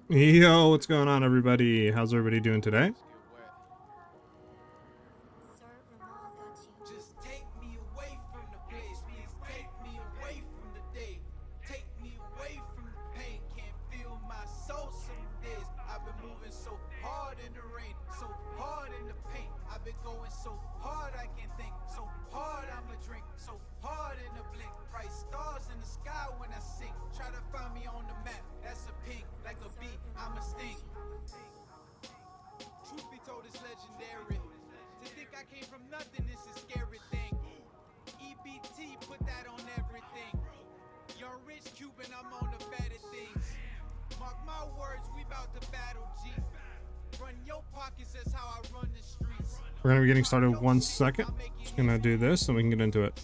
Yo, what's going on, everybody? How's everybody doing today? We're gonna be getting started in 1 second. Just gonna do this and we can get into it.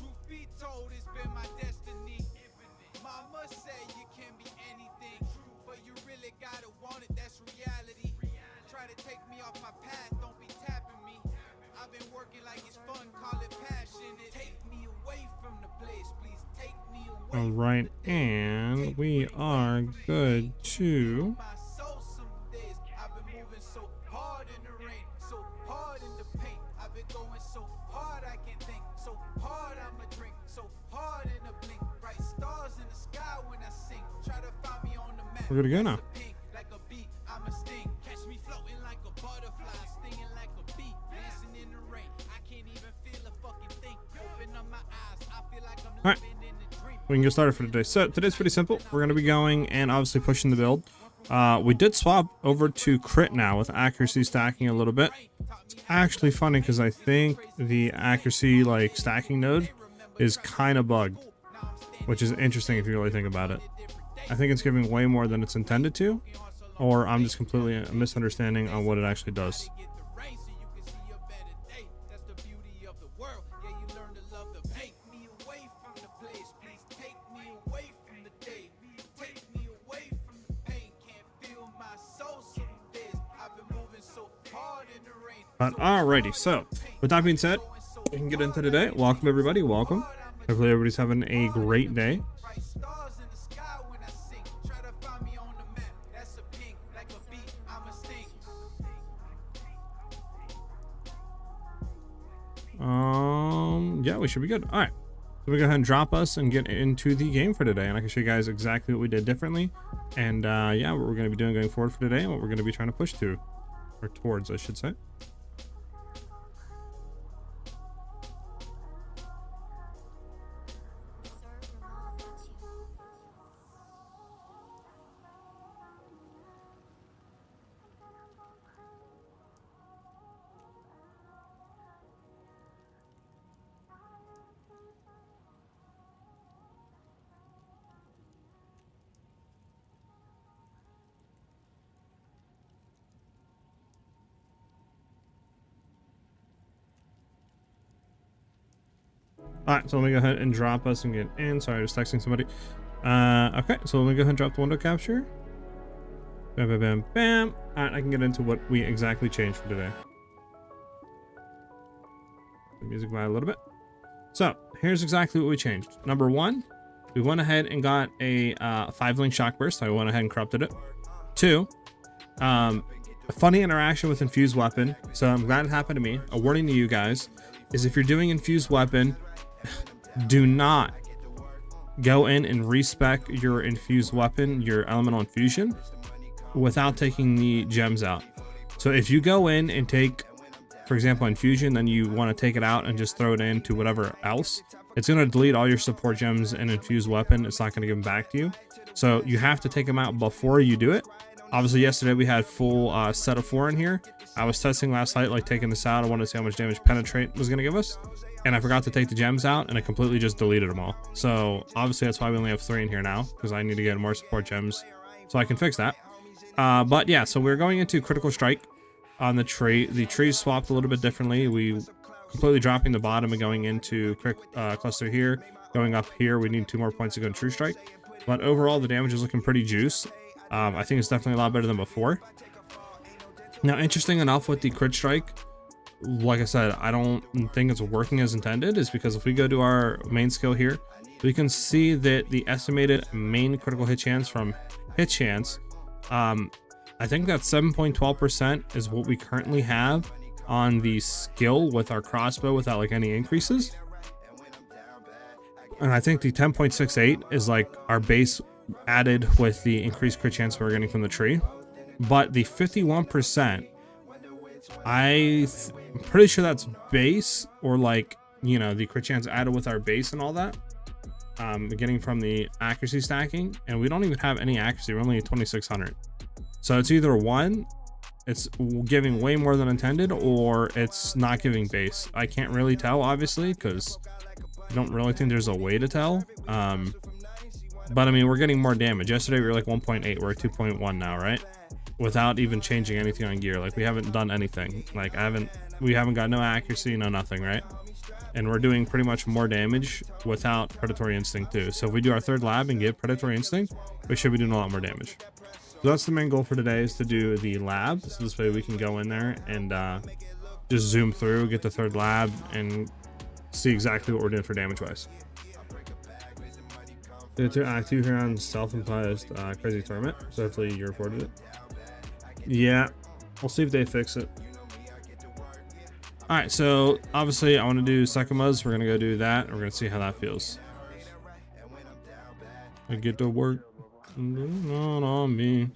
All right, and we are good to we're good to go now. All right, we can get started for today. So today's pretty simple. We're going to be going and obviously pushing the build. We did swap over to crit now with accuracy stacking a little bit. It's actually funny because I think the accuracy like stacking node is kind of bugged, which is interesting if you really think about it. I think it's giving way more than it's intended to, or I'm just completely a misunderstanding on what it actually does. But alrighty, so with that being said, we can get into today. Welcome everybody, welcome. Hopefully everybody's having a great day. Yeah, we should be good. All right, so we go ahead and drop us and get into the game for today, and I can show you guys exactly what we did differently, and yeah, what we're going to be doing going forward for today, and what we're going to be trying to push to, or towards, I should say. All right, so let me go ahead and drop us and get in. Sorry, I was texting somebody. Okay, so let me go ahead and drop the window capture. Bam, bam, bam, bam. All right, I can get into what we exactly changed for today. The music by a little bit. So here's exactly what we changed. Number one, we went ahead and got a 5-link shock burst. So I went ahead and corrupted it. 2, a funny interaction with infused weapon. So I'm glad it happened to me. A warning to you guys is if you're doing infused weapon, do not go in and respec your infused weapon, your elemental infusion, without taking the gems out. So if you go in and take, for example, infusion, then you want to take it out and just throw it into whatever else, it's going to delete all your support gems and infused weapon. It's not going to give them back to you. So you have to take them out before you do it. Obviously yesterday we had full set of 4 in here. I was testing last night, like taking this out. I wanted to see how much damage penetrate was going to give us, and I forgot to take the gems out, and it completely just deleted them all. So obviously that's why we only have 3 in here now, because I need to get more support gems so I can fix that. But yeah, so we're going into critical strike on the tree. The tree swapped a little bit differently. We completely dropping the bottom and going into quick cluster here, going up here. We need 2 more points to go to true strike, but overall the damage is looking pretty juice. I think it's definitely a lot better than before. Now, interesting enough with the crit strike, like I said, I don't think it's working as intended, is because if we go to our main skill here, we can see that the estimated main critical hit chance from hit chance, I think that 7.12% is what we currently have on the skill with our crossbow without like any increases. And I think the 10.68 is like our base added with the increased crit chance we're getting from the tree. But the 51%, I'm pretty sure that's base, or like, you know, the crit chance added with our base and all that. Getting from the accuracy stacking, and we don't even have any accuracy. We're only at 2600. So it's either one, it's giving way more than intended, or it's not giving base. I can't really tell, obviously, because I don't really think there's a way to tell. But I mean, we're getting more damage. Yesterday we were like 1.8, we're at 2.1 now, right? Without even changing anything on gear. Like, we haven't done anything. Like, we haven't got no accuracy, no nothing, right? And we're doing pretty much more damage without predatory instinct too. So if we do our 3rd lab and get predatory instinct, we should be doing a lot more damage. So that's the main goal for today, is to do the lab. So this way we can go in there and just zoom through, get the 3rd lab, and see exactly what we're doing for damage wise. The active here on self-imposed crazy tournament. So hopefully you reported it. Yeah, we'll see if they fix it. All right, so obviously I want to do Sekimaz. We're gonna go do that, and we're gonna see how that feels. I get to work, not on me.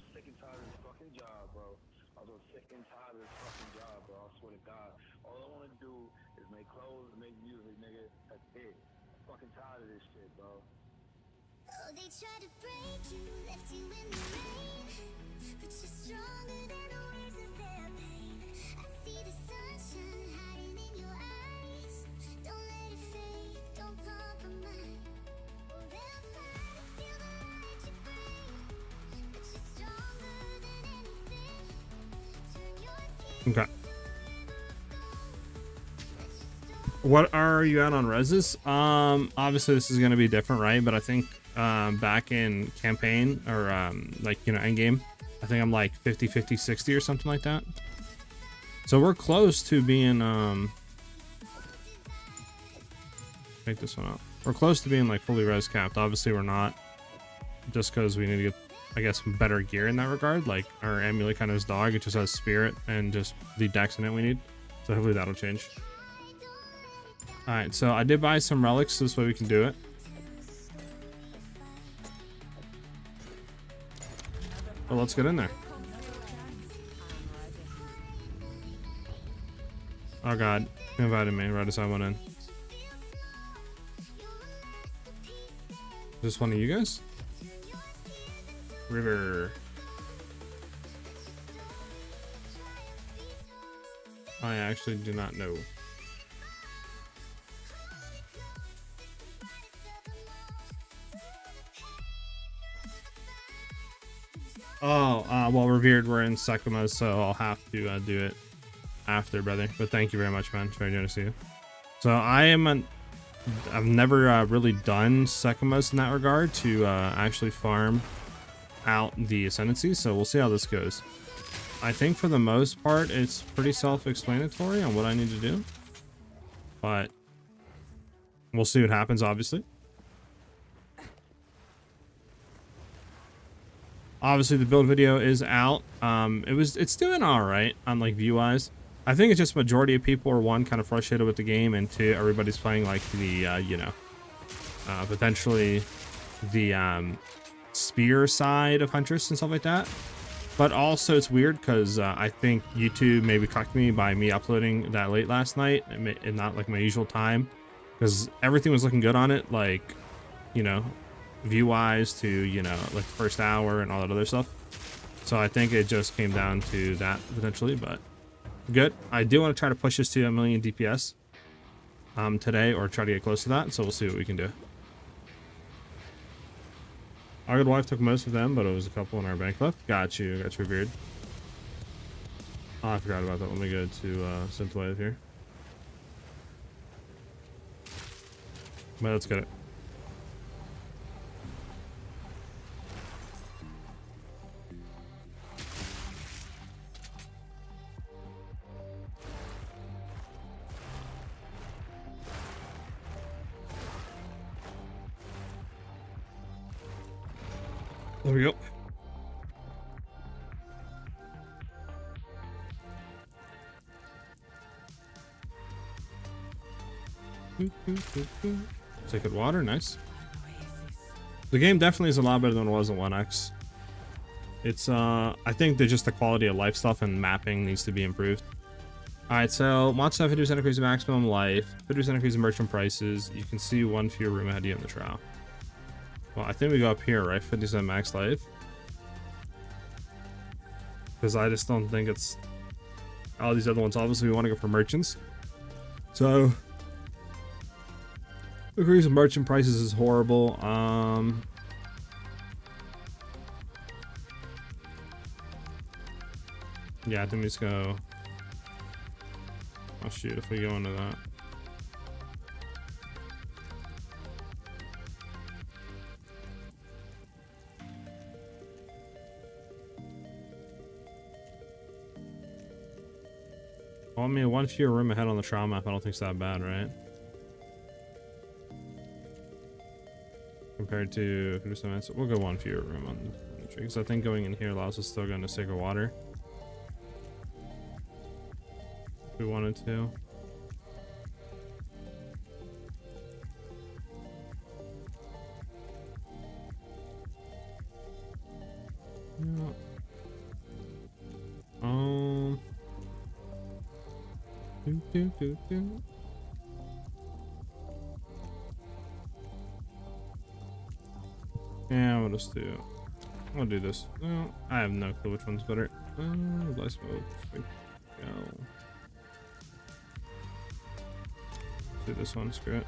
They try to break you, left you in the rain, but you're stronger than always of their pain. I see the sunshine hiding in your eyes. Don't let it fade, don't compromise. They'll try to steal the light you bring, but you're stronger than anything. Turn your tears. Okay. What are you at on reses? Obviously this is going to be different, right? But I think back in campaign, or like, you know, end game, I think I'm like 50 50 60 or something like that. So we're close to being take this one out. We're close to being like fully res capped. Obviously we're not, just because we need to get, I guess, better gear in that regard. Like, our amulet kind of is dog, it just has spirit and just the dex in it we need. So hopefully that'll change. Alright, so I did buy some relics, so this way we can do it. Well, let's get in there. Oh god, he invited me right as I went in. Is this one of you guys? River. I actually do not know. Oh, well, Revered, we're in Sekimaz, so I'll have to do it after, brother. But thank you very much, man. It's very generous of you. So I am I've never really done second most in that regard to actually farm out the ascendancy, so we'll see how this goes. I think for the most part it's pretty self-explanatory on what I need to do, but we'll see what happens, obviously. Obviously the build video is out. It's doing all right on like view wise. I think it's just majority of people are, one, kind of frustrated with the game, and two, everybody's playing like the you know, potentially the spear side of Huntress and stuff like that. But also it's weird because I think YouTube maybe cucked me by me uploading that late last night and not like my usual time, because everything was looking good on it, like, you know, view wise to, you know, like the first hour and all that other stuff. So I think it just came down to that potentially, but good. I do want to try to push this to 1,000,000 DPS today, or try to get close to that, so we'll see what we can do. Our good wife took most of them, but it was a couple in our bank left. Got you Beard. Oh, I forgot about that. Let me go to Synthwave here. But let's get it. There we go. Take it water, nice. The game definitely is a lot better than it was on 1X. It's I think that just the quality of life stuff and mapping needs to be improved. Alright, so wants to have 50% increase in maximum life, 50% increase in merchant prices. You can see one fewer room ahead of you in the trial. Well, I think we go up here, right? 50% max life. Because I just don't think it's all these other ones. Obviously, we want to go for merchants. So, increase in merchant prices is horrible. Yeah, I think we just go. Oh shoot! If we go into that. Well, I mean, one fewer room ahead on the trial map, I don't think it's that bad, right? Compared to, we'll go one fewer room on the tree, because I think going in here allows us to still go into Sacred Water. If we wanted to. Yeah. Yeah, we'll just do. I'll do this. No, I have no clue which one's better. Let's go. Do this one. Screw it.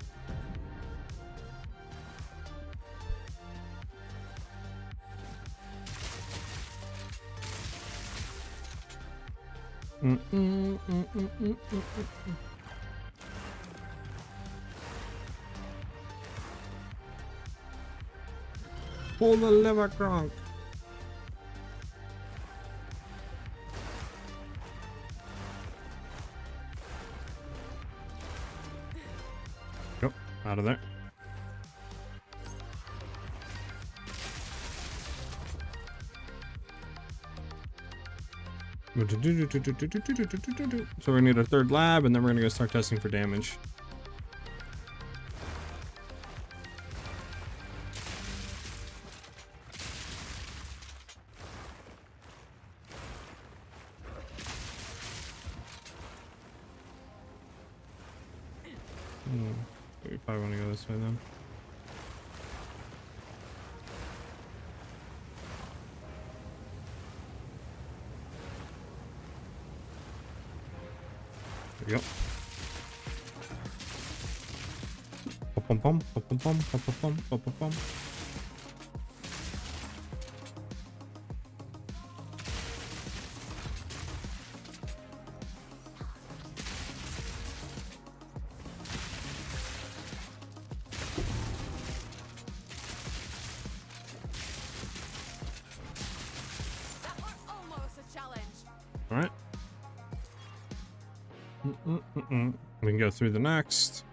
Pull the lever, Kronk. Go out of there. So we're gonna need a third lab, and then we're gonna go start testing for damage. We probably want to go this way then. There we go. Pum pum pum pum pum pum pum pum pum pum. All right. We can go through the next.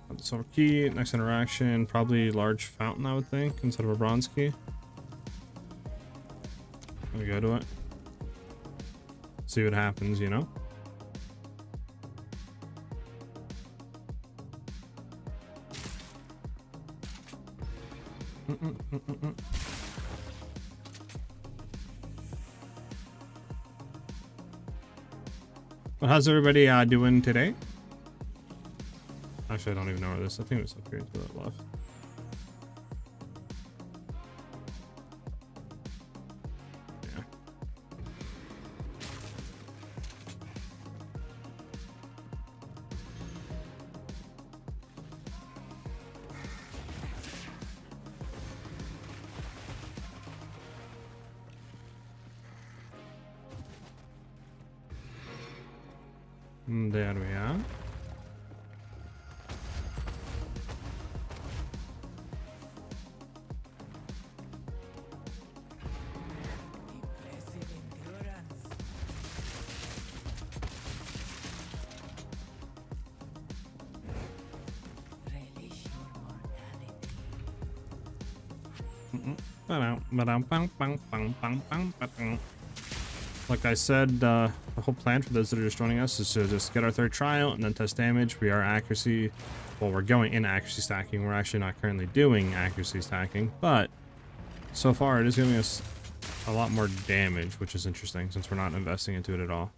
Got the silver key. Next interaction, probably large fountain, I would think, instead of a bronze key. We go to it. See what happens, you know? Well, how's everybody doing today? Actually, I don't even know where this is. I think it was up here to the left. Yeah. There we are. Like I said, the whole plan for those that are just joining us is to just get our third trial and then test damage. We are accuracy, well, we're going in accuracy stacking. We're actually not currently doing accuracy stacking, but so far it is giving us a lot more damage, which is interesting since we're not investing into it at all.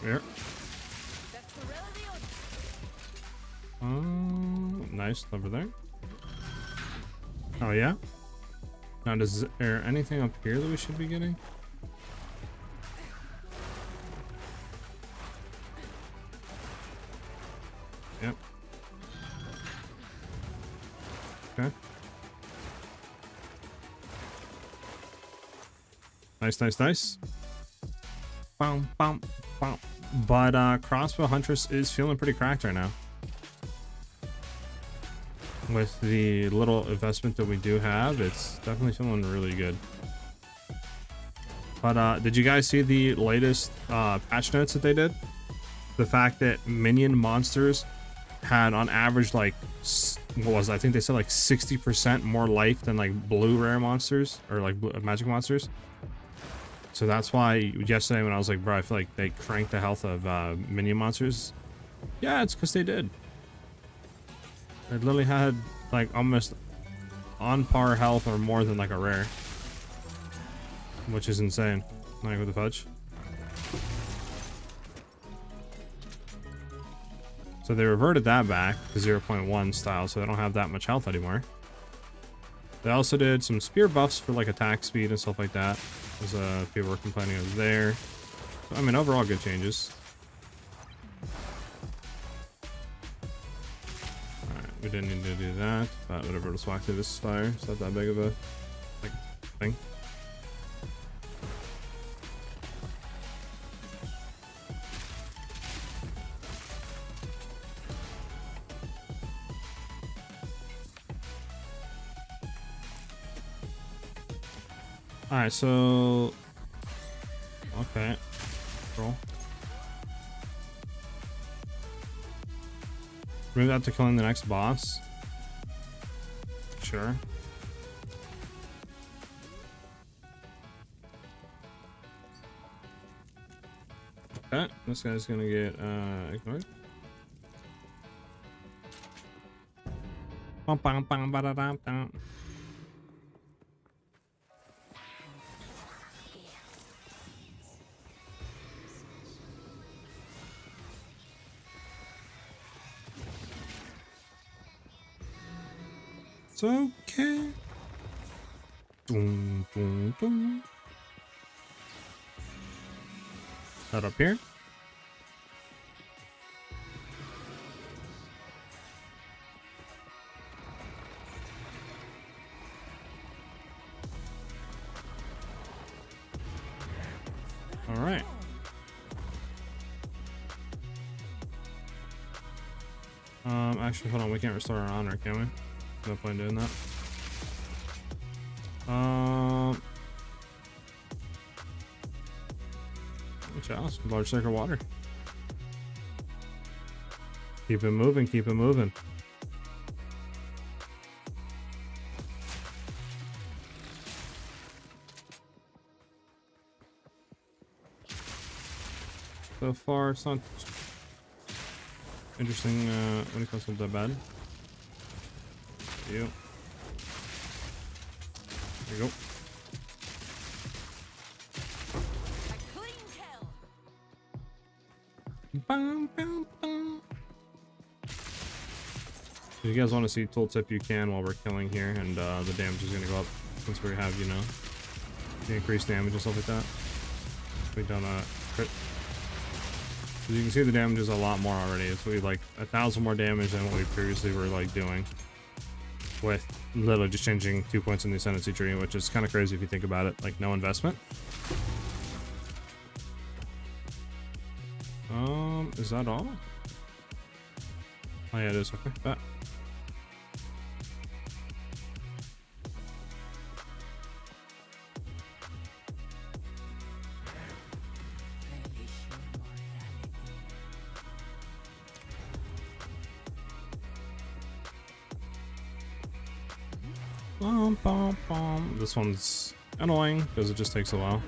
Here. Nice over there. Oh yeah. Now, is there anything up here that we should be getting? Yep. Okay. Nice, nice, nice. Bum, bum, bum. But Crossbow Huntress is feeling pretty cracked right now. With the little investment that we do have, it's definitely feeling really good. But did you guys see the latest patch notes that they did? The fact that minion monsters had on average like, what was it? I think they said like 60% more life than like blue rare monsters or like magic monsters. So that's why yesterday when I was like, bro, I feel like they cranked the health of minion monsters. Yeah, it's because they did. They literally had like almost on par health or more than like a rare. Which is insane. Like with the fudge. So they reverted that back to 0.1 style, so they don't have that much health anymore. They also did some spear buffs for like attack speed and stuff like that. As people were complaining of there. I mean, overall good changes. Alright, we didn't need to do that, but whatever, let's walk through this fire. It's not that big of a like thing. Alright, so okay. Cool. Move that to killing the next boss. Sure. Okay, this guy's gonna get ignored. Bum, bum, bum, ba-da-dum, dum. It's okay. Dun, dun, dun. That up here. All right. Actually, hold on. We can't restore our honor, can we? No point in doing that. Which else? Large circle water. Keep it moving. Keep it moving. So far, it's not interesting when it comes to the bed. You. There you go. Bum, bum, bum. If you guys want to see tooltip, you can while we're killing here, and the damage is going to go up since we have, you know, the increased damage and stuff like that. We done a crit. As you can see, the damage is a lot more already. It's like 1,000 more damage than what we previously were like doing, with literally just changing 2 points in the ascendancy tree, which is kind of crazy if you think about it. Like, no investment. Is that all? Oh yeah, it is. Okay, bet. Bum, bum, bum. This one's annoying because it just takes a while.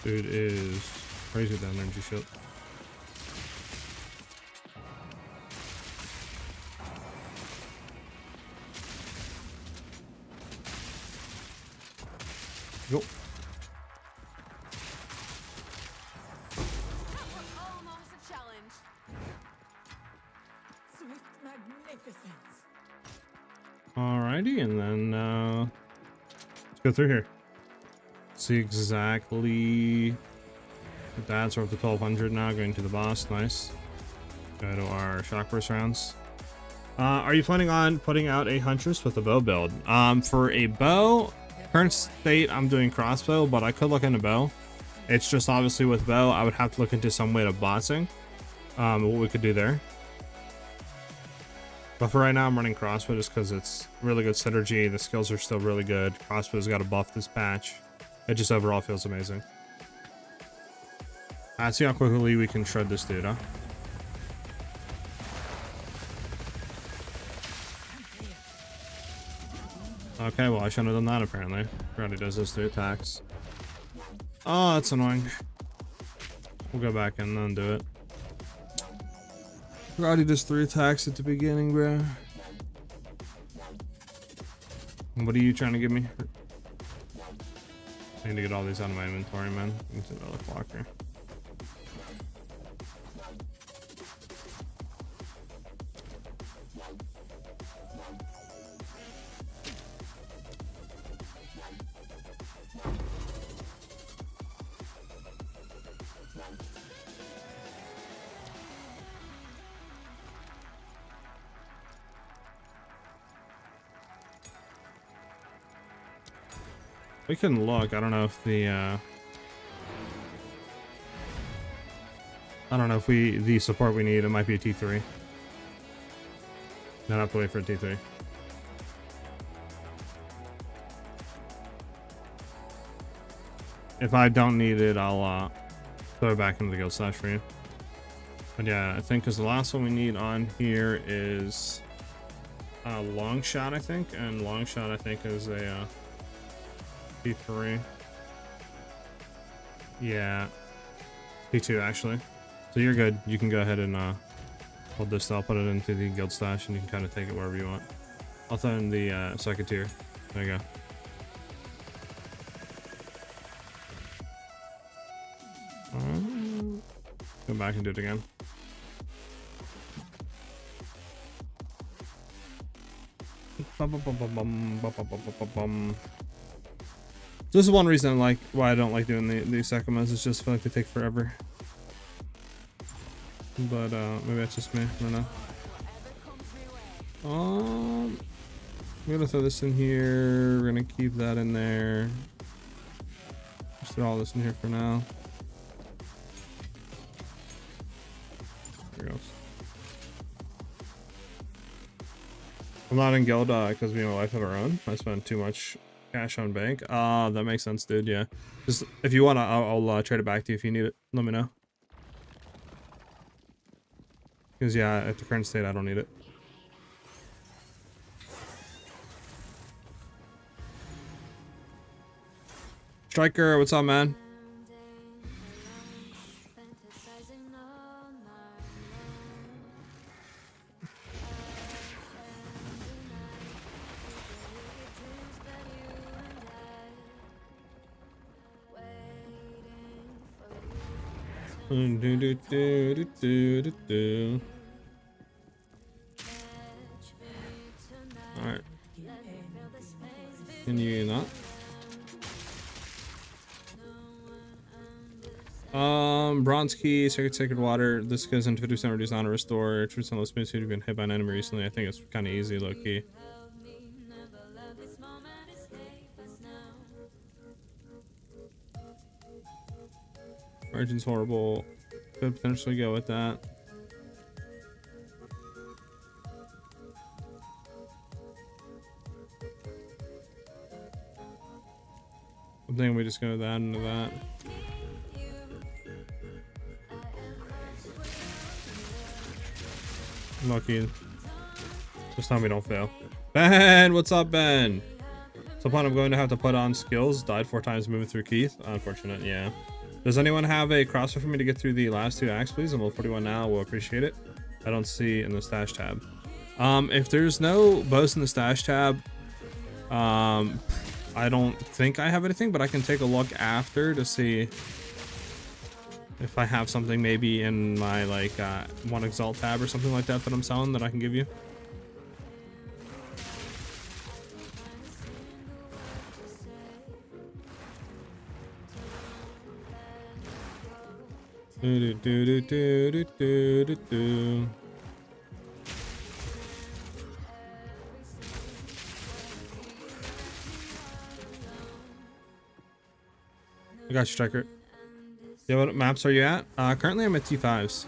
Dude is crazy with that energy shit. Go. Almost a challenge. Swift magnificence. Alrighty, and then let's go through here. See exactly. That's we're up to 1,200 now, going to the boss. Nice. Go to our shock burst rounds. Are you planning on putting out a Huntress with a bow build? For a bow, current state, I'm doing crossbow, but I could look into bow. It's just obviously with bow, I would have to look into some way of bossing. What we could do there. But for right now, I'm running crossbow just because it's really good synergy. The skills are still really good. Crossbow's got a buff this patch. It just overall feels amazing. Let's see how quickly we can shred this dude, huh? Okay, well, I shouldn't have done that apparently. Forgot he does those 3 attacks. Oh, that's annoying. We'll go back and undo it. Forgot he does 3 attacks at the beginning, bro. What are you trying to give me? I need to get all these out of my inventory, man. Into another blocker. We can look. I don't know if the I don't know if the support we need, it might be a T3. Then I have to wait for a T3. If I don't need it, I'll throw it back into the guild slash for you. But yeah, I think because the last one we need on here is long shot, I think, and long shot I think is a T3. Yeah. P2 actually. So you're good. You can go ahead and hold this. I'll put it into the guild stash and you can kind of take it wherever you want. I'll throw in the second tier. There you go. Go back and do it again. This is one reason why I don't like doing these Sekimas. It's just feel like they take forever. But maybe that's just me. I don't know. I'm gonna throw this in here. We're gonna keep that in there. Just throw all this in here for now. There it goes. I'm not in guild because me and my wife have our own. I spend too much cash on bank. That makes sense, dude. Yeah. Just if you wanna, I'll trade it back to you if you need it. Let me know. Because yeah, at the current state, I don't need it. Striker, what's up, man? Alright. Can you not? Bronze key, sacred water. This goes into 50% reduce honor restore. Truth and low spin suit. You've been hit by an enemy recently. I think it's kind of easy, low key. Margin's horrible. Could potentially go with that. I think we just go with that into that. Lucky. This time we don't fail. Ben, what's up, Ben? Some point I'm going to have to put on skills. Died 4 times moving through Keith. Unfortunate, yeah. Does anyone have a crossbow for me to get through the last 2 acts, please? I'm level 41 now. We'll appreciate it. I don't see in the stash tab. If there's no bows in the stash tab, I don't think I have anything, but I can take a look after to see if I have something maybe in my one Exalt tab or something like that I'm selling that I can give you. I got you, Striker. Yeah, what maps are you at? Currently I'm at T5s.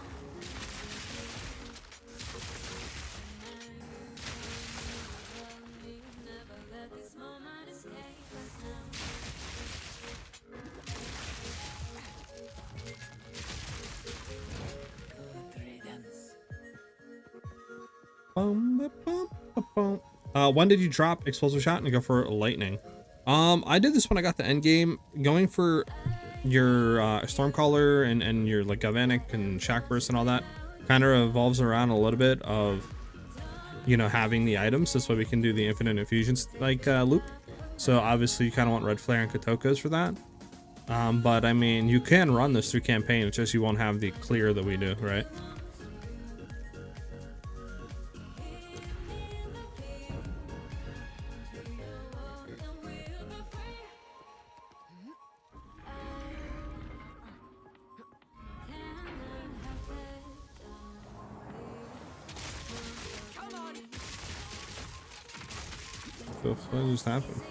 When did you drop explosive shot and go for lightning? I did this when I got the end game. Going for your Stormcaller and your Galvanic and Shack Burst and all that kind of revolves around a little bit of, you know, having the items. This way we can do the infinite infusions loop. So obviously you kind of want Red Flare and Kotokos for that. But I mean, you can run this through campaign. It's just you won't have the clear that we do, right? What just happened?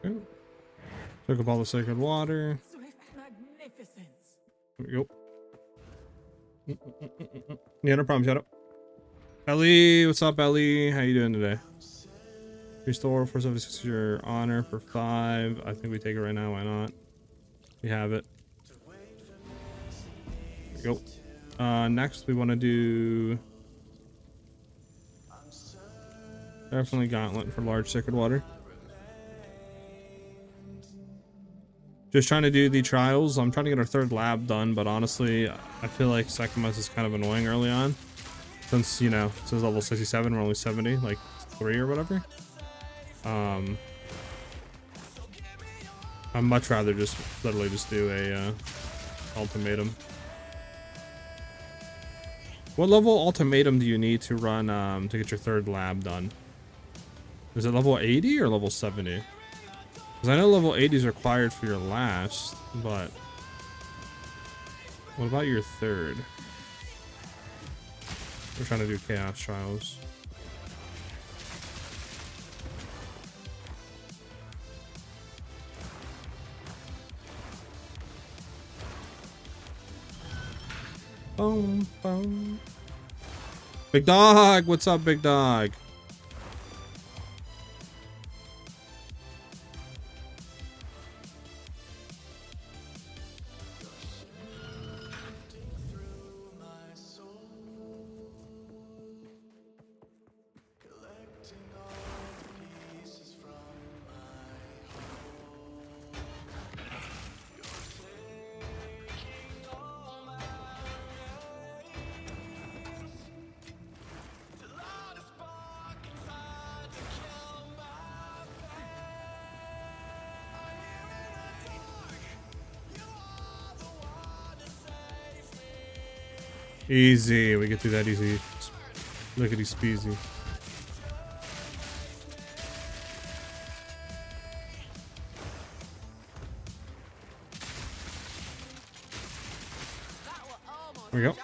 Okay. Took up all the sacred water. Swift magnificence. There we go. Yeah, no problem, Shadow. Ellie, what's up, Ellie? How you doing today? Restore 476 your honor for 5. I think we take it right now. Why not? We have it. There we go. Next we want to do definitely gauntlet for large sacred water. Just trying to do the trials. I'm trying to get our 3rd lab done, but honestly, I feel like second month is kind of annoying early on. Since, you know, it says level 67, we're only 70, like 3 or whatever. I'd much rather just literally just do a ultimatum. What level ultimatum do you need to run to get your 3rd lab done? Is it level 80 or level 70? Because I know level 80 is required for your last, but what about your 3rd? We're trying to do chaos trials. Boom, boom. Big dog, what's up, big dog? Easy, we get through that easy. Lickety speezy. There we go.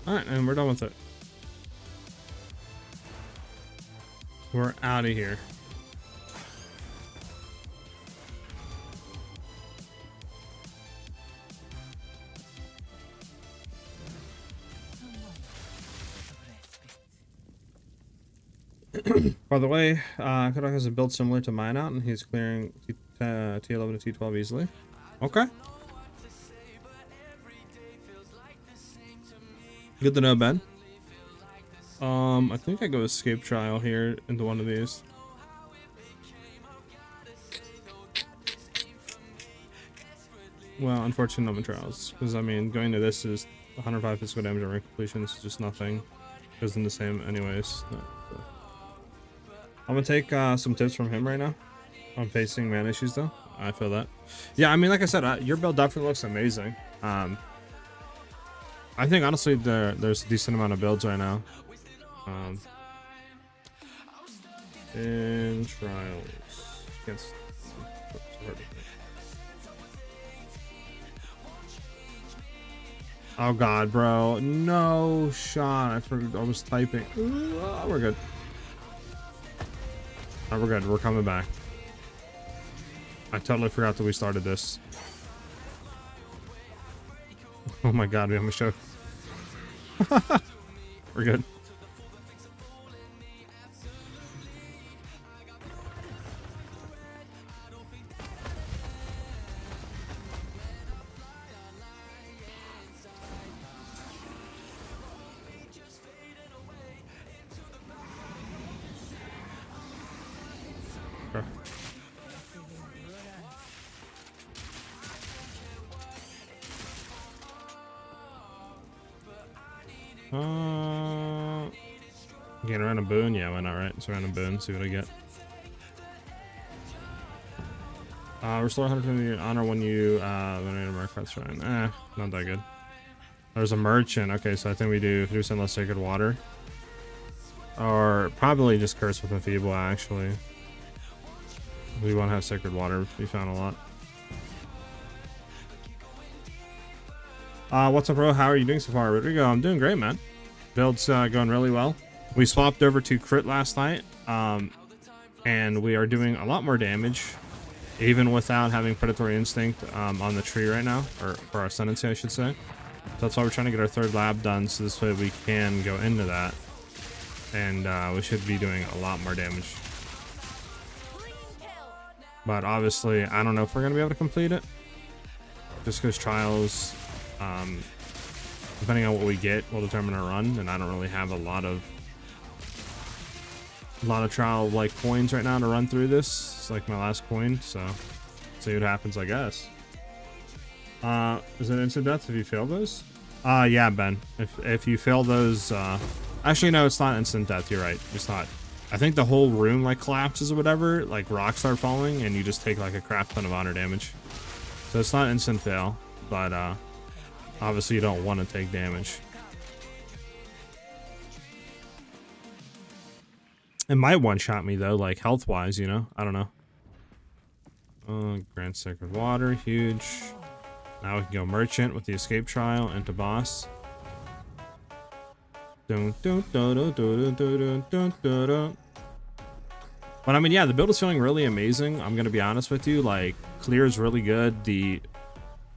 Alright, and we're done with it. We're out of here. By the way, Kodak has a build similar to mine out, and he's clearing T11 to T12 easily. Okay. Good to know, Ben. I think I go escape trial here into one of these. Well, unfortunately, no more trials. Because, I mean, going to this is 105 physical damage over completion. This is just nothing. Goes in the same anyways. I'm gonna take some tips from him right now. I'm facing man issues, though. I feel that. Yeah, I mean, like I said, your build definitely looks amazing. I think honestly there's a decent amount of builds right now. In trials against oh god, bro, no shot. I was typing. Oh, we're good. Oh, we're good. We're coming back. I totally forgot that we started this. Oh my god, we almost choked. We're good. Getting around a boon? Yeah, why not, right? It's around a boon, see what I get. Restore 150 honor when you eliminate a mark. That's fine. Not that good. There's a merchant. Okay, so I think we do 50% less sacred water. Or probably just Curse with Enfeeble, actually. We won't have Sacred Water. We found a lot. What's up, bro? How are you doing so far? Rodrigo, I'm doing great, man. Build's going really well. We swapped over to crit last night, and we are doing a lot more damage, even without having Predatory Instinct on the tree right now, or for our Ascendancy, I should say. So that's why we're trying to get our third lab done, so this way we can go into that, and we should be doing a lot more damage. But obviously, I don't know if we're going to be able to complete it, just because trials, depending on what we get, will determine our run, and I don't really have a lot of trial like coins right now to run through this. It's like my last coin, so see what happens, I guess. Is it instant death if you fail those? Yeah, Ben. If you fail those, actually no, it's not instant death. You're right. It's not. I think the whole room like collapses or whatever. Like rocks start falling, and you just take like a crap ton of honor damage. So it's not instant fail, but obviously you don't want to take damage. It might one-shot me though, like health-wise, you know? I don't know. Grant Sacred Water, huge. Now we can go Merchant with the Escape Trial into Boss. But I mean, yeah, the build is feeling really amazing. I'm gonna be honest with you. Like, clear is really good. The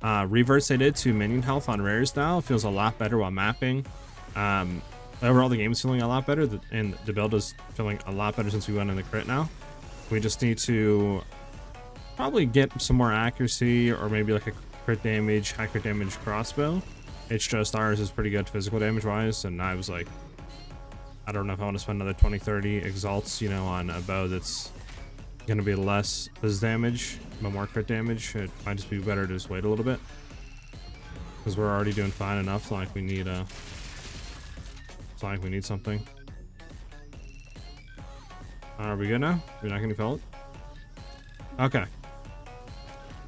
reverse they did to minion health on rares now feels a lot better while mapping. Overall, the game is feeling a lot better, and the build is feeling a lot better since we went in the crit now. We just need to probably get some more accuracy, or maybe like a crit damage, high crit damage crossbow. It's just ours is pretty good physical damage wise, and I was like, I don't know if I want to spend another 20-30 exalts, you know, on a bow that's going to be less phys damage, but more crit damage. It might just be better to just wait a little bit, because we're already doing fine enough. Like we need it's not like we need something. Are we good now? We're not going to fail it? Okay.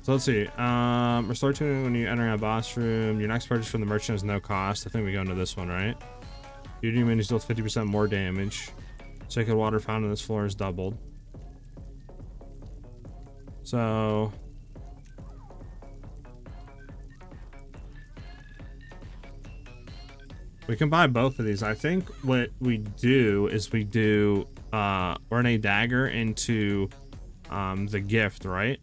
So let's see. Restore tuning when you enter a boss room. Your next purchase from the merchant is no cost. I think we go into this one, right? Your new minions deal 50% more damage. Sacred water found on this floor is doubled. So we can buy both of these. I think what we do is we do Ornate Dagger into the gift, right?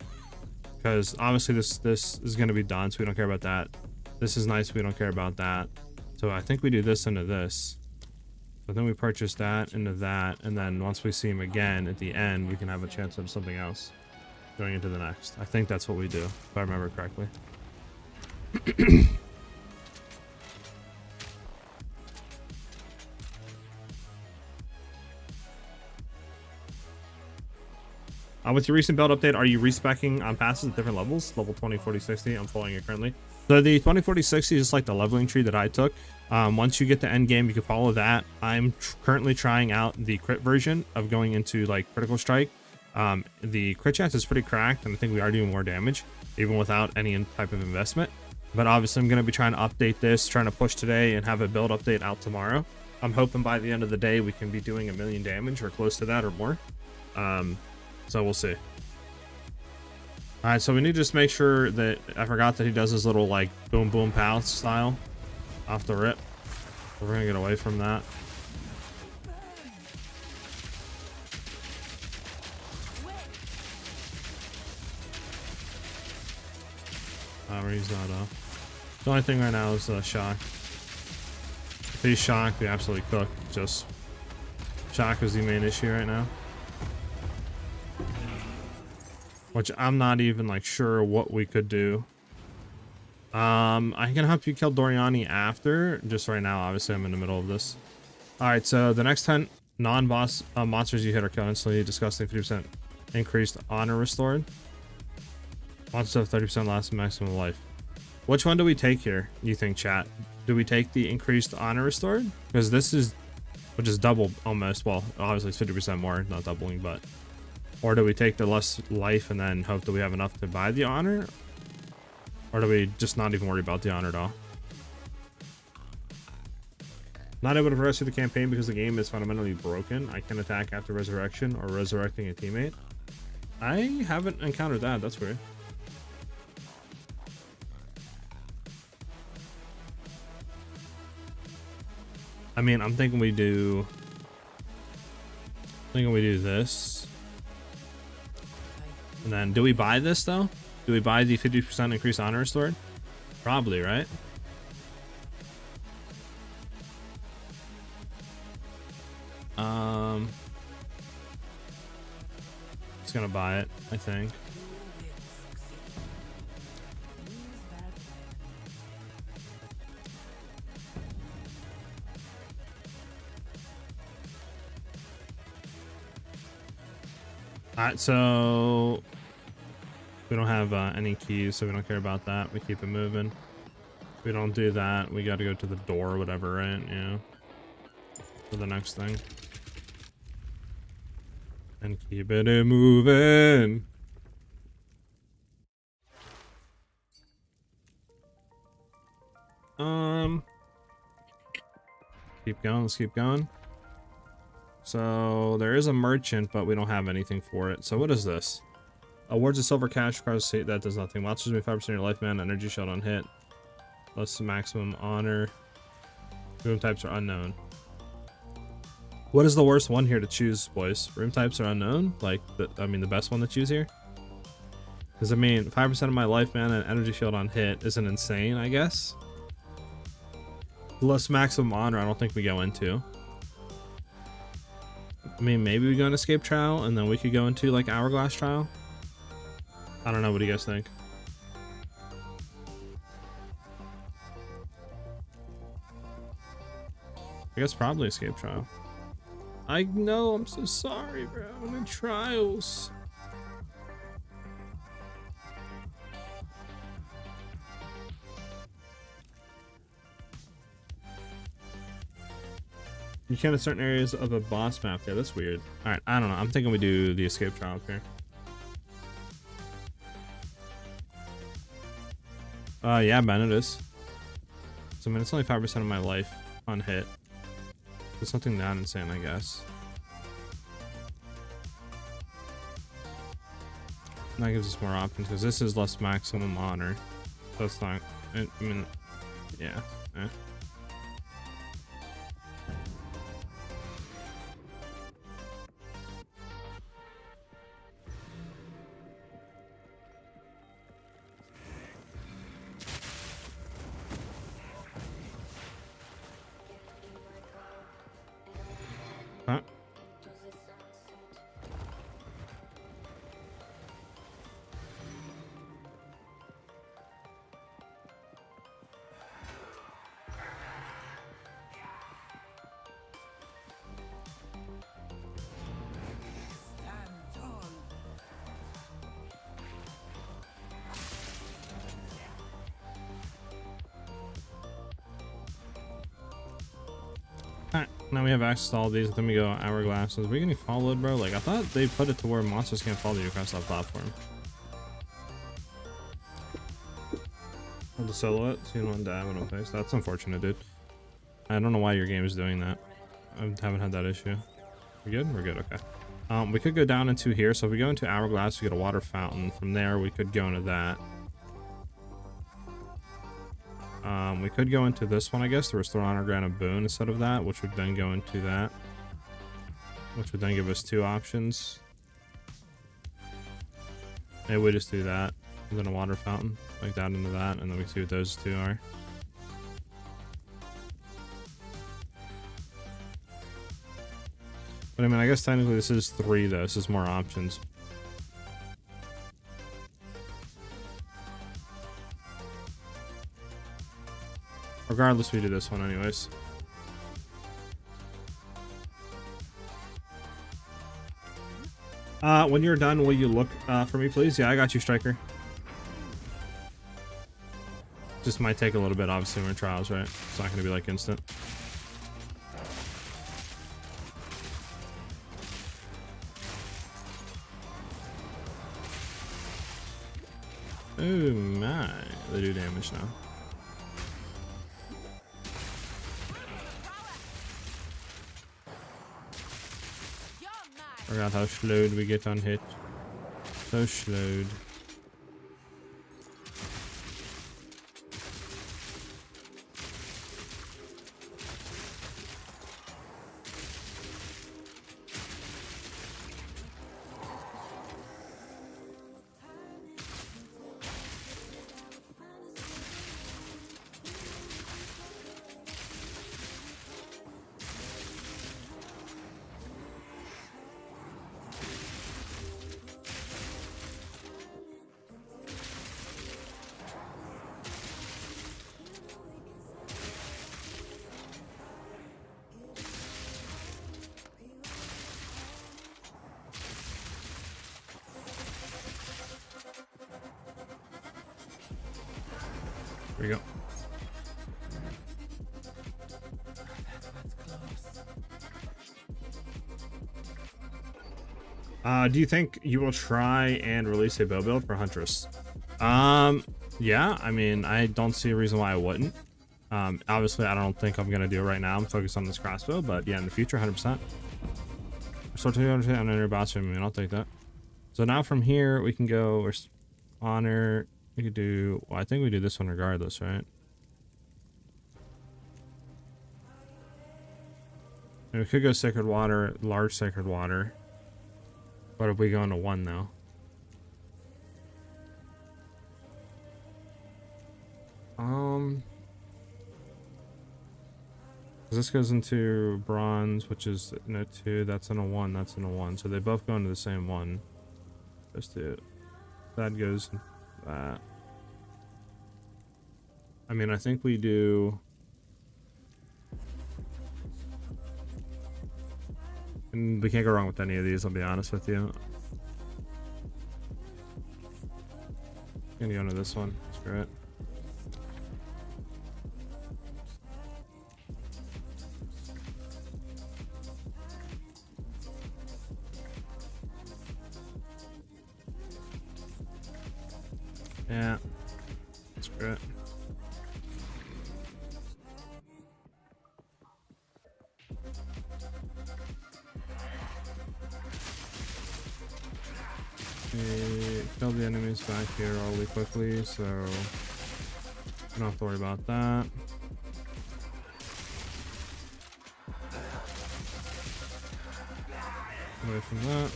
Because obviously this is going to be done, so we don't care about that. This is nice, we don't care about that. So I think we do this into this. But then we purchase that into that, and then once we see him again at the end, we can have a chance of something else going into the next. I think that's what we do, if I remember correctly. With your recent build update, are you respecking on passes at different levels? Level 20, 40, 60. I'm following it currently. So the 20, 40, 60 is just like the leveling tree that I took. Once you get to end game, you can follow that. I'm currently trying out the crit version of going into like critical strike. The crit chance is pretty cracked, and I think we are doing more damage even without any type of investment. But obviously I'm going to be trying to update this, trying to push today and have a build update out tomorrow. I'm hoping by the end of the day we can be doing 1 million damage or close to that or more. So we'll see. All right, so we need to just make sure that I forgot that he does his little like boom boom pow style off the rip. We're gonna get away from that. We're using that off. The only thing right now is shock. If he's shocked, we absolutely cook. Just shock is the main issue right now. Which I'm not even like sure what we could do. I can help you kill Doriani after. Just right now, obviously I'm in the middle of this. Alright, so the next 10 non-boss monsters you hit are killed instantly. Disgusting 50% increased honor restored. Monsters have 30% last maximum life. Which one do we take here, you think, chat? Do we take the increased honor restored? Because this is, which is double almost. Well, obviously it's 50% more, not doubling, but. Or do we take the less life and then hope that we have enough to buy the honor? Or do we just not even worry about the honor at all? Not able to progress through the campaign because the game is fundamentally broken. I can attack after resurrection or resurrecting a teammate. I haven't encountered that. That's weird. I mean, I'm thinking we do this. And then, do we buy this though? Do we buy the 50% increased honor restored? Probably, right? Just gonna buy it, I think. Alright, so we don't have any keys, so we don't care about that. We keep it moving. If we don't do that, we got to go to the door or whatever, right? Yeah. For the next thing. And keep it moving. Keep going. Let's keep going. So there is a merchant, but we don't have anything for it. So what is this? Awards of silver cash across the state. That does nothing. Monsters may 5% of your life, man. Energy shield on hit. Plus maximum honor. Room types are unknown. What is the worst one here to choose, boys? Room types are unknown? Like, I mean, the best one to choose here? Because, I mean, 5% of my life, man, and energy shield on hit isn't insane, I guess. Plus maximum honor, I don't think we go into. I mean, maybe we go into escape trial, and then we could go into, like, hourglass trial. I don't know. What do you guys think? I guess probably escape trial. I know, I'm so sorry, bro. I'm in trials. You can in certain areas of a boss map. Yeah, that's weird. Alright, I don't know. I'm thinking we do the escape trial up here. Yeah, Ben, it is. So, I mean, it's only 5% of my life on hit. It's something not insane, I guess. And that gives us more options, because this is less maximum honor. So it's not... I mean... Yeah. Eh. Huh? Alright, now we have access to all these. Then we go hourglass. Is we getting followed, bro? Like, I thought they put it to where monsters can't follow you across that platform. Hold the silhouette, so you don't die when I'm face. That's unfortunate, dude. I don't know why your game is doing that. I haven't had that issue. We good? We're good, okay. We could go down into here. So if we go into hourglass, we get a water fountain. From there, we could go into that. We could go into this one, I guess, to restore honor, grant a boon instead of that, which would then go into that, which would then give us two options. Maybe we just do that, and then a water fountain, like that into that, and then we see what those two are. But I mean, I guess technically this is 3 though. This is more options. Regardless, we do this one anyways. When you're done, will you look for me, please? Yeah, I got you, Striker. Just might take a little bit, obviously, we're in trials, right? It's not going to be like instant. Oh my, they do damage now. Forgot how slowed we get on hit. So slowed. Here we go. Do you think you will try and release a bow build for Huntress? Yeah, I mean, I don't see a reason why I wouldn't. Obviously, I don't think I'm gonna do it right now. I'm focused on this crossbow, but yeah, in the future, 100%. So to understand on your boss, I mean, I'll take that. So now from here, we can go or honor. We could do. Well, I think we do this one regardless, right? And we could go sacred water, large sacred water. What if we go into one though? This goes into bronze, which is in a 2. That's in a 1. That's in a 1. So they both go into the same one. Let's do it. That goes into that. I mean, I think we do. And we can't go wrong with any of these, I'll be honest with you. I'm gonna go into this one. Screw it. Yeah. Screw it. Kill the enemies back here really quickly, so I don't have to worry about that. Away from that.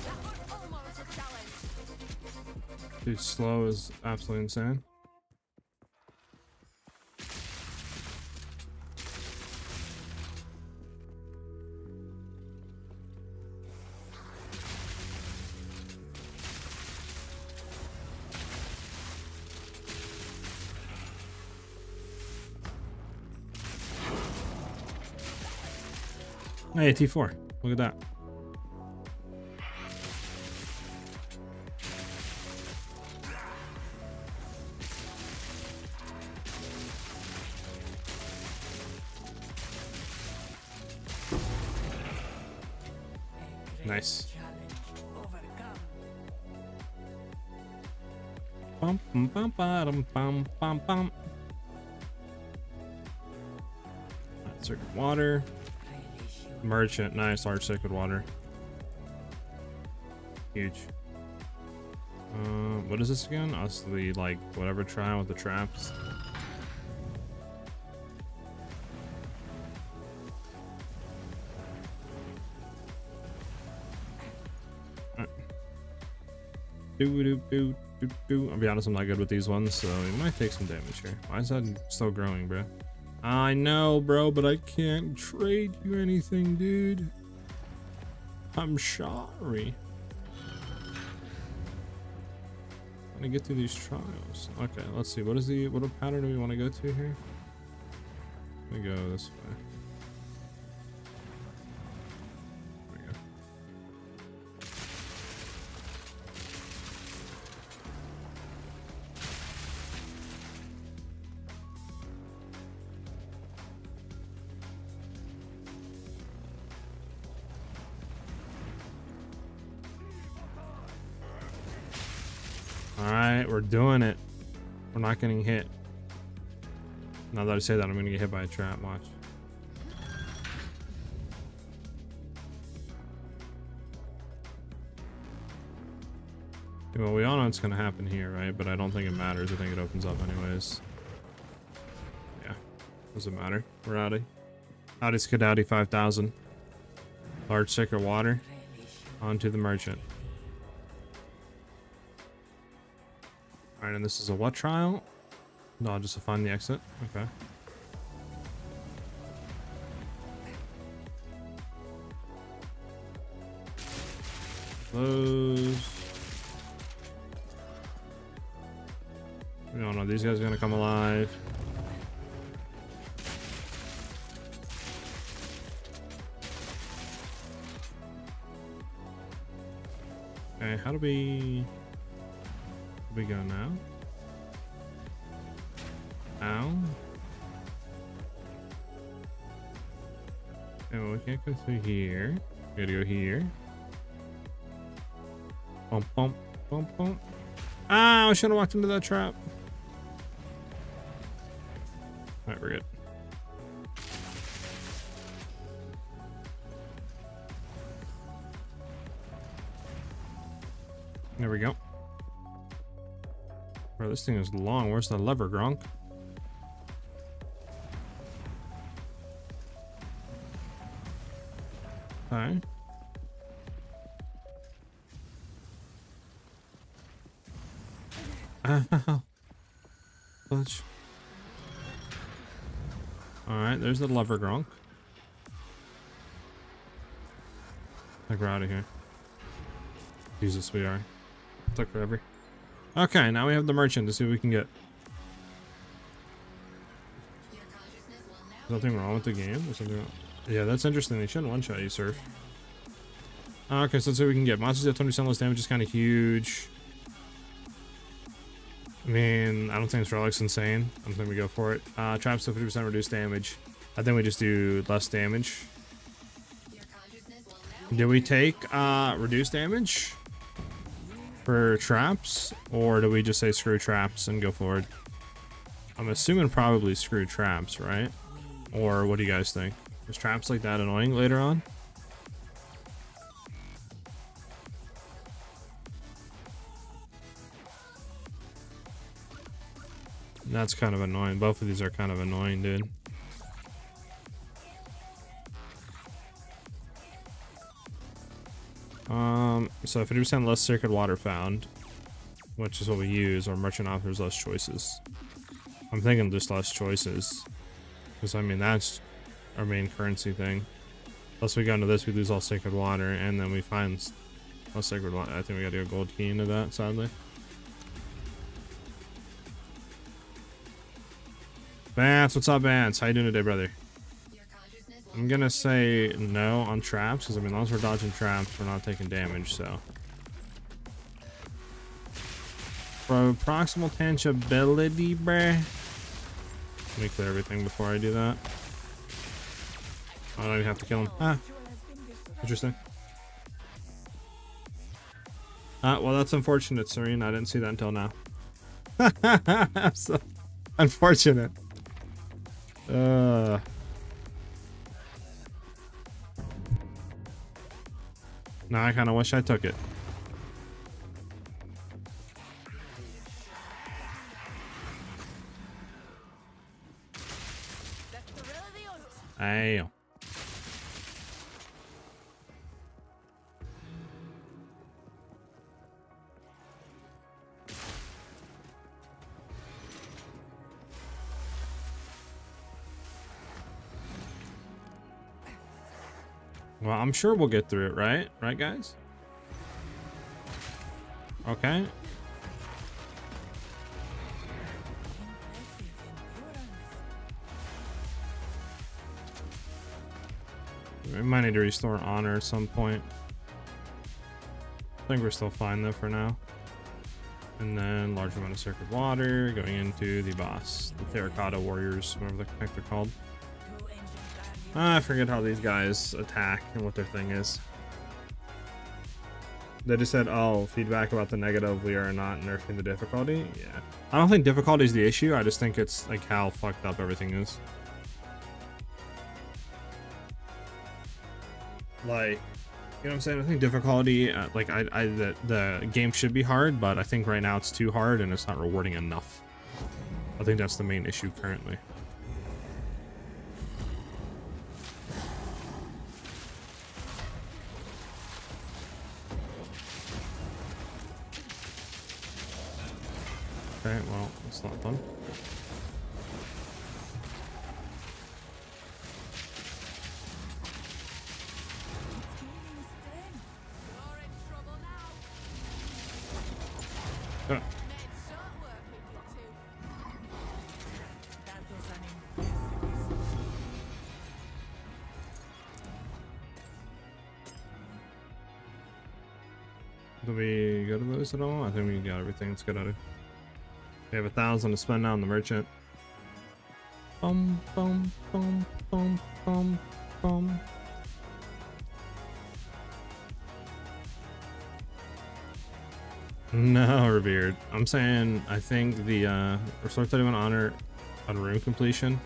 That was almost a challenge. Dude, slow is absolutely insane. Hey, T4. Look at that. Nice. Bum bum bum bum bum bum bum. Sacred water. Merchant, nice, large sacred water. Huge. What is this again? Us the like whatever try with the traps. I'll be honest, I'm not good with these ones, so we might take some damage here. Why is that still growing, bro? I know, bro, but I can't trade you anything, dude. I'm sorry. I'm gonna get through these trials. Okay, let's see. What pattern do we want to go to here? Let me go this way. There we go. Alright, we're doing it. We're not getting hit. Now that I say that, I'm gonna get hit by a trap. Watch. Well, we all know it's gonna happen here, right? But I don't think it matters. I think it opens up anyways. Yeah, doesn't matter. We're outie. Howdy Skadowdy 5000. Large sticker water. Onto the merchant. Alright, and this is a what trial? No, just to find the exit. Okay. Close. We don't know. These guys are gonna come alive. Okay, how do we go now? Ow. Okay, well, we can't go through here. We gotta go here. Bump, bump, bump, bump. Ah, I should have walked into that trap. Alright, we're good. There we go. Bro, this thing is long. Where's the lever, Gronk? Okay. Alright, there's the lever, Gronk. Like, we're out of here. Jesus, we are. Took forever. Okay, now we have the merchant to see what we can get. There's nothing wrong with the game. There's something wrong. Yeah, that's interesting. They shouldn't one-shot you, Surf. Okay, so let's see what we can get. Monsters at 20% less damage is kind of huge. I mean, I don't think this relic's insane. I don't think we go for it. Traps to 50% reduced damage. I think we just do less damage. Did we take reduced damage for traps, or do we just say screw traps and go forward? I'm assuming probably screw traps, right? Or what do you guys think? Is traps like that annoying later on? That's kind of annoying. Both of these are kind of annoying, dude. So 50% less sacred water found, which is what we use, or merchant offers less choices. I'm thinking just less choices, because I mean that's our main currency thing. Plus we go into this, we lose all sacred water, and then we find less sacred water. I think we gotta do a gold key into that, sadly. Vance, what's up, Vance? How you doing today, brother? I'm gonna say no on traps, because I mean, as long as we're dodging traps, we're not taking damage, so. For proximal tangibility, bruh. Let me clear everything before I do that. I don't even have to kill him. Ah, interesting. Well, that's unfortunate, Serene. I didn't see that until now. So unfortunate. Now I kind of wish I took it. Ayo. Well, I'm sure we'll get through it, right? Right, guys? Okay. We might need to restore honor at some point. I think we're still fine though for now. And then large amount of sacred water going into the boss, the Terracotta Warriors, whatever the heck they're called. I forget how these guys attack and what their thing is. They just said, oh, feedback about the negative, we are not nerfing the difficulty. Yeah. I don't think difficulty is the issue. I just think it's like how fucked up everything is. Like, You know what I'm saying? I think difficulty, the game should be hard, but I think right now it's too hard and it's not rewarding enough. I think that's the main issue currently. Okay, well, that's not fun. You're in trouble now. Uh, Made short work of you two. That was an impressive. do we go to those at all? I think we got everything. Let's get out of. We have 1,000 to spend now on the merchant. Bum bum bum bum bum bum. No, revered. I'm saying I think the restore 31 honor on room completion.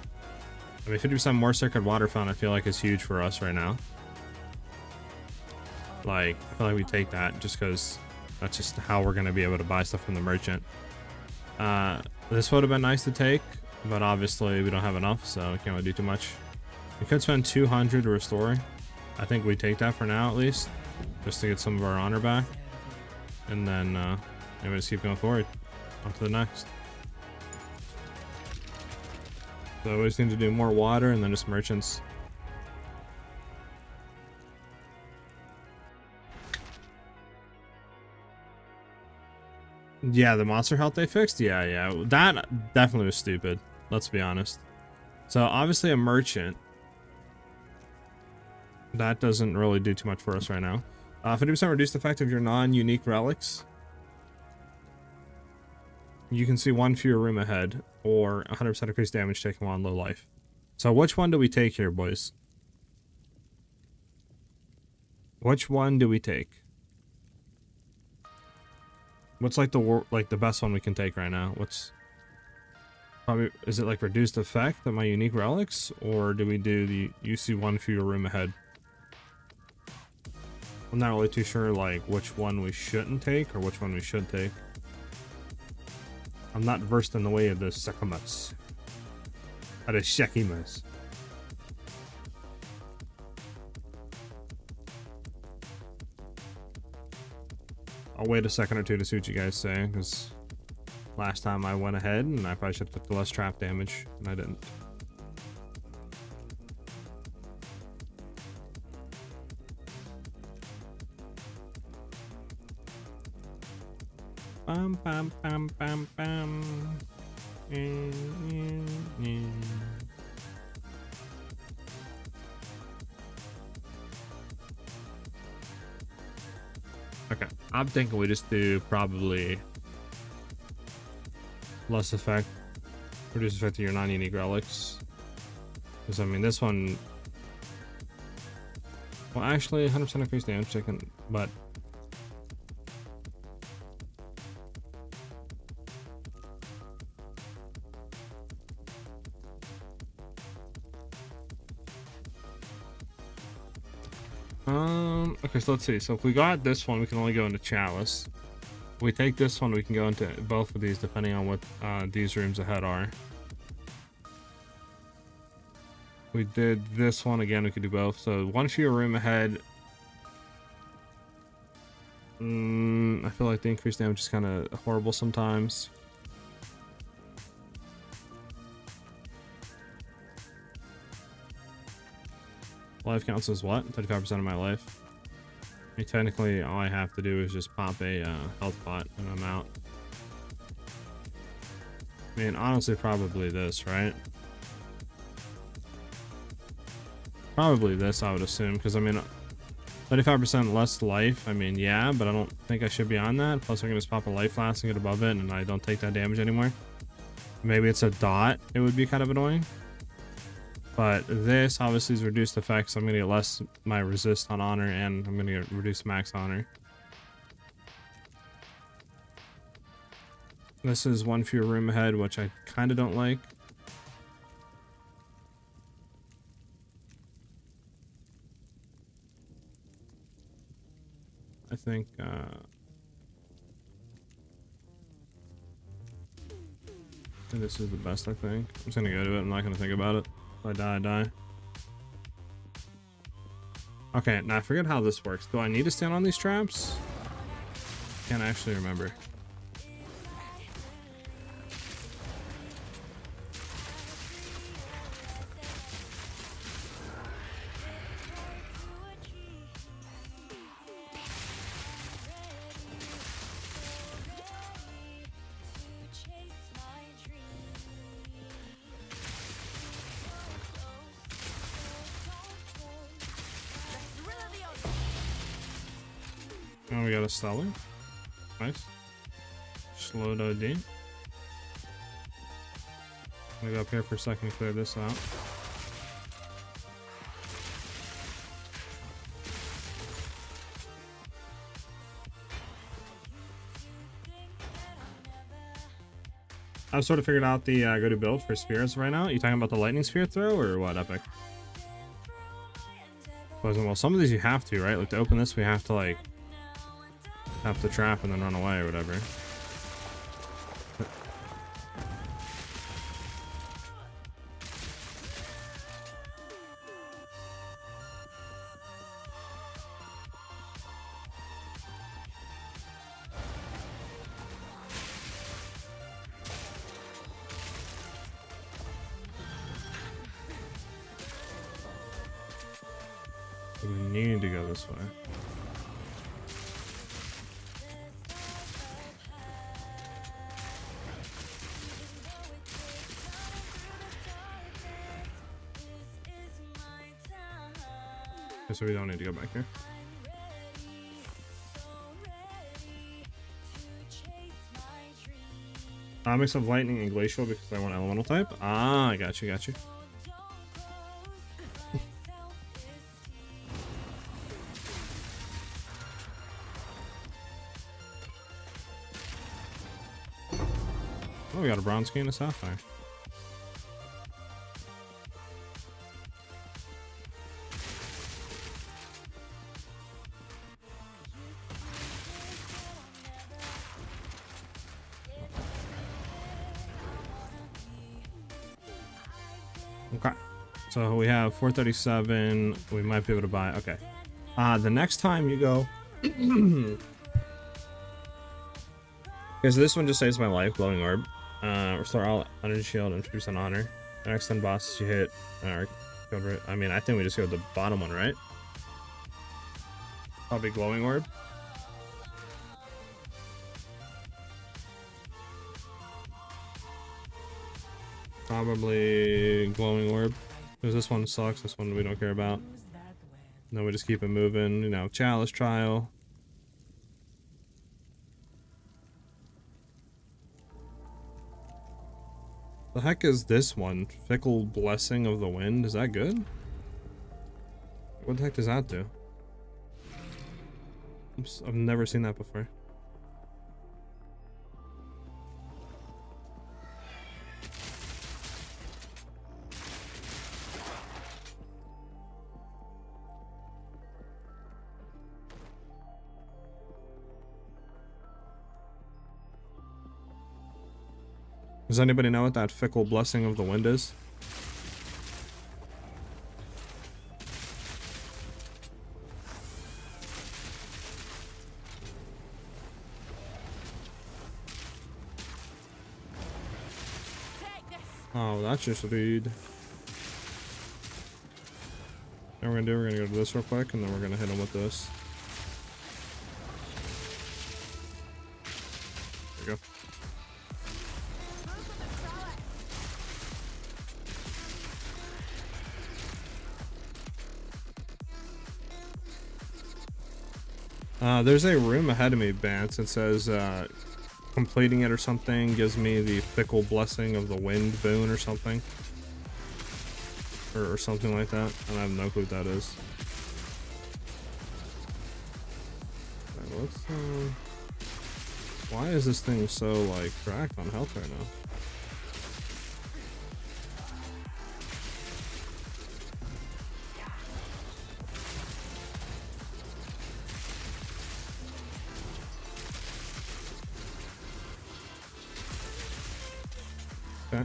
I mean, 50% more sacred water fountain. I feel like is huge for us right now. Like, I feel like we take that just because that's just how we're gonna be able to buy stuff from the merchant. This would have been nice to take, but obviously we don't have enough, so we can't really do too much. We could spend 200 to restore. I think we take that for now at least, just to get some of our honor back, and then maybe just keep going forward on to the next. So we just need to do more water and then just merchants. Yeah, the monster health they fixed? Yeah. That definitely was stupid. Let's be honest. So obviously a merchant. That doesn't really do too much for us right now. 50% reduced effect of your non-unique relics. You can see one fewer room ahead, or 100% increased damage taken while on low life. So which one do we take here, boys? Which one do we take? What's like the best one we can take right now? What's probably, is it like reduced effect of my unique relics, or do we do the you see one fewer room ahead? I'm not really too sure like which one we shouldn't take or which one we should take. I'm not versed in the way of the Sekimas. Or the Shekimas. I'll wait a second or two to see what you guys say, because last time I went ahead and I probably should have took the less trap damage, and I didn't. Bam bam bam bam bam. Okay, I'm thinking we just do probably less effect, reduce effect to your non-unique relics. Because I mean, this one, well, actually, 100% increased damage taken, but okay, so let's see. So if we got this one, we can only go into Chalice. If we take this one, we can go into both of these depending on what these rooms ahead are. We did this one again, we could do both. So one fewer room ahead. I feel like the increased damage is kind of horrible sometimes. Life counts as what? 35% of my life. I mean, technically, all I have to do is just pop a health pot and I'm out. I mean, honestly, probably this, right? Probably this, I would assume, because I mean, 35% less life. I mean, yeah, but I don't think I should be on that. Plus, I can just pop a life flask and get above it, and I don't take that damage anymore. Maybe it's a dot. It would be kind of annoying. But this obviously is reduced effect, so I'm gonna get less my resist on honor, and I'm gonna get reduced max honor. This is one fewer room ahead, which I kind of don't like. think this is the best, I think. I'm just gonna go to it. I'm not gonna think about it. If I die, I die. Okay, now I forget how this works. Do I need to stand on these traps? Can't actually remember. Oh, we got a stellar. Nice. Slow OD. I'm gonna go up here for a second to clear this out. I've sort of figured out the go-to build for spears right now. You talking about the lightning spear throw or what, Epic? Well, some of these you have to, right? Like to open this, we have to like tap the trap and then run away or whatever. We need to go this way. Okay, so we don't need to go back here. Mix of lightning and glacial because I want elemental type. Ah, I got you, got you. Oh, we got a bronze key and a sapphire. Okay, so we have 437. We might be able to buy. Okay, the next time you go, because this one just saves my life. Glowing orb. Restore all energy shield and 2% honor. The next 10 bosses you hit are killed. I mean, I think we just go with the bottom one, right? Probably glowing orb. Probably glowing orb. Because this one sucks. This one we don't care about. No, we just keep it moving. You know, chalice trial. The heck is this one? Fickle Blessing of the Wind? Is that good? What the heck does that do? I've never seen that before. Does anybody know what that Fickle Blessing of the Wind is? Oh, that's just a dude. Now we're gonna go to this real quick, and then we're gonna hit him with this. There you go. There's a room ahead of me, Bance. It says completing it or something gives me the Fickle Blessing of the Wind boon or something. Or something like that. And I have no clue what that is. Right, let's, why is this thing so, like, cracked on health right now? Okay.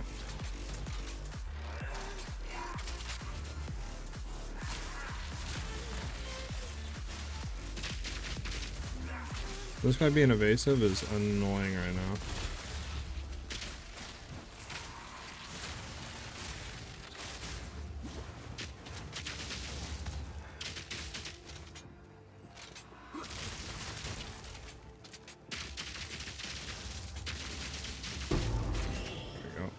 This guy being evasive is annoying right now. There we go.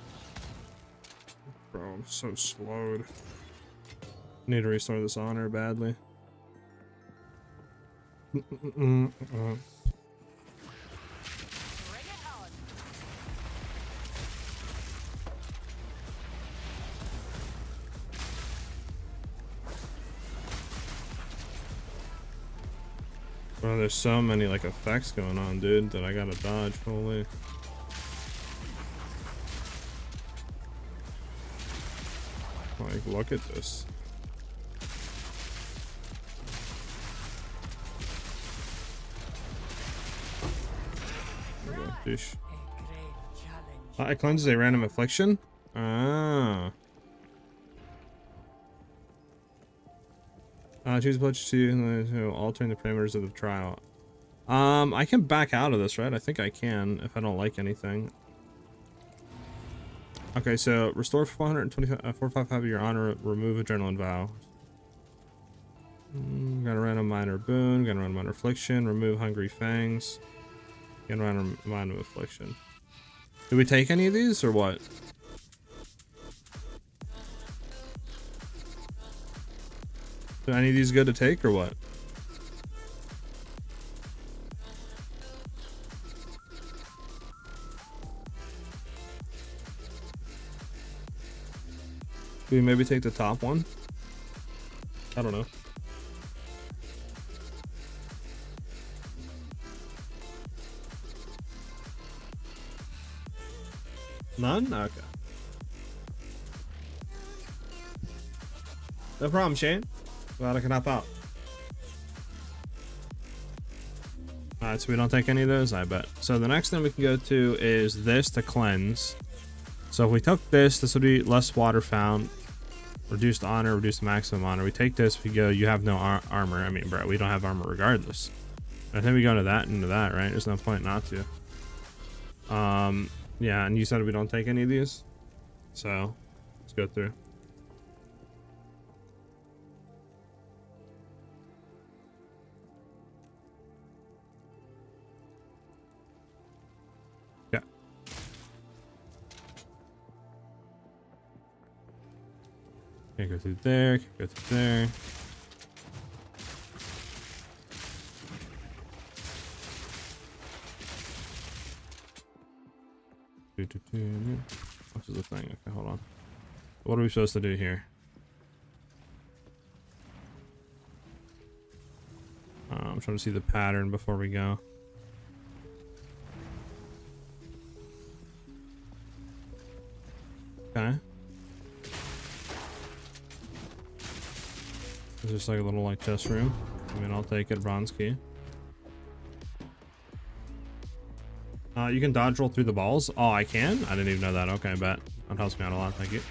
Bro, I'm so slowed. Need to restore this honor badly. Bro, there's so many like effects going on, dude, that I gotta dodge. Holy. Like, look at this. Fish. A great challenge. It cleanses a random affliction. Ah. Choose a pledge to altering the parameters of the trial. I can back out of this, right? I think I can if I don't like anything. Okay, so restore 455 of your honor, remove adrenaline vow. Got a random minor boon, got a random minor affliction, remove hungry fangs. Got a random minor affliction. Do we take any of these or what? Are any of these good to take or what? Do we maybe take the top one? I don't know. None? Okay. No problem, Shane. Glad I can hop out. Alright, so we don't take any of those, I bet. So the next thing we can go to is this to cleanse. So if we took this, this would be less water found, reduced honor, reduced maximum honor. We take this, we go, you have no armor. I mean, bro, we don't have armor regardless. I think we go to that into that, right? There's no point not to. Yeah, and you said we don't take any of these. So let's go through. Yeah. Can't go through there, can't go through there. This is the thing. Okay, hold on. What are we supposed to do here? I'm trying to see the pattern before we go. Okay. It's just like a little like chest room. I mean, I'll take it. Bronze key. You can dodge roll through the balls. Oh, I can? I didn't even know that. Okay, bet. That helps me out a lot. Thank you.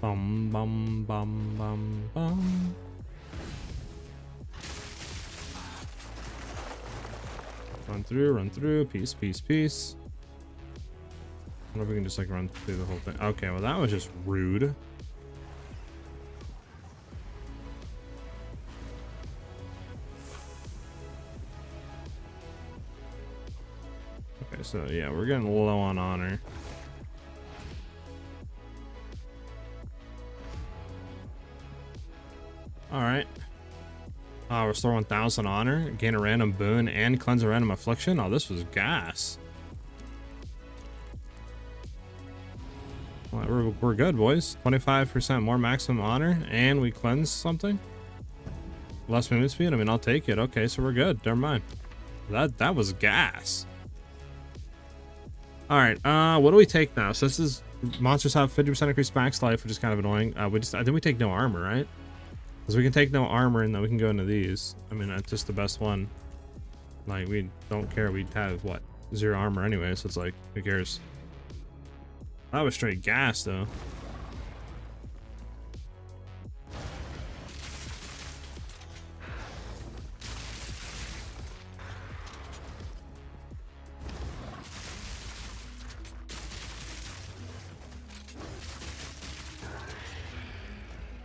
Bum, bum, bum, bum, bum. Run through, peace, peace, peace. I wonder if we can just like run through the whole thing. Okay, well that was just rude. Okay, so yeah, we're getting low on honor. Alright. Restore 1000 honor, gain a random boon, and cleanse a random affliction. Oh, this was gas. Well, we're good, boys. 25% more maximum honor, and we cleanse something. Less movement speed? I mean, I'll take it. Okay, so we're good. Never mind. That was gas. Alright, what do we take now? So this is... Monsters have 50% increased max life, which is kind of annoying. I think we take no armor, right? Because we can take no armor and then we can go into these. I mean, that's just the best one. Like, we don't care. We have, what, 0 armor anyway, so it's like, who cares? That was straight gas, though.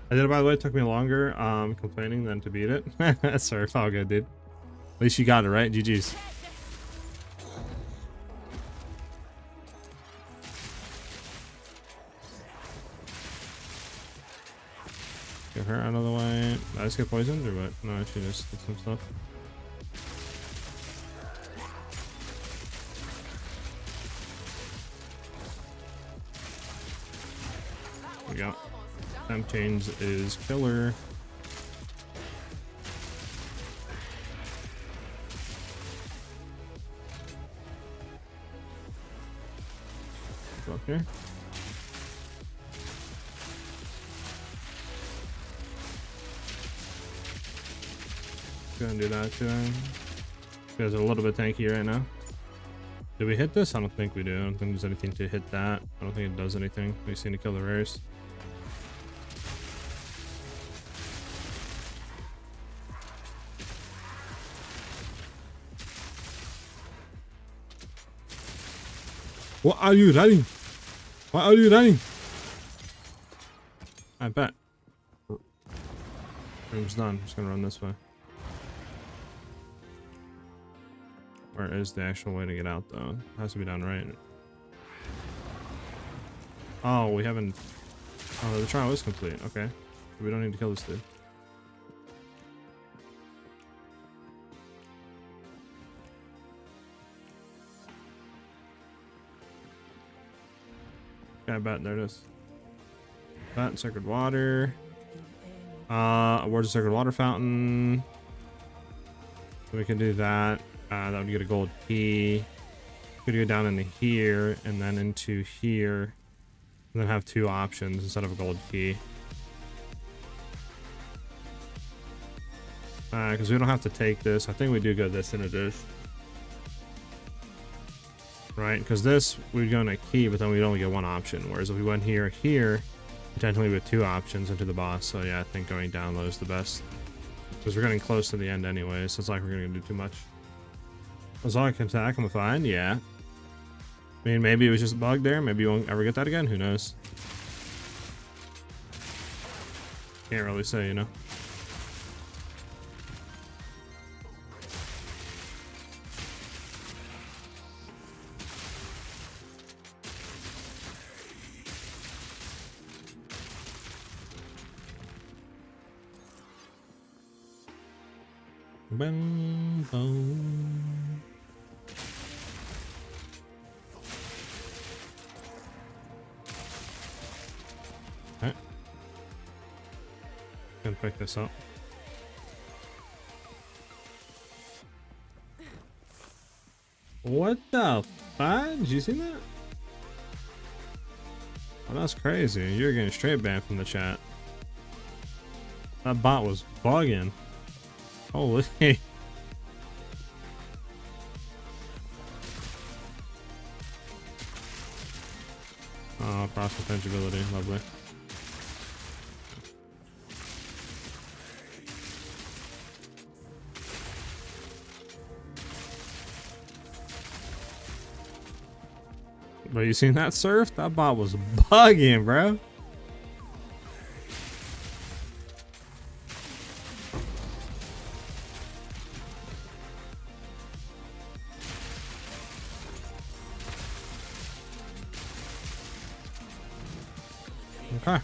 I did it, by the way. It took me longer complaining than to beat it. Sorry, it's all good, dude. At least you got it, right? GG's. Get her out of the way. Did I just get poisoned or what? No, she just did some stuff. There we go. Temp change is killer. Go up here. Go and do that to him. You guys are a little bit tanky right now. Did we hit this? I don't think we do. I don't think there's anything to hit that. I don't think it does anything. We seem to kill the rares. What are you running? Why are you running? I bet. Room's done. I'm just gonna run this way. Where is the actual way to get out, though? It has to be down right. Oh, we haven't... Oh, the trial is complete. Okay. We don't need to kill this dude. Yeah, I bet. There it is. That and sacred water. Awards a sacred water fountain. So we can do that. That would get a gold key. Could go down into here and then into here. And then have 2 options instead of a gold key. Because we don't have to take this. I think we do go this into this. Right? Because this, we'd go in a key, but then we'd only get 1 option. Whereas if we went here, potentially with 2 options into the boss. So yeah, I think going down low is the best. Because we're getting close to the end anyway, so it's like we're going to do too much. As long as I can attack him fine, yeah. I mean, maybe it was just a bug there. Maybe you won't ever get that again. Who knows? Can't really say, you know. Boom, boom. Okay. Gonna pick this up. What the fuck? Did you see that? Oh, that's crazy. You're getting straight banned from the chat. That bot was bugging. Holy. Oh, cross potentiality, lovely. But you seen that surf? That bot was bugging, bro. Okay.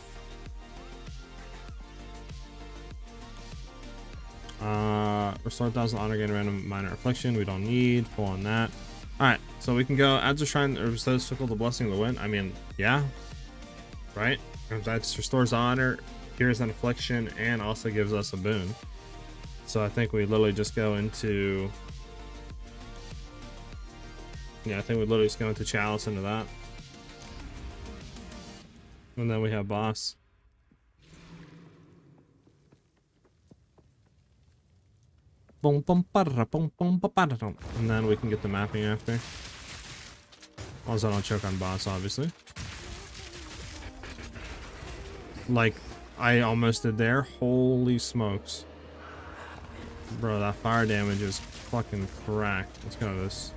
Restore 1,000 honor, gain a random minor affliction. We don't need. Pull on that. Alright, so we can go adds a shrine or bestows fickle the blessing of the wind. I mean, yeah. Right? That restores honor, cures an affliction, and also gives us a boon. So I think we literally just go into... Yeah, I think we literally just go into Chalice into that. And then we have boss. And then we can get the mapping after. Also, I don't choke on boss, obviously. Like, I almost did there. Holy smokes. Bro, that fire damage is fucking cracked. Let's go to this.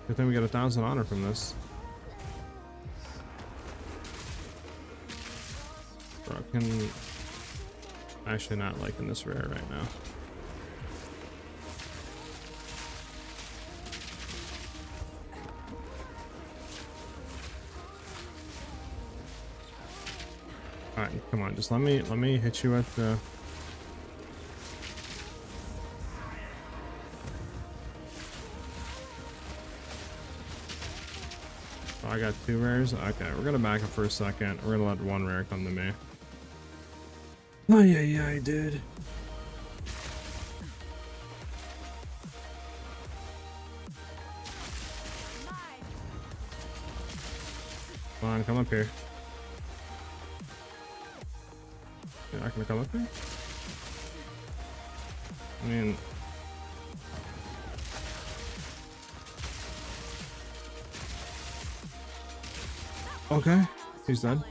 Good thing we got 1,000 honor from this. Bro, can... Actually not liking this rare right now. Alright, come on, just let me hit you with the... Oh, I got 2 rares? Okay, we're gonna back up for a second. We're gonna let 1 rare come to me. Oh yeah, I did. Come on, come up here. You're not gonna come up here? I mean... Okay, he's dead.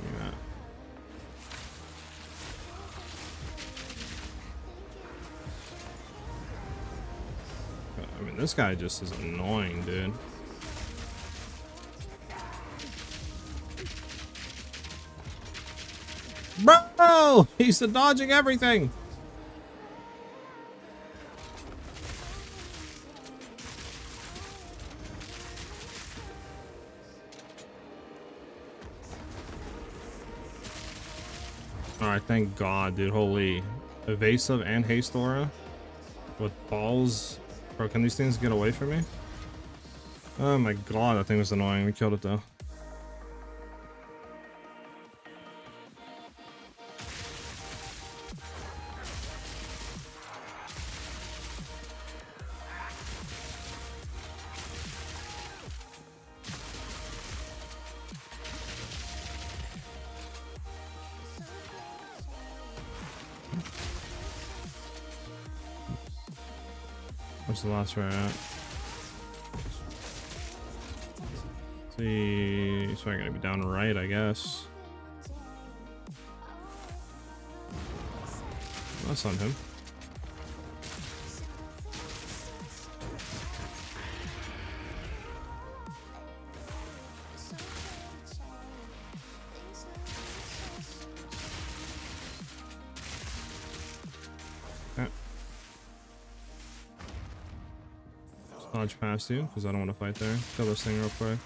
Yeah. I mean, this guy just is annoying, dude. Bro! He's dodging everything! Alright, thank God, dude. Holy. Evasive and haste aura with balls. Bro, can these things get away from me? Oh my God, that thing was annoying. We killed it though. What's the last rare at? See, it's probably gonna be down right, I guess. That's on him. Okay. Dodge past you because I don't want to fight there. Kill this thing real quick.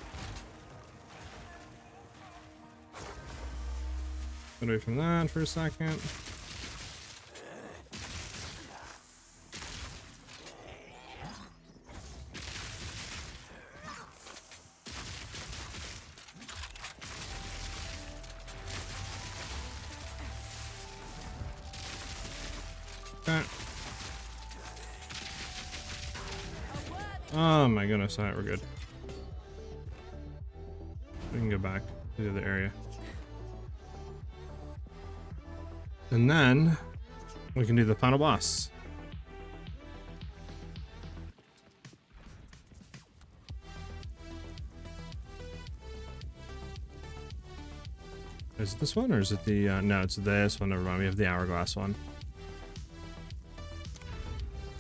Get away from that for a second. Okay. Oh my goodness, alright, we're good. We can go back to the other area. And then we can do the final boss. Is it this one or is it the, no, it's this one, never mind, we have the hourglass one.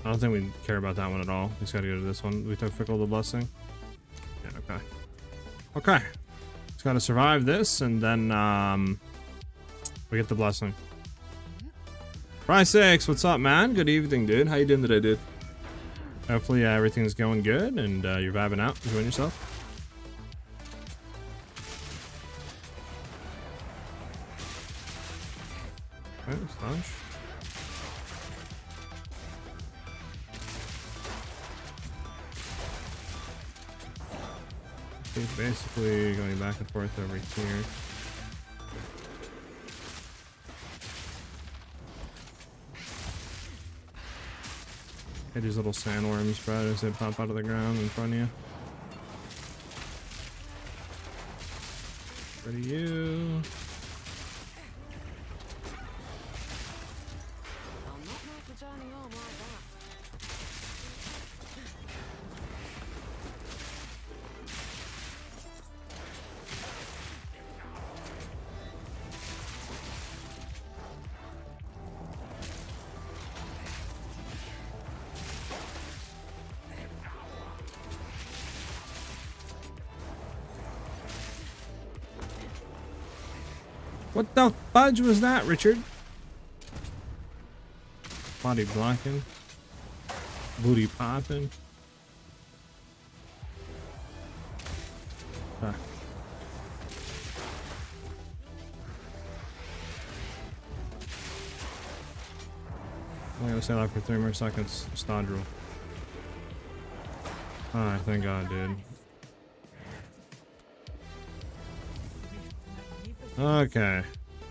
I don't think we care about that one at all. We just gotta go to this one. We took Fickle the Blessing. Yeah, okay. Okay. Just gotta survive this and then, we get the blessing. Price6, what's up, man? Good evening, dude. How you doing today, dude? Hopefully everything's going good and you're vibing out, enjoying yourself. Okay, let's dodge. He's basically going back and forth over here. Hit these little sandworms, bro, as they pop out of the ground in front of you. Ready, you. I'll not make the journey home like that. What the fudge was that, Richard? Body blocking. Booty popping. Ah. I'm gonna stay alive for 3 more seconds. Stodrel. Alright, thank God, dude. Okay.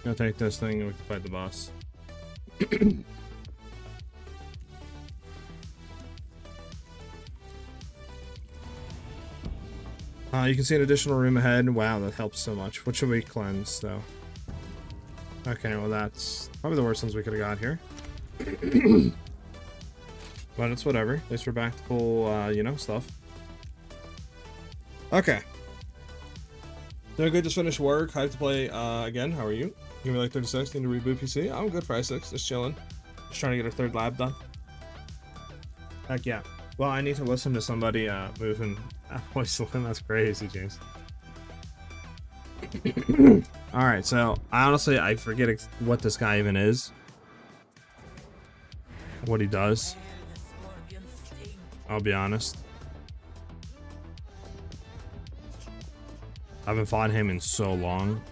Gonna take this thing and we can fight the boss. You can see an additional room ahead. Wow, that helps so much. What should we cleanse, though? Okay, well that's probably the worst ones we could have got here. But it's whatever. At least we're back to full, you know, stuff. Okay. Doing good, just finished work. Hyped to play again. How are you? Give me like 36. Need to reboot PC. I'm good for i6. Just chilling. Just trying to get our 3rd lab done. Heck yeah. Well, I need to listen to somebody moving voice line. That's crazy, James. Alright, so honestly, I forget what this guy even is. What he does. I'll be honest. I haven't fought him in so long.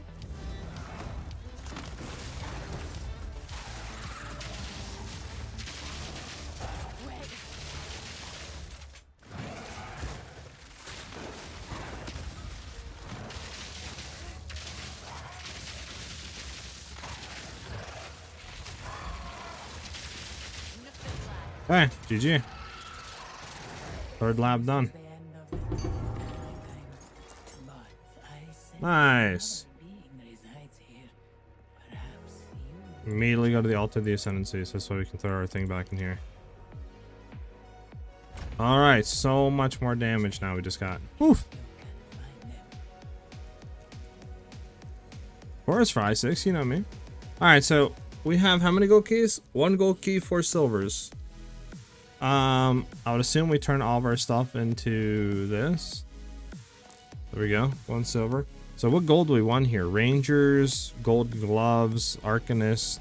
Hey, GG. 3rd lab done. Nice. Immediately go to the altar of the ascendancy, so that's why we can throw our thing back in here. Alright, so much more damage now we just got. Oof. Forest for i6, you know me. Alright, so we have how many gold keys? 1 gold key, 4 silvers. I would assume we turn all of our stuff into this. There we go, 1 silver. So what gold do we want here? Rangers, gold gloves, Arcanist,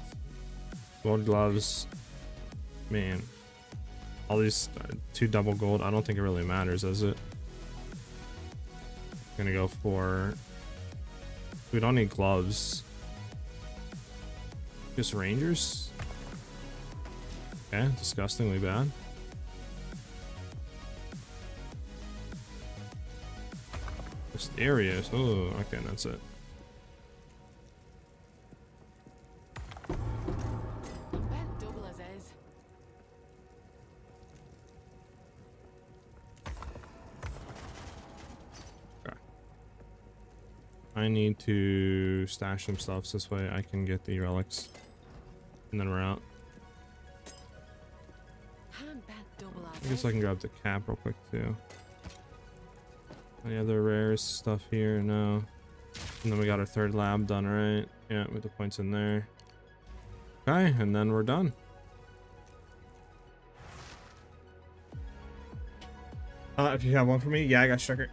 gold gloves. Man, all these 2 double gold. I don't think it really matters, does it? I'm gonna go for. We don't need gloves. Just Rangers. Okay, disgustingly bad. Just areas. Oh, okay, that's it. Bet double as is. Okay. I need to stash some stuff so this way I can get the relics. And then we're out. Bet double as I guess I can grab the cap real quick too. Any other rares stuff here? No. And then we got our 3rd lab done, right? Yeah, with the points in there. Okay, and then we're done. If you have one for me, yeah, I got Striker.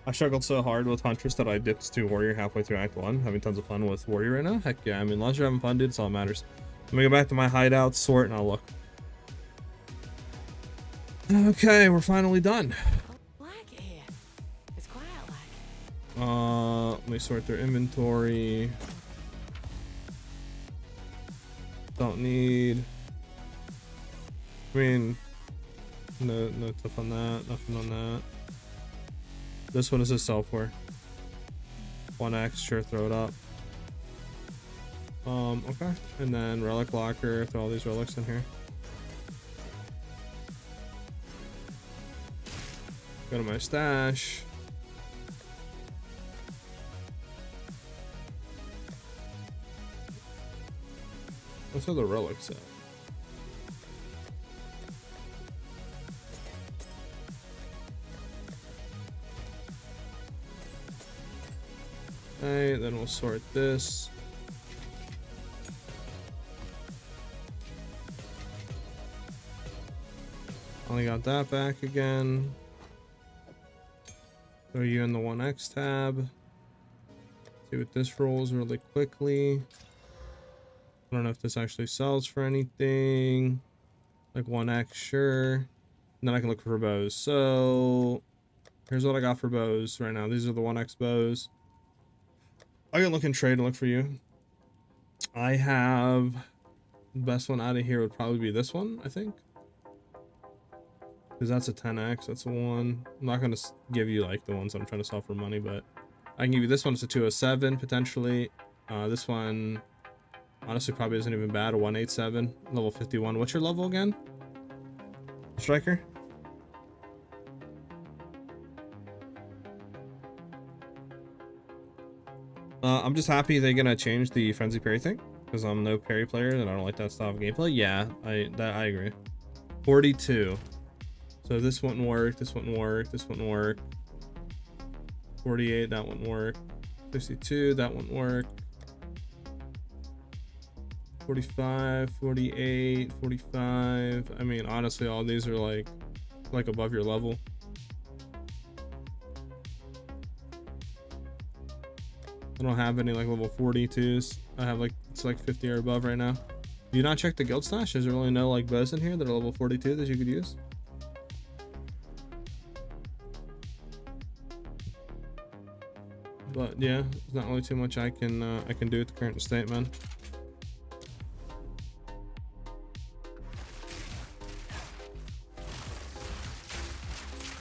I struggled so hard with Huntress that I dipped to Warrior halfway through Act 1. Having tons of fun with Warrior right now. Heck yeah, I mean, as long as you're having fun, dude, it's all that matters. Let me go back to my hideout, sort, and I'll look. Okay, we're finally done. like it here. It's quiet like. Let me sort their inventory. Don't need. I mean, no stuff on that. Nothing on that. This one is a sell for 1x, sure, throw it up. Okay, and then relic locker, throw all these relics in here. Go to my stash. What's all the relics at? Okay, then we'll sort this. Only got that back again. Throw you in the 1x tab. See what this rolls really quickly. I don't know if this actually sells for anything. Like 1x, sure. And then I can look for bows. So here's what I got for bows right now. These are the 1x bows. I can look and trade and look for you. I have the best one out of here would probably be this one, I think. Because that's a 10x, that's a 1. I'm not going to give you like the ones I'm trying to sell for money, but I can give you this one. It's a 207 potentially. This one honestly probably isn't even bad. A 187, level 51. What's your level again? Striker? I'm just happy they're gonna change the frenzy parry thing, because I'm no parry player and I don't like that style of gameplay. Yeah, I agree. 42. So this wouldn't work, this wouldn't work, this wouldn't work. 48, that wouldn't work. 62, that wouldn't work. 45, 48, 45. I mean, honestly, all these are like above your level. I don't have any like level 42s. I have like, it's like 50 or above right now. Do you not check the guild stash? Is there really no like bows in here that are level 42 that you could use? But yeah, there's not really too much I can do at the current state, man.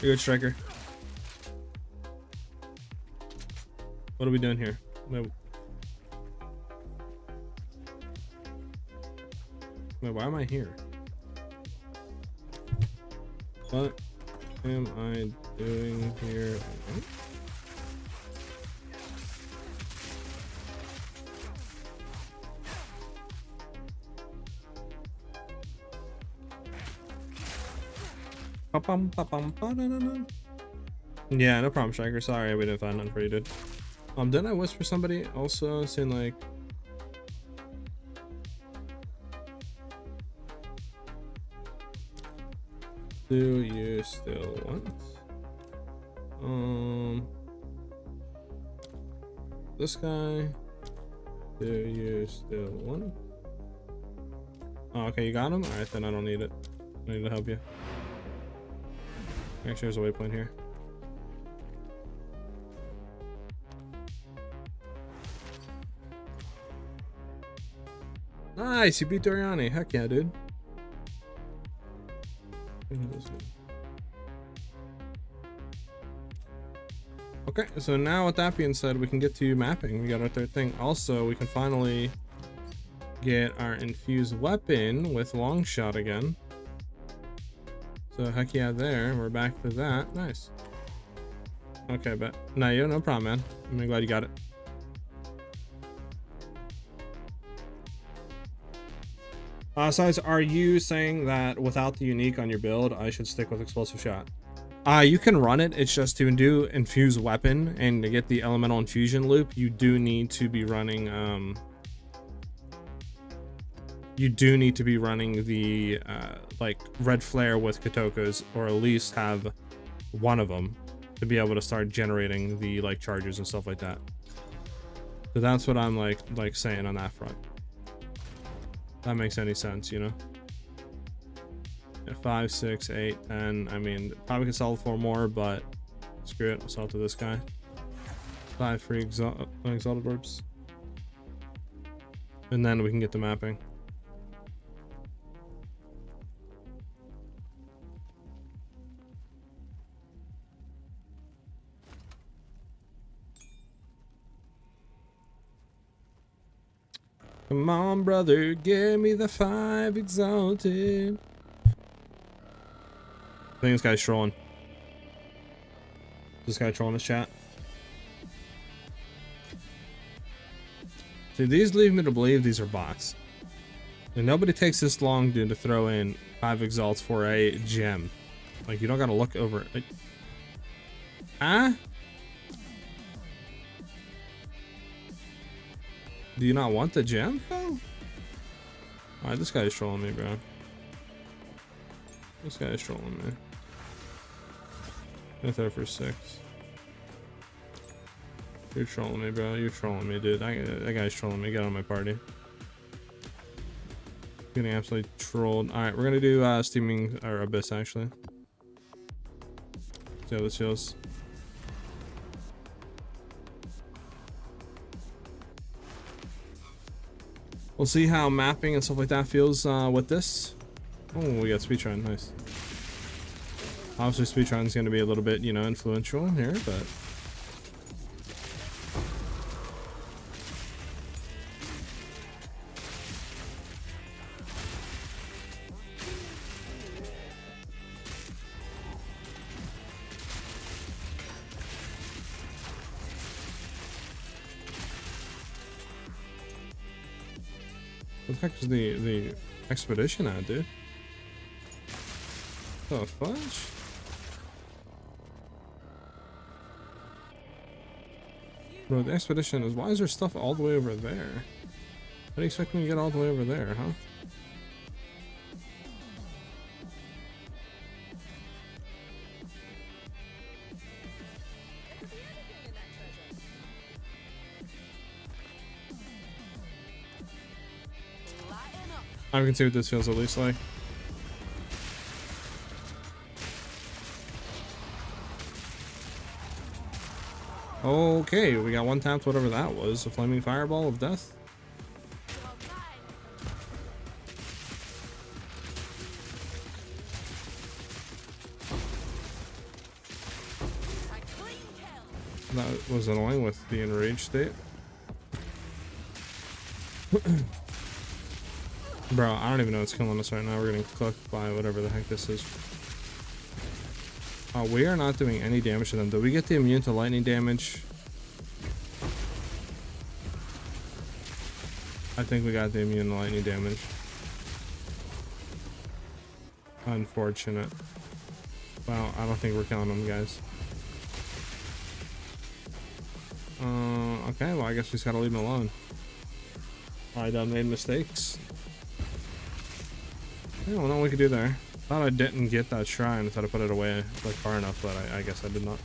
You're a good striker. What are we doing here? Wait, why am I here? What am I doing here? Yeah, no problem, Striker. Sorry, we didn't find none for you, dude. Didn't I whisper somebody also saying like, do you still want this guy? Do you still want? Oh, okay, you got him. All right, then I don't need it. I need to help you. Make sure there's a waypoint here. Nice, you beat Doriani. Heck yeah, dude. Okay, so now with that being said, we can get to mapping. We got our third thing. Also, we can finally get our infused weapon with long shot again. So heck yeah, there. We're back to that. Nice. Okay, but no problem, man. I'm glad you got it. SiahZ, are you saying that without the unique on your build, I should stick with explosive shot? You can run it. It's just to do infuse weapon and to get the elemental infusion loop, you do need to be running the like red flare with Kotokas, or at least have one of them to be able to start generating the like charges and stuff like that. So that's what I'm like saying on that front. That makes any sense, you know? Yeah, 5, 6, 8, 10. I mean, probably could sell for more, but screw it. I'll sell to this guy. 5 free exalted orbs. And then we can get the mapping. Come on, brother, give me the 5 exalted. I think this guy's trolling. This guy trolling his chat. See, these leave me to believe these are bots. And nobody takes this long, dude, to throw in 5 exalts for a gem. Like, you don't gotta look over it. Like, huh? Do you not want the gem, though? Alright, this guy is trolling me, bro. This guy is trolling me. Right there for 6. You're trolling me, bro. You're trolling me, dude. That guy's trolling me. Get on my party. Getting absolutely trolled. Alright, we're gonna do steaming or abyss actually. See how this feels. We'll see how mapping and stuff like that feels with this. Oh, we got speedrun, nice. Obviously speedrun is going to be a little bit, you know, influential here, but what the heck is the expedition at, dude? The fudge? Bro, the expedition is, why is there stuff all the way over there? How do you expect me to get all the way over there, huh? I can see what this feels at least like. Okay, we got one tapped, whatever that was. A flaming fireball of death. That was annoying with the enraged state. Bro, I don't even know what's killing us right now. We're getting cooked by whatever the heck this is. We are not doing any damage to them. Do we get the immune to lightning damage? I think we got the immune to lightning damage. Unfortunate. Well, I don't think we're killing them, guys. Okay, well, I guess we just gotta leave them alone. I done made mistakes. Yeah, well, no, we could do there. Thought I didn't get that shrine. I thought I put it away like far enough, but I guess I did not.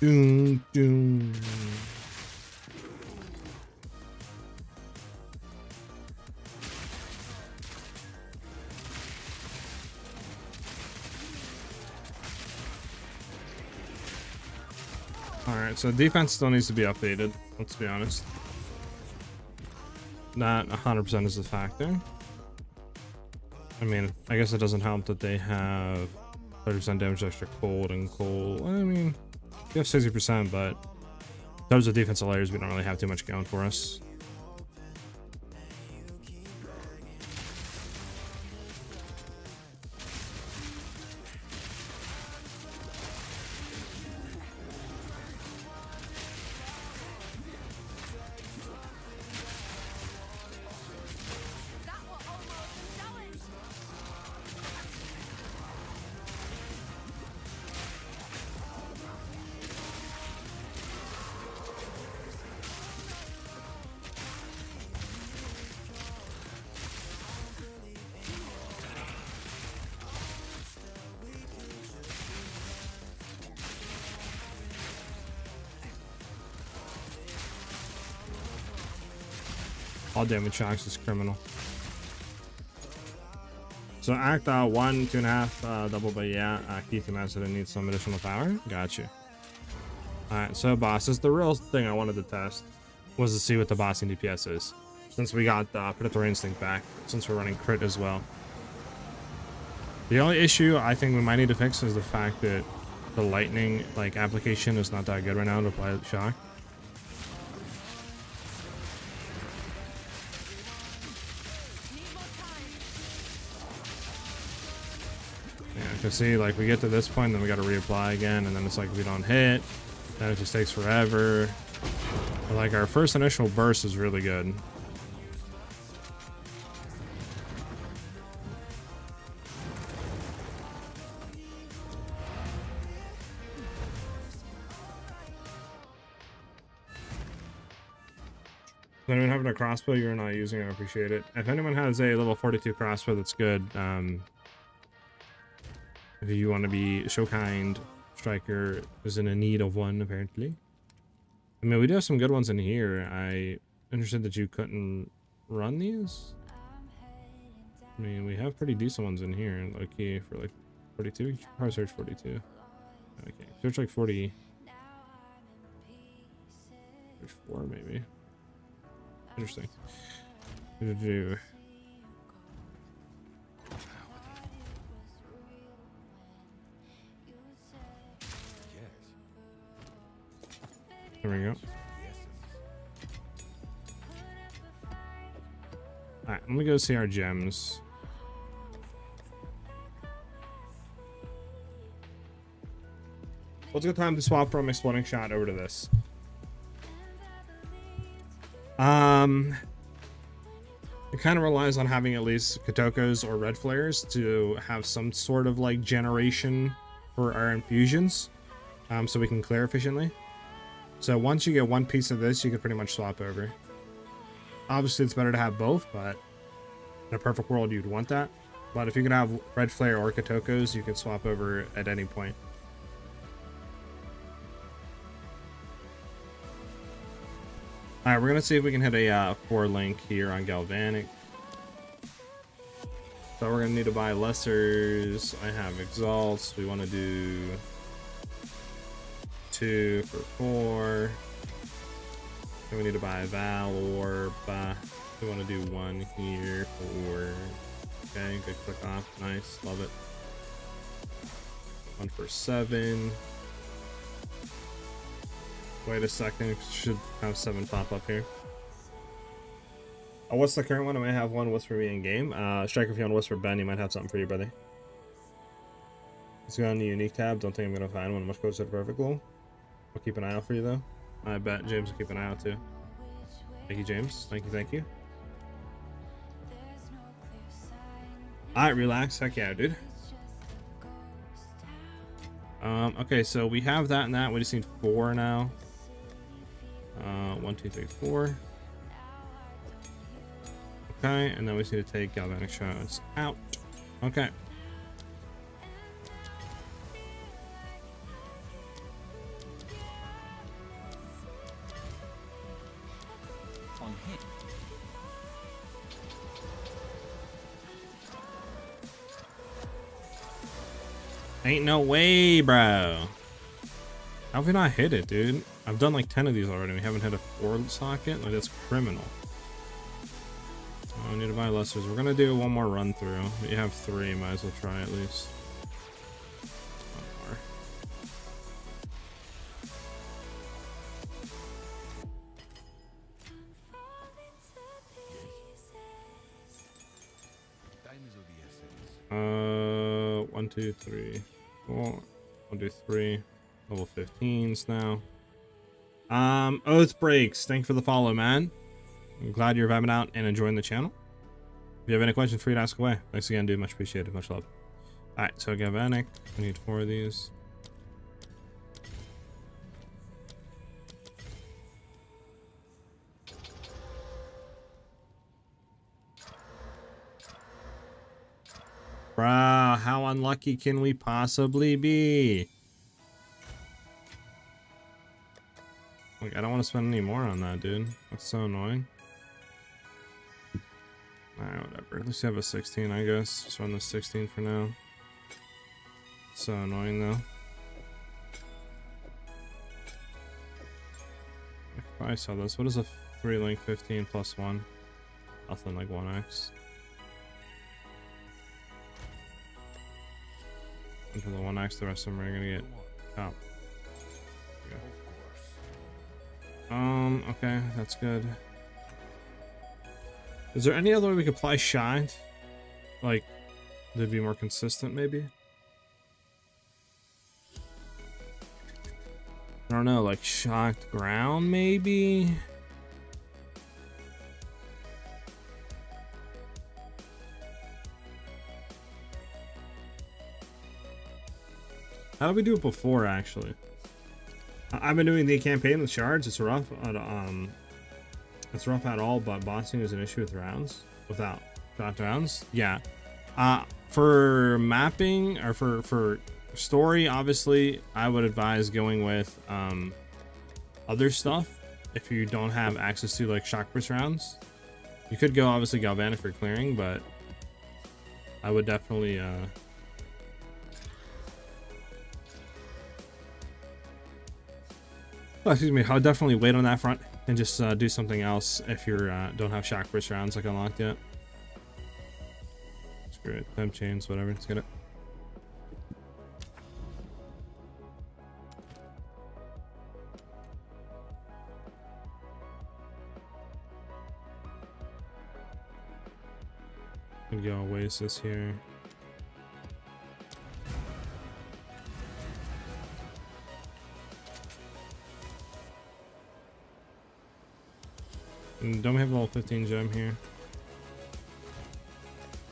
Doom, doom. Alright, so defense still needs to be updated, let's be honest. Not 100% is a factor. I mean, I guess it doesn't help that they have 30% damage extra cold and cold. I mean, we have 60%, but in terms of defensive layers, we don't really have too much going for us. All damage shocks is criminal. So act 1, 2.5 double, but yeah, Keith and I said it needs some additional power. Got you. Alright, so bosses. The real thing I wanted to test was to see what the bossing DPS is. Since we got the Predatory Instinct back, since we're running crit as well. The only issue I think we might need to fix is the fact that the lightning like application is not that good right now to apply shock. Yeah, cause see, like we get to this point, then we got to reapply again, and then it's like if we don't hit, then it just takes forever. But like our first initial burst is really good. If anyone having a crossbow you're not using, I appreciate it. If anyone has a level 42 crossbow that's good, if you want to be so kind, Striker is in a need of one apparently. I mean, we do have some good ones in here. I'm interested that you couldn't run these. I mean, we have pretty decent ones in here. Okay, for like 42, you should probably search 42. Okay, search like 40. Search 4 maybe. Interesting. There we go. Alright, let me go see our gems. What's a good time to swap from Exploding Shot over to this? It kind of relies on having at least Kotokos or red flares to have some sort of like generation for our infusions, so we can clear efficiently. So once you get one piece of this, you can pretty much swap over. Obviously, it's better to have both, but in a perfect world, you'd want that. But if you can have red flare or Kotokos, you can swap over at any point. Alright, we're gonna see if we can hit a 4 link here on Galvanic. So we're gonna need to buy Lessers. I have Exalts. We want to do 2 for 4. Then we need to buy a Val Orb. We want to do 1 here for. Okay, good click off. Nice, love it. 1 for 7. Wait a second, should have 7 pop up here. Oh, what's the current one? I might have one whisper me in game. Striker, if you want to whisper Ben, you might have something for you, buddy. Let's go on the unique tab. Don't think I'm gonna find one much closer to the perfect goal. I'll keep an eye out for you though. I bet James will keep an eye out too. Thank you, James. Thank you, thank you. Alright, relax. Heck yeah, dude. Okay, so we have that and that. We just need 4 now. 1, 2, 3, 4. Okay, and then we just need to take Galvanic Shots out. Okay. On hit. Ain't no way, bro. How have we not hit it, dude? I've done like 10 of these already. We haven't hit a 4 socket. Like, that's criminal. Oh, I need to buy Lessers. We're gonna do one more run through. You have 3, might as well try at least. One more. Time is of the essence. 1, 2, 3, 4. We'll do 3. Level 15s now. Oath Breaks. Thank you for the follow, man. I'm glad you're vibing out and enjoying the channel. If you have any questions, free to ask away. Thanks again, dude. Much appreciated. Much love. Alright, so Galvanic. I need 4 of these. Bruh, how unlucky can we possibly be? Like, I don't want to spend any more on that, dude. That's so annoying. Alright, whatever. At least you have a 16, I guess. Just run the 16 for now. So annoying though. I saw this. What is a 3-link 15 plus 1? Nothing like 1x. Into the 1x, the rest of them are gonna get top. Okay, that's good. Is there any other way we could apply shine? Like, they'd be more consistent, maybe? I don't know, like shocked ground, maybe? How did we do it before, actually? I've been doing the campaign with shards. It's rough. It's rough at all, but bossing is an issue with rounds. Without shot rounds, yeah. For mapping or for story, obviously, I would advise going with other stuff if you don't have access to like shock burst rounds. You could go obviously galvanic for clearing, but I would definitely excuse me, I would definitely wait on that front and just do something else if you don't have shock burst rounds like unlocked yet. Screw it, temp chains, whatever, let's get it. Gonna go Oasis here. And don't we have a level 15 gem here?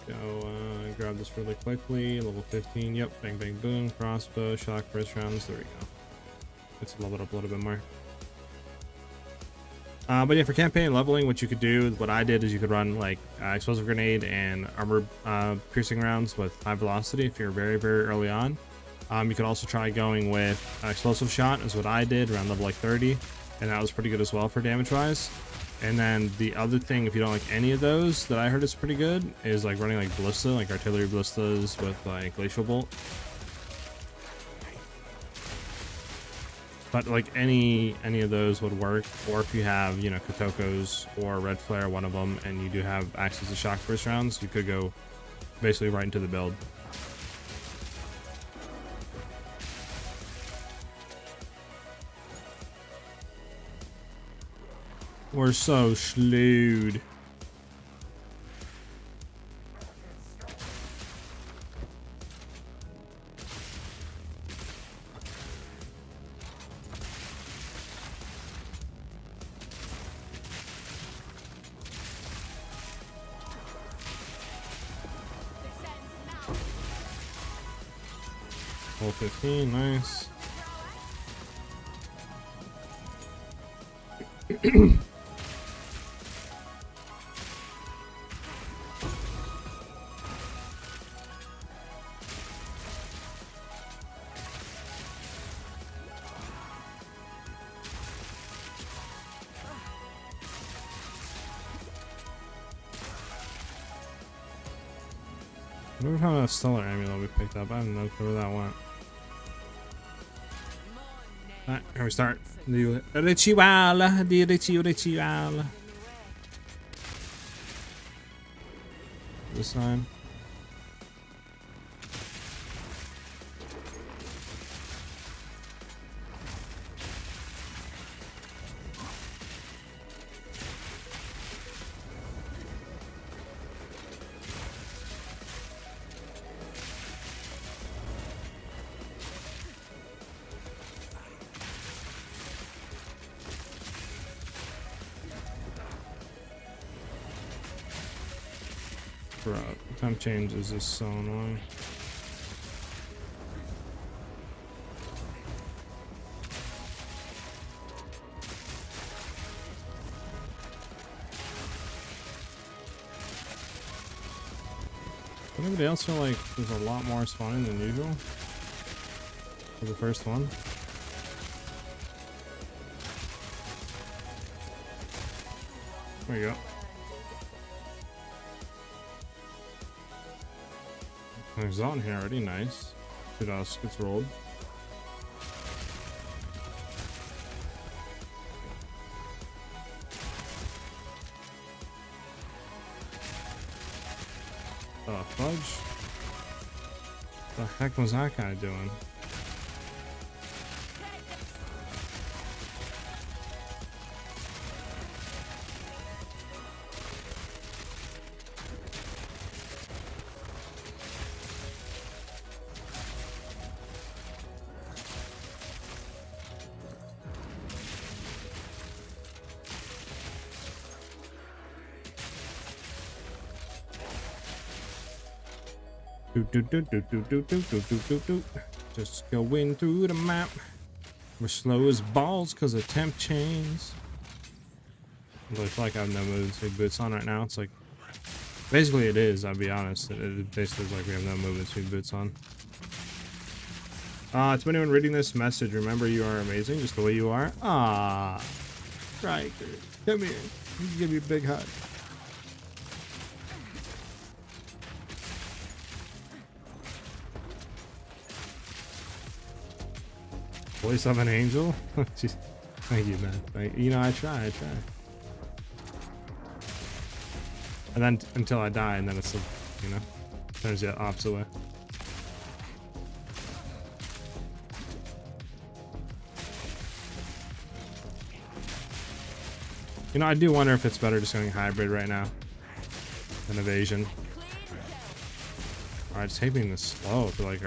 Go grab this really quickly. Level 15. Yep. Bang, bang, boom. Crossbow. Shock burst rounds. There we go. Let's level it up a little bit more. But yeah, for campaign leveling, what you could do, what I did is you could run like explosive grenade and armor piercing rounds with high velocity if you're very, very early on. You could also try going with explosive shot, is what I did around level like 30, and that was pretty good as well for damage wise. And then the other thing, if you don't like any of those, that I heard is pretty good, is like running like ballista, like artillery ballistas with like glacial bolt. But like any of those would work, or if you have, you know, Kotokos or Red Flare, one of them, and you do have access to shock burst rounds, you could go basically right into the build. We're so slewed. Level 15, nice. I wonder how that stellar amulet we picked up. I have no clue where that went. Alright, here we start. The ritual. This time. Bro, temp change is just so annoying. Does anybody else feel like there's a lot more spawning than usual for the first one? There you go. Exile in here already, nice. Good else gets rolled. Fudge. The heck was that guy doing? Just going through the map. We're slow as balls because of temp chains. I feel like I have no movement speed boots on right now. It's like, basically it is, I'll be honest. It basically is like we have no movement speed boots on. To anyone reading this message, remember you are amazing just the way you are. Ah, Riker, come here. Let me give you a big hug. Voice of an angel? Jeez. Thank you, man. You know, I try. And then until I die, and then it's, you know, turns the opposite way. You know, I do wonder if it's better just going hybrid right now than evasion. I just hate being this slow. I feel like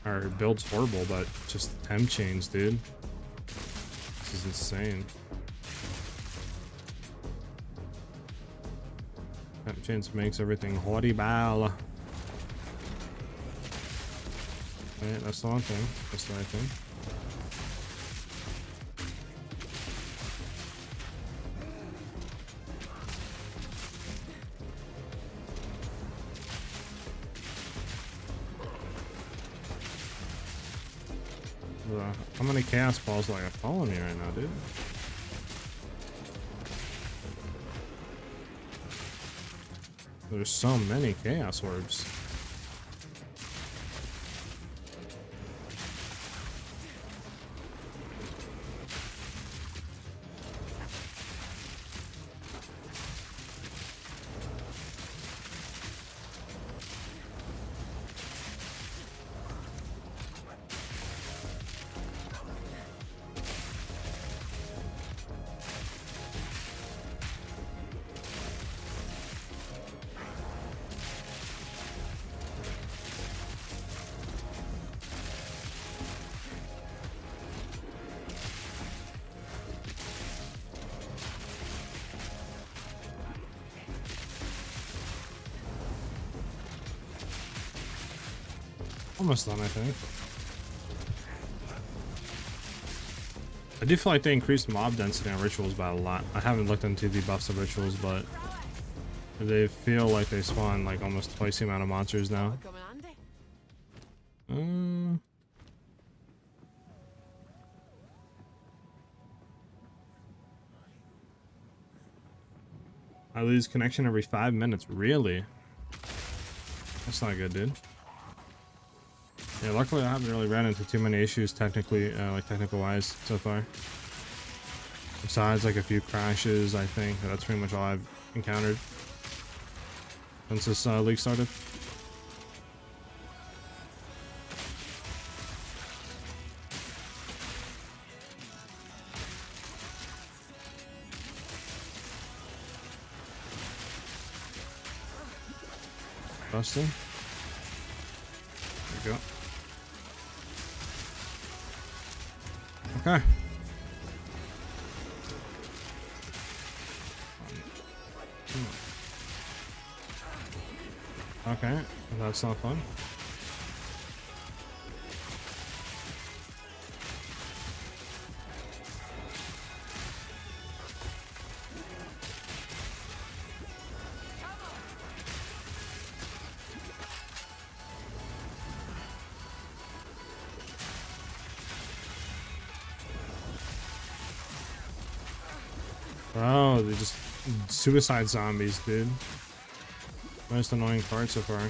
our build's horrible, but just temp chains, dude. This is insane. Temp chains makes everything horrible. Okay, that's the one thing. That's the right thing. How many chaos balls do I got following me right now, dude? There's so many chaos orbs. Almost done, I think. I do feel like they increased mob density on rituals by a lot. I haven't looked into the buffs of rituals, but they feel like they spawn like almost twice the amount of monsters now. I lose connection every 5 minutes. Really? That's not good, dude. Yeah, luckily I haven't really ran into too many issues technically, like technical wise so far. Besides like a few crashes, I think. That's pretty much all I've encountered since this league started. Busting. There we go. Okay. Okay, that's not fun. Oh, they're just suicide zombies, dude. Most annoying part so far.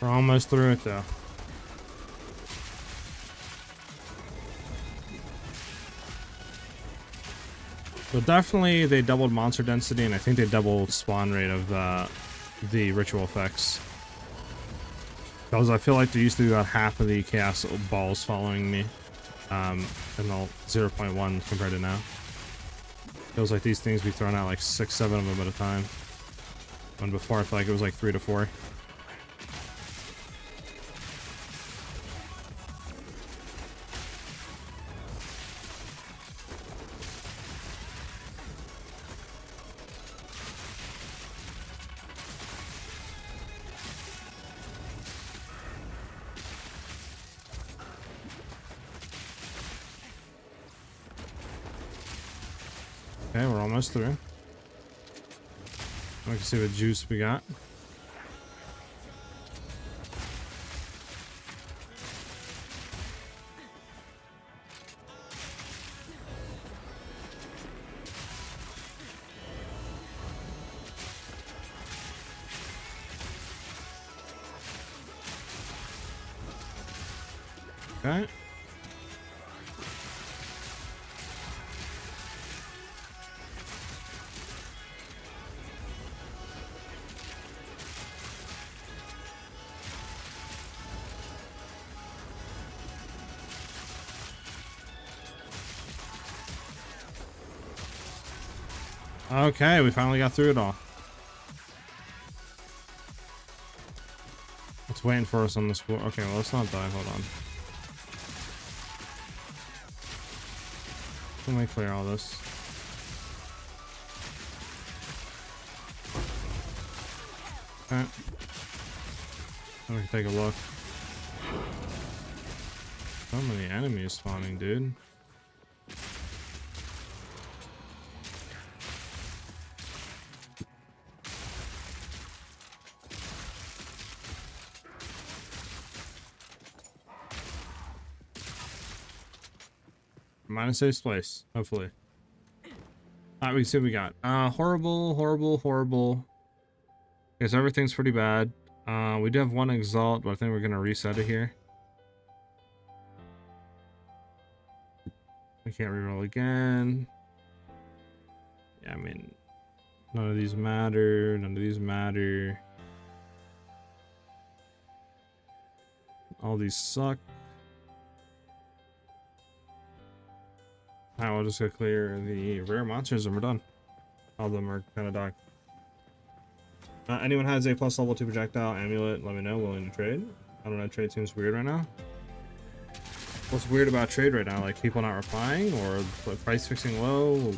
We're almost through it though. So definitely they doubled monster density, and I think they doubled spawn rate of the ritual effects. Because I feel like there used to be about half of the chaos balls following me in the 0.1 compared to now. Feels like these things be throwing out like 6, 7 of them at a time. When before I feel like it was like 3 to 4. Okay, we're almost through. We can see what juice we got. Okay. Okay, we finally got through it all. It's waiting for us on this floor. Okay, well, let's not die. Hold on. Let me clear all this. Okay. Let me take a look. So many enemies spawning, dude. Minus safe place, hopefully. Alright, we can see what we got. Horrible, horrible, horrible. Okay, so everything's pretty bad. We do have one exalt, but I think we're gonna reset it here. We can't reroll again. Yeah, I mean, none of these matter. None of these matter. All these suck. Alright, we'll just go clear the rare monsters and we're done. All of them are kind of dark. Anyone has a plus level 2 projectile amulet, let me know, willing to trade. I don't know, trade seems weird right now. What's weird about trade right now? Like people not replying or price fixing low?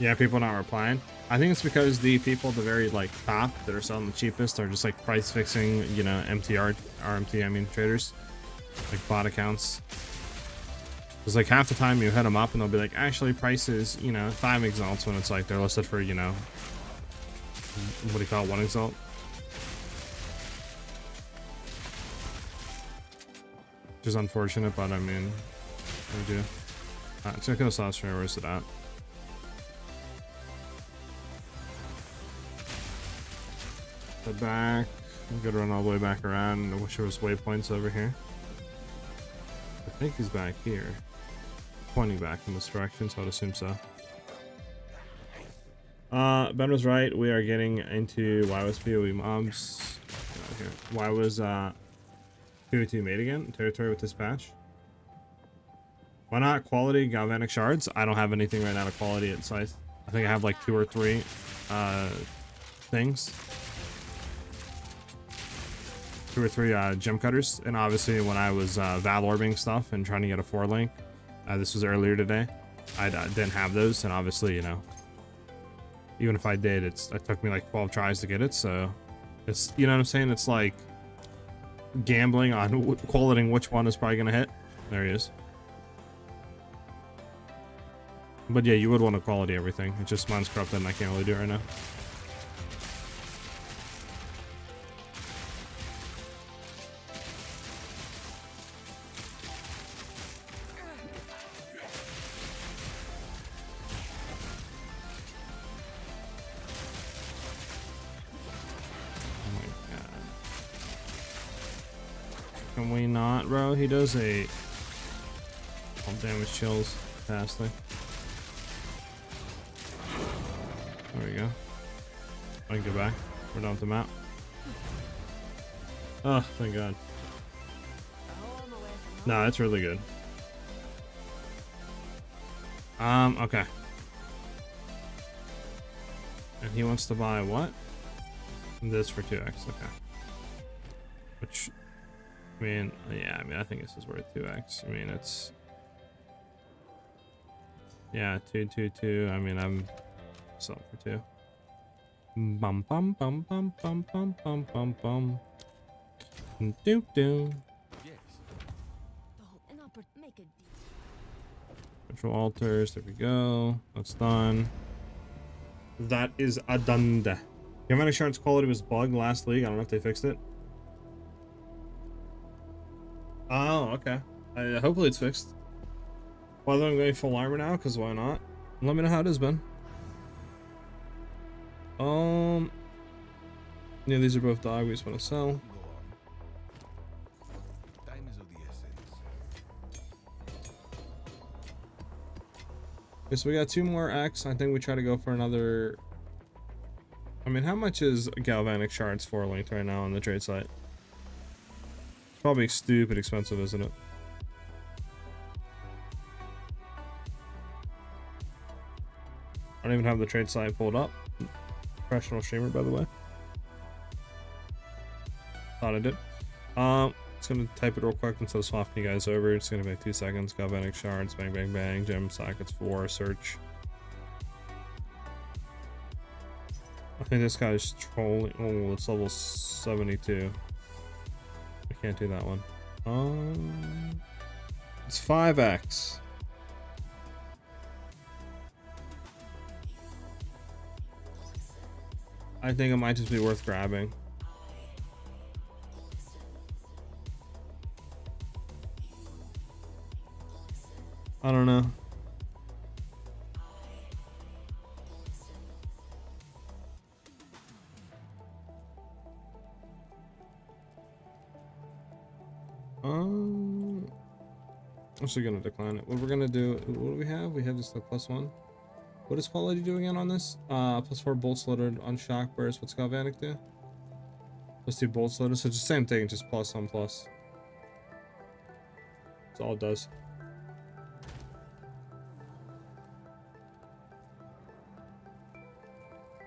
Yeah, people not replying. I think it's because the people at the very like top that are selling the cheapest are just like price fixing, you know, RMT, I mean traders, like bot accounts. It's like half the time you hit them up and they'll be like, actually prices, you know, 5 exalts when it's like they're listed for, you know, what do you call it, 1 exalt. Which is unfortunate, but I mean, we do. Alright, let's go to this where's it at? The back. I'm gonna run all the way back around. I wish there was waypoints over here. I think he's back here. Pointing back in this direction, so I'd assume so. Ben was right. We are getting into why was POE mobs. Okay. Why was PO2 made again? Territory with this patch. Why not quality galvanic shards? I don't have anything right now to quality at SiahZ. I think I have like 2 or 3 things. 2 or 3 gem cutters, and obviously when I was val orbing stuff and trying to get a 4 link, this was earlier today, I didn't have those, and obviously, you know, even if I did, it took me like 12 tries to get it, so it's, you know what I'm saying, it's like gambling on qualitating which one is probably gonna hit. There he is. But yeah, you would want to quality everything. It's just mine's corrupted and I can't really do it right now. Oh my god. Can we not, bro? He does a all damage chills. Fantastic. There we go. I can go back. We're done with the map. Oh, thank god. No, it's really good. Okay. And he wants to buy what? This for 2x, okay. Which, I mean, yeah, I mean, I think this is worth 2x. I mean, it's... Yeah, 2. I mean, I'm selling for 2. Bum bum bum bum bum bum bum bum bum. Doop doop. Control altars. There we go. That's done. That is a done. Your insurance quality was bugged last league. I don't know if they fixed it. Oh, okay. Hopefully it's fixed. Whether I'm going full armor now, because why not? Let me know how it has been. Yeah, these are both dog. We just want to sell. Okay, so we got 2 more X. I think we try to go for another. I mean, how much is galvanic shards 4 linked right now on the trade site? It's probably stupid expensive, isn't it? I don't even have the trade site pulled up. Professional streamer, by the way. Thought I did. Just gonna type it real quick instead of swapping you guys over. It's gonna be 2 seconds. Galvanic shards, bang, bang, bang. Gem sockets 4. Search. I think this guy's trolling. Oh, it's level 72. I can't do that one. It's 5x. I think it might just be worth grabbing. I don't know. I'm actually gonna decline it. What we're gonna do? What do we have? We have just like +1. What is quality do again on this? +4 bolts loaded on shock burst. What's galvanic do? +2 bolts loaded. So it's the same thing, just plus on plus. That's all it does.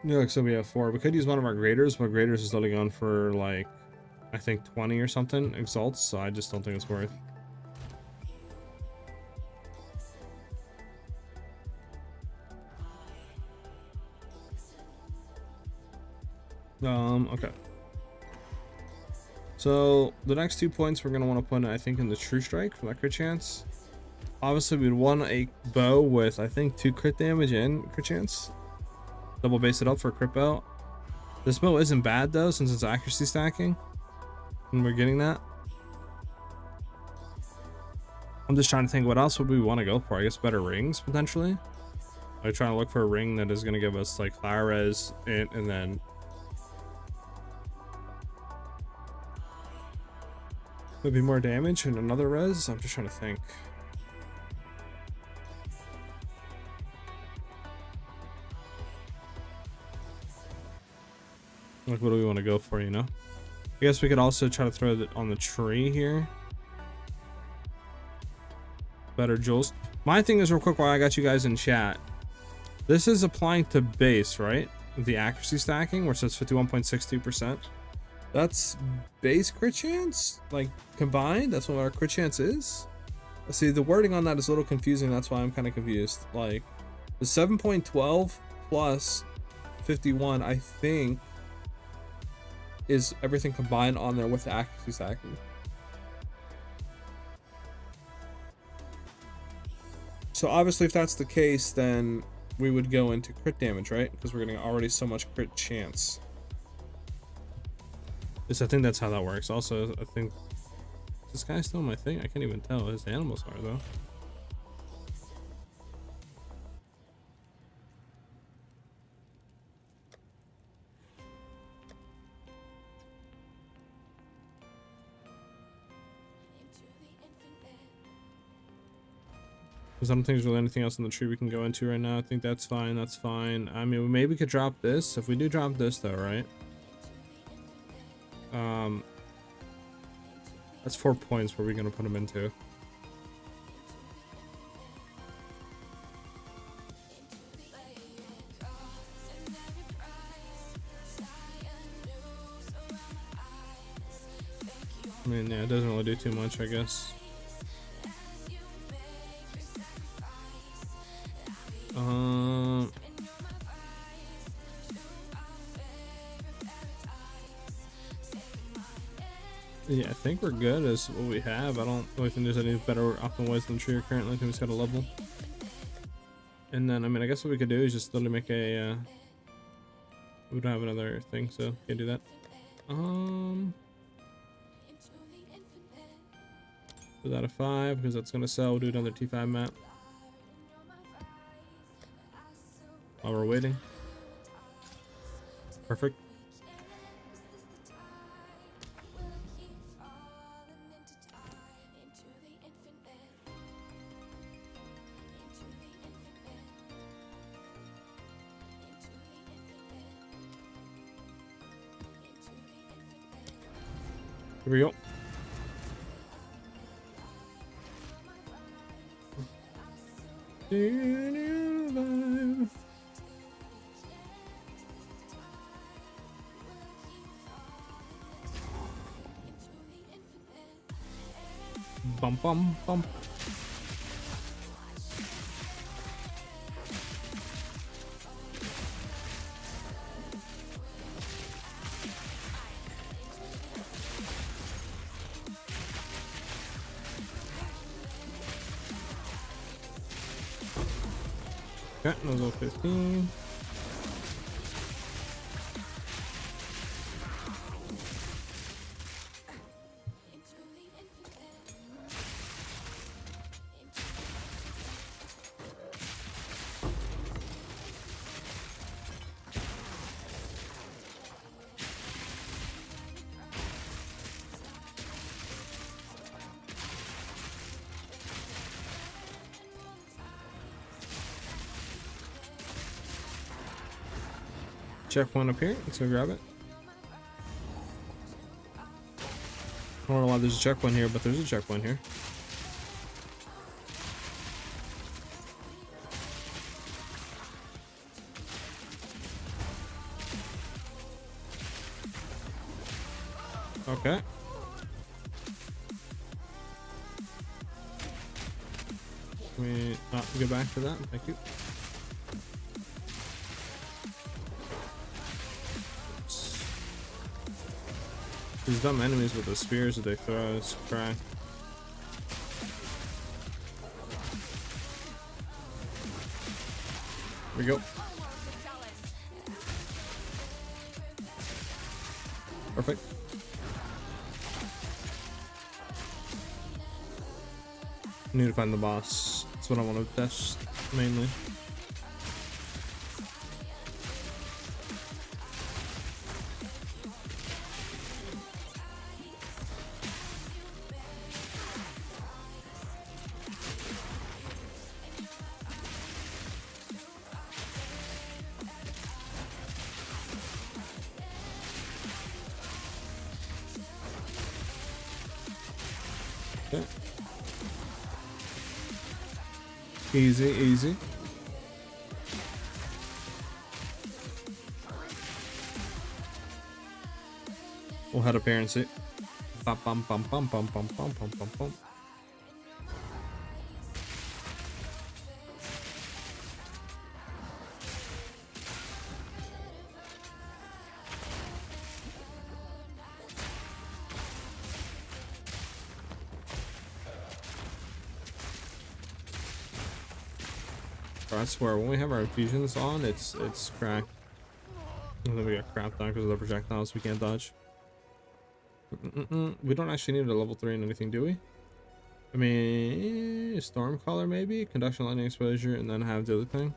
Yeah, like so we have 4. We could use one of our graders, but graders is only on for like, I think 20 or something exalts. So I just don't think it's worth. Okay. So the next 2 points we're gonna want to put in, I think, in the true strike for that crit chance. Obviously, we'd want a bow with, I think, 2 crit damage and crit chance. Double base it up for a crit bow. This bow isn't bad though, since it's accuracy stacking, and we're getting that. I'm just trying to think what else would we want to go for. I guess better rings potentially. I'm trying to look for a ring that is going to give us like fire res and then maybe more damage and another res. I'm just trying to think. Like, what do we want to go for, you know? I guess we could also try to throw it on the tree here. Better jewels. My thing is, real quick, while I got you guys in chat, this is applying to base, right? The accuracy stacking, where it says 51.62%. That's base crit chance, like combined. That's what our crit chance is. See, the wording on that is a little confusing. That's why I'm kind of confused. Like the 7.12 plus 51, I think, is everything combined on there with the accuracy stacking. So obviously if that's the case, then we would go into crit damage, right? Because we're getting already so much crit chance. Yes, I think that's how that works. Also, I think this guy's still my thing. I can't even tell. His animals are though. Because I don't think there's really anything else in the tree we can go into right now. I think that's fine. That's fine. I mean, maybe we could drop this. If we do drop this though, right? That's 4 points. Where are we gonna put him into? I mean, yeah, it doesn't really do too much, I guess. Yeah, I think we're good as what we have. I don't really think there's any better optimal ways than tree currently. I think we just got a level. And then, I mean, I guess what we could do is just literally make a, we don't have another thing, so can't do that. Put that a 5 because that's gonna sell. We'll do another T5 map while we're waiting. Perfect. Here we go. Bum bum bum. Okay, level 15. Checkpoint up here. Let's go grab it. I don't know why there's a checkpoint here, but there's a checkpoint here. Okay. Can we not go back to that? Thank you. These dumb enemies with the spears that they throw is crack. Here we go. Perfect. I need to find the boss. That's what I want to test mainly. Okay. Easy, easy. We'll head up here and see. Bum bum bum bum bum bum bum bum bum bum. Bro, I swear, when we have our infusions on, it's cracked. And then we got crapped on because of the projectiles we can't dodge. We don't actually need a level 3 in anything, do we? I mean, storm collar maybe, conduction, lightning exposure, and then have the other thing.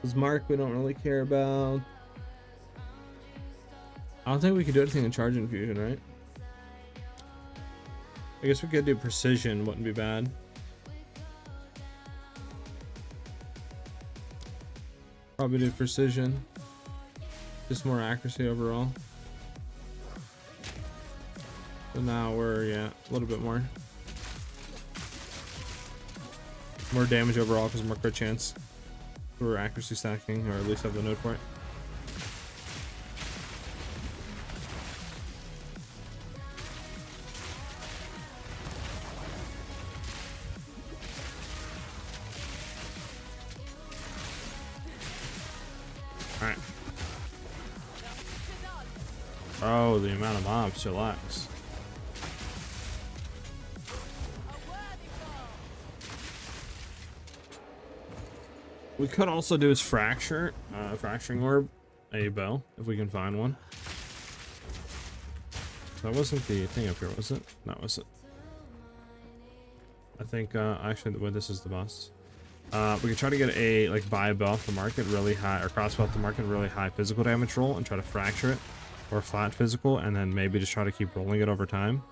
This mark we don't really care about. I don't think we could do anything in charge infusion, right? I guess we could do precision, wouldn't be bad. Probably do precision. Just more accuracy overall. So now we're, yeah, a little bit more. More damage overall because more crit chance. We're accuracy stacking, or at least have the node for it. Alright. Oh, the amount of mobs, chillax. We could also do is fracturing orb, a bow, if we can find one. That wasn't the thing up here, was it? That was it. I think, actually, well, this is the boss. We could try to get a, like, buy a bow off the market really high, or crossbow off the market really high physical damage roll and try to fracture it, or flat physical, and then maybe just try to keep rolling it over time.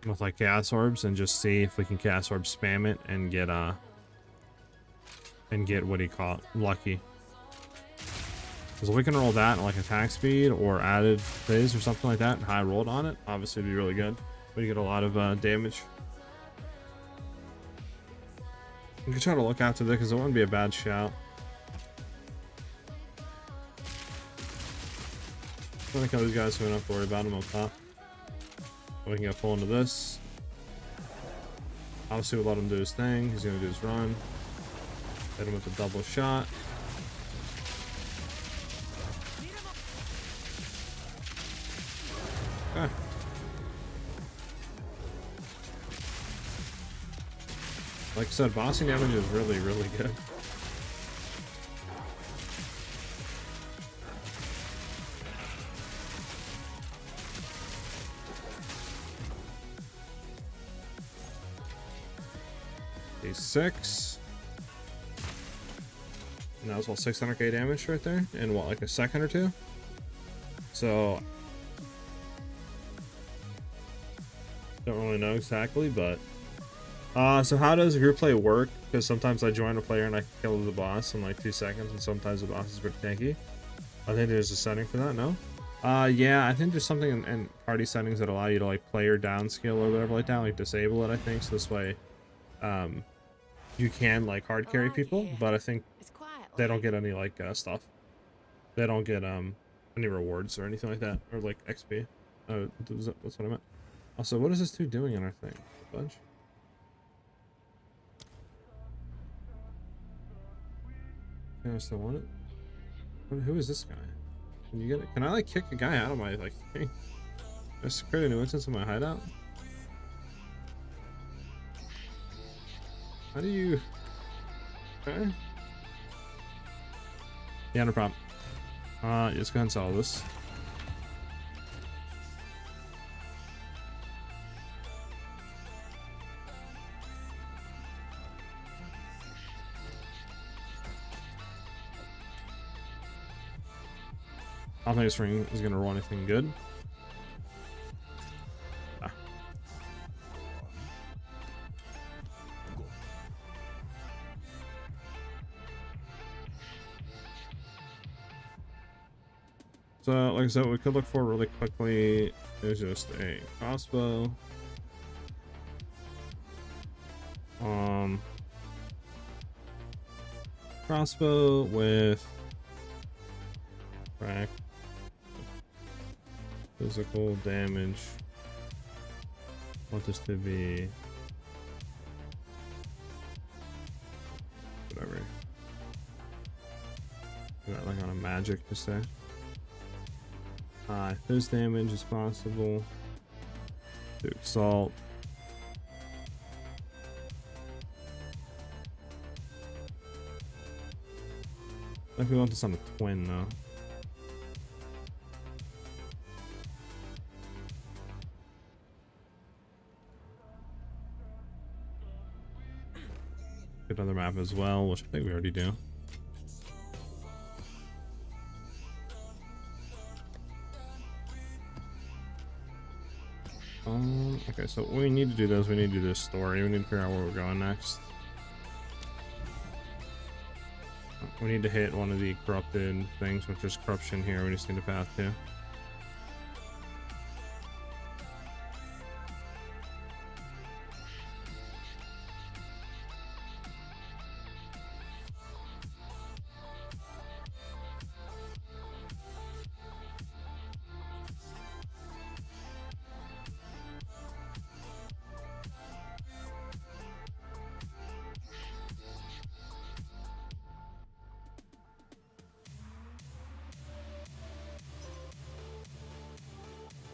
With, like, chaos orbs, and just see if we can chaos orb spam it and get, what do you call it, lucky. Because if we can roll that and like attack speed or added phase or something like that and high rolled on it, obviously it'd be really good. We get a lot of damage. We could try to look after this because it wouldn't be a bad shout. I think all these guys, so we don't have to worry about them on top. We can get full into this. Obviously we'll let him do his thing. He's gonna do his run. Hit him with a double shot. Okay. Like I said, bossing damage is really, really good. D6. And that was all 600k damage right there in what, like a second or two? So don't really know exactly, but so how does group play work? Because sometimes I join a player and I kill the boss in like 2 seconds, and sometimes the boss is pretty tanky. I think there's a setting for that, no? Yeah, I think there's something in party settings that allow you to like player downscale or whatever like that, like disable it, I think, so this way you can like hard carry people, but I think they don't get any like stuff. They don't get any rewards or anything like that, or like XP. That's what I meant. Also, what is this dude doing in our thing? Bunch. I still want it. Who is this guy? Can you get it? Can I like kick a guy out of my like thing? Just create a new instance of my hideout. How do you? Okay. Yeah, no problem. Let's go ahead and sell this. I don't think this ring is gonna roll anything good. Ah. So, like I said, we could look for really quickly is just a crossbow. Crossbow with crack. Physical damage. I want this to be whatever. Got like on a magic to say. His damage is possible. to Exalt. If we want this on a twin though. Get another map as well, which I think we already do. Okay, so what we need to do is we need to do this story. We need to figure out where we're going next. We need to hit one of the corrupted things, which is corruption here. We just need a path to.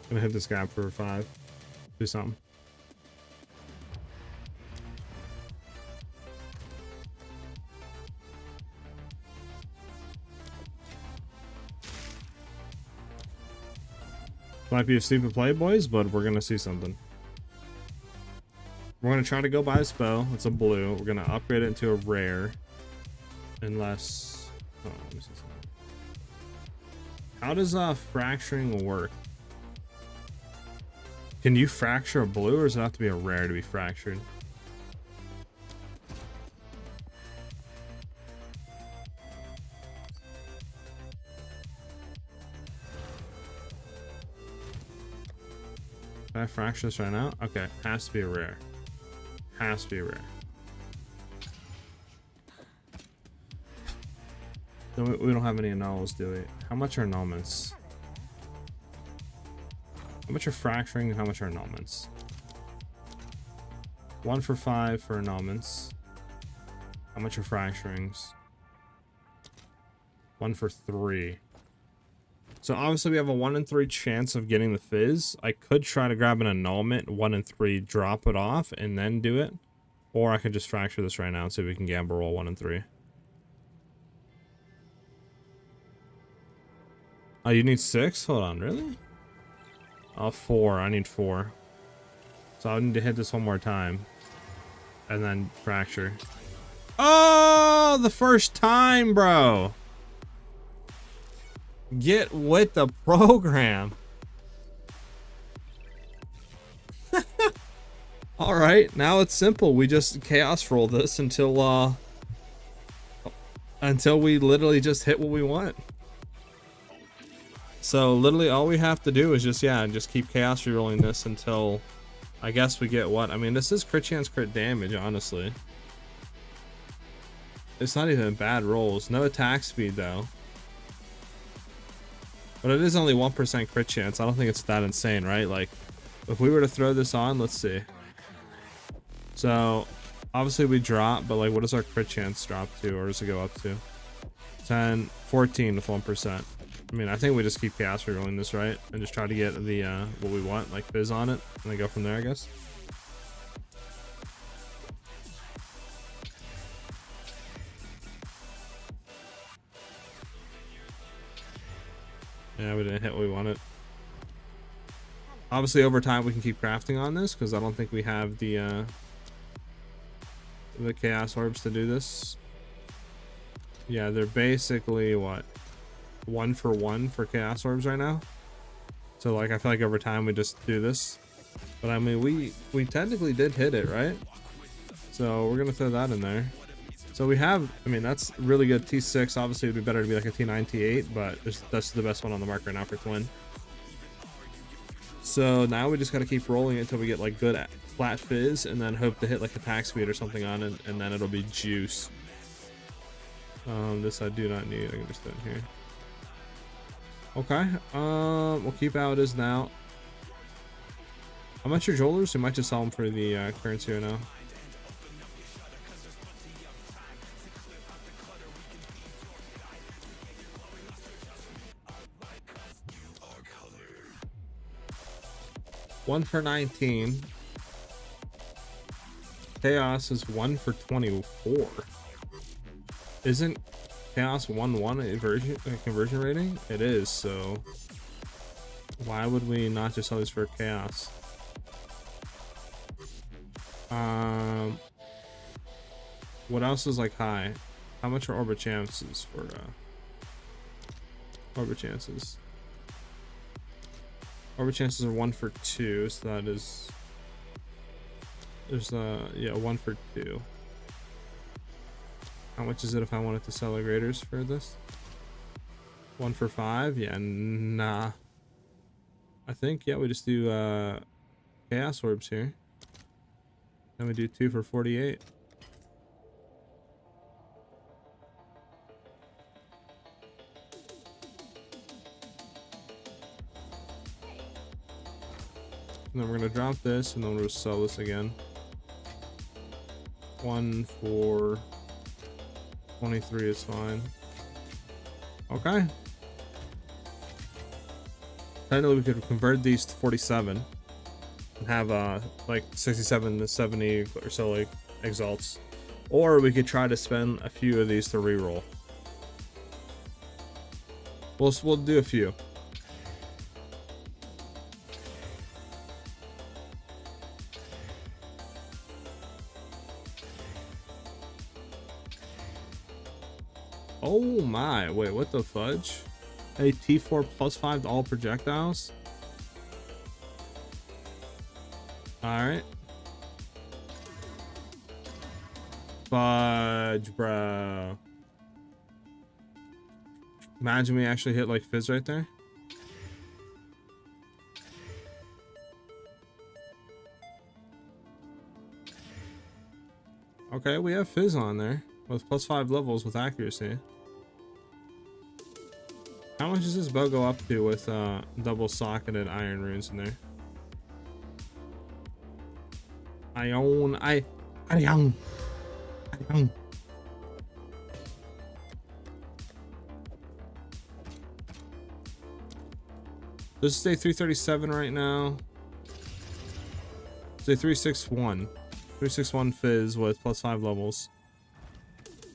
Gonna hit this guy for 5. Do something. Might be a stupid play, boys, but we're gonna see something. We're gonna try to go buy a spell. It's a blue. We're gonna upgrade it into a rare. Unless, oh, let me see something. How does fracturing work? Can you fracture a blue, or does it have to be a rare to be fractured? Can I fracture this right now? Okay, has to be a rare. Has to be a rare. No, we don't have any annulls, do we? How much are annulments? How much are fracturing and how much are annulments? 1 for 5 for annulments. How much are fracturings? 1 for 3. So obviously we have a 1 in 3 chance of getting the fizz. I could try to grab an annulment, 1 in 3, drop it off, and then do it. Or I could just fracture this right now and see if we can gamble roll 1 in 3. Oh, you need 6? Hold on, really? Oh, 4. I need 4. So I need to hit this one more time. And then fracture. Oh, the first time, bro. Get with the program. All right, now it's simple. We just chaos roll this until we literally just hit what we want. So literally all we have to do is just keep chaos rerolling this until I guess we get what? I mean, this is crit chance, crit damage, honestly. It's not even bad rolls. No attack speed though. But it is only 1% crit chance. I don't think it's that insane, right? Like, if we were to throw this on, let's see. So, obviously we drop, but like, what does our crit chance drop to, or does it go up to? 10, 14 with 1%. I mean, I think we just keep chaos rerolling this, right? And just try to get the, what we want, like fizz on it, and then go from there, I guess. Yeah, we didn't hit what we wanted. Obviously, over time, we can keep crafting on this, because I don't think we have the chaos orbs to do this. Yeah, they're basically, what? 1 for 1 for chaos orbs right now. So, like, I feel like over time, we just do this. But, I mean, we technically did hit it, right? So, we're going to throw that in there. So we have, I mean, that's really good. T6 obviously would be better to be like a T9, T8, but that's the best one on the market right now for twin. So now we just got to keep rolling until we get like good flat fizz, and then hope to hit like attack speed or something on it, and then it'll be juice. This I do not need. I can just put it here. Okay. We'll keep how it is now. How much are Jolers? We might just sell them for the currency right now. 1 for 19. Chaos is 1 for 24. Isn't Chaos 1-1 a conversion rating? It is, so why would we not just sell these for Chaos? What else is like high? How much are orbit chances for orbit chances? Orbit chances are 1 for 2, so that is there's yeah, 1 for 2. How much is it if I wanted to sell the graders for this? 1 for 5? Yeah, nah. I think yeah, we just do chaos orbs here. Then we do 2 for 48. And then we're gonna drop this, and then we'll sell this again. 1 for 23 is fine. Okay. Technically, we could convert these to 47 and have like 67 to 70 or so like exalts, or we could try to spend a few of these to reroll. We'll do a few. Oh my, wait, what the fudge? A T4 +5 to all projectiles? Alright. Fudge, bro. Imagine we actually hit like Fizz right there. Okay, we have Fizz on there with +5 levels with accuracy. How much does this bow go up to with double socketed iron runes in there? Ion. Let's say 337 right now. Say 361. 361 Fizz with +5 levels.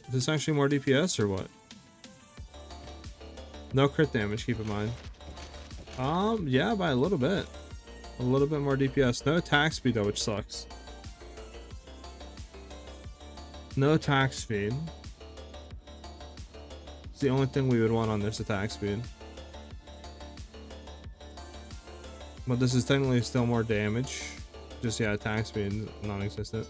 Is this actually more DPS or what? No crit damage, keep in mind. Yeah, by a little bit. A little bit more DPS. No attack speed though, which sucks. No attack speed. It's the only thing we would want on this attack speed. But this is technically still more damage. Just yeah, attack speed non-existent.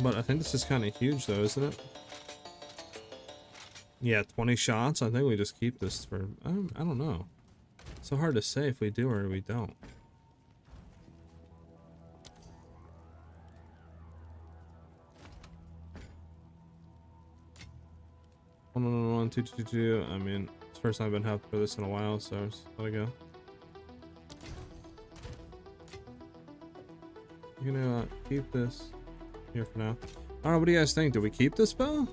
But I think this is kind of huge though, isn't it? Yeah, 20 shots. I think we just keep this for, I don't know. It's so hard to say if we do or we don't. 1, 2, 2, 2. I mean, it's the first time I've been helped for this in a while, so just let it go. You're gonna keep this here for now. I don't know, what do you guys think? Do we keep this bow?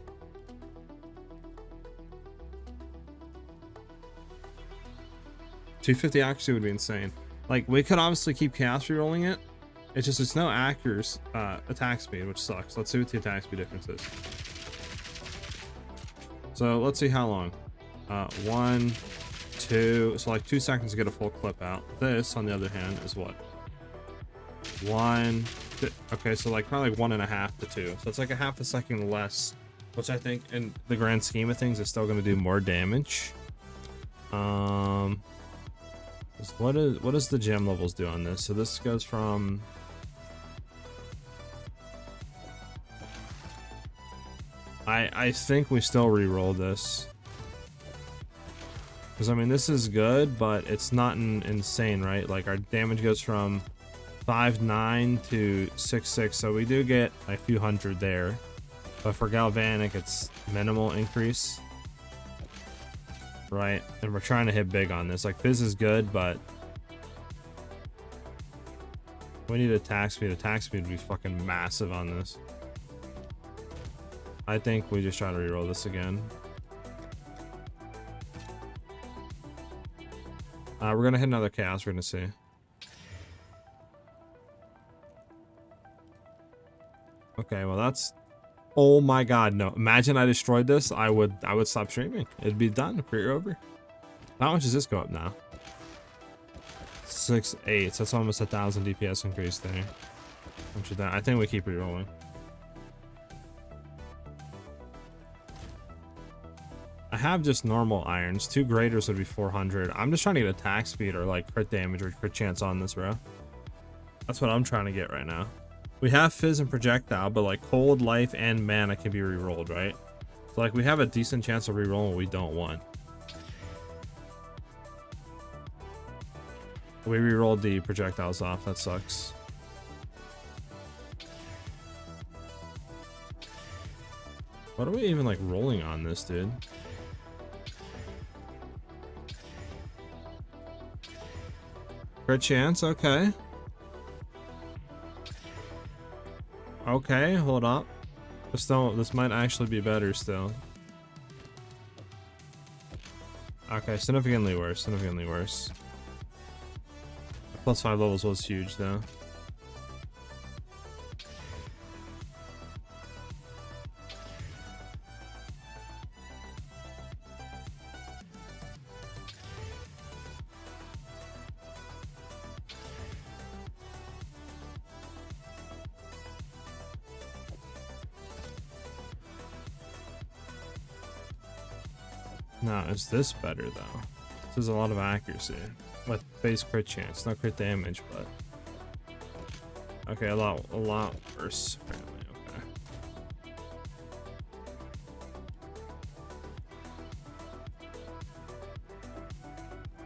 $250 accuracy would be insane. Like, we could obviously keep chaos rerolling it. It's just, it's no accuracy attack speed, which sucks. Let's see what the attack speed difference is. So let's see how long. 1, 2, so like 2 seconds to get a full clip out. This, on the other hand, is what? 1, 2, okay, so like probably like 1.5 to 2. So it's like a half a second less, which I think in the grand scheme of things is still going to do more damage. What does the gem levels do on this? So this goes from I think we still re-roll this, because I mean this is good, but it's not insane, right? Like our damage goes from 5.9 to 6.6, so we do get a few hundred there, but for galvanic it's minimal increase, right? And we're trying to hit big on this. Like Fizz is good, but We need attack speed. Attack speed would be fucking massive on this. I think we just try to reroll this again. We're gonna hit another chaos. We're gonna see. Okay, well that's. Oh my god, no! Imagine I destroyed this. I would stop streaming. It'd be done. Career over. How much does this go up now? 6,800. So that's almost 1,000 DPS increase there. How much is that? I think we keep rerolling. I have just normal irons. 2 graders would be 400. I'm just trying to get attack speed or like crit damage or crit chance on this, bro. That's what I'm trying to get right now. We have fizz and projectile, but like cold, life, and mana can be rerolled, right? So like we have a decent chance of rerolling what we don't want. We rerolled the projectiles off. That sucks. What are we even like rolling on this, dude? Crit chance, okay. Okay, hold up. This might actually be better still. Okay, significantly worse, significantly worse. +5 levels was huge though. No, is this better though? This is a lot of accuracy with base crit chance, not crit damage, but okay, a lot worse apparently. Okay.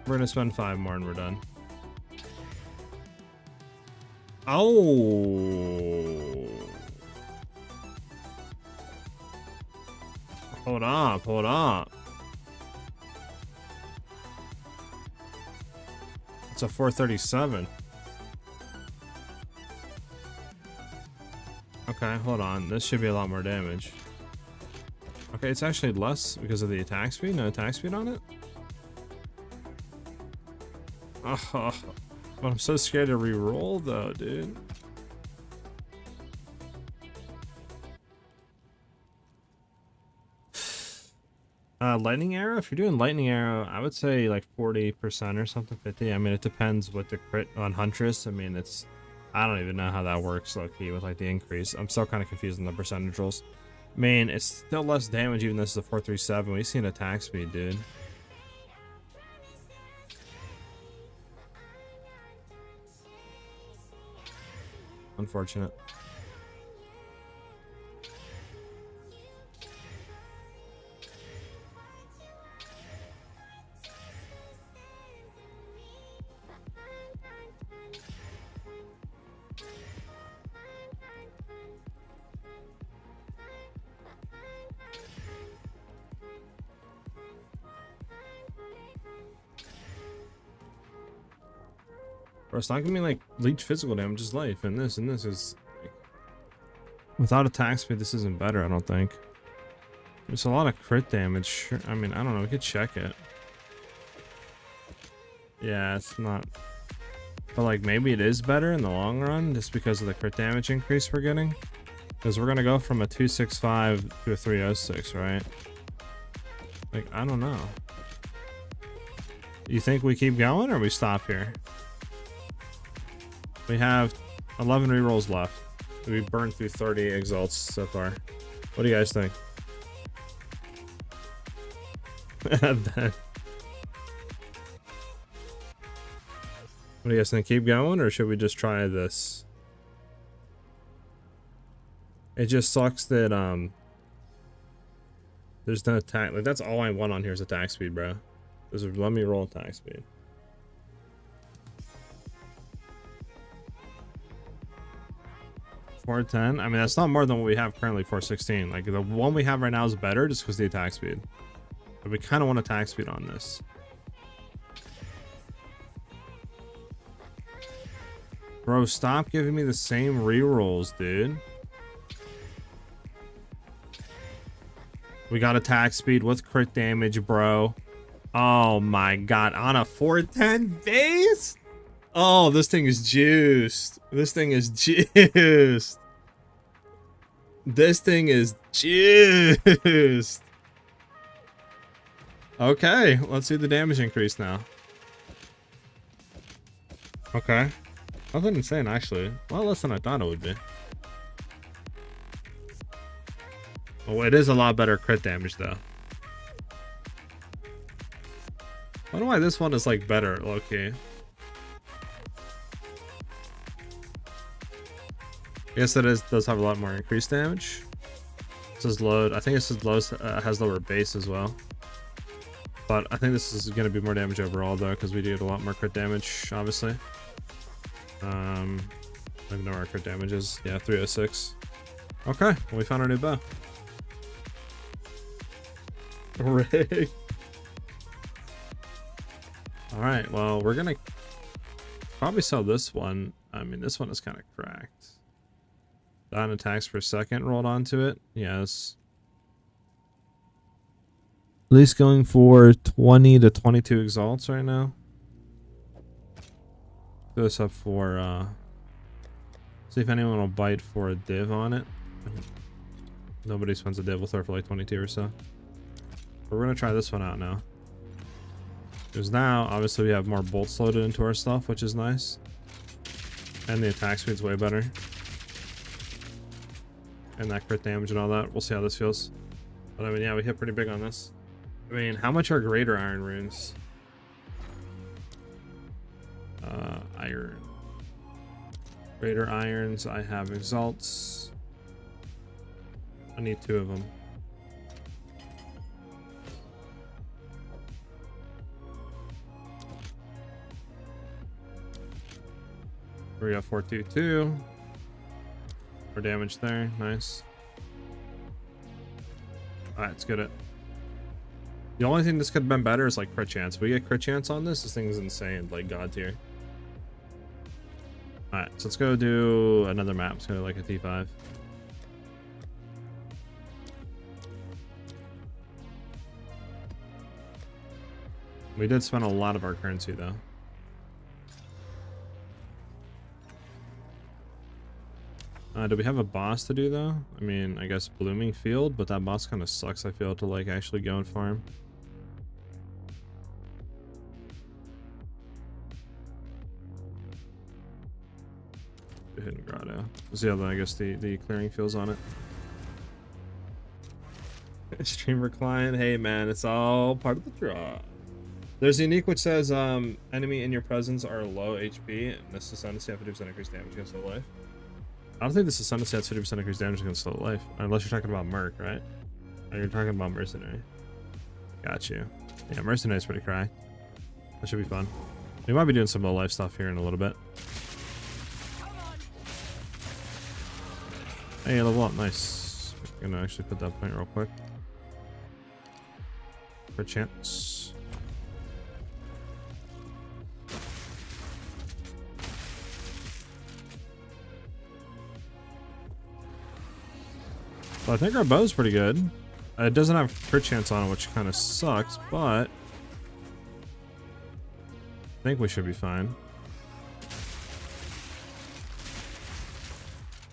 We're gonna spend 5 more and we're done. Oh, hold up, hold up. It's a 437. Okay, hold on. This should be a lot more damage. Okay, it's actually less because of the attack speed. No attack speed on it. Oh, but I'm so scared to re-roll though, dude. Lightning arrow. If you're doing lightning arrow, I would say like 40% or something, 50. I mean, it depends what the crit on Huntress. I mean, I don't even know how that works low key with like the increase. I'm still kind of confused on the percentage rolls. I mean, it's still less damage even though this is a 437. We see an attack speed, dude. Unfortunate. Bro, it's not gonna be like leech physical damage, just life, and this is like, without attack speed, this isn't better, I don't think. There's a lot of crit damage. Sure, I mean, I don't know, we could check it. Yeah, it's not, but like maybe it is better in the long run just because of the crit damage increase we're getting, because we're gonna go from a 265 to a 306, right? Like, I don't know. You think we keep going or we stop here? We have 11 rerolls left. We burned through 30 exalts so far. What do you guys think? What do you guys think? Keep going or should we just try this? It just sucks that there's no attack. Like, that's all I want on here is attack speed, bro. Let me roll attack speed. $410. I mean, that's not more than what we have currently. $416. Like, the one we have right now is better just because of the attack speed. But we kind of want attack speed on this. Bro, stop giving me the same rerolls, dude. We got attack speed with crit damage, bro. Oh my god, on a 410 base? Oh, this thing is juiced. This thing is juiced. This thing is juiced. Okay, let's see the damage increase now. Okay. Nothing insane, actually. Well, less than I thought it would be. Oh, it is a lot better crit damage, though. I wonder why this one is, like, better, low-key. I guess that does have a lot more increased damage. This is low. I think this is low. Has lower base as well. But I think this is going to be more damage overall, though, because we did a lot more crit damage, obviously. I don't know where our crit damage is. Yeah, 306. Okay, well, we found our new bow. Rig. Alright, well, we're gonna probably sell this one. I mean, this one is kind of cracked. That attacks per second rolled onto it. Yes. At least going for 20 to 22 exalts right now. Do this up for, see if anyone will bite for a div on it. Nobody spends a div, we'll throw for like 22 or so. But we're gonna try this one out now. Because now, obviously, we have more bolts loaded into our stuff, which is nice. And the attack speed's way better. And that crit damage and all that. We'll see how this feels. But I mean, yeah, we hit pretty big on this. I mean, how much are greater iron runes? Iron. Greater irons. I have exalts. I need 2 of them. We got 422. More damage there. Nice. Alright, let's get it. The only thing this could have been better is like crit chance. If we get crit chance on this, this thing is insane. Like god tier. Alright, so let's go do another map. Let's go like a T5. We did spend a lot of our currency though. Do we have a boss to do though? I mean, I guess Blooming Field, but that boss kind of sucks, I feel, to like actually go and farm. Hidden Grotto. Let's see how I guess the clearing feels on it. Streamer client, hey man, it's all part of the draw. There's a unique which says enemy in your presence are low HP, and this is ascendant stat 50% increased damage against low life. I don't think this ascendant stats 50% increased damage against low life, unless you're talking about Merc, right? Or you're talking about Mercenary. Got you. Yeah, Mercenary's pretty cracked. That should be fun. We might be doing some low life stuff here in a little bit. Hey, level up, nice. I'm gonna actually put that point real quick. For chance. So I think our bow's pretty good. It doesn't have crit chance on it, which kind of sucks, but I think we should be fine.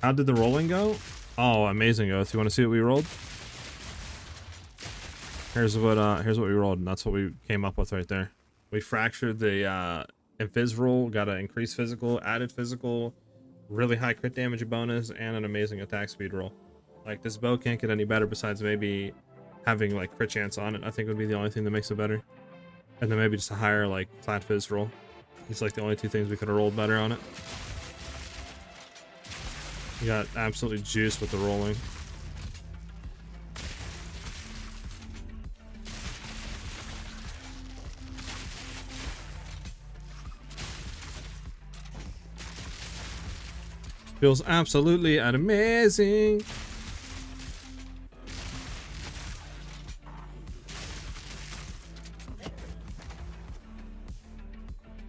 How did the rolling go? Oh, amazing, Oath. You want to see what we rolled? Here's what we rolled, and that's what we came up with right there. We fractured the Invis roll, got an increased physical, added physical, really high crit damage bonus, and an amazing attack speed roll. Like, this bow can't get any better besides maybe having like crit chance on it. I think would be the only thing that makes it better. And then maybe just a higher like flat fizz roll. It's like the only 2 things we could have rolled better on it. We got absolutely juiced with the rolling. Feels absolutely amazing.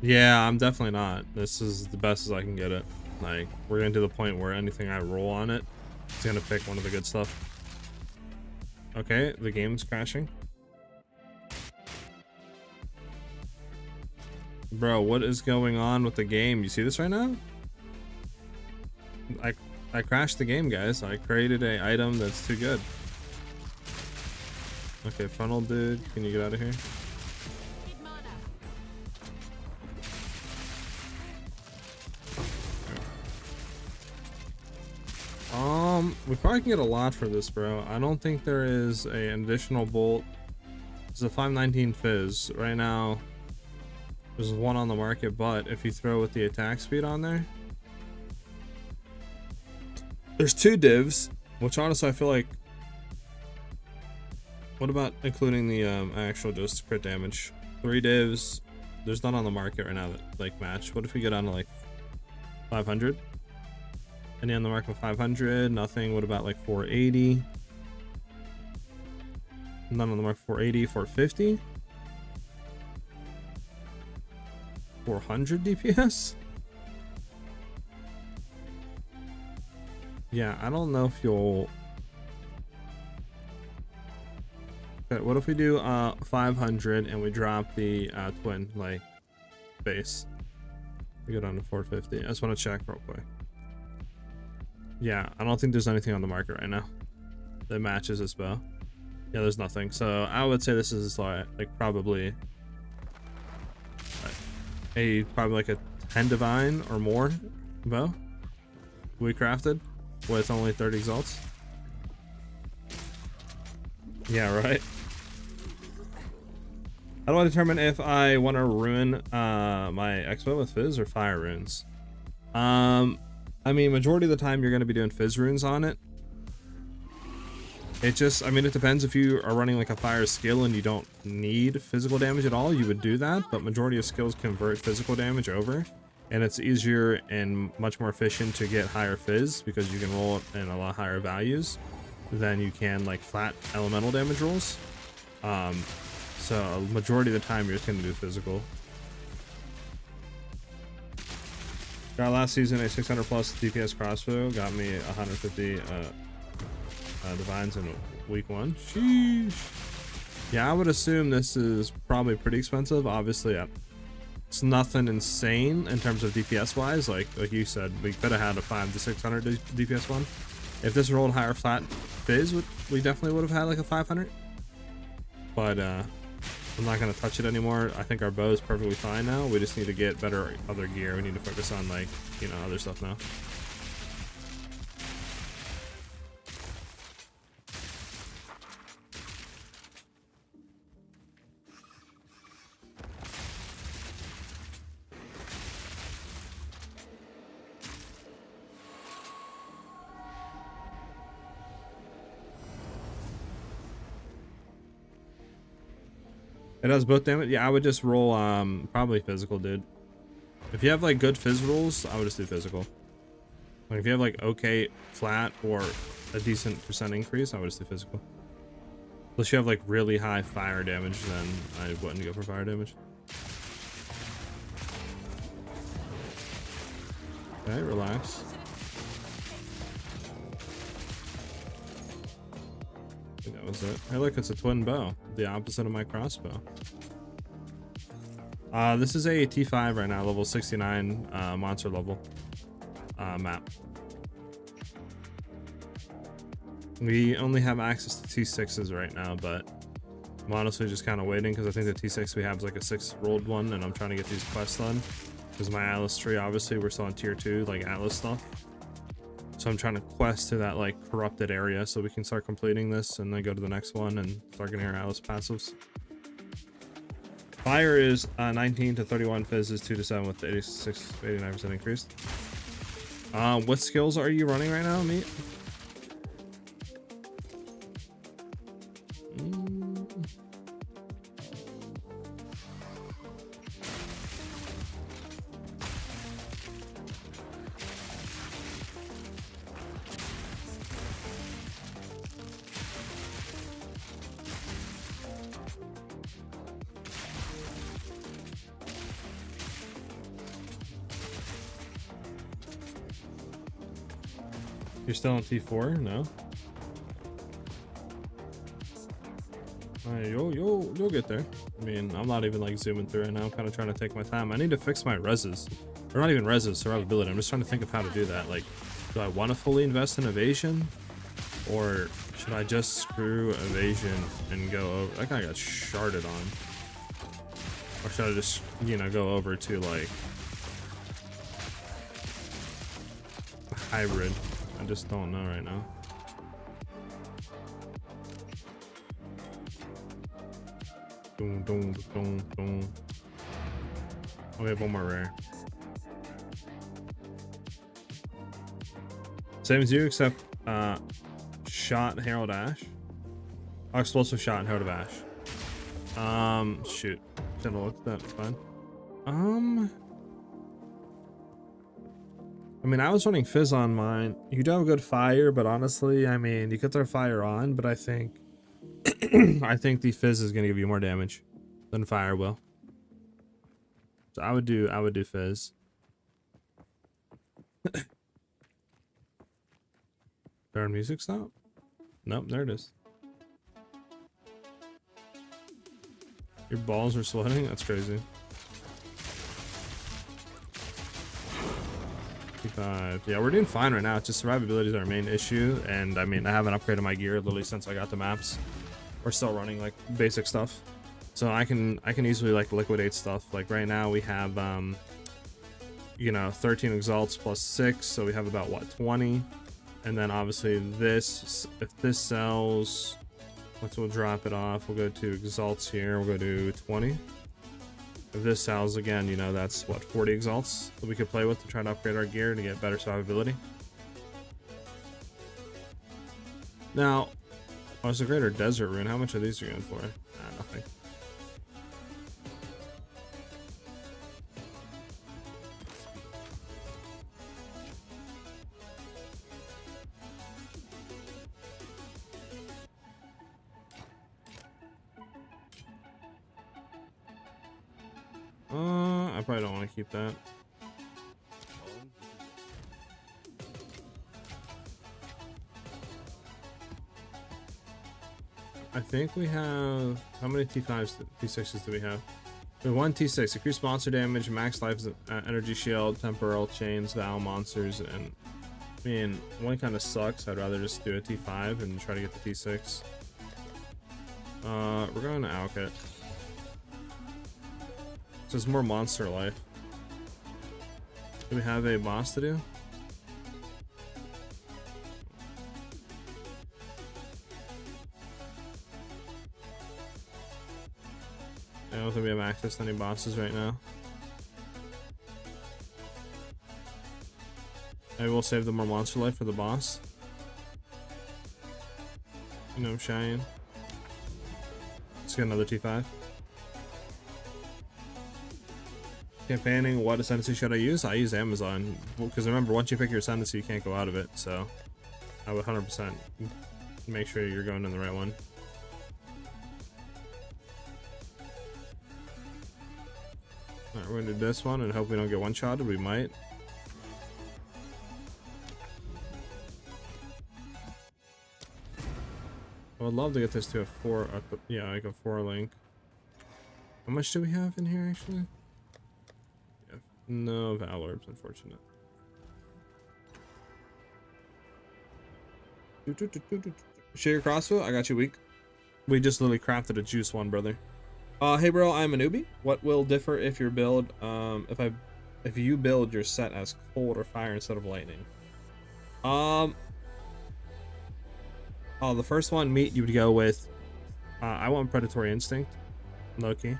Yeah, I'm definitely not. This is the best as I can get it. Like, we're getting to the point where anything I roll on it, it's gonna pick one of the good stuff. Okay, the game's crashing. Bro, what is going on with the game? You see this right now? I crashed the game, guys. I created a item that's too good. Okay, funnel dude, can you get out of here? We probably can get a lot for this, bro. I don't think there is an additional bolt. It's a 519 fizz. Right now, there's one on the market, but if you throw with the attack speed on there, there's 2 divs, which honestly I feel like, what about including the actual just crit damage? 3 divs, there's none on the market right now that like match. What if we get on to like 500? Any on the market with 500? Nothing. What about like 480? None on the market. 480, 450, 400 DPS. Yeah, I don't know if you'll. Okay, what if we do 500 and we drop the twin like base? We go down to 450. I just want to check real quick. Yeah, I don't think there's anything on the market right now that matches this bow. Yeah, there's nothing. So I would say this is like probably like a 10 divine or more bow we crafted with only 30 exalts. Yeah, right. How do I determine if I want to ruin my expo with fizz or fire runes? I mean, majority of the time you're going to be doing fizz runes on it. It just, I mean, it depends. If you are running like a fire skill and you don't need physical damage at all, you would do that, but majority of skills convert physical damage over, and it's easier and much more efficient to get higher fizz because you can roll it in a lot higher values than you can like flat elemental damage rolls. So a majority of the time you're just going to do physical. Got last season a 600 plus DPS crossbow, got me 150 divines in week 1. Sheesh. Yeah, I would assume this is probably pretty expensive. Obviously, it's nothing insane in terms of DPS wise. Like you said, we could have had a 500 to 600 DPS one. If this rolled higher flat fizz, we definitely would have had like a 500. But I'm not going to touch it anymore. I think our bow is perfectly fine now. We just need to get better other gear. We need to focus on like, you know, other stuff now. It does both damage. Yeah, I would just roll probably physical, dude. If you have like good fizz rolls, I would just do physical. Like if you have like okay flat or a decent % increase, I would just do physical. Unless you have like really high fire damage, then I wouldn't go for fire damage. Okay, relax. I think that was it. Hey, look, it's a twin bow. The opposite of my crossbow. This is a T5 right now, level 69 monster level map. We only have access to T6s right now, but I'm honestly just kind of waiting because I think the T6 we have is like a 6 rolled one, and I'm trying to get these quests done. Because my Atlas tree, obviously, we're still on tier 2, like Atlas stuff. So I'm trying to quest to that like corrupted area so we can start completing this and then go to the next one and start getting our Atlas passives. Fire is 19 to 31, fizz is 2 to 7 with 89% increase. What skills are you running right now, Meat? You're still on T4? No. Alright, you'll get there. I mean, I'm not even like zooming through it now. I'm kind of trying to take my time. I need to fix my reses. Or not even reses, survivability. I'm just trying to think of how to do that. Like, do I want to fully invest in evasion? Or should I just screw evasion and go over? That guy got sharded on. Or should I just, you know, go over to like a hybrid? I just don't know right now. Boom, boom, boom, boom. Oh, we have one more rare. Same as you, except shot Herald Ash. Oh, explosive shot and Herald of Ash. Shoot. Should have looked at that. It's fine. I mean, I was running Fizz on mine. You do have a good fire, but honestly, I mean, you could throw fire on, but I think I think the Fizz is gonna give you more damage than fire will. So I would do Fizz. Did our music stop? Nope, there it is. Your balls are sweating? That's crazy. 55. Yeah, we're doing fine right now. It's just survivability is our main issue, and I mean, I haven't upgraded my gear literally since I got the maps. We're still running like basic stuff, so I can easily like liquidate stuff. Like right now we have you know, 13 exalts plus 6, so we have about what, 20, and then obviously this, if this sells, we'll drop it off. We'll go to exalts here. We'll go to 20. If this sells again, you know, that's what, 40 exalts that we could play with to try to upgrade our gear to get better survivability. Now, oh, it's a greater desert rune. How much are these going for? Nothing. I probably don't want to keep that. I think we have, how many T5s, T6s do we have? We have one T6, increased monster damage, max life, energy shield, temporal chains, Val monsters, and I mean, one kind of sucks. I'd rather just do a T5 and try to get the T6. We're going to Alkit. So it's more monster life. Do we have a boss to do? I don't think we have access to any bosses right now. I will save the more monster life for the boss. You know, I'm shying. Let's get another T5. Campaigning, what ascendancy should I use? I use Amazon, because remember, once you pick your ascendancy, you can't go out of it, so I would 100% make sure you're going in the right one. Alright, we're gonna do this one and hope we don't get one-shotted. We might. I would love to get this to a 4, yeah, like a 4 link. How much do we have in here, actually? No Valorbs, unfortunate. Share your crossbow? I got you weak. We just literally crafted a juice one, brother. Hey bro, I'm a newbie. What will differ if your build, if you build your set as cold or fire instead of lightning? Oh, the first one, meat, you would go with, I want Predatory Instinct, low-key.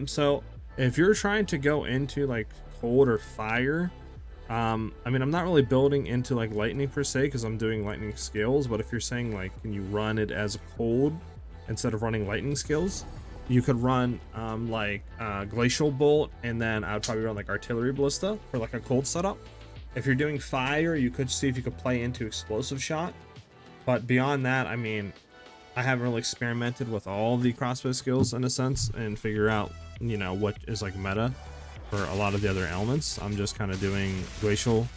So if you're trying to go into like cold or fire, I mean, I'm not really building into like lightning per se because I'm doing lightning skills, but if you're saying like, can you run it as cold instead of running lightning skills, you could run Glacial Bolt, and then I would probably run like Artillery Ballista for like a cold setup. If you're doing fire, you could see if you could play into Explosive Shot, but beyond that, I mean, I haven't really experimented with all the crossbow skills in a sense and figure out, you know, what is like meta for a lot of the other elements. I'm just kind of doing Glacial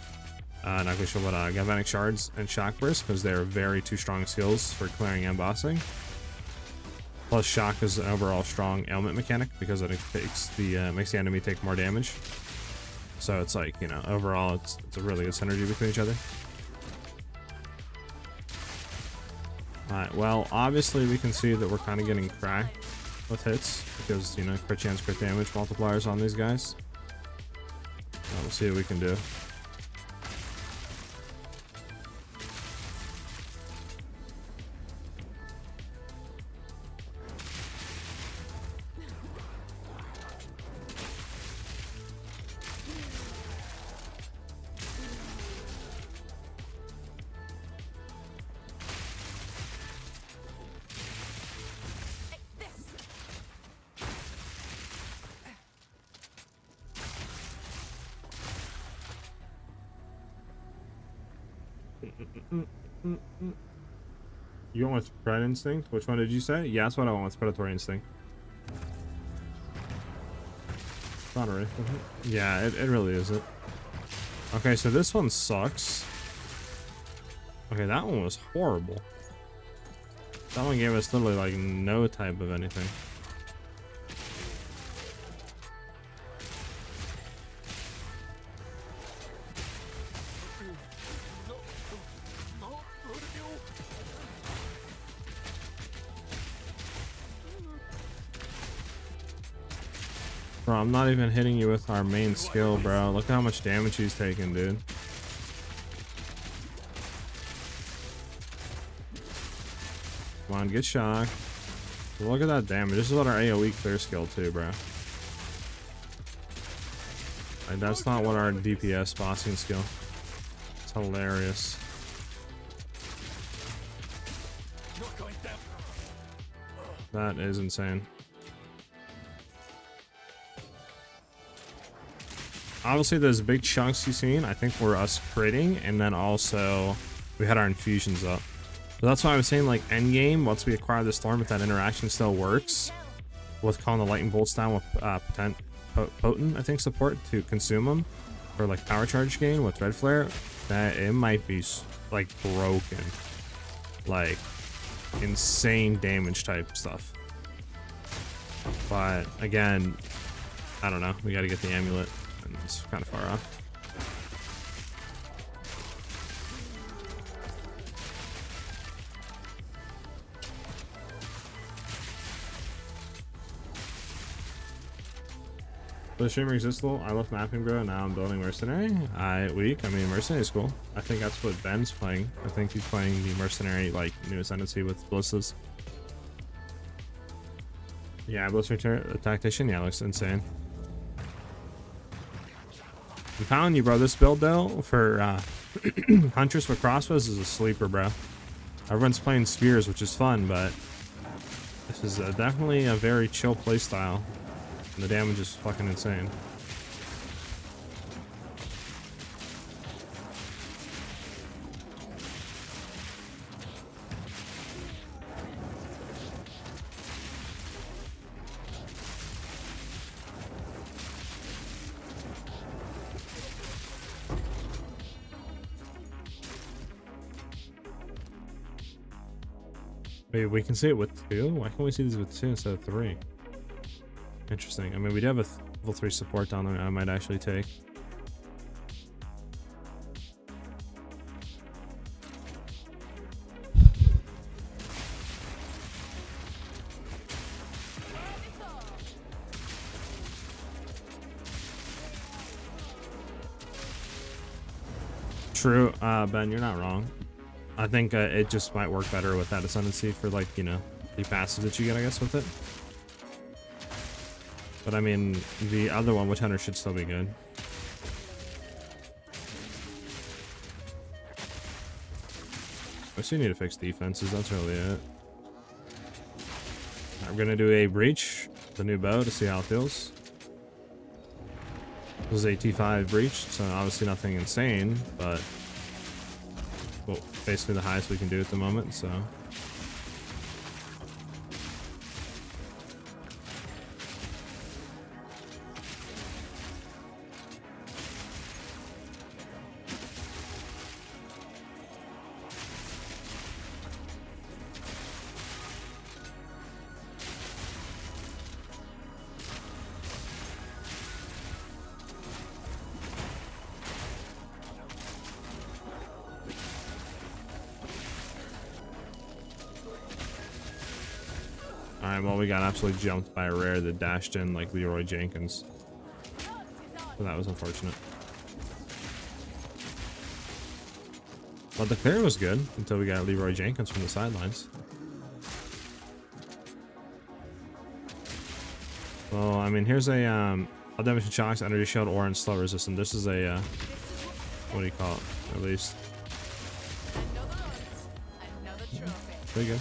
Not quite sure what Galvanic Shards and Shock Burst, because they're very two strong skills for clearing and bossing. Plus Shock is an overall strong ailment mechanic because it takes the makes the enemy take more damage. So it's like, you know, overall it's a really good synergy between each other. Alright, well obviously we can see that we're kind of getting cracked with hits because, you know, crit chance, crit damage multipliers on these guys. We'll see what we can do. You went with Pride Instinct? Which one did you say? Yeah, that's what I went with, Predatory Instinct. Not right. Yeah, it really isn't. Okay, so this one sucks. Okay, that one was horrible. That one gave us literally like no type of anything. Bro, I'm not even hitting you with our main skill, bro. Look at how much damage he's taking, dude. Come on, get shocked. Look at that damage. This is what our AoE clear skill too, bro. Like, that's not what our DPS bossing skill. It's hilarious. That is insane. Obviously, those big chunks you've seen, I think were us critting, and then also we had our infusions up. So that's why I was saying, like, endgame, once we acquire the storm, if that interaction still works, with calling the lightning bolts down with potent, I think, support to consume them, or like power charge gain with red flare, that it might be like broken, like insane damage type stuff. But again, I don't know. We got to get the amulet. It's kind of far off. The streamer exists little. I left mapping, bro, and now I'm building mercenary. Weak. I mean, mercenary is cool. I think that's what Ben's playing. I think he's playing the mercenary, like, new ascendancy with ballistas. Yeah, Blister the tactician. Yeah, looks insane. I'm telling you, bro, this build though for Huntress with Crossbows is a sleeper, bro. Everyone's playing spears, which is fun, but this is definitely a very chill playstyle, and the damage is fucking insane. Wait, we can see it with 2? Why can't we see these with 2 instead of 3? Interesting. I mean, we do have a level 3 support down there I might actually take. True, Ben, you're not wrong. I think it just might work better with that ascendancy for, like, you know, the passive that you get, I guess, with it. But I mean, the other one, Witch Hunter, should still be good. I still need to fix defenses, that's really it. I'm gonna do a breach, the new bow, to see how it feels. This is a T5 breach, so obviously nothing insane, but well, basically the highest we can do at the moment, so. Alright, well, we got absolutely jumped by a rare that dashed in like Leroy Jenkins. So that was unfortunate. But the clear was good until we got Leroy Jenkins from the sidelines. Well, I mean, here's a all damage and shocks, energy shield, orange, slow resistant. This is a what do you call it? At least Another trophy. pretty good.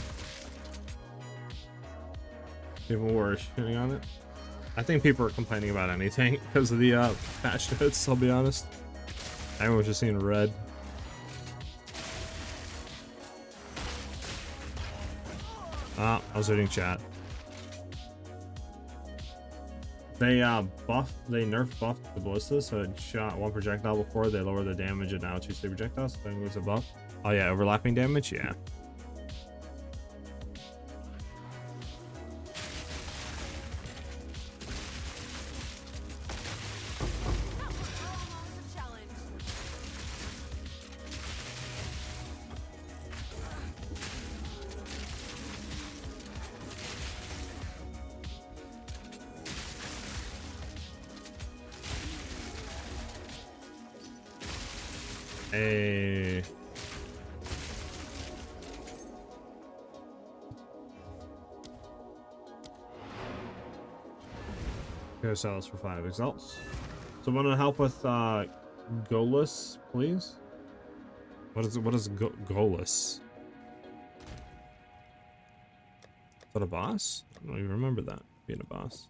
People were shitting on it. I think people are complaining about anything because of the patch notes. I'll be honest. Everyone was just seeing red. I was reading chat. They nerfed buffed the ballista, so it shot one projectile before. They lower the damage and now 2 stay projectiles. So I think it was a buff. Oh yeah, overlapping damage. Yeah. Hey. Go sell us for 5 exalts. Someone to help with goalless, please. What is goalless? Is that a boss? I don't even remember that being a boss.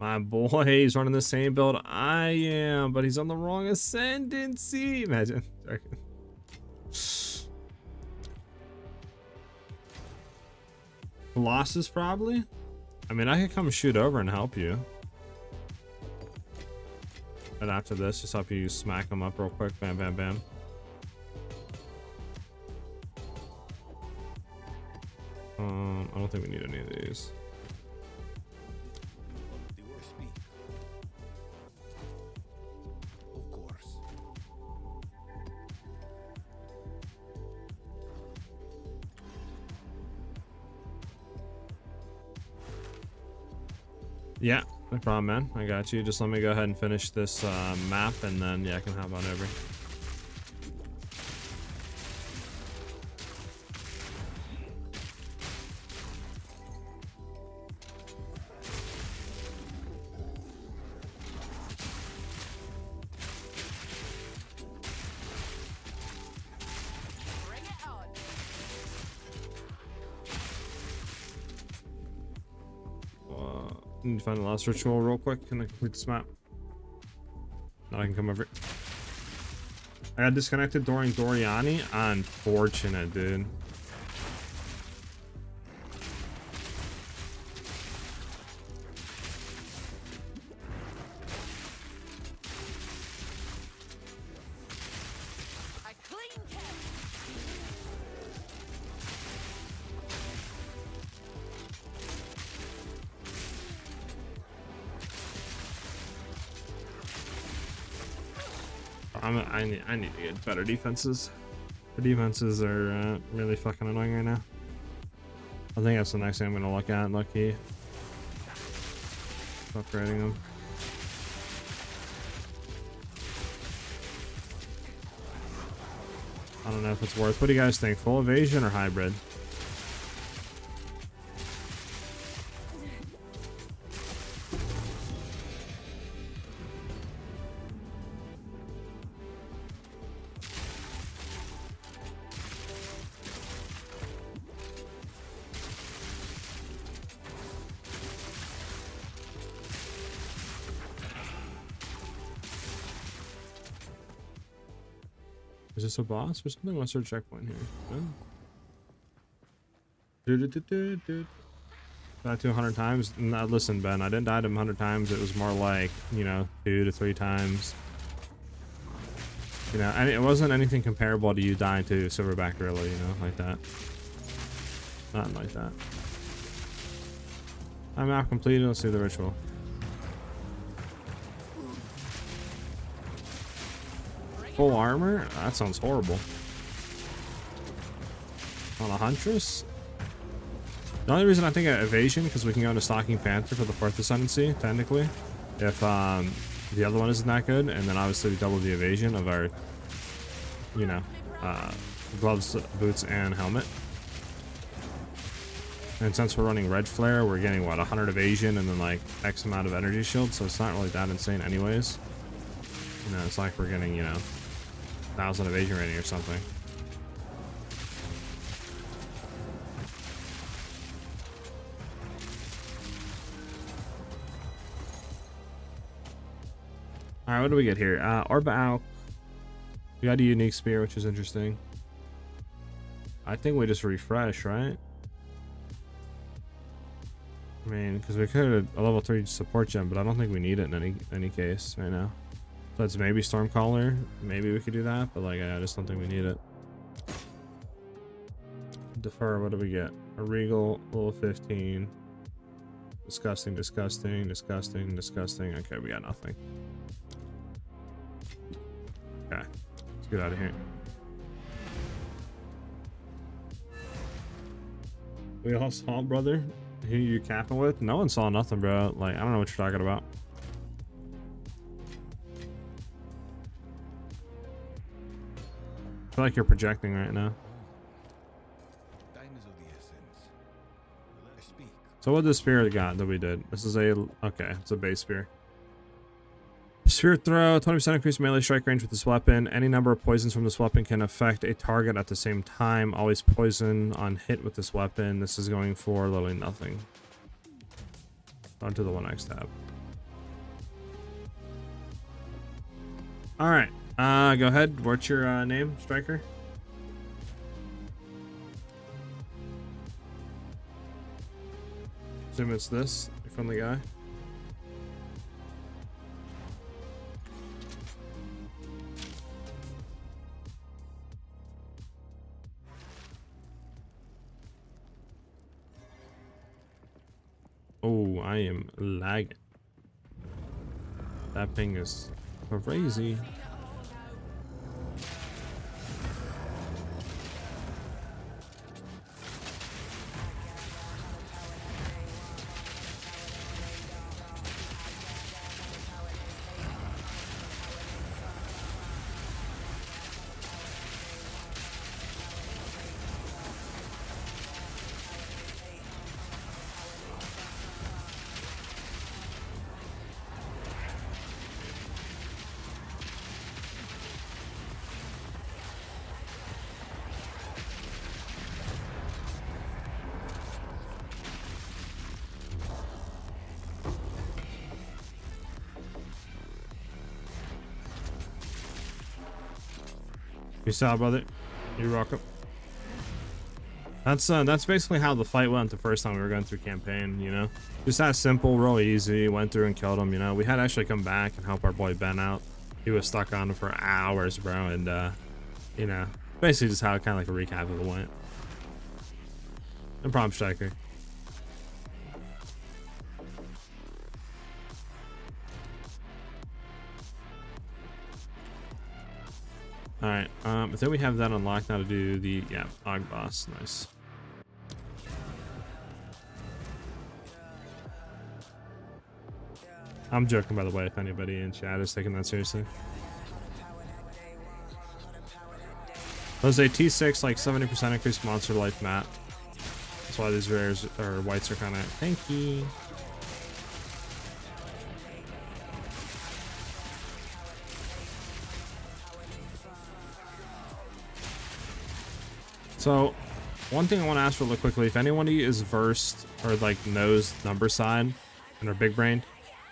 My boy, he's running the same build I am, but he's on the wrong ascendancy. Imagine. Colossus, probably? I mean, I could come shoot over and help you. And after this, just help you smack him up real quick. Bam, bam, bam. I don't think we need any of these. Of course. Yeah, no problem, man. I got you. Just let me go ahead and finish this map, and then yeah, I can hop on over. Bring it on. Need to find the last ritual real quick. Can I complete this map? Now I can come over. I got disconnected during Doriani. Unfortunate, dude. A clean kill. I need to get better defenses. The defenses are really fucking annoying right now. I think that's the next thing I'm gonna look at. Lucky. Upgrading them. I don't know if it's worth. What do you guys think? Full evasion or hybrid? Is this a boss or something? What's our checkpoint here? No? Died to 100 times? No, listen, Ben, I didn't die to him 100 times. It was more like, you know, 2 to 3 times. You know, and it wasn't anything comparable to you dying to Silverback Gorilla, you know, like that. Nothing like that. I'm map completed. Let's do the ritual. Full armor? That sounds horrible. On a Huntress? The only reason I think evasion, because we can go into Stalking Panther for the 4th Ascendancy, technically. If the other one isn't that good, and then obviously we double the evasion of our, you know, gloves, boots, and helmet. And since we're running red flare, we're getting what, 100 evasion and then like X amount of energy shield, so it's not really that insane anyways. You know, it's like we're getting, you know, 1,000 evasion rating or something. Alright, what do we get here? Orba Alk. We got a unique spear, which is interesting. I think we just refresh, right? I mean, because we could have a level 3 support gem, but I don't think we need it in any case right now. So it's maybe Stormcaller. Maybe we could do that, but like I just don't think we need it. Defer, what do we get? A Regal, level 15. Disgusting, disgusting, disgusting, disgusting. Okay, we got nothing. Okay, let's get out of here. We all saw, brother. Who you capping with? No one saw nothing, bro. Like, I don't know what you're talking about. I feel like you're projecting right now. So what this spear got that we did? This is a, okay, it's a base spear. Spear throw, 20% increased melee strike range with this weapon. Any number of poisons from this weapon can affect a target at the same time. Always poison on hit with this weapon. This is going for literally nothing. On to the 1x tab. Alright, go ahead. What's your name, Striker? Assume it's this, your friendly guy. Oh, I am lagging. That ping is crazy. Peace out, brother. You're welcome. That's basically how the fight went the first time we were going through campaign, you know? Just that simple, real easy. Went through and killed him, you know? We had to actually come back and help our boy Ben out. He was stuck on him for hours, bro, and, you know, basically just how kind of like a recap of it went. No problem, Striker. Alright, I think we have that unlocked now to do the, yeah, Og boss. Nice. I'm joking, by the way, if anybody in chat is taking that seriously. There's a T6, like 70% increased monster life map. That's why these rares, or whites, are kind of tanky. So, one thing I want to ask really quickly, if anybody is versed or like knows number side and are big brained,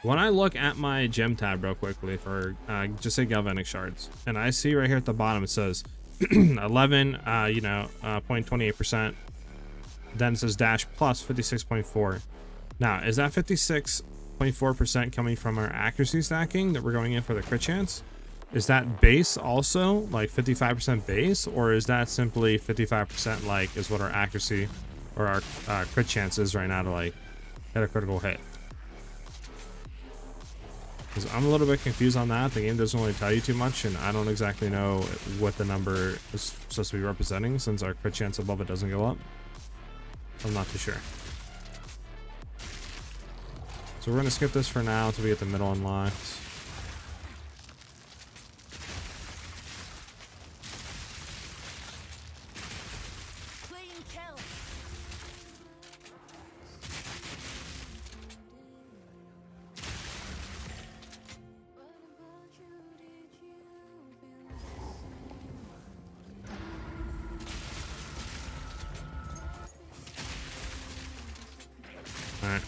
when I look at my gem tab real quickly for just say galvanic shards, and I see right here at the bottom it says 11, you know, 0.28%. Then it says dash plus 56.4. Now, is that 56.4% coming from our accuracy stacking that we're going in for the crit chance? Is that base also like 55% base, or is that simply 55% like is what our accuracy or our crit chance is right now to like hit a critical hit? Because I'm a little bit confused on that. The game doesn't really tell you too much, and I don't exactly know what the number is supposed to be representing since our crit chance above it doesn't go up. I'm not too sure. So we're going to skip this for now until we get the middle unlocked. Clean kill. Alright.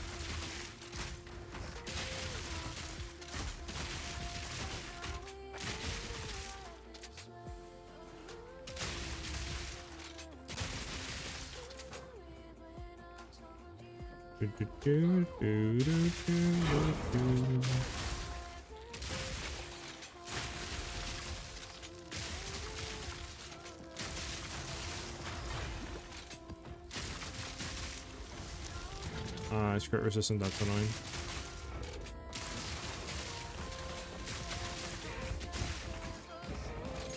It's crit resistant, that's annoying.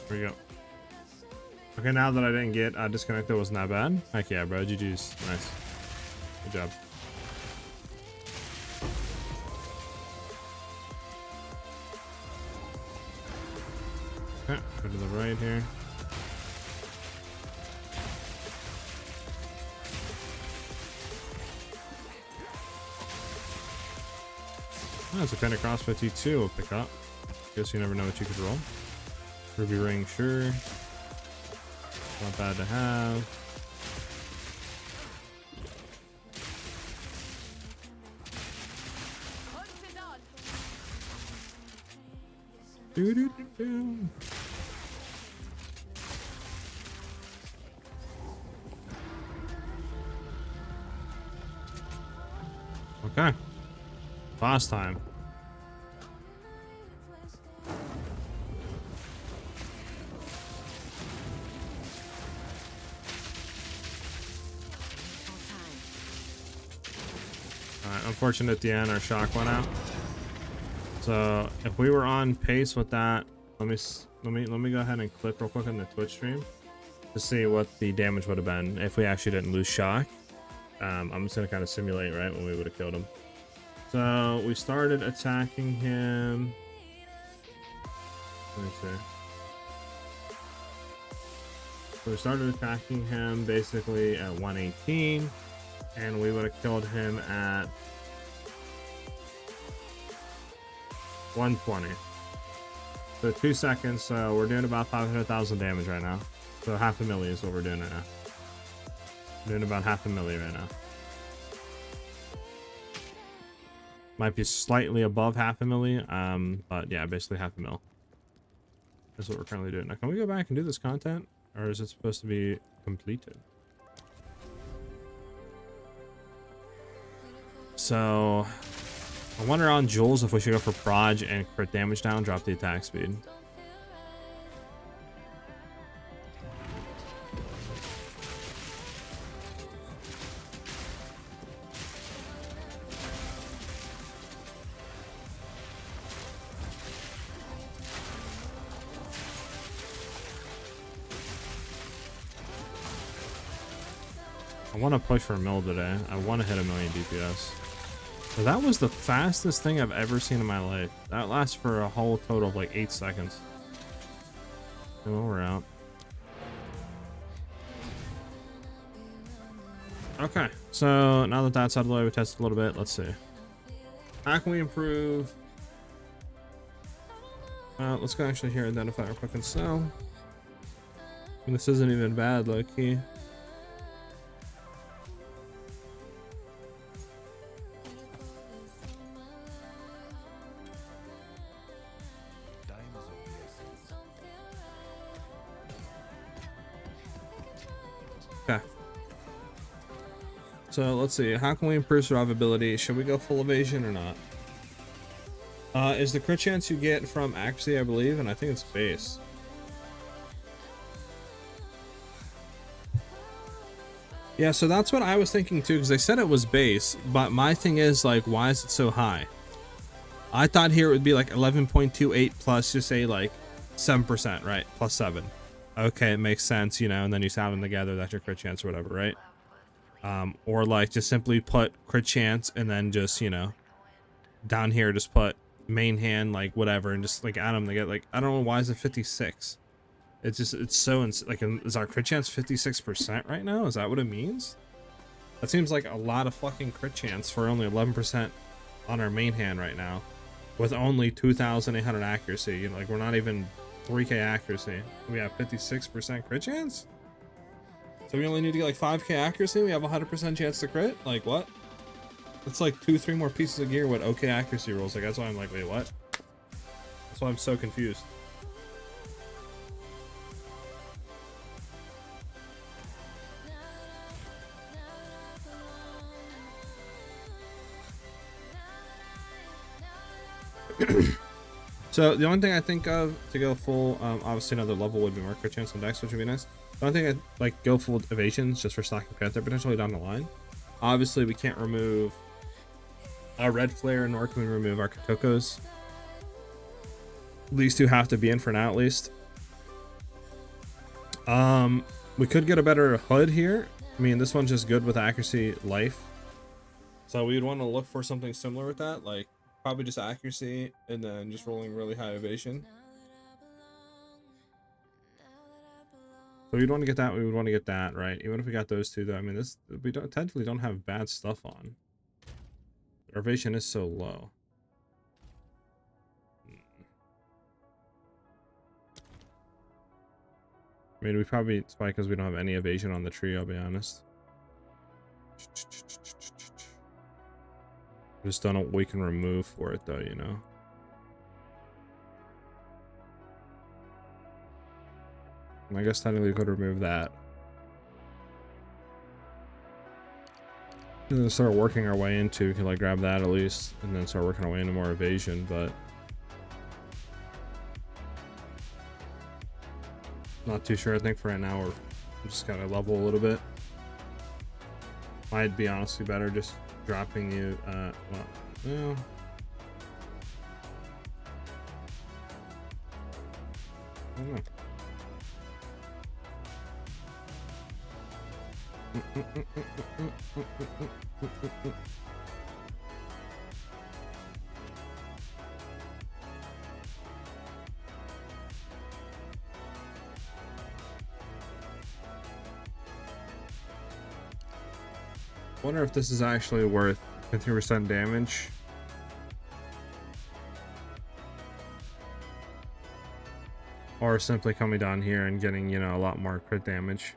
There we go. Okay, now that I didn't get disconnected, wasn't that bad. Heck yeah, bro. GG's. Nice. Good job. Okay, go to the right here. Oh, it's a pin Crossbow T2 we'll pick up. Guess you never know what you could roll. Ruby ring, sure. Not bad to have. Hunt is on. Doo -doo -doo -doo. Okay. Boss time. Alright, unfortunate at the end our shock went out. So if we were on pace with that, let me go ahead and click real quick on the Twitch stream to see what the damage would have been if we actually didn't lose shock. I'm just gonna kind of simulate right when we would have killed him. So we started attacking him. Let me see. So we started attacking him basically at 118, and we would have killed him at 120. So 2 seconds. So we're doing about 500,000 damage right now. So half a milli is what we're doing right now. We're doing about half a milli right now. Might be slightly above half a milli, but yeah, basically half a mil. That's what we're currently doing. Now, can we go back and do this content, or is it supposed to be completed? So, I wonder on Jules if we should go for proj and crit damage down, drop the attack speed. I want to push for a mill today. I want to hit 1,000,000 DPS. So that was the fastest thing I've ever seen in my life. That lasts for a whole total of like 8 seconds. And well, we're out. Okay, so now that that's out of the way, we tested a little bit. Let's see. How can we improve? Let's go actually here, identify our quick and sell. And this isn't even bad, low key. Okay. So let's see. How can we improve survivability? Should we go full evasion or not? Is the crit chance you get from accuracy, I believe, and I think it's base. Yeah, so that's what I was thinking too, because they said it was base, but my thing is like, why is it so high? I thought here it would be like 11.28 plus just say like 7%, right? Plus 7. Okay, it makes sense, you know, and then you sound them together, that's your crit chance or whatever, right? Or like just simply put crit chance and then just, you know, down here just put main hand, like whatever, and just like add them together. Like, I don't know, why is it 56? It's just, it's so, like, is our crit chance 56% right now? Is that what it means? That seems like a lot of fucking crit chance for only 11% on our main hand right now, with only 2,800 accuracy. You know, like, we're not even 3k accuracy. We have 56% crit chance? So we only need to get like 5k accuracy? We have 100% chance to crit? Like, what? It's like 2-3 more pieces of gear with okay accuracy rolls. Like, that's why I'm like, wait, what? That's why I'm so confused. So the only thing I think of to go full, obviously another level would be more crit chance and dex, which would be nice. The only thing I'd like go full evasions just for stacking Panther potentially down the line. Obviously we can't remove our red flare, nor can we remove our Kotokos. These two have to be in for now at least. We could get a better HUD here. I mean, this one's just good with accuracy, life. So we would want to look for something similar with that, like probably just accuracy and then just rolling really high evasion. So we'd want to get that, we would want to get that, right? Even if we got those two though, I mean, this, we don't technically don't have bad stuff on. Our evasion is so low. I mean, we probably, it's probably because we don't have any evasion on the tree, I'll be honest. Just don't know what we can remove for it though, you know. I guess technically we could remove that. And then start working our way into, we can like grab that at least, and then start working our way into more evasion, but not too sure. I think for right now we're just gotta level a little bit. Might be honestly better just dropping you, well, no. I don't know. Wonder if this is actually worth 50% damage. Or simply coming down here and getting, you know, a lot more crit damage.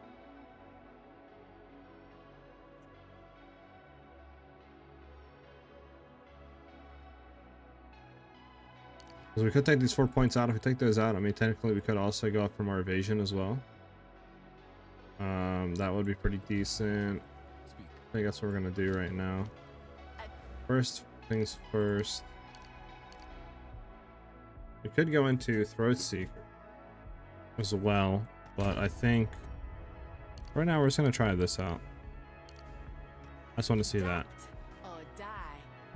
Because we could take these 4 points out. If we take those out, I mean, technically we could also go up from our evasion as well. That would be pretty decent. I think that's what we're gonna do right now. First things first. We could go into Throat Seeker as well, but I think right now we're just gonna try this out. I just want to see that. Or die.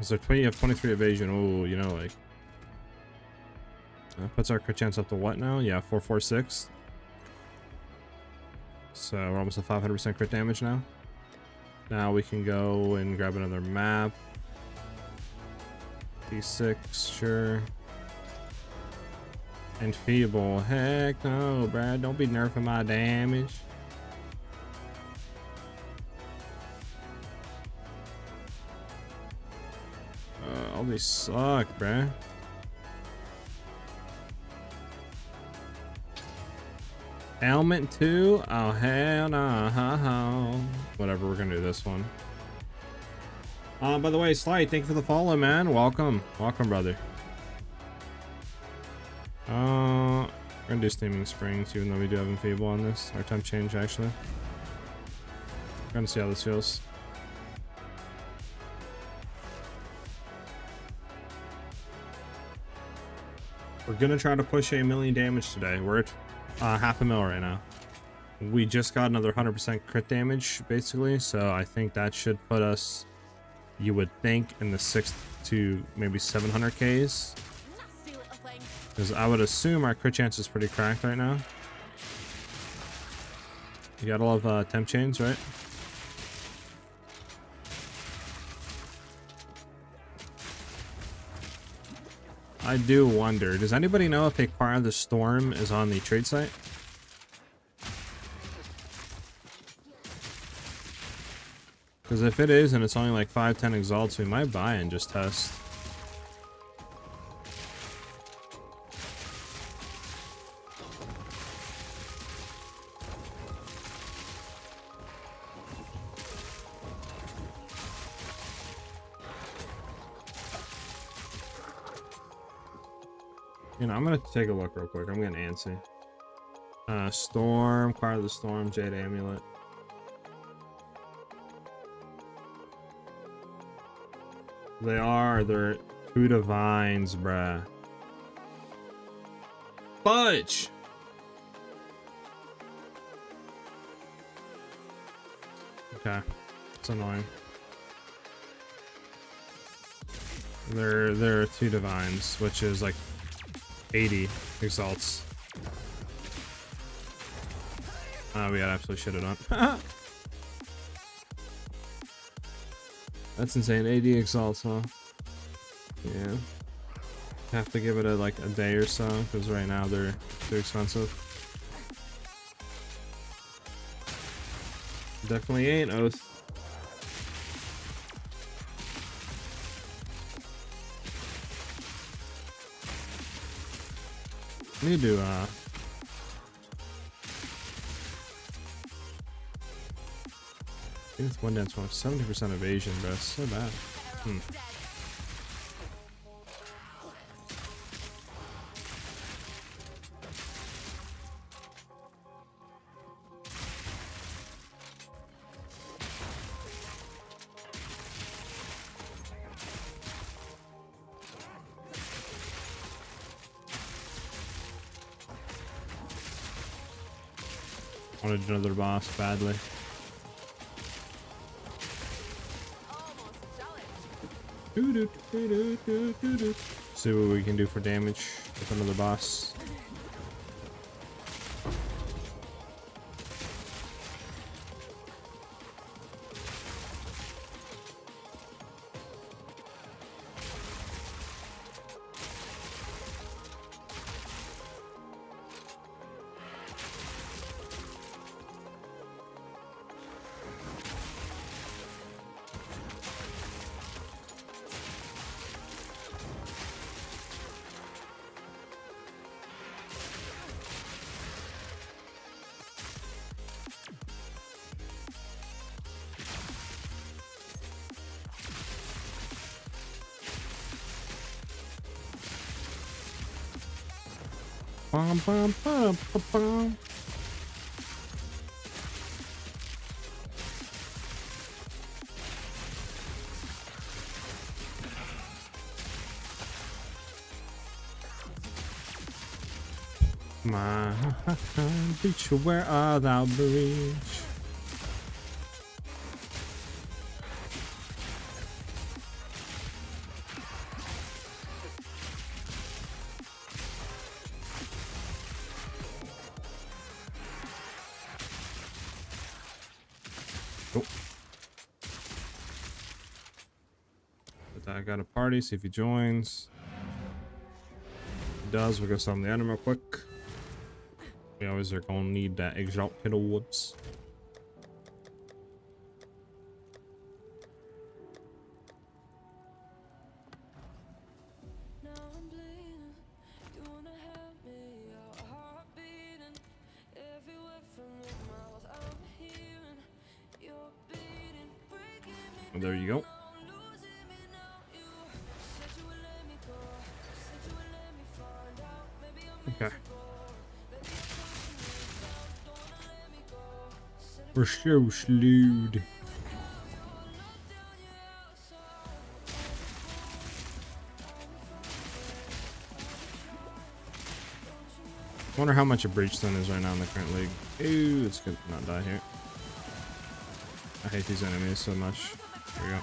So you have 23 evasion. Oh, you know, like that puts our crit chance up to what now? Yeah, 446. So we're almost at 500% crit damage now. Now we can go and grab another map. D6, sure. Enfeeble. Heck no, Brad. Don't be nerfing my damage. All these suck, bruh. Ailment 2? Oh, hell no. Whatever, we're gonna do this one. By the way, Slight, thank you for the follow, man. Welcome. Welcome, brother. We're gonna do Steaming Springs, even though we do have Enfeeble on this. Our temp change, actually. We're gonna see how this feels. We're gonna try to push 1,000,000 damage today. We're at 500,000 right now. We just got another 100% crit damage, basically, so I think that should put us you would think in the 6 to maybe 700 Ks. Nasty little thing. Because I would assume our crit chance is pretty cracked right now. You got all of temp chains, right? I do wonder, does anybody know if Acquire the Storm is on the trade site? Because if it is and it's only like 5-10 exalts, we might buy and just test. You know, I'm gonna take a look real quick. I'm getting antsy. Storm, Choir of the Storm, Jade Amulet. They're 2 divines, bruh. Fudge! Okay, it's annoying. There are 2 divines, which is like 80 exalts. We had absolutely shit it on. That's insane. 80 exalts, huh? Yeah. Have to give it like a day or so, because right now they're too expensive. Definitely ain't Oath. Need to I think it's one dance 70% evasion, bro. It's so bad. Wanted another boss badly. See what we can do for damage with another boss. Bum, bum, bum, bum, bum. My beach, where art thou, breach? Oh. But I got a party, see if he joins. If he does, we'll go summon the enemy real quick. We always are gonna need that Exile Piddle Whoops. And there you go. Okay. We're so slewed. Wonder how much a Breachstone is right now in the current league. Ooh, it's good to not die here. I hate these enemies so much. Here we go.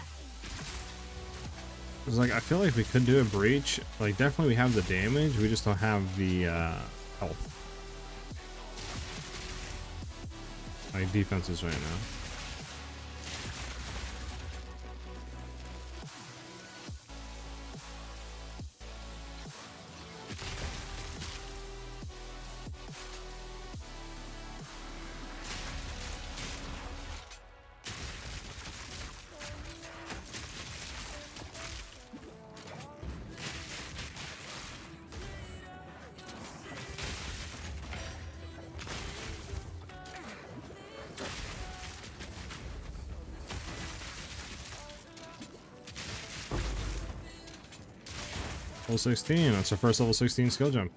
Cause like I feel like we could do a breach. Like definitely we have the damage, we just don't have the health. Like defenses right now. Level 16, that's our first level 16 skill jump.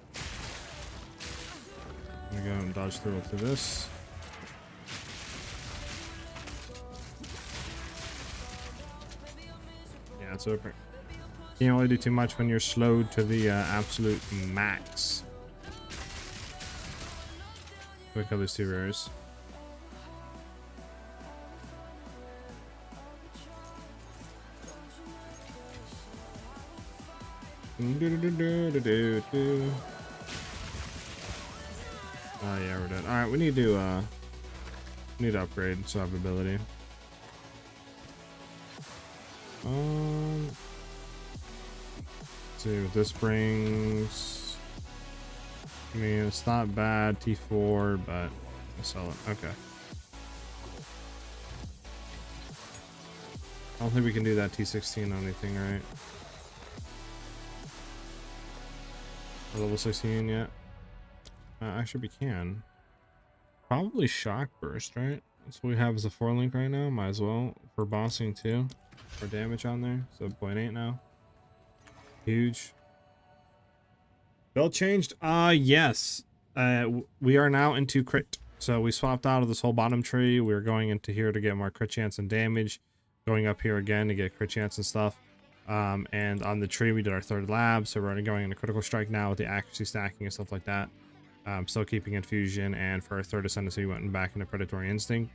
I'm gonna go and dodge through this. Yeah, it's over. Can't really do too much when you're slowed to the absolute max. Look at these two rares. Oh yeah, we're done. Alright, we need to upgrade survivability. Let's see what this brings. I mean, it's not bad, T4, but I'll sell it. Okay. I don't think we can do that T16 on anything, right? Level 16 yet? Actually, we can. Probably shock burst, right? That's what we have as a 4 link right now. Might as well for bossing too. For damage on there. So 0.8 now. Huge. Build changed? Yes. We are now into crit. So we swapped out of this whole bottom tree. We're going into here to get more crit chance and damage. Going up here again to get crit chance and stuff. And on the tree we did our 3rd lab, so we're going into critical strike now with the accuracy stacking and stuff like that. Still keeping Infusion, and for our 3rd ascendancy we went back into predatory instinct.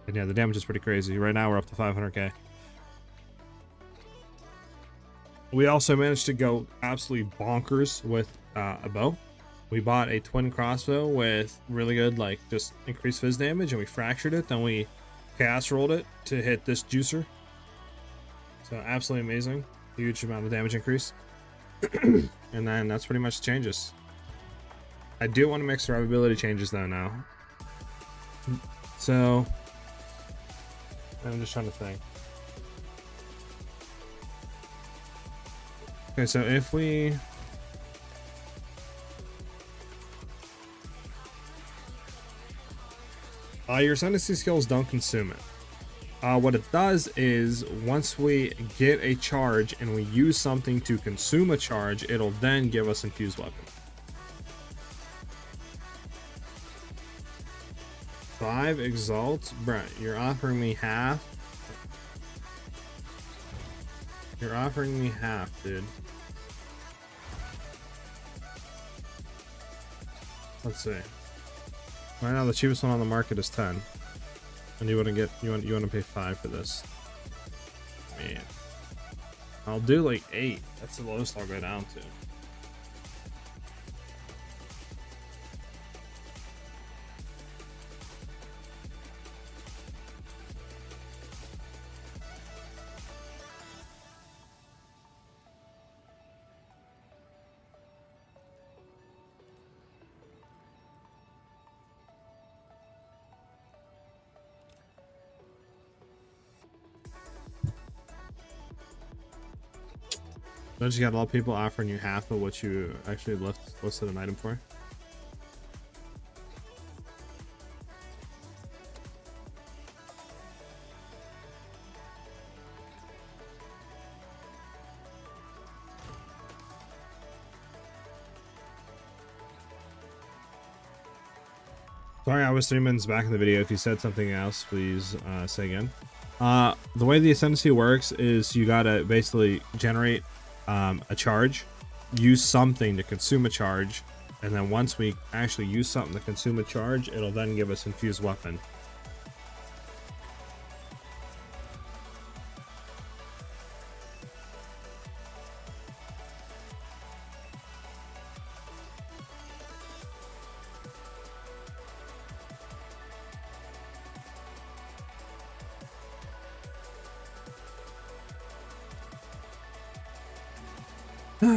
And yeah, the damage is pretty crazy. Right now we're up to 500k. We also managed to go absolutely bonkers with a bow. We bought a twin crossbow with really good like just increased fizz damage, and we fractured it, then we chaos rolled it to hit this juicer. So absolutely amazing. Huge amount of damage increase. And then that's pretty much the changes. I do want to make survivability changes though now. So I'm just trying to think. Okay, so if we your ascendancy skills don't consume it. What it does is once we get a charge and we use something to consume a charge, it'll then give us infused weapon. 5 exalt, bruh, you're offering me half. You're offering me half, dude. Let's see. Right now the cheapest one on the market is 10. And you want to pay 5 for this. Man. I'll do like 8. That's the lowest I'll go down to. Don't you got a lot of people offering you half of what you actually listed an item for? Sorry, I was 3 minutes back in the video. If you said something else, please say again. The way the ascendancy works is you gotta basically generate a charge, use something to consume a charge, and then once we actually use something to consume a charge, it'll then give us infused weapon. Guys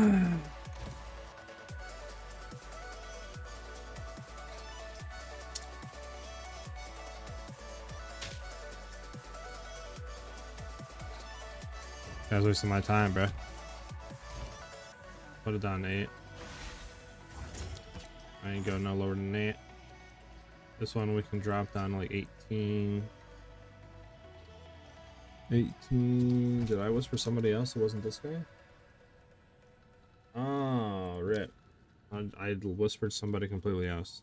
wasting my time, bro. Put it down to 8. I ain't go no lower than 8. This one we can drop down to like 18. 18. Did I whisper somebody else? It wasn't this guy? Oh, rip. I whispered somebody completely else.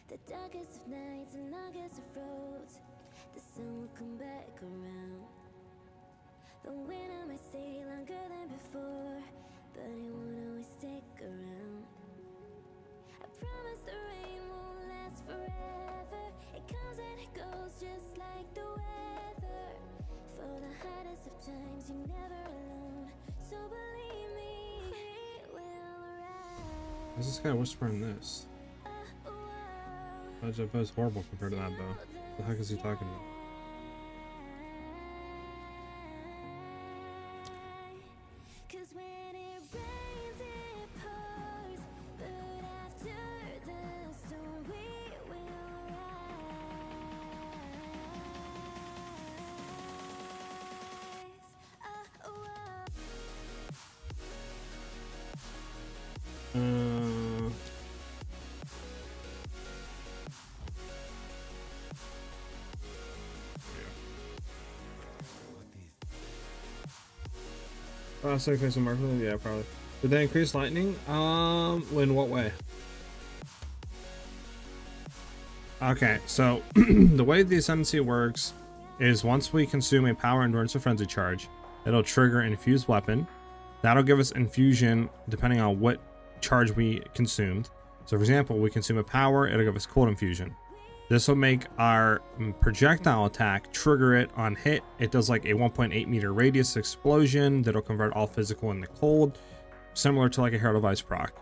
The darkest of nights and longest of roads, the sun will come back around. The winter might stay longer than before, but it won't always stick around. I promise the rain won't last forever. It comes and it goes just like the weather. For the hardest of times, you're never alone. So believe me, we will rise. Why's this guy whispering this? That was horrible compared to that, though. The heck is he talking about? Cause when it rains, it pours. But after the storm, we will rise. Sacrifice and marker? Yeah, probably. Did they increase lightning? In what way? Okay, so the way the ascendancy works is once we consume a power endurance or frenzy charge, it'll trigger infused weapon. That'll give us infusion depending on what charge we consumed. So for example, we consume a power, it'll give us cold infusion. This will make our projectile attack trigger it on hit. It does like a 1.8 meter radius explosion that'll convert all physical into cold, similar to like a Herald of Ice proc.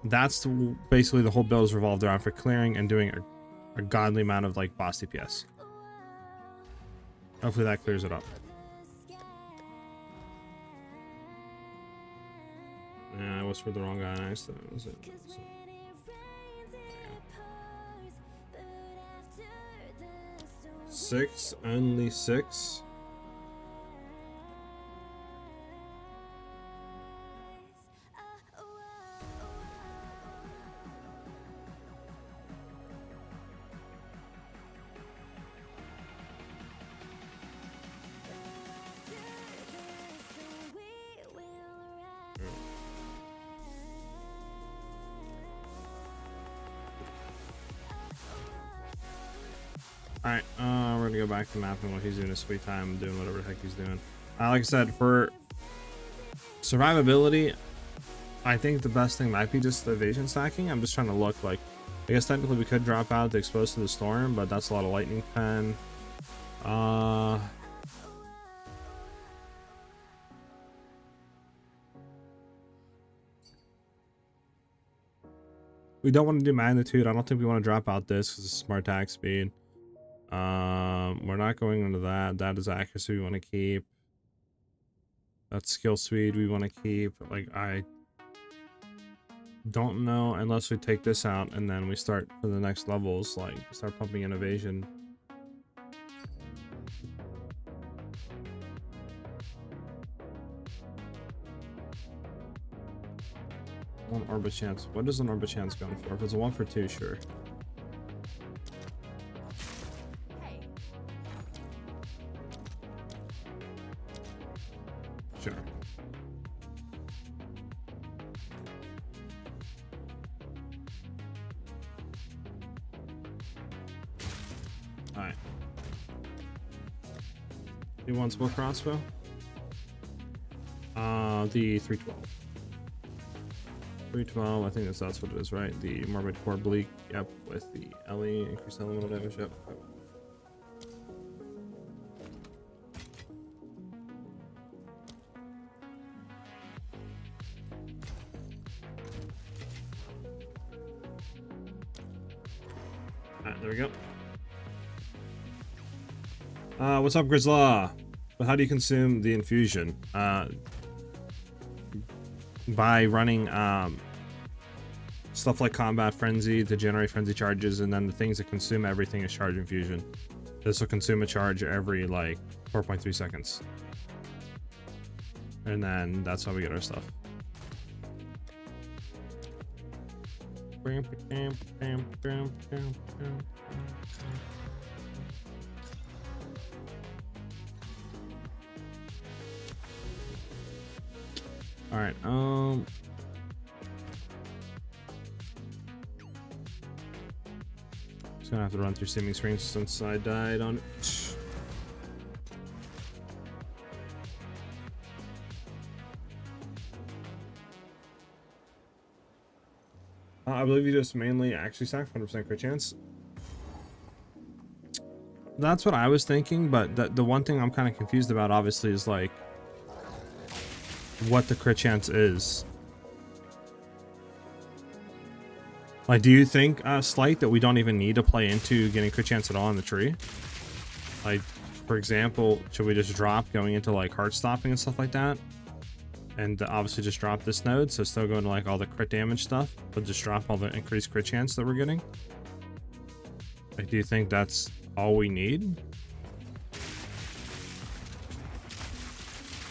That's basically the whole build is revolved around for clearing and doing a godly amount of like boss DPS. Hopefully that clears it up. Yeah, I whispered the wrong guy next to him. Was it? Six, only 6. Alright, we're gonna go back to mapping what he's doing his sweet time, doing whatever the heck he's doing. Like I said, for survivability, I think the best thing might be just the evasion stacking. I'm just trying to look like, I guess technically we could drop out the exposed to the storm, but that's a lot of lightning pen. We don't want to do magnitude. I don't think we want to drop out this because it's smart attack speed. We're not going into that. That is accuracy we want to keep. That's skill speed we want to keep. Like, I don't know unless we take this out and then we start for the next levels, like start pumping innovation. One orbit chance. What is an orbit chance going for? If it's a 1 for 2, sure. Sure. Alright. He wants what crossbow? The 312. 312, I think that's what it is, right? The Morbid Core Bleak, yep, with the LE, increased elemental damage, yep. Alright, there we go. What's up, Grizzlaw? But how do you consume the infusion? By running stuff like combat frenzy to generate frenzy charges, and then the things that consume everything is charge infusion. This will consume a charge every like 4.3 seconds. And then that's how we get our stuff. All right, just gonna have to run through seeming screens since I died on it. I believe you just mainly actually stack 100% crit chance. That's what I was thinking, but the one thing I'm kind of confused about, obviously, is like what the crit chance is. Like, do you think, Slight, that we don't even need to play into getting crit chance at all in the tree? Like, for example, should we just drop going into like heart stopping and stuff like that? And obviously just drop this node, so still going to like all the crit damage stuff, but just drop all the increased crit chance that we're getting? Like, do you think that's all we need?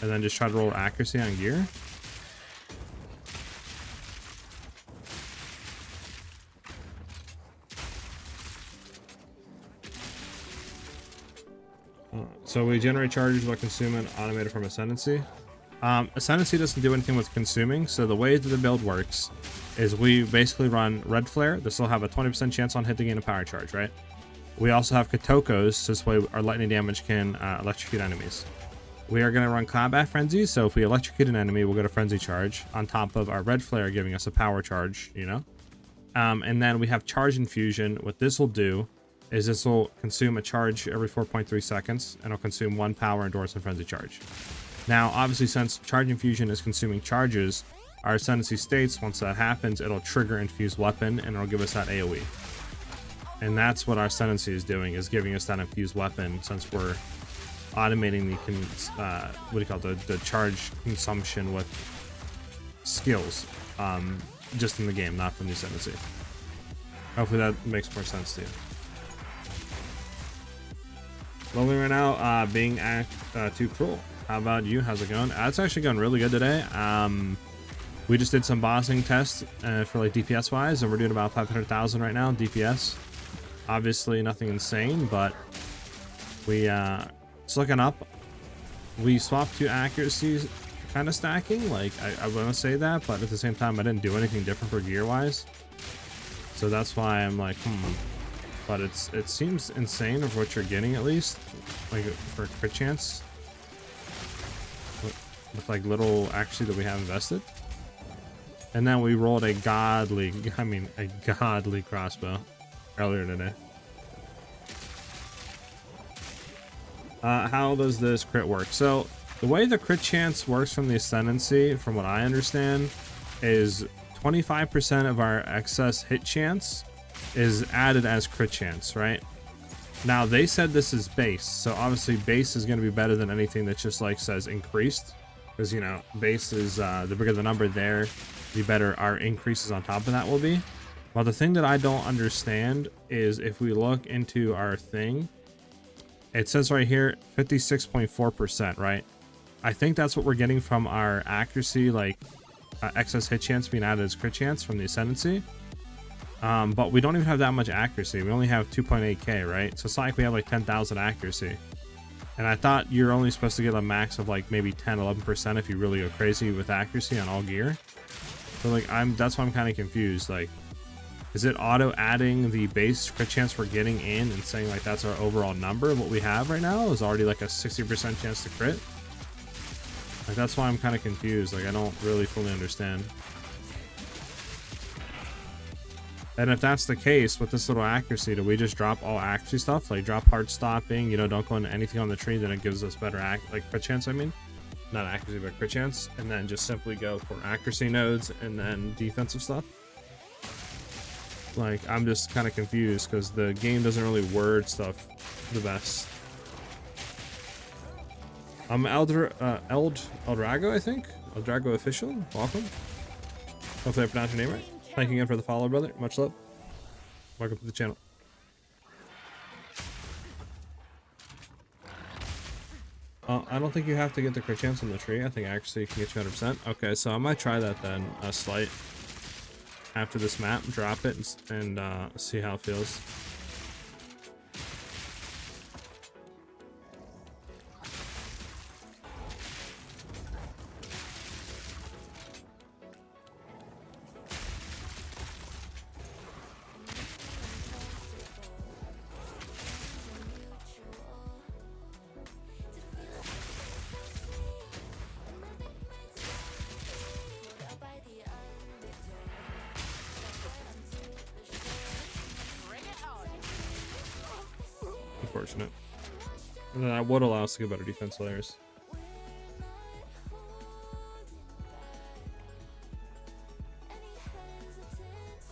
And then just try to roll accuracy on gear? So we generate charges while consuming automated from Ascendancy. Ascendancy doesn't do anything with consuming, so the way that the build works is we basically run Red Flare. This will have a 20% chance on hit to gain a power charge, right? We also have Kotokos, so this way our lightning damage can electrocute enemies. We are going to run Combat Frenzy, so if we electrocute an enemy, we'll get a Frenzy charge on top of our Red Flare giving us a power charge, you know? And then we have Charge Infusion. What this will do is this will consume a charge every 4.3 seconds, and it'll consume 1 power, endurance, and frenzy charge. Now, obviously, since Charge Infusion is consuming charges, our Ascendancy states, once that happens, it'll trigger Infused Weapon, and it'll give us that AoE. And that's what our Ascendancy is doing, is giving us that Infused Weapon, since we're automating the charge consumption with skills, just in the game, not from the Ascendancy. Hopefully that makes more sense to you. Lonely right now, being too cruel. How about you? How's it going? It's actually going really good today. We just did some bossing tests for like DPS wise, and we're doing about 500,000 right now DPS. Obviously nothing insane, but we it's looking up. We swapped to accuracy kind of stacking. Like I want to say that, but at the same time I didn't do anything different for gear wise. So that's why I'm like, But it seems insane of what you're getting, at least like for crit chance with like little accuracy that we have invested. And then we rolled a godly crossbow earlier today. How does this crit work? So the way the crit chance works from the Ascendancy, from what I understand, is 25% of our excess hit chance is added as crit chance, right? Now they said this is base, so obviously base is going to be better than anything that just like says increased, because you know base is the bigger the number there, the better our increases on top of that will be. Well, the thing that I don't understand is if we look into our thing, it says right here 56.4%, right? I think that's what we're getting from our accuracy, like excess hit chance being added as crit chance from the Ascendancy. But we don't even have that much accuracy. We only have 2.8k, right? So it's not like we have like 10,000 accuracy. And I thought you're only supposed to get a max of like maybe 10-11% if you really go crazy with accuracy on all gear. So like that's why I'm kind of confused. Like, is it auto adding the base crit chance we're getting in and saying like that's our overall number? What we have right now is already like a 60% chance to crit. Like that's why I'm kind of confused. Like I don't really fully understand. And if that's the case with this little accuracy, do we just drop all accuracy stuff? Like drop hard stopping, you know, don't go into anything on the tree, then it gives us better crit chance, I mean. Not accuracy, but crit chance. And then just simply go for accuracy nodes and then defensive stuff. Like, I'm just kind of confused because the game doesn't really word stuff the best. I'm Eldrago, I think. Eldrago official. Welcome. Hopefully I pronounced your name right. Thank you again for the follow, brother. Much love. Welcome to the channel. I don't think you have to get the crit chance on the tree. I think actually you can get you 100%. Okay, so I might try that then. Slight after this map, drop it and see how it feels. Unfortunate. And then that would allow us to get better defense layers.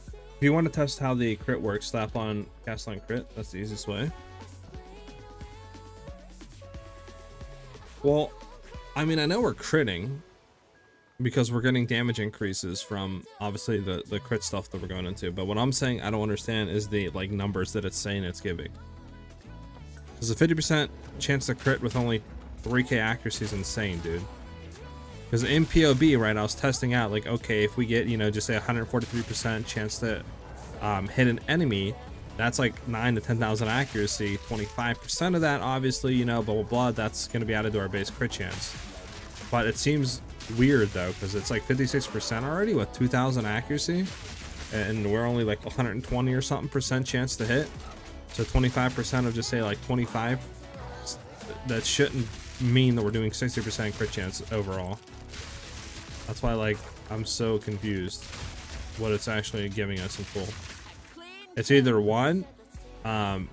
If you want to test how the crit works, slap on cast on crit. That's the easiest way. Well, I mean, I know we're critting because we're getting damage increases from obviously the crit stuff that we're going into. But what I'm saying I don't understand is the like numbers that it's saying it's giving. Because a 50% chance to crit with only 3k accuracy is insane, dude. Because in POB, right, I was testing out like, okay, if we get, you know, just say 143% chance to hit an enemy, that's like 9 to 10,000 accuracy. 25% of that, obviously, you know, blah blah blah. That's going to be added to our base crit chance. But it seems weird though, because it's like 56% already with 2,000 accuracy, and we're only like 120 or something percent chance to hit. So 25% of just say like 25, that shouldn't mean that we're doing 60% crit chance overall. That's why like I'm so confused what it's actually giving us in full. It's either one,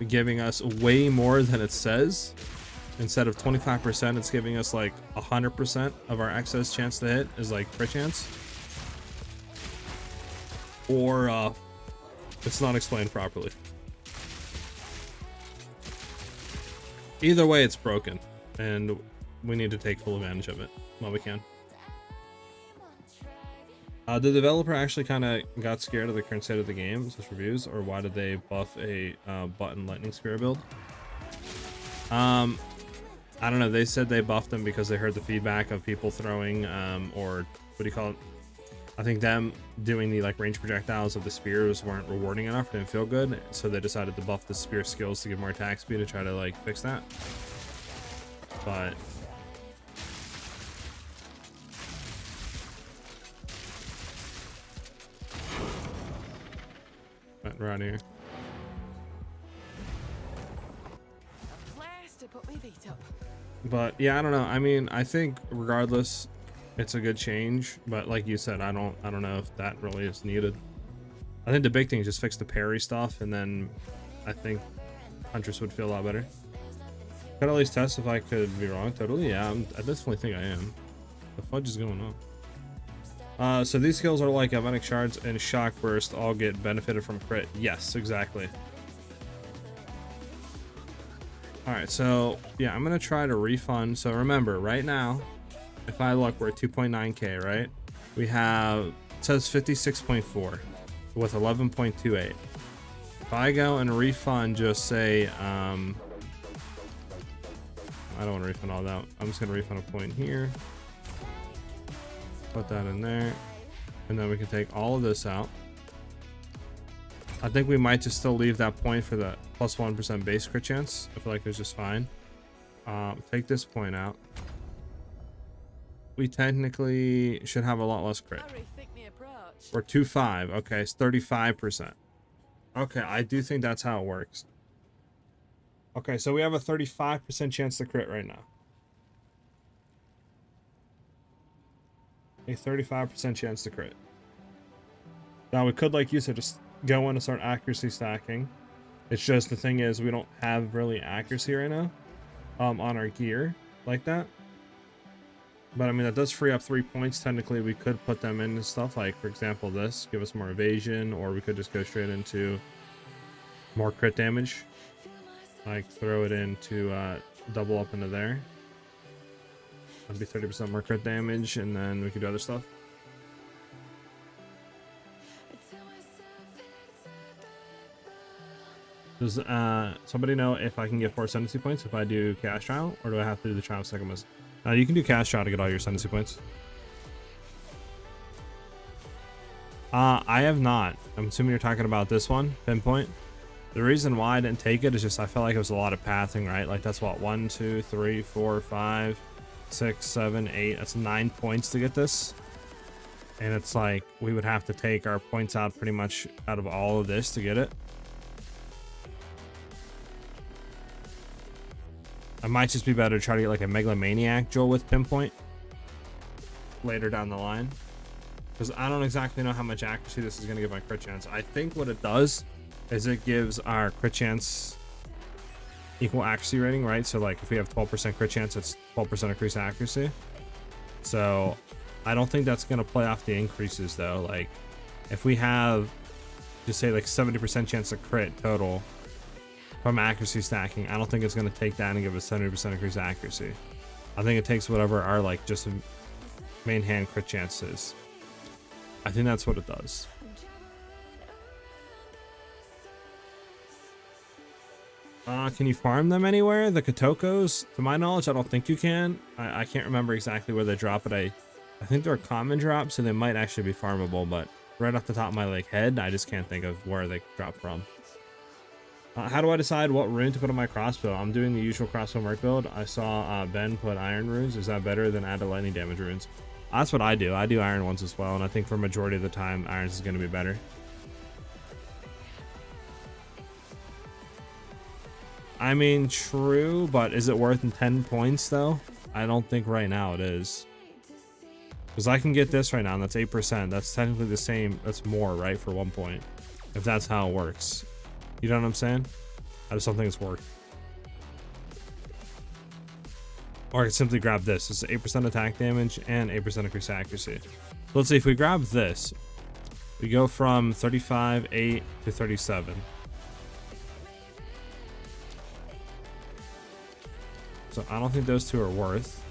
giving us way more than it says. Instead of 25%, it's giving us like 100% of our excess chance to hit is like crit chance. Or it's not explained properly. Either way, it's broken, and we need to take full advantage of it while we can. The developer actually kind of got scared of the current state of the game, such reviews, or why did they buff a button lightning spear build? I don't know. They said they buffed them because they heard the feedback of people throwing, or what do you call it? I think them doing the like range projectiles of the spears weren't rewarding enough, didn't feel good, so they decided to buff the spear skills to give more attack speed to try to like fix that. But right here. A place to put my feet up. But yeah, I don't know. I mean, I think regardless, it's a good change. But like you said, I don't know if that really is needed. I think the big thing is just fix the parry stuff, and then I think Huntress would feel a lot better. Could at least test if I could be wrong. Totally, yeah. I definitely think I am. The fudge is going on. So these skills are like Avenic Shards and Shock Burst all get benefited from crit. Yes, exactly. Alright, so yeah, I'm gonna try to refund. So remember, right now, if I look, we're at 2.9k, right? We have, it says 56.4 with 11.28. If I go and refund, just say, I don't want to refund all that. I'm just gonna refund a point here. Put that in there, and then we can take all of this out. I think we might just still leave that point for the plus 1% base crit chance. I feel like it's just fine. Take this point out. We technically should have a lot less crit. I rethink my approach. We're 2.5. Okay, it's 35%. Okay, I do think that's how it works. Okay, so we have a 35% chance to crit right now. A 35% chance to crit. Now we could, like you said, just go in and start accuracy stacking. It's just the thing is we don't have really accuracy right now on our gear like that. But I mean, that does free up 3 points. Technically, we could put them in and stuff, like for example this, give us more evasion, or we could just go straight into more crit damage, like throw it into double up into there. It'd be 30% more crit damage, and then we could do other stuff. Does somebody know if I can get 4 ascendancy points if I do Chaos Trial, or do I have to do the Trial of Sigmas? You can do Chaos Trial to get all your ascendancy points. I have not. I'm assuming you're talking about this one, Pinpoint. The reason why I didn't take it is just I felt like it was a lot of pathing, right? Like that's what, 1, 2, 3, 4, 5, 6, 7, 8. That's 9 points to get this. And it's like we would have to take our points out pretty much out of all of this to get it. I might just be better to try to get like a Megalomaniac Jewel with Pinpoint later down the line. Because I don't exactly know how much accuracy this is going to give my crit chance. I think what it does is it gives our crit chance equal accuracy rating, right? So like if we have 12% crit chance, it's 12% increased accuracy. So I don't think that's going to play off the increases though. Like if we have just say like 70% chance to crit total from accuracy stacking, I don't think it's going to take that and give us 70% increased accuracy. I think it takes whatever our like just main hand crit chance is. I think that's what it does. Can you farm them anywhere? The Kotokos? To my knowledge, I don't think you can. I can't remember exactly where they drop, but I think they're common drops, so they might actually be farmable, but right off the top of my like head, I just can't think of where they drop from. How do I decide what rune to put on my crossbow? I'm doing the usual crossbow merc build. I saw Ben put iron runes. Is that better than add lightning damage runes? That's what I do. I do iron ones as well, and I think for majority of the time, irons is going to be better. I mean, true, but is it worth 10 points though? I don't think right now it is. Because I can get this right now, and that's 8%. That's technically the same. That's more, right, for 1 point. If that's how it works. You know what I'm saying? I just don't think it's worth. Or I could simply grab this. It's 8% attack damage and 8% increased accuracy. So let's see, if we grab this, we go from 35, 8 to 37. So I don't think those two are worth.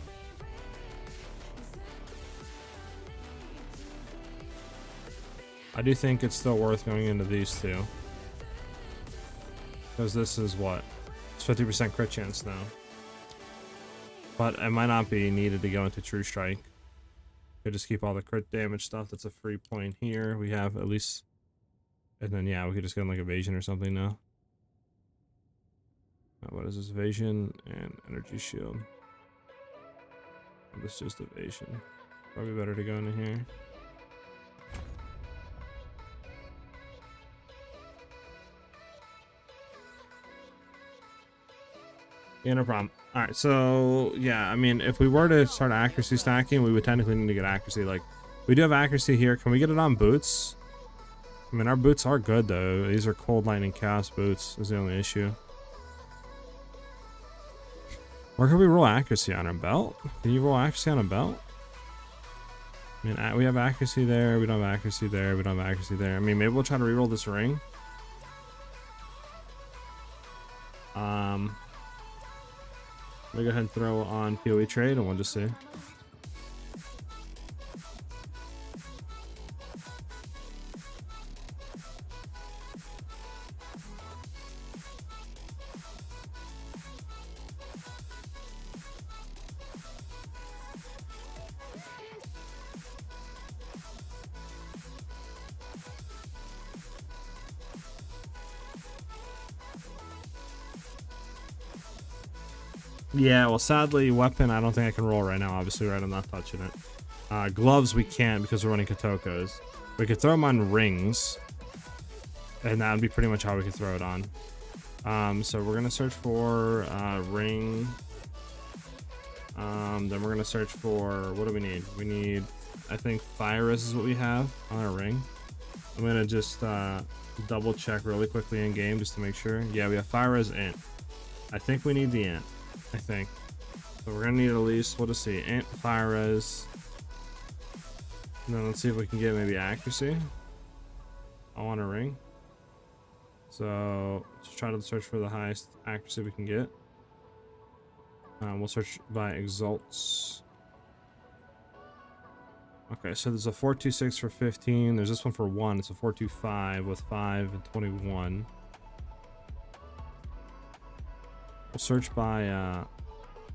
I do think it's still worth going into these two. Because this is what? It's 50% crit chance now. But it might not be needed to go into True Strike. Could just keep all the crit damage stuff. That's a free point here. We have at least... And then, yeah, we could just go in like Evasion or something now. What is this? Evasion and Energy Shield. This is just Evasion. Probably better to go into here. Yeah, no problem. Alright, so yeah, I mean, if we were to start accuracy stacking, we would technically need to get accuracy. Like, we do have accuracy here. Can we get it on boots? I mean, our boots are good though. These are Cold Lightning Chaos boots is the only issue. Where can we roll accuracy on our belt? Can you roll accuracy on a belt? I mean, we have accuracy there. We don't have accuracy there. We don't have accuracy there. I mean, maybe we'll try to reroll this ring. Let me go ahead and throw on POE trade and we'll just see. Yeah, well, sadly, weapon, I don't think I can roll right now. Obviously, right, I'm not touching it. Gloves, we can't because we're running Kotokos. We could throw them on rings, and that would be pretty much how we could throw it on. So we're going to search for ring. Then we're going to search for, what do we need? We need, I think, fire res is what we have on our ring. I'm going to just double check really quickly in game just to make sure. Yeah, we have fire res int. I think we need the int. I think. So we're gonna need at least, we'll just see, int, fire res. And then let's see if we can get maybe accuracy. I want a ring. So just try to search for the highest accuracy we can get. We'll search by exalts. Okay, so there's a 426 for 15. There's this one for 1. It's a 425 with 5 and 21. We'll search by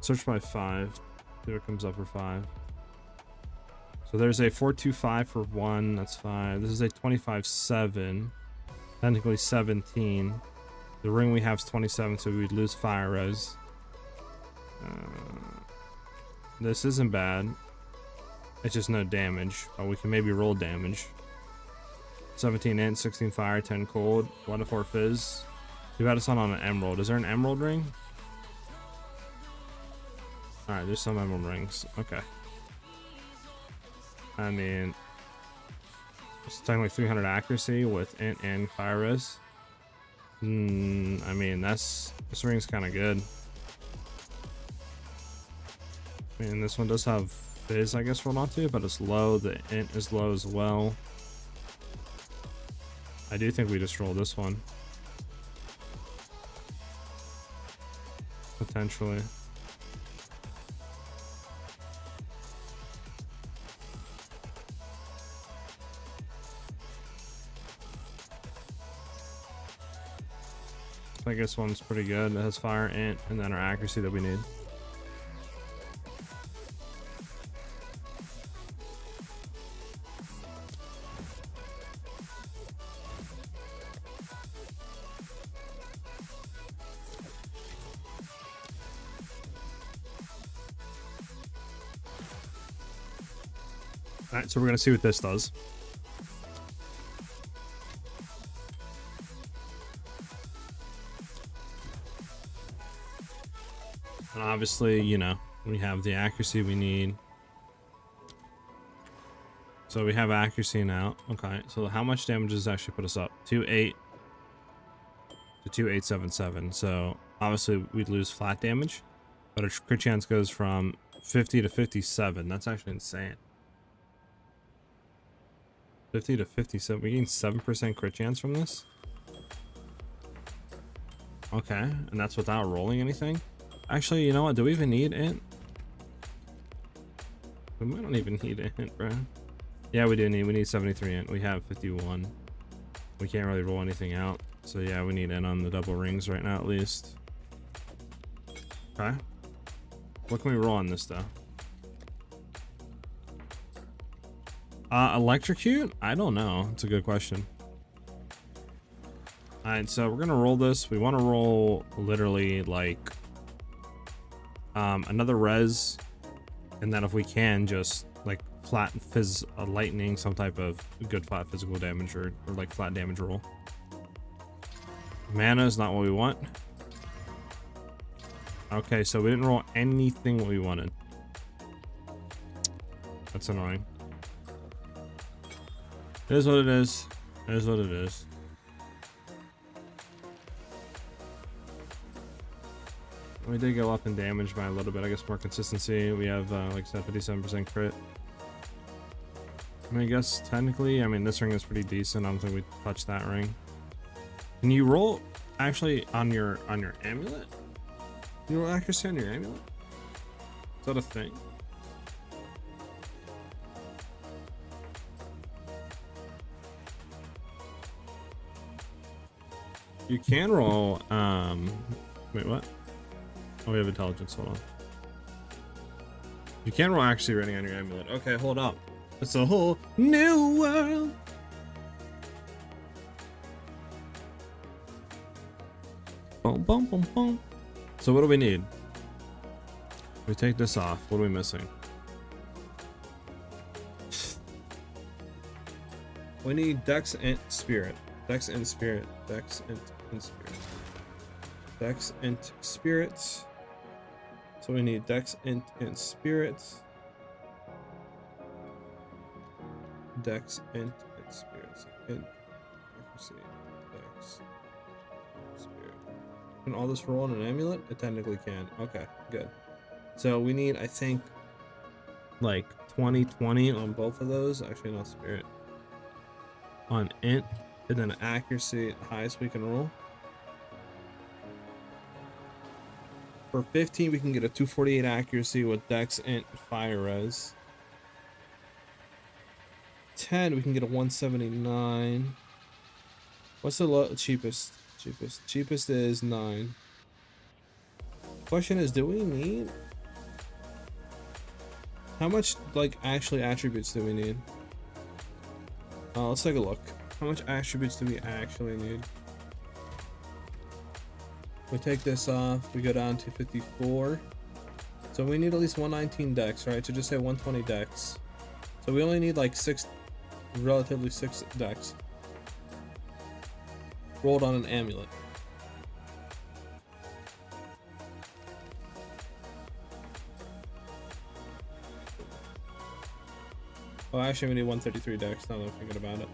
5. See what comes up for 5. So there's a 425 for 1. That's 5. This is a 25-7. Technically 17. The ring we have is 27, so we'd lose fire res. This isn't bad. It's just no damage, but we can maybe roll damage. 17 int, 16 fire, 10 cold, 1 to 4 fizz. Too bad it's not on an emerald. Is there an emerald ring? Alright, there's some emerald rings. Okay. I mean, it's technically 300 accuracy with int and fire res. I mean, this ring's kind of good. I mean, this one does have fizz, I guess, rolled onto, but it's low. The int is low as well. I do think we just roll this one. Potentially. I think this one's pretty good. It has fire, int, and then our accuracy that we need. Alright, so we're gonna see what this does. And obviously, you know, we have the accuracy we need. So we have accuracy now. Okay, so how much damage does this actually put us up? 2.8 to 2.877. So obviously we'd lose flat damage, but our crit chance goes from 50 to 57. That's actually insane. 50 to 57. We gain 7% crit chance from this. Okay, and that's without rolling anything. Actually, you know what? Do we even need int? We might not even need int, bro. Yeah, we do need. We need 73 int. We have 51. We can't really roll anything out. So yeah, we need int on the double rings right now at least. Okay. What can we roll on this though? Electrocute? I don't know. It's a good question. Alright, so we're gonna roll this. We want to roll literally like another res, and then if we can just like flat fizz lightning, some type of good flat physical damage or like flat damage roll. Mana is not what we want. Okay, so we didn't roll anything what we wanted. That's annoying. It is what it is. It is what it is. We did go up in damage by a little bit. I guess more consistency. We have, like I said, 57% crit. I mean, I guess technically, I mean, this ring is pretty decent. I don't think we touched that ring. Can you roll actually on your amulet? Can you roll accuracy on your amulet? Is that a thing? You can roll, wait, what? Oh, we have intelligence, hold on. You can roll accuracy rating on your amulet. Okay, hold up. It's a whole new world. Boom, boom, boom, boom. So what do we need? We take this off. What are we missing? We need Dex Int Spirit. Dex Int Spirit. Dex Int Spirit. Dex Int Spirits. So we need Dex Int Spirits. Dex Int Spirits. Int accuracy. Dex Spirit. Can all this roll on an amulet? It technically can. Okay, good. So we need, I think, like 20/20 on both of those. Actually, not Spirit. On Int, and then accuracy, the highest we can roll. For 15, we can get a 248 accuracy with Dex Int Fire Res. 10, we can get a 179. What's the cheapest? Cheapest is 9. Question is, do we need... How much, like, actually attributes do we need? Let's take a look. How much attributes do we actually need? We take this off, we go down to 54. So we need at least 119 decks, right? So just say 120 decks. So we only need like 6 decks. Rolled on an amulet. Oh, actually, we need 133 decks. Now that I'm thinking about it,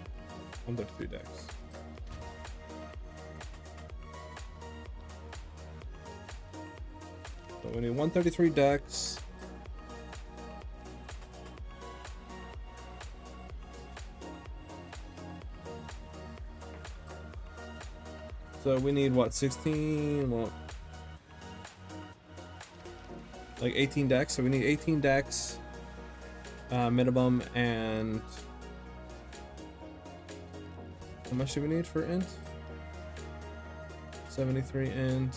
133 decks. So we need 133 decks. So we need what, 16? Well, like 18 decks. So we need 18 decks. Minimum, and how much do we need for int? 73 int.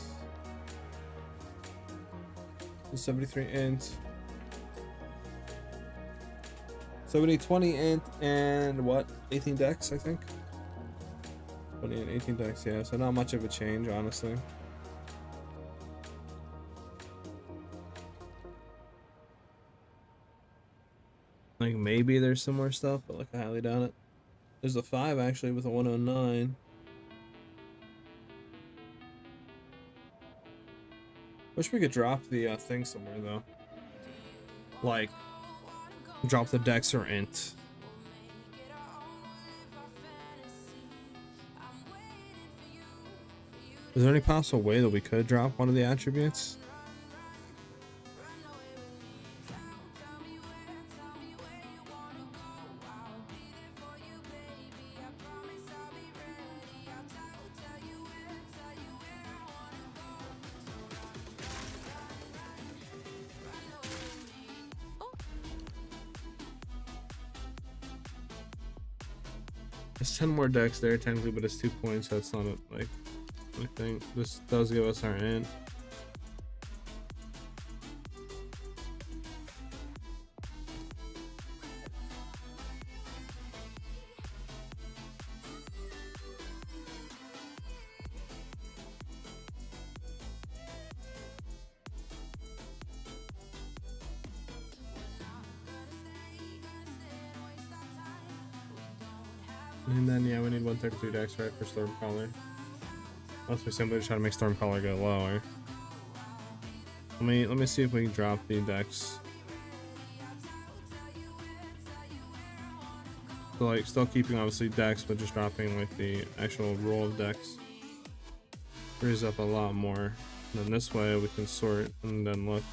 73 int. So we need 20 int and what? 18 decks, I think. 20 and 18 decks, yeah. So not much of a change, honestly. Like maybe there's some more stuff, but like I highly doubt it. There's a 5 actually with a 109. Wish we could drop the thing somewhere though. Like drop the dex or int. Is there any possible way that we could drop one of the attributes? There's 10 more decks there technically, but it's 2 points, so it's not a, like, I think this does give us our int. And then yeah, we need 133 decks, right, for Stormcaller. Unless we simply try to make Stormcaller go lower. Let me see if we can drop the decks. So like still keeping obviously decks, but just dropping like the actual roll of decks. Frees up a lot more. And then this way we can sort and then look.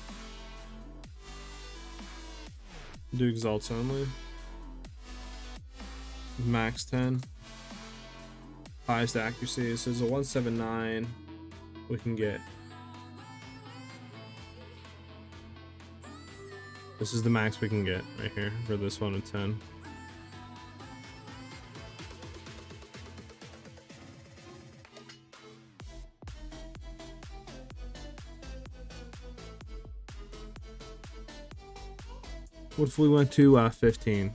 Do exalts only. Max 10. Highest accuracy. So there's a 179 we can get. This is the max we can get right here for this one of 10. What if we went to 15?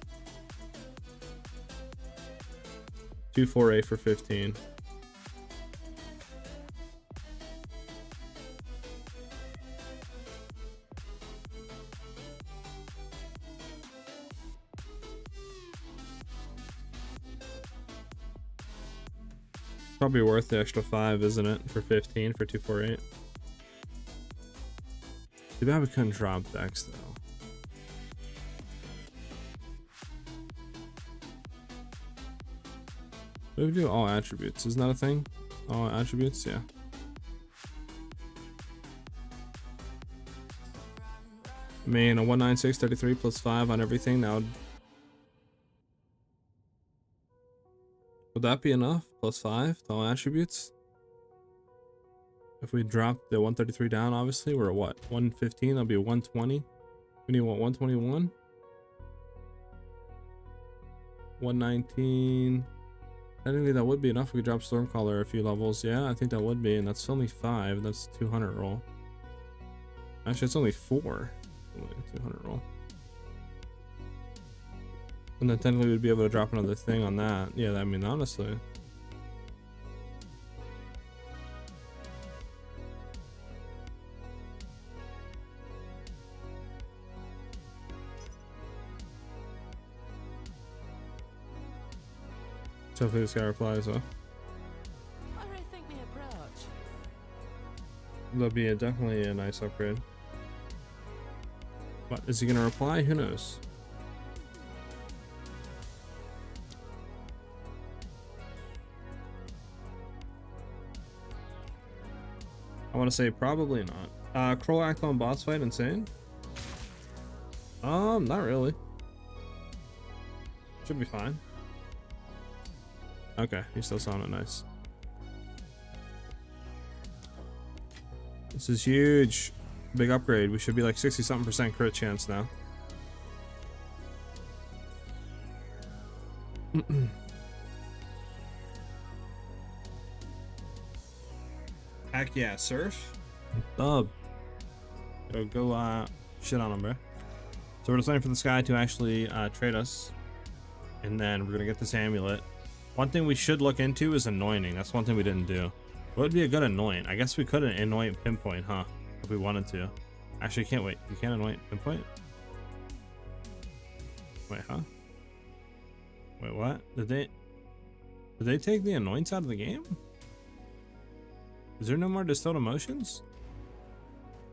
248 for 15. Probably worth the extra 5, isn't it? For 15 for 248. Too bad we couldn't drop decks though. We would do all attributes. Isn't that a thing? All attributes, yeah. I mean, a 196.33 plus 5 on everything. Now, would that be enough? Plus 5 to all attributes? If we drop the 133 down, obviously, we're at what? 115? That'll be a 120. We need what? 121? 119. Technically that would be enough if we drop Stormcaller a few levels. Yeah, I think that would be, and that's only 5. That's 200 roll. Actually, it's only 4. Only a 200 roll. And then technically we'd be able to drop another thing on that. Yeah, I mean, honestly. So hopefully this guy replies, huh? I rethink my approach. That'd be definitely a nice upgrade. But is he gonna reply? Who knows? I want to say probably not. Kroll act on boss fight insane? Not really. Should be fine. Okay, he still sounded nice. This is huge. Big upgrade. We should be like 60-something% crit chance now. Heck yeah, surf. Dub. Go shit on him, bro. So we're just waiting for this guy to actually trade us. And then we're gonna get this amulet. One thing we should look into is anointing. That's one thing we didn't do. What would be a good anoint? I guess we could anoint pinpoint, huh? If we wanted to. Actually, can't wait. You can't anoint pinpoint? Wait, huh? Wait, what? Did they take the anoints out of the game? Is there no more distilled emotions?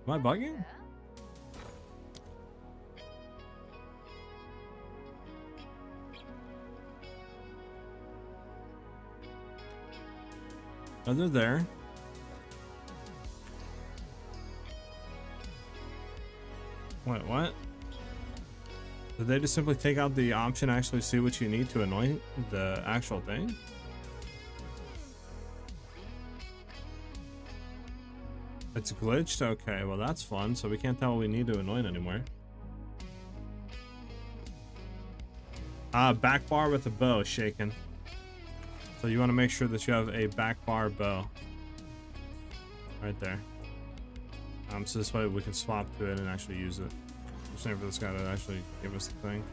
Am I bugging? Oh, they're there. Wait, what? Did they just simply take out the option to actually see what you need to anoint the actual thing? It's glitched? Okay, well that's fun. So we can't tell what we need to anoint anymore. Back bar with a bow shaken. So you want to make sure that you have a back bar bow. Right there. So this way we can swap to it and actually use it. Just waiting for this guy to actually give us the thing.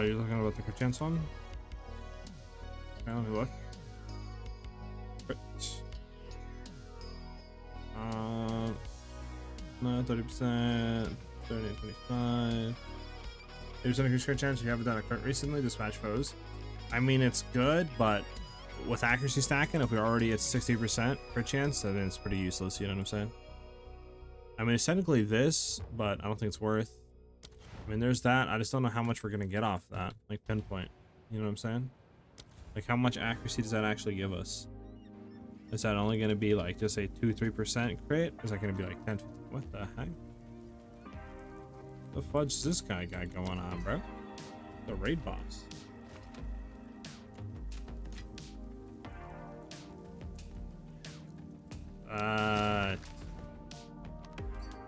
You're looking about the crit chance one? Okay, let me look. Crit. No, 30%, 30, 25. 80% increased crit chance. If you haven't done a crit recently, dispatch foes. I mean, it's good, but with accuracy stacking, if we're already at 60% crit chance, then it's pretty useless. You know what I'm saying? I mean, it's technically this, but I don't think it's worth. I mean, there's that. I just don't know how much we're gonna get off that, like pinpoint. You know what I'm saying? Like, how much accuracy does that actually give us? Is that only gonna be like just a 2-3% crit? Is that gonna be like 10? What the heck? The fudge is this guy got going on, bro? The raid boss.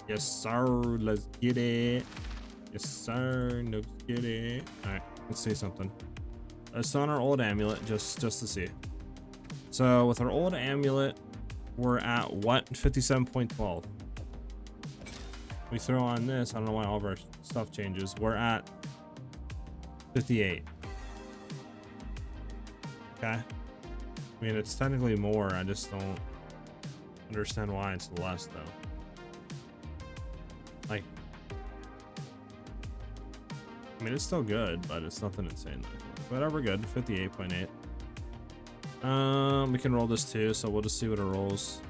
Yes sir, let's get it. Yes sir, let's get it. Alright, let's see something. Let's on our old amulet just to see. So with our old amulet, we're at what? 57.12. We throw on this, I don't know why all of our stuff changes. We're at 58. Okay. I mean, it's technically more, I just don't understand why it's less though. Like, I mean, it's still good, but it's nothing insane. Whatever, good. 58.8. We can roll this too, so we'll just see what it rolls.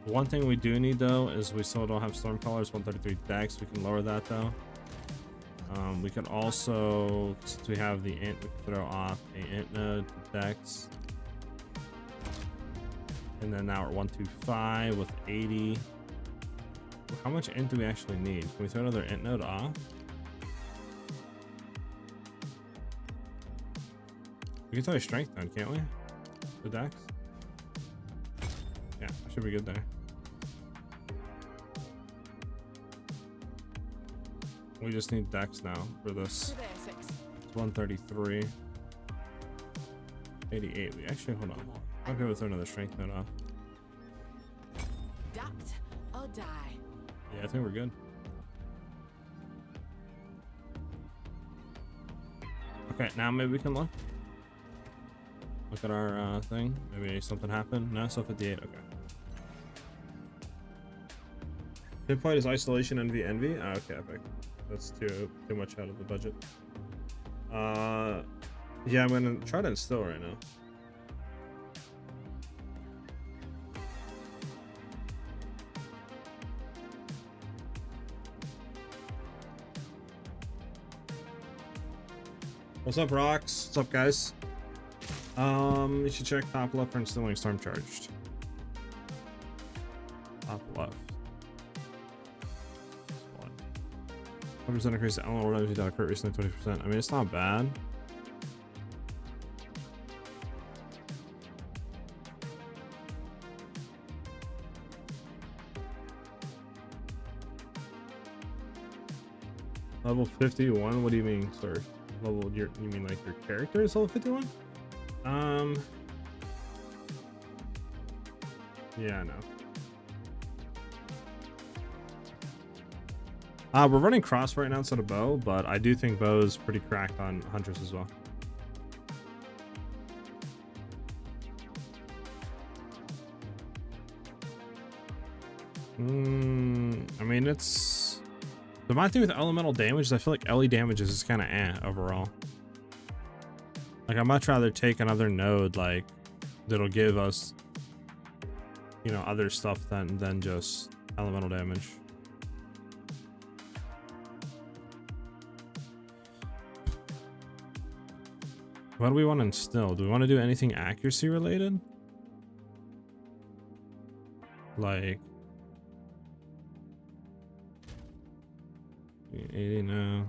One thing we do need though is we still don't have Stormcallers 133 dex. We can lower that though. We can also, since we have the int, we can throw off a int node to dex. And then now we're 125 with 80. How much int do we actually need? Can we throw another int node off? We can tell his strength down, can't we? The dex? Yeah, should be good there. We just need dex now for this. To basics. It's 133. 88. We actually, hold on. Might be able to throw another strength note off. Adapt or die. Yeah, I think we're good. Okay, now maybe we can look. Look at our thing. Maybe something happened. No, still 58. Okay. Pinpoint is isolation, envy, envy. Ah, okay, epic. That's too much out of the budget. Yeah, I'm gonna try to instill right now. What's up, Rocks? What's up, guys? You should check top left for instilling storm charged. Top left. 100% increase the elemental damage you got crit recently 20%. I mean, it's not bad. Level 51? What do you mean, sir? Level, you mean like your character is level 51? Yeah, no. We're running Cross right now instead of Bow, but I do think Bow is pretty cracked on Huntress as well. I mean, it's... The my thing with elemental damage is I feel like LE damages is kind of overall. Like, I'd much rather take another node, like, that'll give us, you know, other stuff than just elemental damage. What do we want to instill? Do we want to do anything accuracy related? Like... 80 now.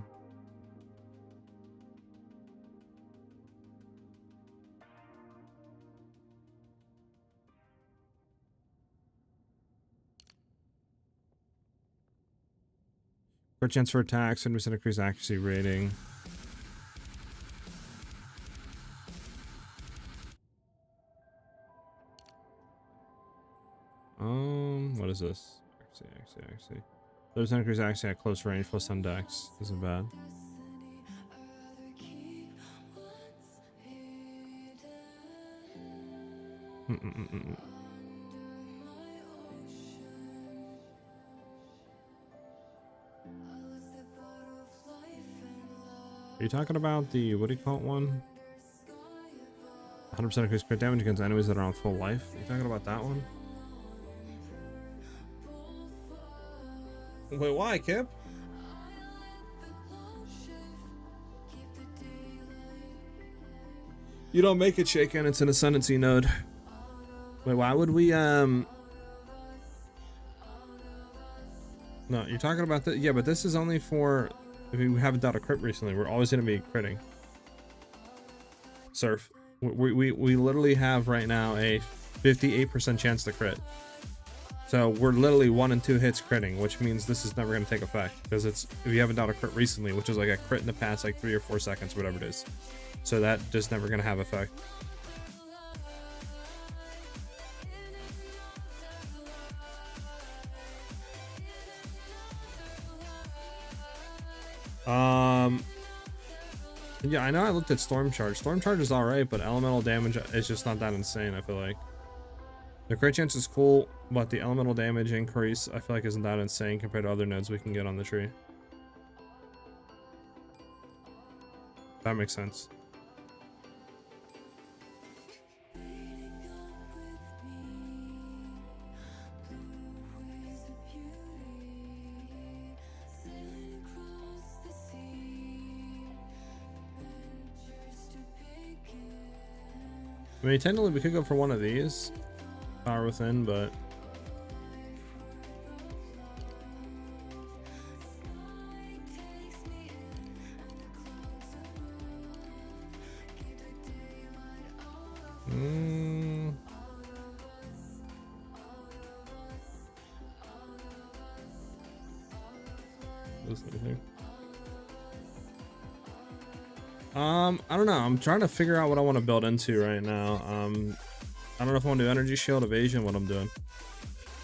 For chance for attacks, 70% increase accuracy rating. What is this? Accuracy. 30% increase accuracy at close range plus on dex. Isn't bad. Are you talking about the, what do you call it one? 100% increase crit damage against enemies that are on full life? Are you talking about that one? Wait, why, Kip? You don't make it, Shaken. It's an ascendancy node. Wait, why would we, No, you're talking about that? Yeah, but this is only for... If we haven't done a crit recently, we're always going to be critting. Surf. We literally have right now a 58% chance to crit. So we're literally 1 and 2 hits critting, which means this is never going to take effect because it's, if you haven't done a crit recently, which is like a crit in the past like 3 or 4 seconds, whatever it is. So that just never going to have effect. Yeah, I know I looked at Storm Charge. Storm Charge is alright, but elemental damage is just not that insane, I feel like. The crit chance is cool, but the elemental damage increase I feel like isn't that insane compared to other nodes we can get on the tree. That makes sense. I mean, technically we could go for one of these. Power Within, but... This anything. I don't know. I'm trying to figure out what I want to build into right now. I don't know if I want to do energy shield, evasion, what I'm doing.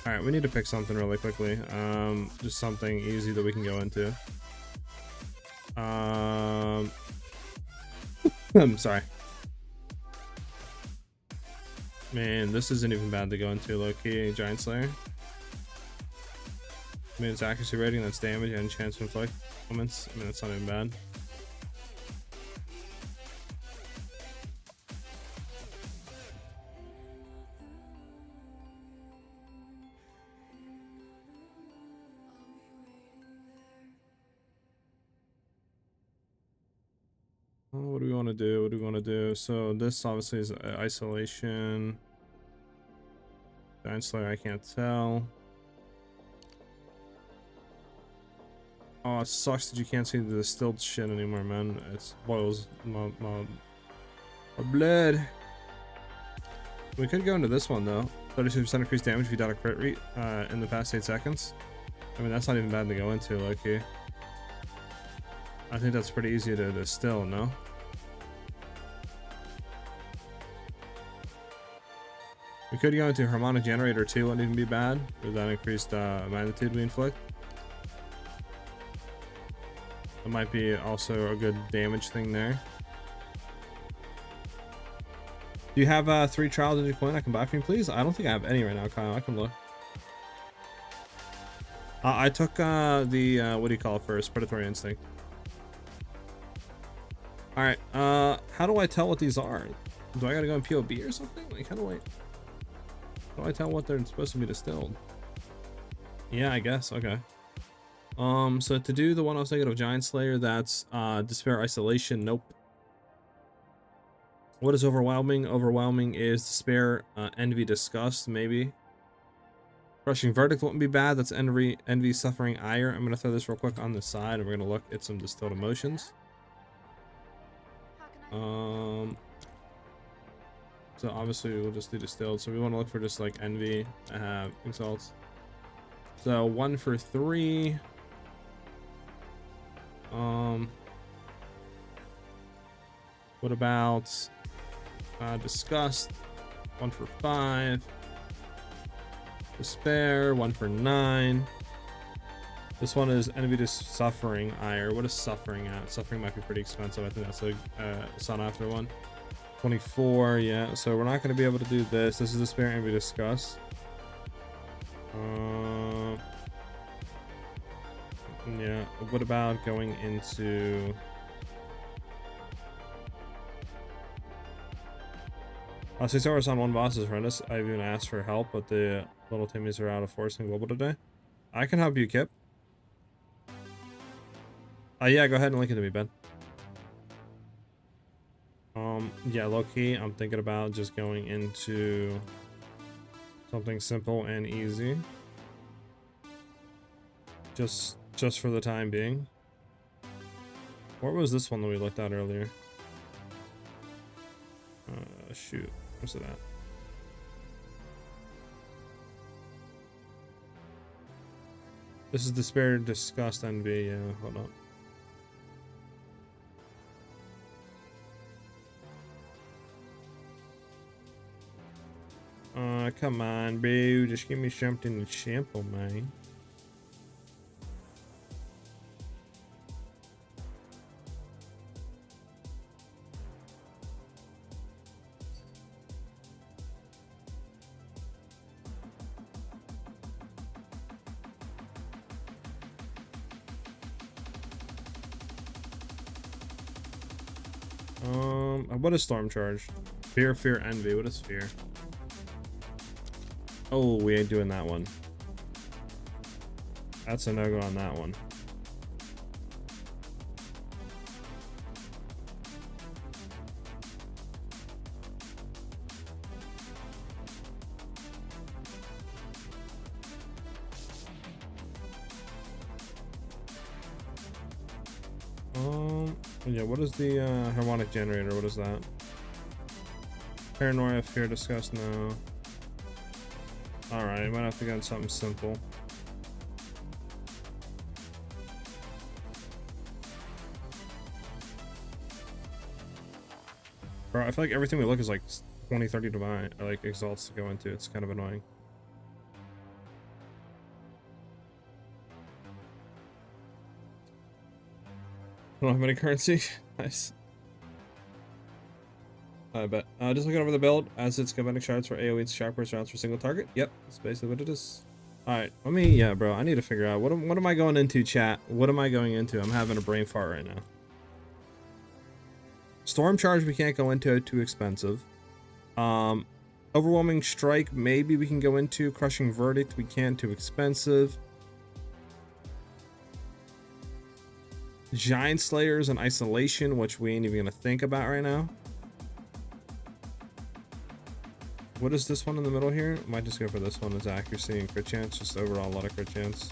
All right, we need to pick something really quickly. Just something easy that we can go into. I'm sorry. Man, this isn't even bad to go into. Low-key, Giant Slayer. I mean, it's accuracy rating, that's damage, and chance to inflict elements. I mean, that's not even bad. What do we want to do? What do we want to do? So this obviously is isolation. Giant Slayer, I can't tell. Oh, it sucks that you can't see the distilled shit anymore, man. It boils my blood. We could go into this one though. 32% increased damage if you done a crit rate in the past 8 seconds. I mean, that's not even bad to go into, low-key. I think that's pretty easy to distill, no? We could go into Harmonic Generator too, wouldn't even be bad, with that increased magnitude we inflict. That might be also a good damage thing there. Do you have 3 trials in your coin I can buy for you, please? I don't think I have any right now, Kyle. I can look. I took the, what do you call it first? Predatory Instinct. Alright, how do I tell what these are? Do I gotta go in POB or something? Like, how do I tell what they're supposed to be distilled? Yeah, I guess, okay. So to do the one I was thinking of, Giant Slayer, that's, Despair, Isolation, nope. What is Overwhelming? Overwhelming is Despair, Envy, Disgust, maybe. Crushing Verdict wouldn't be bad, that's Envy, Suffering, Ire. I'm gonna throw this real quick on the side, and we're gonna look at some distilled emotions. So obviously we'll just do distilled. So we want to look for just like Envy. I have Exalts. So 1 for 3. What about Disgust? 1 for 5. Despair. 1 for 9. This one is Envy, Suffering, Ire. What is Suffering at? Suffering might be pretty expensive. I think that's a sought after one. 24, yeah. So we're not going to be able to do this. This is Despair, Envy, Disgust. Yeah. What about going into... So Sarah's on one boss is horrendous. I've even asked for help, but the little Timmies are out of forcing global today. I can help you, Kip. Yeah, go ahead and link it to me, Ben. Yeah, low-key, I'm thinking about just going into something simple and easy. Just for the time being. Where was this one that we looked at earlier? Shoot. Where's it at? This is Despair, Disgust, Envy. Yeah, hold on. Come on, bro. Just give me something simple, man. What is Storm Charge? Fear, Envy. What is Fear? Oh, we ain't doing that one. That's a no-go on that one. Yeah, what is the Harmonic Generator? What is that? Paranoia, Fear, Disgust, no. Alright, might have to get something simple. Bro, I feel like everything we look is like 20, 30 to buy, or like exalts to go into. It's kind of annoying. I don't have any currency. Nice. I bet. Just looking over the build as it's kinetic shards for AoE sharpers rounds for single target. Yep, that's basically what it is. All right, let me. Yeah, bro, I need to figure out what am I going into, chat? What am I going into? I'm having a brain fart right now. Storm charge we can't go into, too expensive. Overwhelming strike maybe we can go into. Crushing verdict we can, too expensive. Giant slayers and isolation, which we ain't even gonna think about right now. What is this one in the middle here? Might just go for this one as accuracy and crit chance. Just overall a lot of crit chance.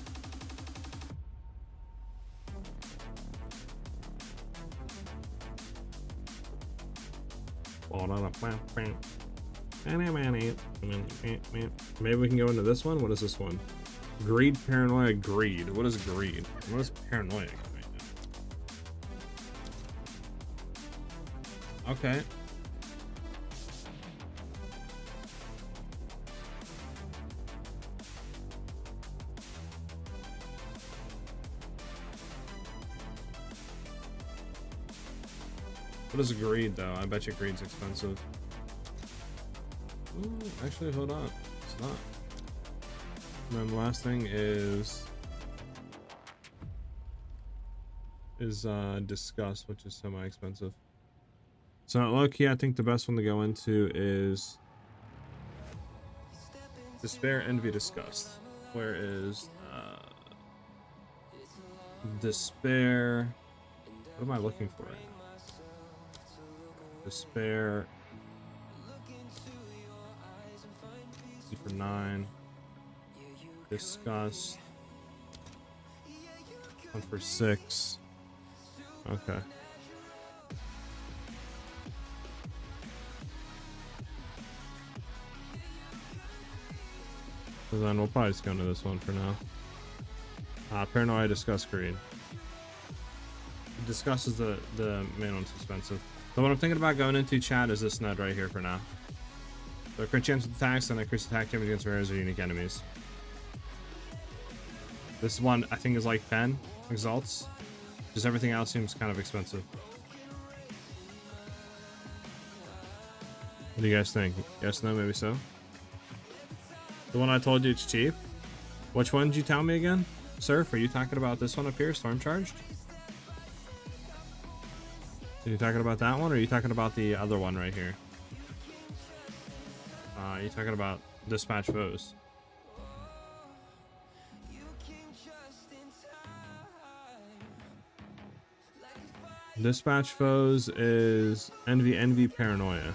Maybe we can go into this one. What is this one? Greed, paranoia, greed. What is greed? What is paranoia? Okay. What is greed though? I bet you greed's expensive. Ooh, actually, hold on. It's not. And then the last thing is disgust, which is semi-expensive. So low key, I think the best one to go into is despair, envy, disgust. Where is despair? What am I looking for right now? Despair. For 9. Disgust. 1 for 6. Okay. So then we'll probably just go into this one for now. Paranoia, disgust, greed. Disgust is the main one's expensive. So what I'm thinking about going into, chat, is this node right here for now. So crit chance with attacks and increased attack damage against rares or unique enemies. This one I think is like 10 exalts. Just everything else seems kind of expensive. What do you guys think? Yes, no, maybe so. The one I told you it's cheap. Which one did you tell me again? Surf, are you talking about this one up here, Storm Charged? Are you talking about that one, or are you talking about the other one right here? Are you talking about Dispatch Foes? Dispatch Foes is Envy, Paranoia.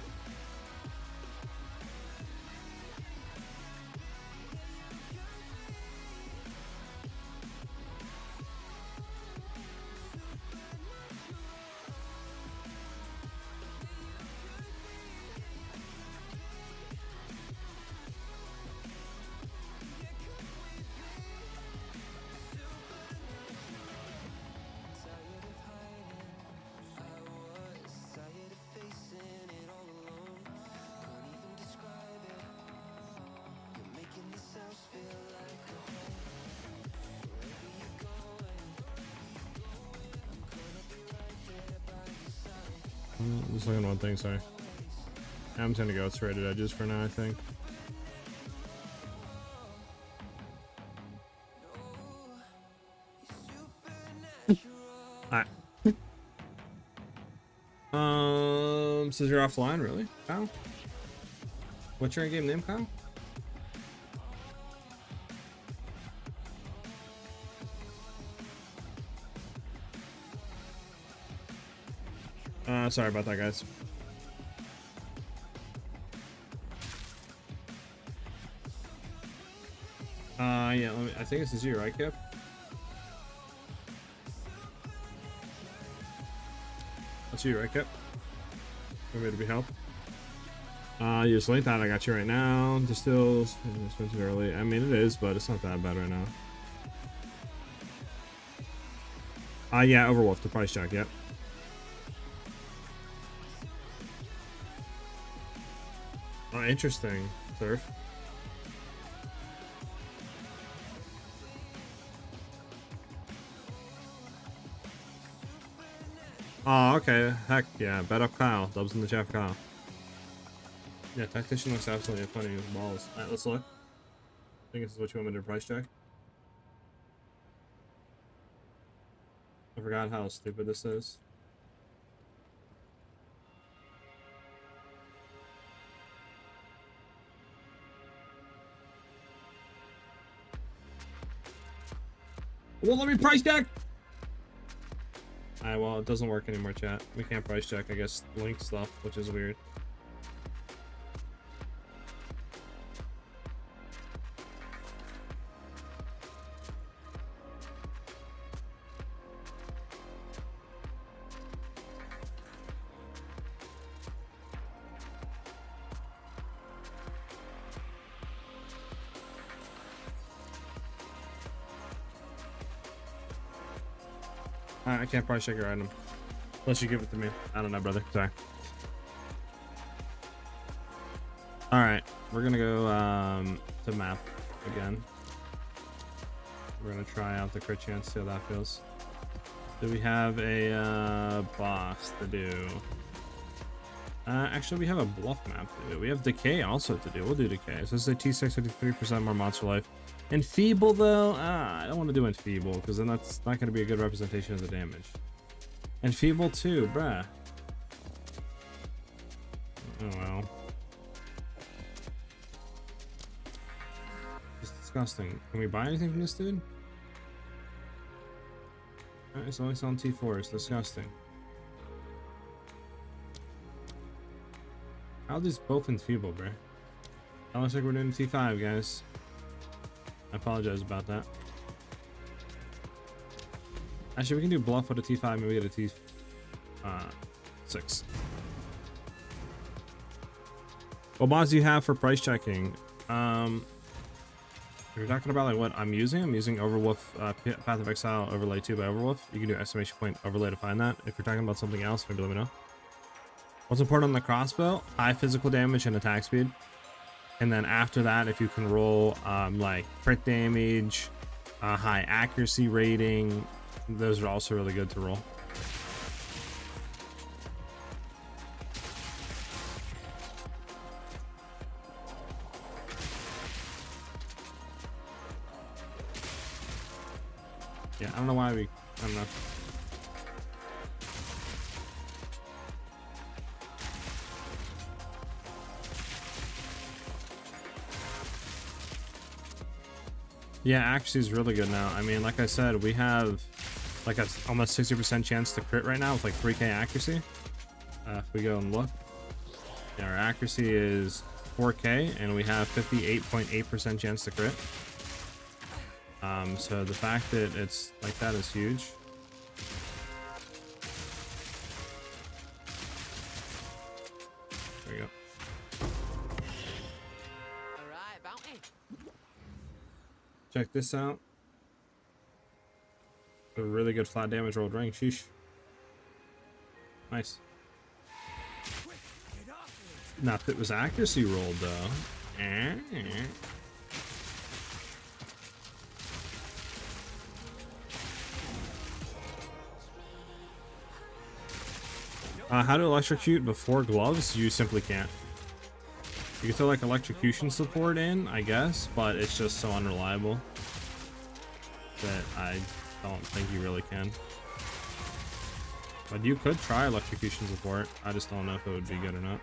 Just looking at one thing, sorry. I'm just gonna go with serrated edges for now, I think. Alright. Says you're offline, really? Kyle? What's your in-game name, Kyle? Sorry about that, guys. Yeah, I think this is you, right, Kip? That's you, right, Kip? Want me to be help? You just like that. I got you right now. Distills, expensive early. I mean, it is, but it's not that bad right now. Yeah, Overwolf, the price check, yep. Oh, interesting, Surf. Oh, okay. Heck yeah. Bet up Kyle. Dubs in the chat for Kyle. Yeah, Tactician looks absolutely funny with balls. Alright, let's look. I think this is what you want me to price check. I forgot how stupid this is. Well, let me price check! Alright, well, it doesn't work anymore, chat. We can't price check, I guess, link stuff, which is weird. I can't price check your item. Unless you give it to me. I don't know, brother. Sorry. Alright. We're gonna go to map again. We're gonna try out the crit chance, see how that feels. Do we have a boss to do? Actually, we have a bluff map to do. We have decay also to do. We'll do decay. So this is a T6 53% more monster life. Enfeeble though, I don't want to do enfeeble because then that's not going to be a good representation of the damage. Enfeeble too, bruh. Oh well. It's disgusting. Can we buy anything from this dude? It's only selling T4. It's disgusting. How are these both enfeeble, bruh? That looks like we're doing T5, guys. I apologize about that. Actually, we can do bluff with a T5, maybe get a T6. What mods do you have for price checking? If you're talking about like what I'm using Overwolf, Path of Exile overlay 2 by Overwolf. You can do exclamation point overlay to find that. If you're talking about something else, maybe let me know. What's important on the crossbow? High physical damage and attack speed. And then after that, if you can roll like crit damage, high accuracy rating, those are also really good to roll. Yeah, I don't know why I don't know. Yeah, accuracy is really good now. I mean, like I said, we have like a almost 60% chance to crit right now with like 3k accuracy. If we go and look, yeah, our accuracy is 4k and we have 58.8% chance to crit. So the fact that it's like that is huge. There we go. Alright, bounty. Check this out. A really good flat damage rolled ring. Sheesh. Nice. Not that it was accuracy rolled though. How to electrocute before gloves? You simply can't. You can throw like electrocution support in, I guess, but it's just so unreliable that I don't think you really can. But you could try electrocution support. I just don't know if it would be good or not.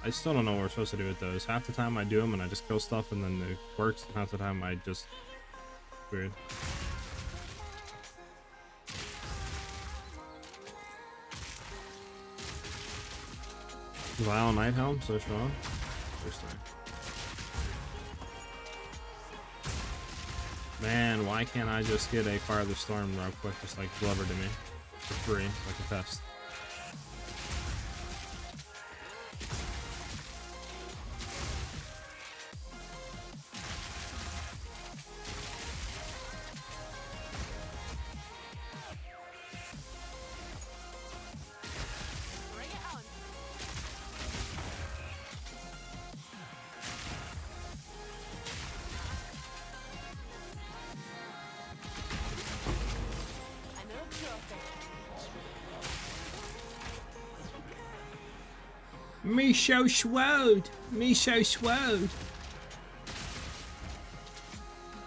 I still don't know what we're supposed to do with those. Half the time I do them and I just kill stuff and then it works. Half the time I just... weird. Vile Night Helm, so strong. Interesting. Man, why can't I just get a Fire of the Storm real quick, just like delivered to me for free, like a test? Bring it on. Me so swode. Me so swode.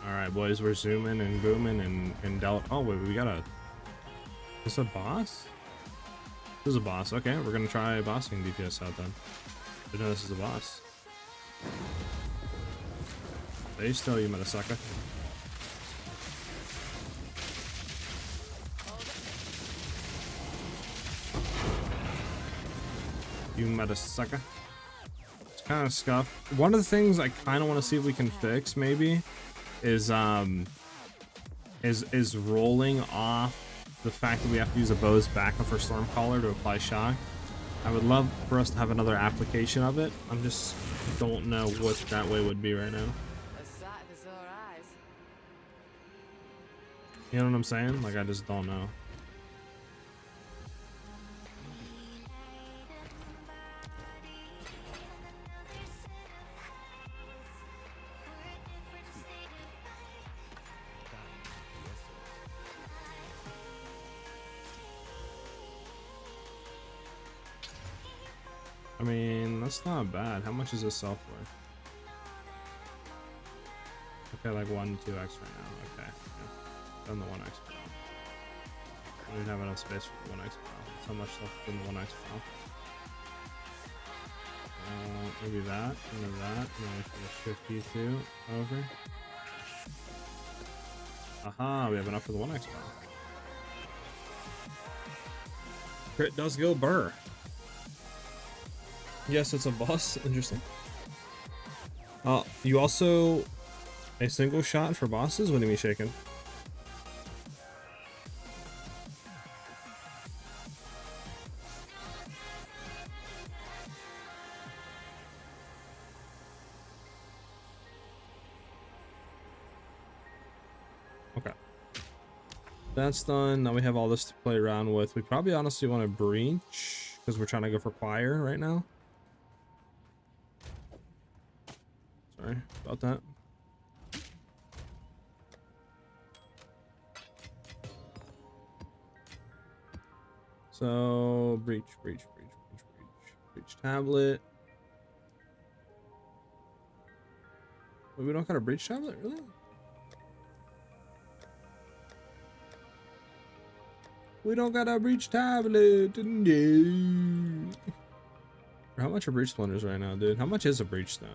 Alright, boys, we're zooming and booming and oh, wait, we got a... Is this a boss? This is a boss. Okay, we're gonna try bossing DPS out then. But no, this is a boss. They still, you motherfucker. You motherfucker. It's kind of scuffed. One of the things I kind of want to see if we can fix, maybe, is rolling off the fact that we have to use a bow's backup for Stormcaller to apply shock. I would love for us to have another application of it. I'm just don't know what that way would be right now. A sight of the sore eyes. You know what I'm saying? Like, I just don't know. I mean, that's not bad. How much is this self worth? Okay, like 1 2x right now. Okay, yeah. Done the 1x pal. I don't even have enough space for the 1x pal. That's how much left in the 1x pal. Maybe that, and then that, and then we can shift you two over. Aha, we have enough for the 1x pal. Crit does go burr. Yes, it's a boss. Interesting. You also a single shot for bosses? What do you mean shaking? Okay. That's done. Now we have all this to play around with. We probably honestly want to breach because we're trying to go for choir right now. Sorry about that. So breach tablet. Wait, we don't got a breach tablet, really? We don't got a breach tablet. No. How much are breach splinters right now, dude? How much is a breach stone?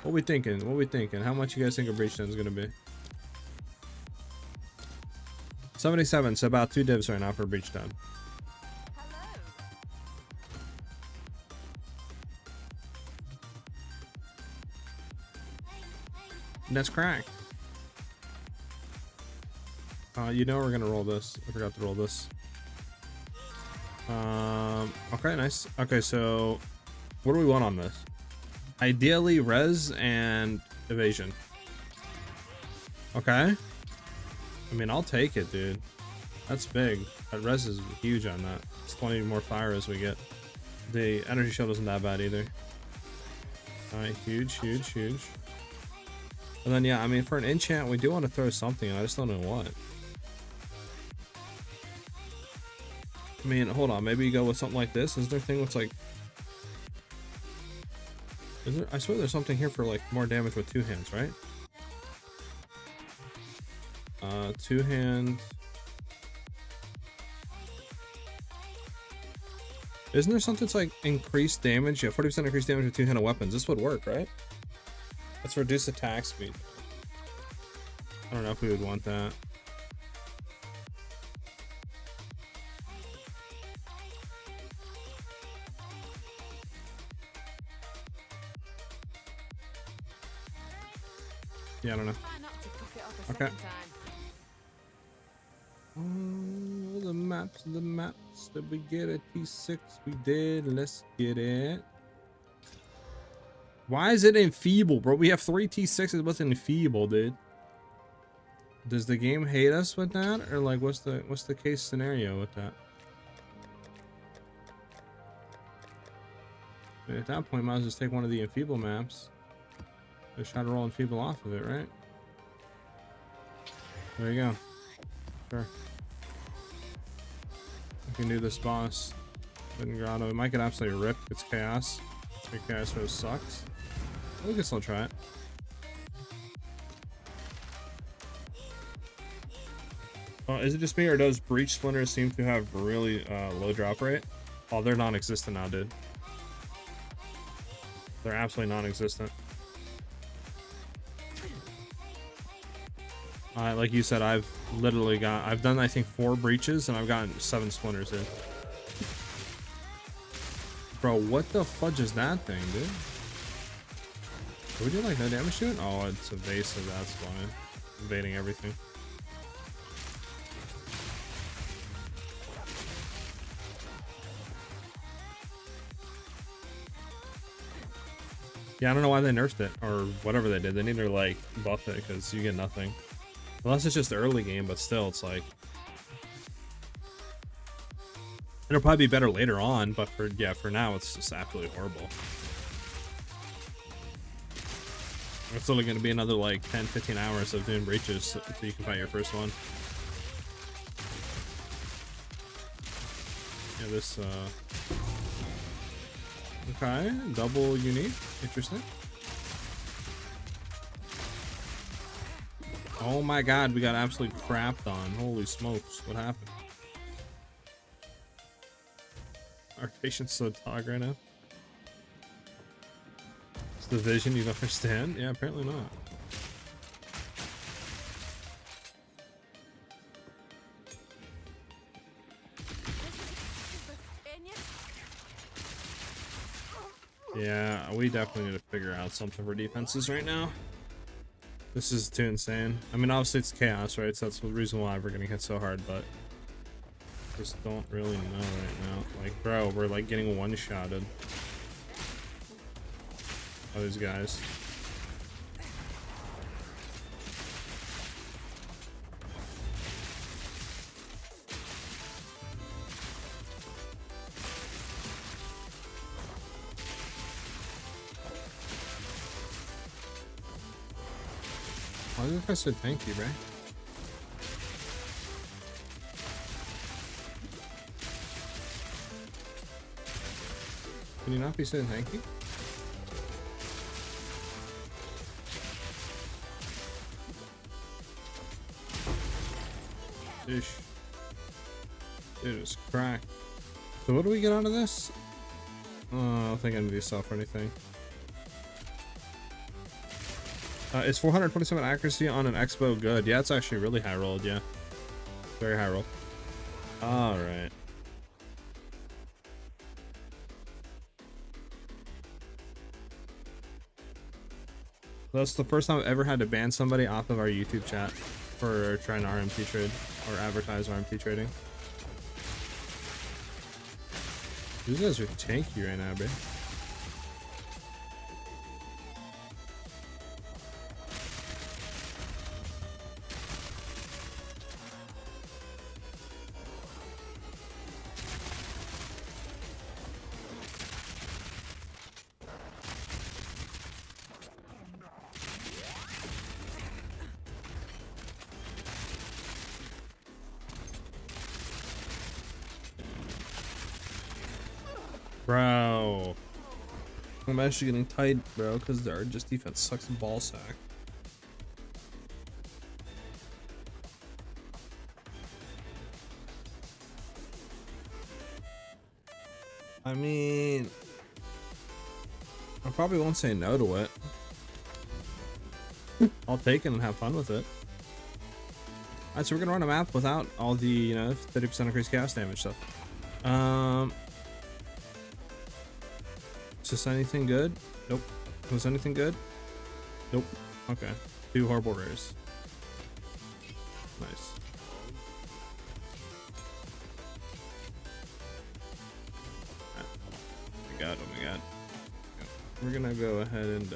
What we thinking? What we thinking? How much you guys think a breach stone is gonna be? 77, so about 2 divs right now for a breach stone. That's cracked. You know we're gonna roll this. I forgot to roll this. Okay, nice. Okay, so what do we want on this? Ideally, res and evasion. Okay. I mean, I'll take it, dude. That's big. That res is huge on that. It's 20 more fire as we get. The energy shield isn't that bad either. Alright, huge. And then, yeah, I mean, for an enchant, we do want to throw something. I just don't know what. I mean, hold on. Maybe you go with something like this. Is there a thing that's like... Is there? I swear there's something here for like more damage with 2 hands, right? 2 hand. Isn't there something that's like increased damage? Yeah, 40% increased damage with 2-handed weapons. This would work, right? Let's reduce attack speed. I don't know if we would want that. Yeah, I don't know. Try not to cook it up a Okay. second time. Oh, the maps. Did we get a T6? We did. Let's get it. Why is it enfeeble, bro? We have 3 T6s. What's enfeeble, dude? Does the game hate us with that, or like what's the case scenario with that? I mean, at that point, might as well just take one of the enfeeble maps. Just try to roll enfeeble off of it, right? There you go. Sure. We can do this boss. Hidden Grotto. We might get absolutely ripped. It's chaos. Chaos Rose sucks. We can still try it. Is it just me, or does Breach Splinters seem to have really low drop rate? Oh, they're non-existent now, dude. They're absolutely non-existent. Like you said, I've done I think 4 breaches and I've gotten 7 splinters in. Bro, what the fudge is that thing, dude? Are we doing like no damage to it? Oh, it's evasive, that's why. Evading everything. Yeah, I don't know why they nerfed it, or whatever they did. They need to, like, buff it, because you get nothing. Unless it's just the early game, but still, it's like... It'll probably be better later on, but for now, it's just absolutely horrible. It's only going to be another, like, 10-15 hours of doing breaches until you can fight your first one. Yeah, this, Okay, double unique. Interesting. Oh my god, we got absolutely crapped on. Holy smokes, what happened? Our patient's so dog right now. It's the vision you don't understand? Yeah, apparently not. Yeah, we definitely need to figure out something for defenses right now. This is too insane. I mean, obviously it's chaos, right? So that's the reason why we're getting hit so hard, but just don't really know right now. Like, bro, we're like getting one-shotted by these guys. Why is this guy so tanky, right? Can you not be so tanky? Ish. Dude, it's cracked. So what do we get out of this? I don't think I need to self or anything. Is 427 accuracy on an Expo good? Yeah, it's actually really high rolled, yeah. Very high roll. Alright. That's the first time I've ever had to ban somebody off of our YouTube chat for trying to RMT trade or advertise RMT trading. These guys are tanky right now, bro. Bro, I'm actually getting tight, bro, because our just defense sucks ball sack. I mean, I probably won't say no to it. I'll take it and have fun with it. Alright, so we're gonna run a map without all the, you know, 30% increased chaos damage stuff. Is this anything good? Nope. Was anything good? Nope. Okay. 2 horrible rares. Nice. Oh my god, oh my god. We're gonna go ahead and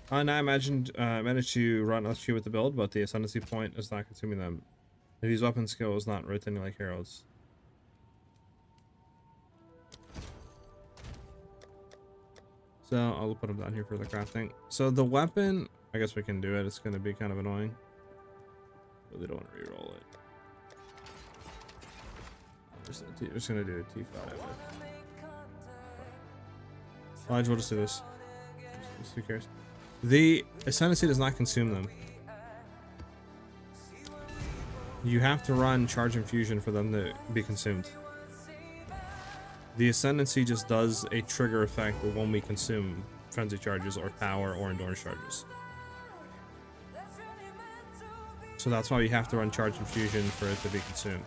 And I managed to run LSG with the build, but the ascendancy point is not consuming them. These weapon skill is not rotating like heralds. So I'll put them down here for the crafting. So the weapon, I guess we can do it. It's going to be kind of annoying. Really don't want to reroll it. I'm just going to do a T5. We'll just do this. Who cares? The ascendancy does not consume them. You have to run charge infusion for them to be consumed. The ascendancy just does a trigger effect when we consume frenzy charges or power or endurance charges. So that's why you have to run charge infusion for it to be consumed.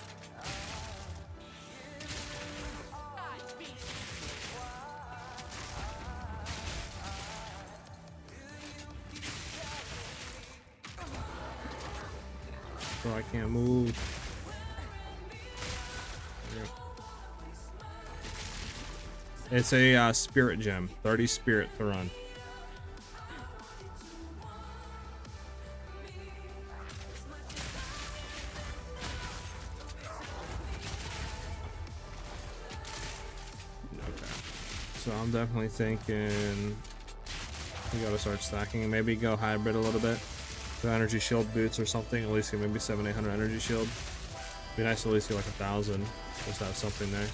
So I can't move. It's a spirit gem, 30 spirit to run. Okay, so I'm definitely thinking we gotta start stacking. Maybe go hybrid a little bit. The energy shield boots or something. At least get maybe 700-800 energy shield. Be nice to at least get like 1,000. Just have something there.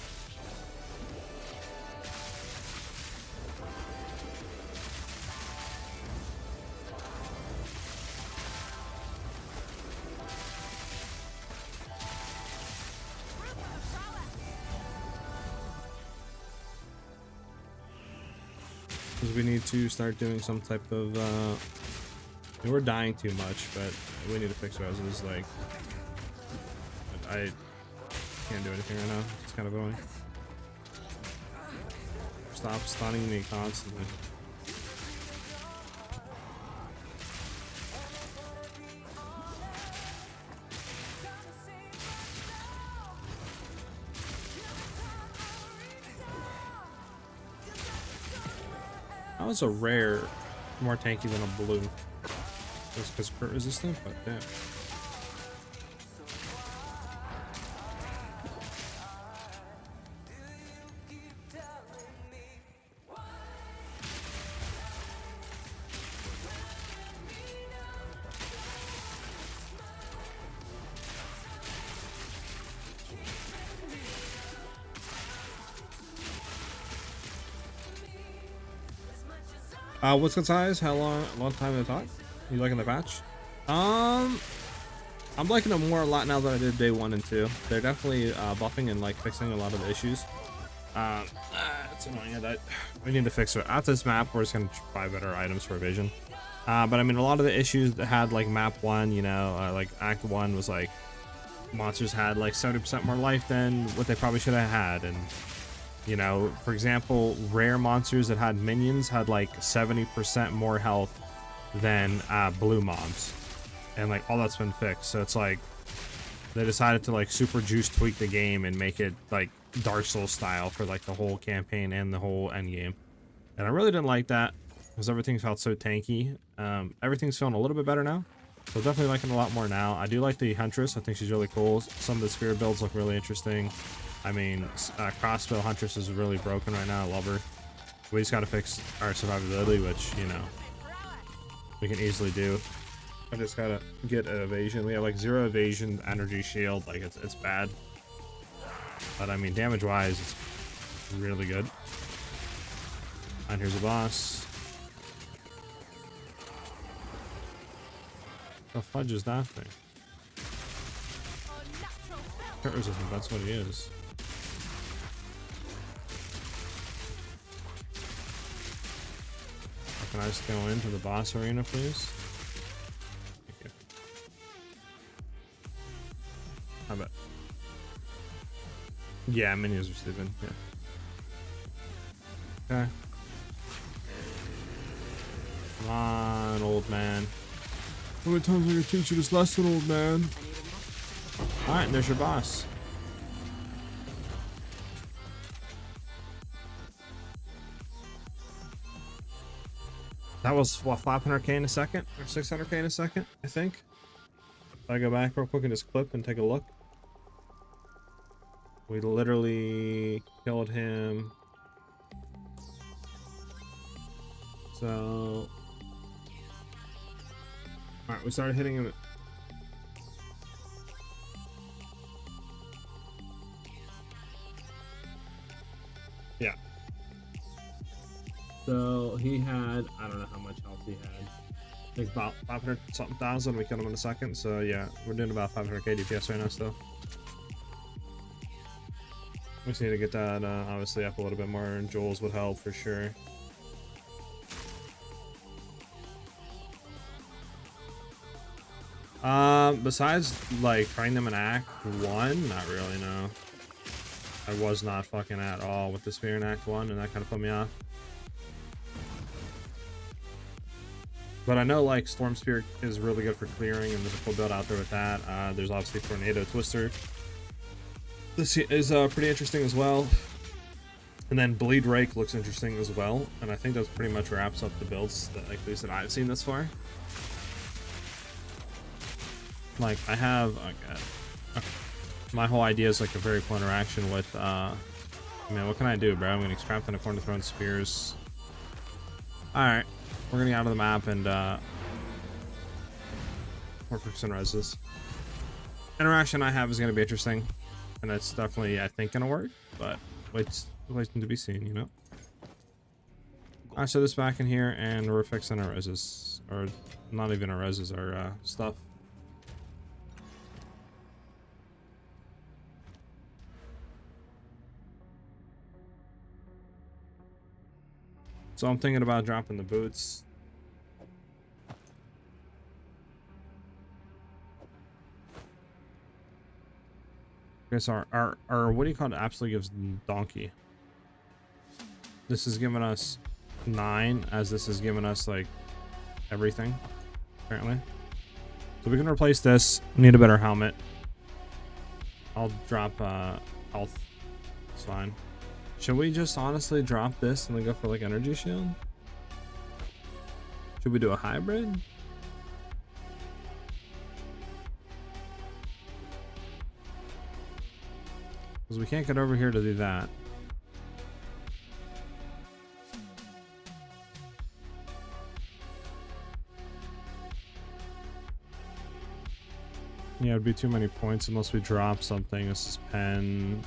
Because we need to start doing some type of we're dying too much, but we need to fix reses. Like, I can't do anything right now. It's kind of annoying. Stop stunning me constantly. That was a rare, more tanky than a blue. Just because crit resistant, but damn. What's good size? How long time to talk? You liking the patch? I'm liking it more a lot now than I did day 1 and 2. They're definitely buffing and like fixing a lot of the issues. It's annoying that we need to fix it. At this map, we're just gonna buy better items for evasion. But I mean, a lot of the issues that had like map 1, you know, like Act 1 was like monsters had like 70% more life than what they probably should have had, and you know, for example, rare monsters that had minions had like 70% more health than blue mobs, and like all that's been fixed. So it's like they decided to like super juice tweak the game and make it like Dark Souls style for like the whole campaign and the whole end game, and I really didn't like that because everything felt so tanky. Everything's feeling a little bit better now, so definitely liking it a lot more now. I do like the Huntress. I think she's really cool. Some of the spear builds look really interesting. I mean, Crossbow Huntress is really broken right now. I love her. We just gotta fix our survivability, which, you know, we can easily do. I just gotta get evasion. We have like 0 evasion, energy shield. Like it's bad, but I mean, damage wise, it's really good. And here's a boss. The fudge is that thing? Crit resistant, that's what he is. Can I just go into the boss arena, please? Thank you. How about? Yeah, minions are sleeping. Yeah. Okay. Come on, old man. How many times I can teach you this lesson, old man? Alright, there's your boss. That was what, 500k in a second or 600k in a second, I think. If I go back real quick and just clip and take a look. We literally killed him. So, all right, we started hitting him. Yeah. So he had, I don't know how much health he had. I think about 500 something thousand. We killed him in a second. So yeah, we're doing about 500k DPS right now still. We just need to get that obviously up a little bit more, and Jules would help for sure. Besides like trying them in Act 1, not really, no. I was not fucking at all with the spear in Act 1, and that kind of put me off. But I know like Storm Spear is really good for clearing, and there's a full build out there with that. There's obviously Tornado Twister. This is pretty interesting as well. And then Bleed Rake looks interesting as well. And I think that's pretty much wraps up the builds that, like, at least that I've seen this far. Like I have, okay. My whole idea is like a very cool interaction with, I mean, what can I do, bro? I'm getting trapped in a corner throwing spears. Alright, we're gonna get out of the map and, work for some reses. Interaction I have is gonna be interesting. And it's definitely, I think, gonna work, but waiting to be seen, you know? Alright, so this back in here, and we're fixing our reses. Or, not even our reses, our, stuff. So I'm thinking about dropping the boots. Okay, so our what do you call it? Absolutely gives donkey. This is giving us 9, as this is giving us like everything, apparently. So we can replace this. We need a better helmet. I'll drop health. It's fine. Should we just honestly drop this and then go for like energy shield? Should we do a hybrid? Because we can't get over here to do that. Yeah, it'd be too many points unless we drop something. This is pen.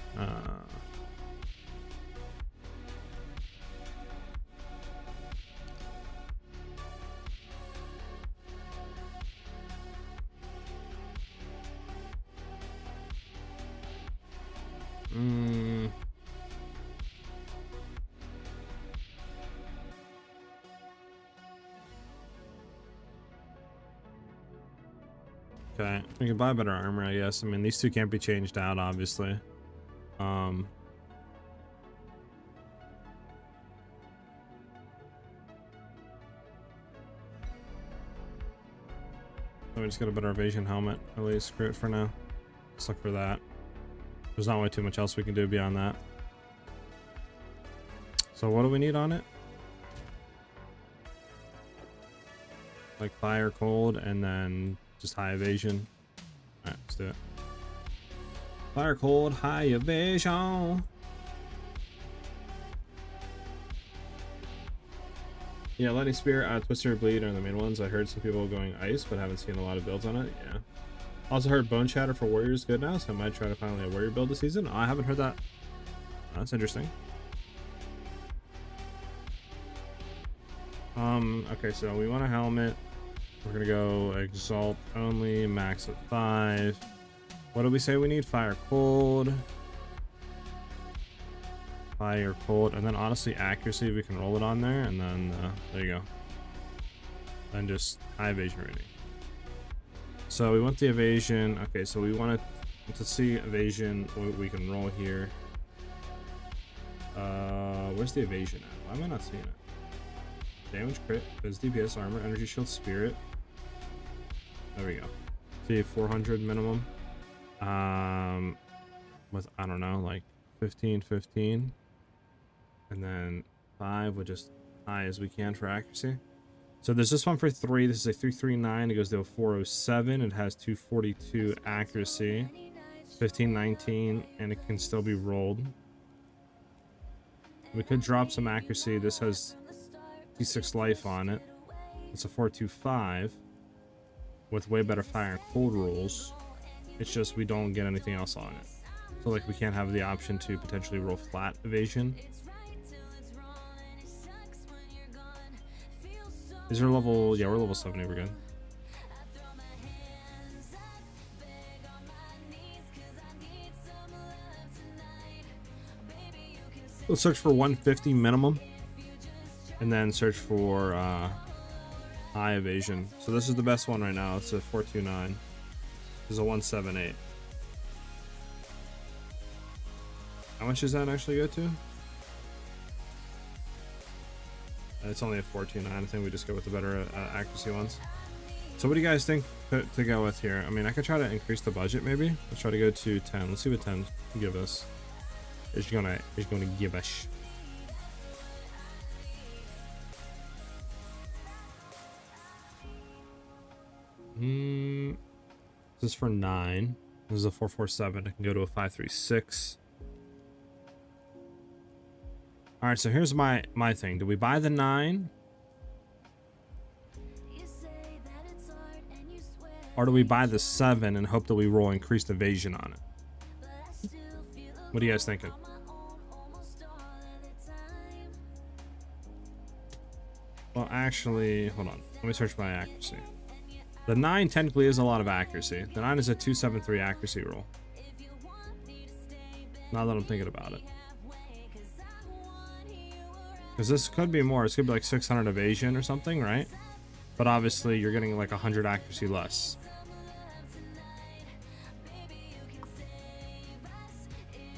Okay, we can buy better armor, I guess. I mean, these two can't be changed out, obviously. So we just got a better evasion helmet, at least. Screw it for now. Let's look for that. There's not really too much else we can do beyond that. So what do we need on it? Like fire, cold, and then just high evasion. Alright, let's do it. Fire, cold, high evasion. Yeah, Lightning Spear, Twister, Bleed are the main ones. I heard some people going ice, but haven't seen a lot of builds on it. Yeah. Also heard Bone Shatter for Warriors good now, so I might try to finally a Warrior build this season. Oh, I haven't heard that. That's interesting. Okay, so we want a helmet. We're gonna go Exalt only, max at 5. What do we say we need? Fire, cold. Fire, cold, and then honestly accuracy, we can roll it on there, and then there you go. Then just high evasion rating. So we want the evasion. Okay, so we want to see evasion. We can roll here. Where's the evasion at? Why am I not seeing it? Damage, crit, biz, DPS, armor, energy shield, spirit. There we go. See, 400 minimum. With, I don't know, like 15, 15. And then 5 with just high as we can for accuracy. So there's this one for 3. This is a 339. It goes to a 407. It has 242 accuracy, 1519, and it can still be rolled. We could drop some accuracy. This has D6 life on it. It's a 425 with way better fire and cold rules. It's just we don't get anything else on it. So like we can't have the option to potentially roll flat evasion. Is there level? Yeah, we're level 70. We're good. Let's search for 150 minimum, and then search for high evasion. So this is the best one right now. It's a 429. This is a 178. How much does that actually go to? It's only a 429. I think we just go with the better accuracy ones. So what do you guys think to go with here? I mean, I could try to increase the budget maybe. Let's try to go to 10. Let's see what 10 can give us. It's gonna give us. This is for 9. This is a 447. I can go to a 536. All right, so here's my thing. Do we buy the 9? Or do we buy the 7 and hope that we roll increased evasion on it? What are you guys thinking? Well, actually, hold on. Let me search my accuracy. The 9 technically is a lot of accuracy. The 9 is a 273 accuracy roll. Now that I'm thinking about it. Because this could be more. This could be like 600 evasion or something, right? But obviously, you're getting like 100 accuracy less.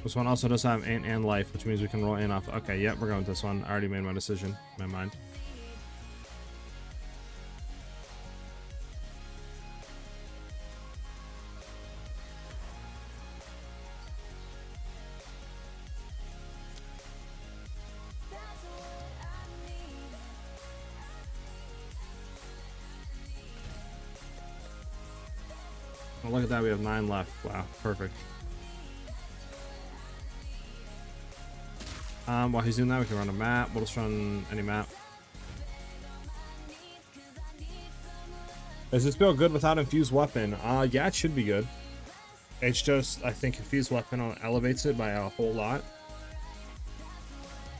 This one also does have int and life, which means we can roll in off. Okay, yep, we're going with this one. I already made my decision in my mind. Oh, look at that, we have 9 left. Wow, perfect. While he's doing that, we can run a map. We'll just run any map. Does this feel good without infused weapon? Yeah, it should be good. It's just, I think infused weapon elevates it by a whole lot.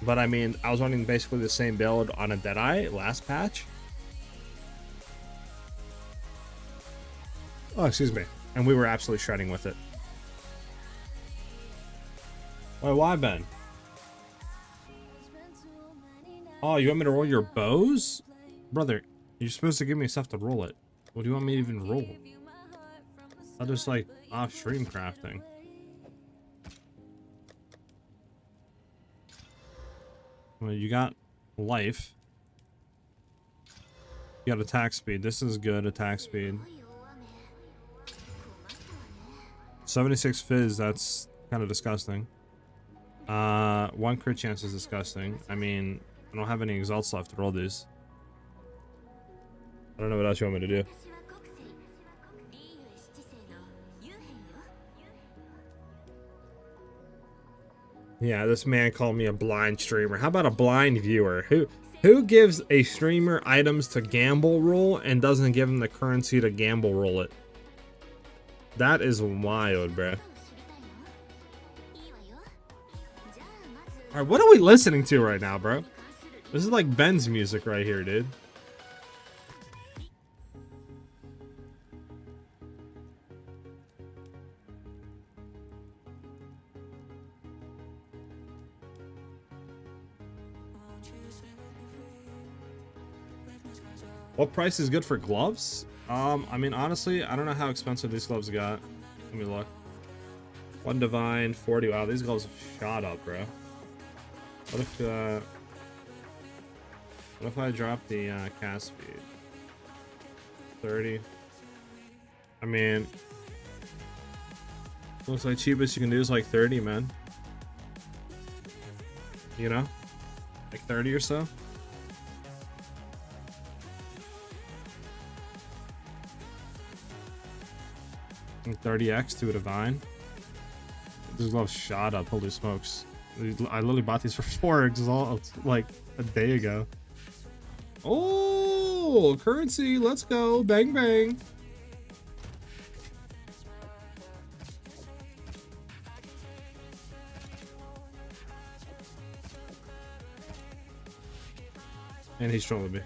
But I mean, I was running basically the same build on a Deadeye last patch. Oh, excuse me. And we were absolutely shredding with it. Wait, why, Ben? Oh, you want me to roll your bows? Brother, you're supposed to give me stuff to roll it. What do you want me to even roll? I'll just like off stream crafting. Well, you got life. You got attack speed. This is good attack speed. 76 fizz, that's kind of disgusting. 1 crit chance is disgusting. I mean, I don't have any exalts left to roll these. I don't know what else you want me to do. Yeah, this man called me a blind streamer. How about a blind viewer? Who gives a streamer items to gamble roll and doesn't give him the currency to gamble roll it? That is wild, bruh. Alright, what are we listening to right now, bro? This is like Ben's music right here, dude. What price is good for gloves? I mean, honestly, I don't know how expensive these gloves got. Let me look. 1 divine, 40. Wow, these gloves have shot up, bro. What if I drop the cast speed? 30. I mean, looks like cheapest you can do is like 30, man. You know? Like 30 or so. From 30x to a divine. This glove shot up. Holy smokes. I literally bought these for 4 exalts like a day ago. Oh, currency. Let's go. Bang, bang. And he's trolling me.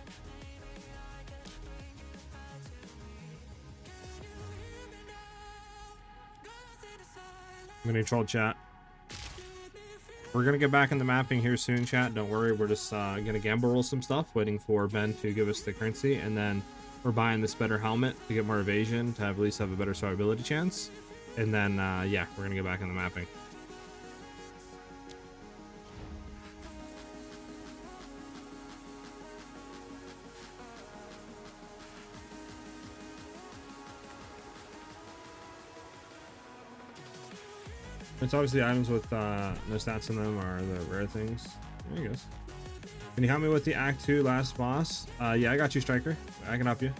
I'm gonna troll chat. We're gonna get back in the mapping here soon, chat. Don't worry, we're just gonna gamble roll some stuff, waiting for Ben to give us the currency, and then we're buying this better helmet to get more evasion to have, at least have a better survivability chance. And then yeah, we're gonna get back in the mapping. It's obviously items with no stats in them are the rare things. There you go. Can you help me with the Act 2 last boss? Yeah, I got you, Striker. I can help you.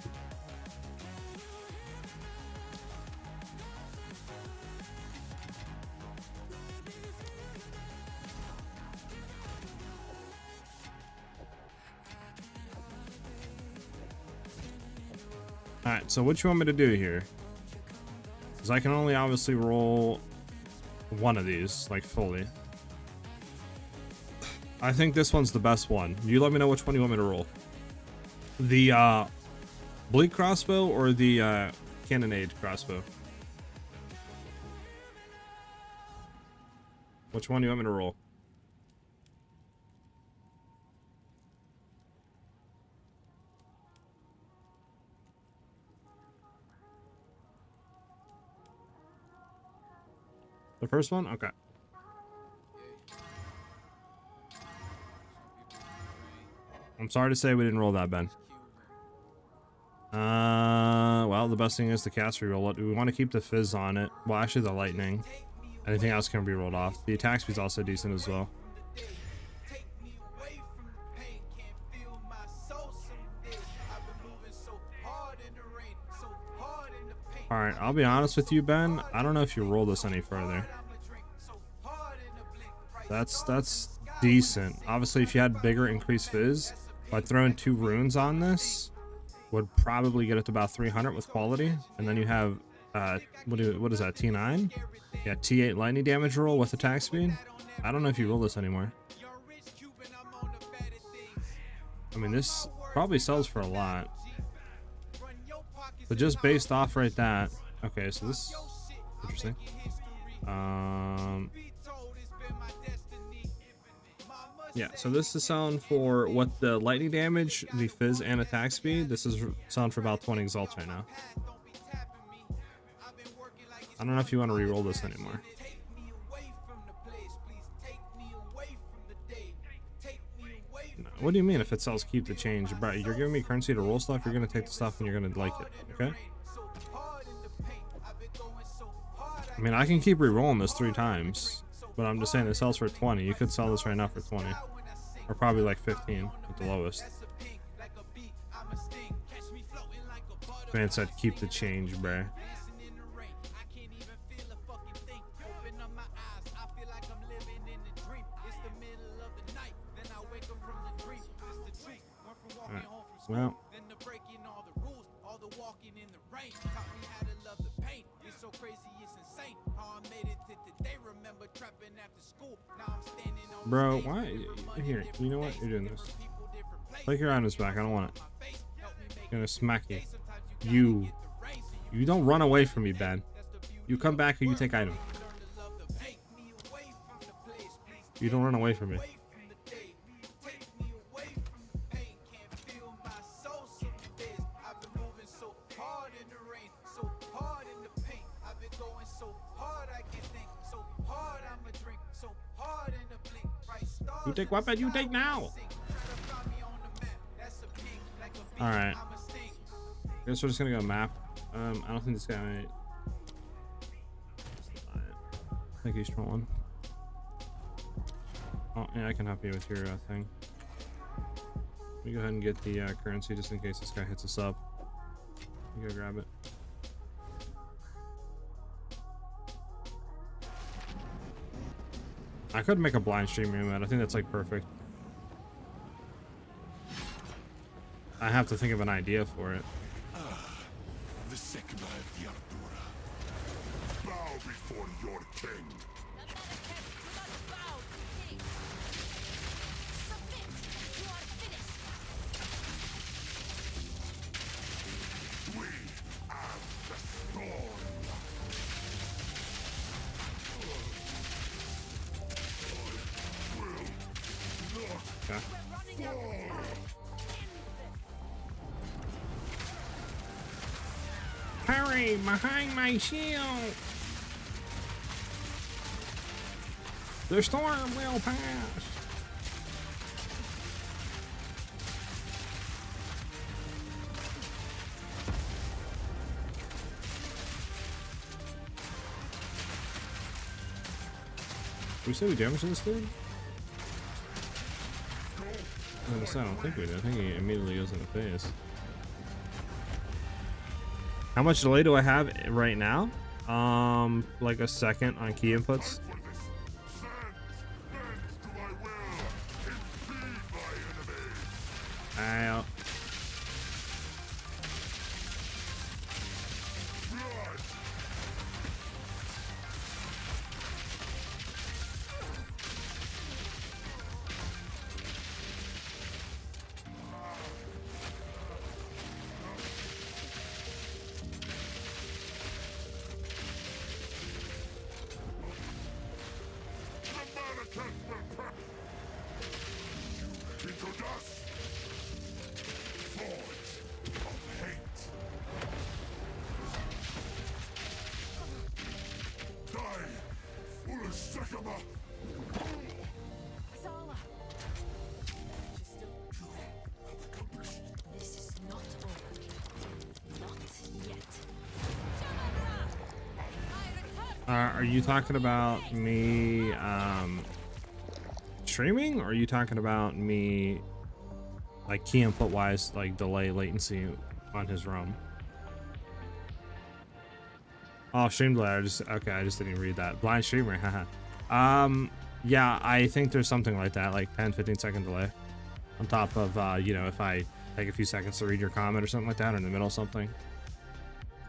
Alright, so what you want me to do here? Because I can only obviously roll one of these, like, fully. I think this one's the best one. You let me know which one you want me to roll. The bleak crossbow or the cannonade crossbow? Which one do you want me to roll? The first one? Okay. I'm sorry to say we didn't roll that, Ben. Well, the best thing is the cast reroll it. Do we want to keep the fizz on it? Well, actually the lightning. Anything else can be rolled off. The attack speed's also decent as well. Alright, I'll be honest with you, Ben. I don't know if you roll this any further. That's decent. Obviously, if you had bigger increased fizz, by throwing 2 runes on this, would probably get it to about 300 with quality. And then you have, what is that, T9? Yeah, T8 lightning damage roll with attack speed. I don't know if you roll this anymore. I mean, this probably sells for a lot. But just based off right that, okay, so this, interesting. Yeah, so this is selling for what the lightning damage, the fizz, and attack speed. This is selling for about 20 exalts right now. I don't know if you want to re-roll this anymore. No, what do you mean if it sells keep the change? Bro, you're giving me currency to roll stuff, you're going to take the stuff and you're going to like it, okay? I mean, I can keep re-rolling this 3 times, but I'm just saying it sells for 20. You could sell this right now for 20. Or probably like 15 at the lowest. Man said keep the change, bruh. Alright, well. Bro, why? Here, you know what? You're doing this. Take your items back. I don't want it. I'm gonna smack you. You don't run away from me, Ben. You come back or you take item. You don't run away from me. You take weapon, you take now. Alright. Guess we're just gonna go map. I don't think this guy. I think he's trolling. Oh, yeah, I can help you with your thing. Let me go ahead and get the currency just in case this guy hits us up. You go grab it. I could make a blind streamer emote. I think that's like perfect. I have to think of an idea for it. The second eye of the Ardura. Bow before your king. We are the storm. Okay. Hurry, behind my shield! The storm will pass! Did we say we damaged this dude? I don't think we did. I think he immediately goes in the face. How much delay do I have right now? Like a second on key inputs. Ow. Into dust. Forge of hate. Die, foolish Sycamore. Zala. She's still. This is not over. Not yet. Are you talking about me streaming, or are you talking about me like key input wise, like delay latency on his roam? Oh, stream delay. I just didn't read that. Blind streamer, haha. Yeah, I think there's something like that, like 10-15 second delay on top of you know, if I take a few seconds to read your comment or something like that, or in the middle of something.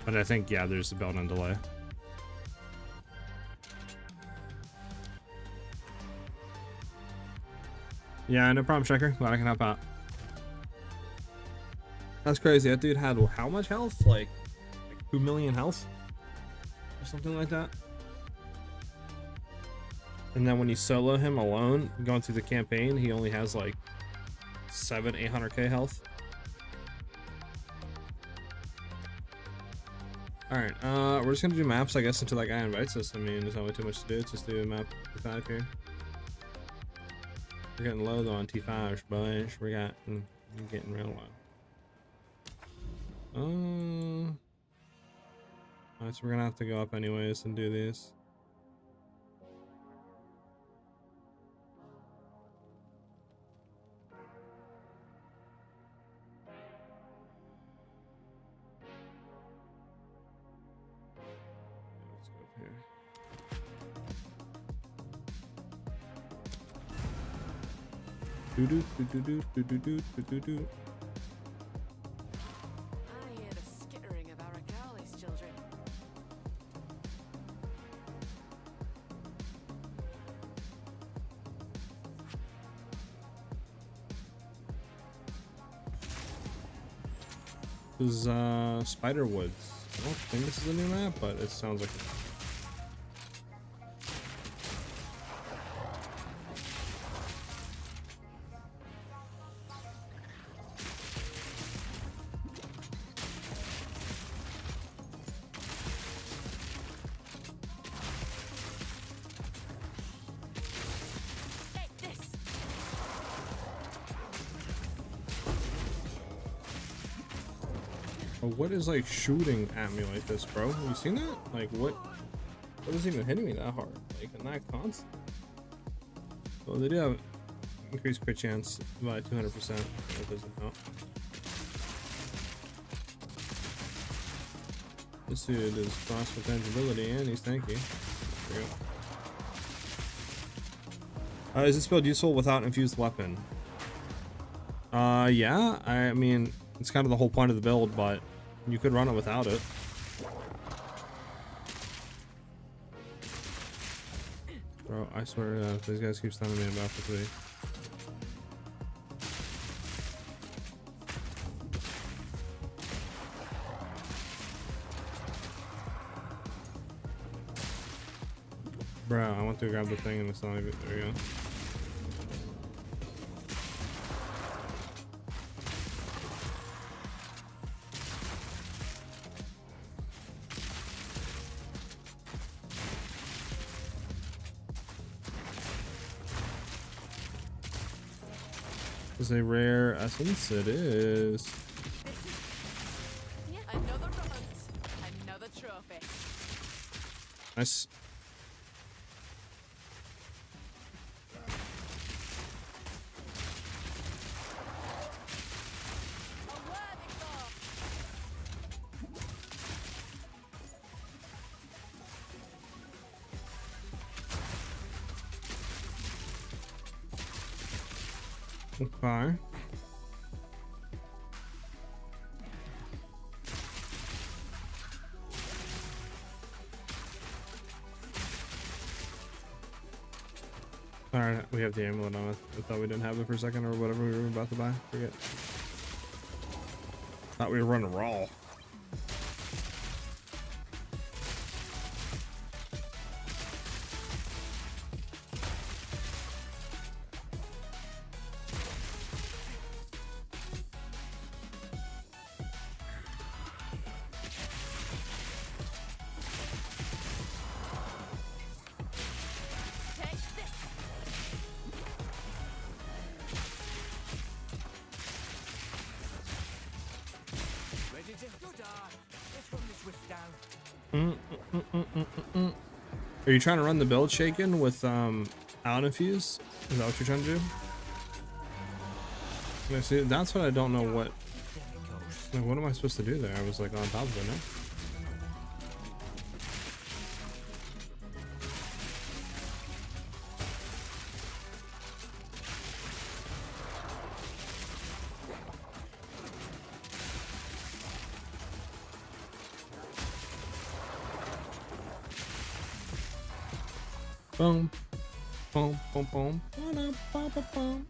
But I think, yeah, there's a built-in delay. Yeah, no problem, Striker. Glad I can help out. That's crazy. That dude had how much health? Like 2 million health? Or something like that. And then when you solo him alone, going through the campaign, he only has like 800k health. Alright, we're just gonna do maps, I guess, until that guy invites us. I mean, there's not really too much to do. It's just do a map T5 here. We're getting low though on T5s, boys. We're getting real low. Alright, so we're gonna have to go up anyways and do these. Let's go up here. I hear the skittering of Arakaali's children. This is Spider Woods. I don't think this is a new map, but it sounds like it. Take this. Oh, what is like shooting at me like this, bro? Have you seen that? Like what is even hitting me that hard? Like, and that constant? Well, they do have increased crit chance by 200%. That doesn't help. This dude is cross with tangibility and he's tanky. There we go. Is this build useful without infused weapon? Yeah. I mean, it's kind of the whole point of the build, but you could run it without it. Bro, I swear, if these guys keep stunning me, I'm about to be. Bro, I want to grab the thing and it's not even. There we go. Is a rare essence? It is. Another hunt, another trophy. Nice. A worthy foe. Okay. Alright, we have the amulet on it. I thought we didn't have it for a second or whatever we were about to buy. Forget. Thought we were running raw. Take this. Ready to go dark. Let's run this whiff down. Are you trying to run the build shaken with out infuse? Is that what you're trying to do? Yeah, see, that's what I don't know what. Like, what am I supposed to do there? I was like on top of it, no? Boom, boom, boom, boom, boom, boom, boom, boom.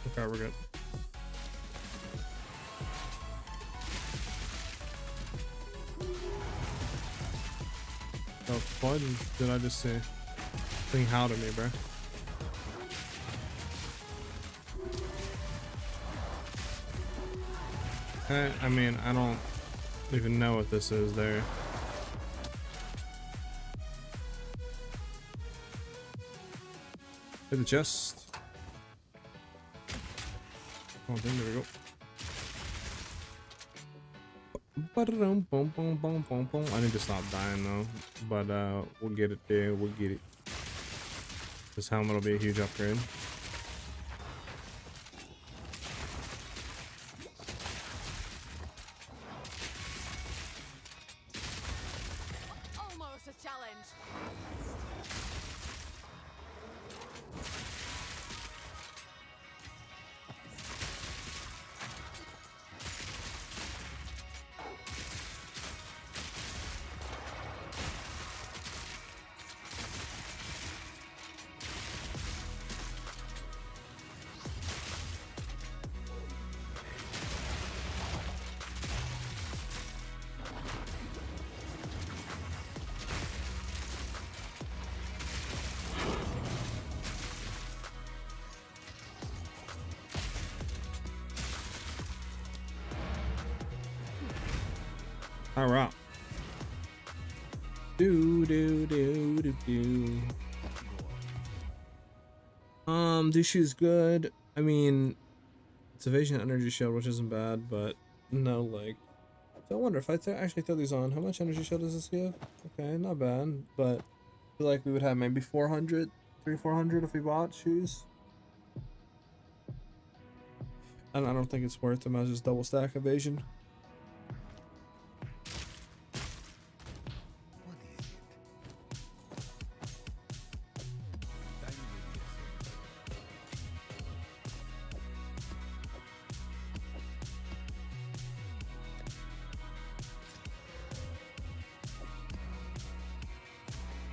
Okay, we're good. Oh, what did I just say? Thing how to me, bro. I mean, I don't even know what this is there. Hit the chest. Oh, there we go. Ba-da-dum, boom, boom, boom, boom, boom. I need to stop dying though, but we'll get it there. We'll get it. This helmet will be a huge upgrade. Almost a challenge. All right. Do do do do do. Dushu's good. I mean, it's evasion energy shield, which isn't bad, but no, like. So I wonder if I actually throw these on, how much energy shield does this give? Okay, not bad, but I feel like we would have maybe 400, 400 if we bought shoes. And I don't think it's worth them as just double stack evasion. What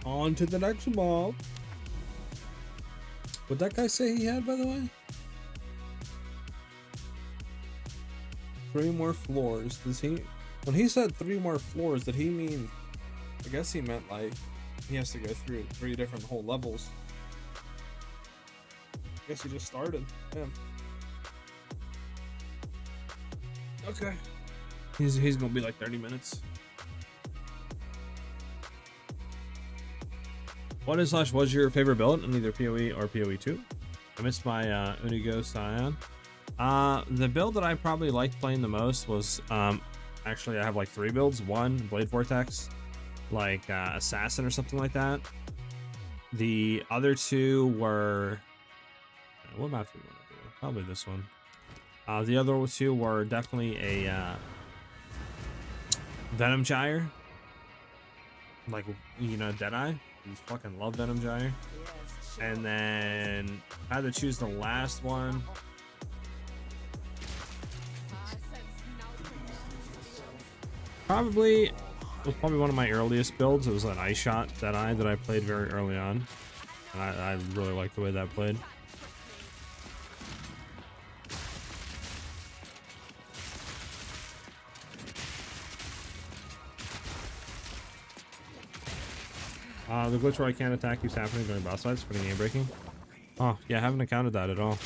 On to the next mob. What'd that guy say he had, by the way? 3 more floors. Does he... When he said 3 more floors, did he mean... I guess he meant, like, he has to go through 3 different whole levels. I guess he just started. Damn. Okay. He's gonna be like 30 minutes. What is / was your favorite build in either PoE or PoE 2? I missed my Unigo Cyan. The build that I probably liked playing the most was actually I have like 3 builds. 1 Blade Vortex, like Assassin or something like that. The other 2 were what map do we want to do? Probably this one. The other 2 were definitely a Venom Gyre, like, you know, Deadeye. I just fucking love Venom Gyre. And then I had to choose the last one. Probably was probably one of my earliest builds. It was an Ice Shot Deadeye that I played very early on, and I really liked the way that played. The glitch where I can't attack keeps happening during boss fights, pretty game breaking. Oh, yeah, I haven't encountered that at all. I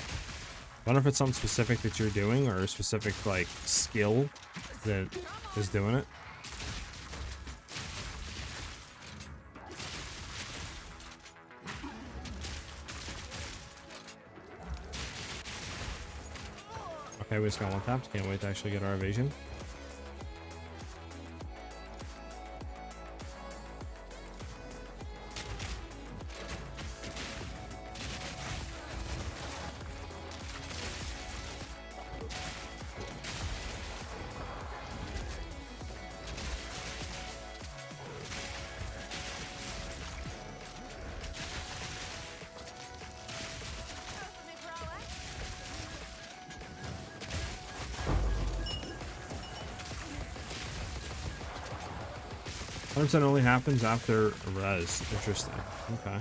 wonder if it's something specific that you're doing or a specific, like, skill that is doing it. Okay, we just got 1 tapped. Can't wait to actually get our evasion. That only happens after res. Interesting. Okay.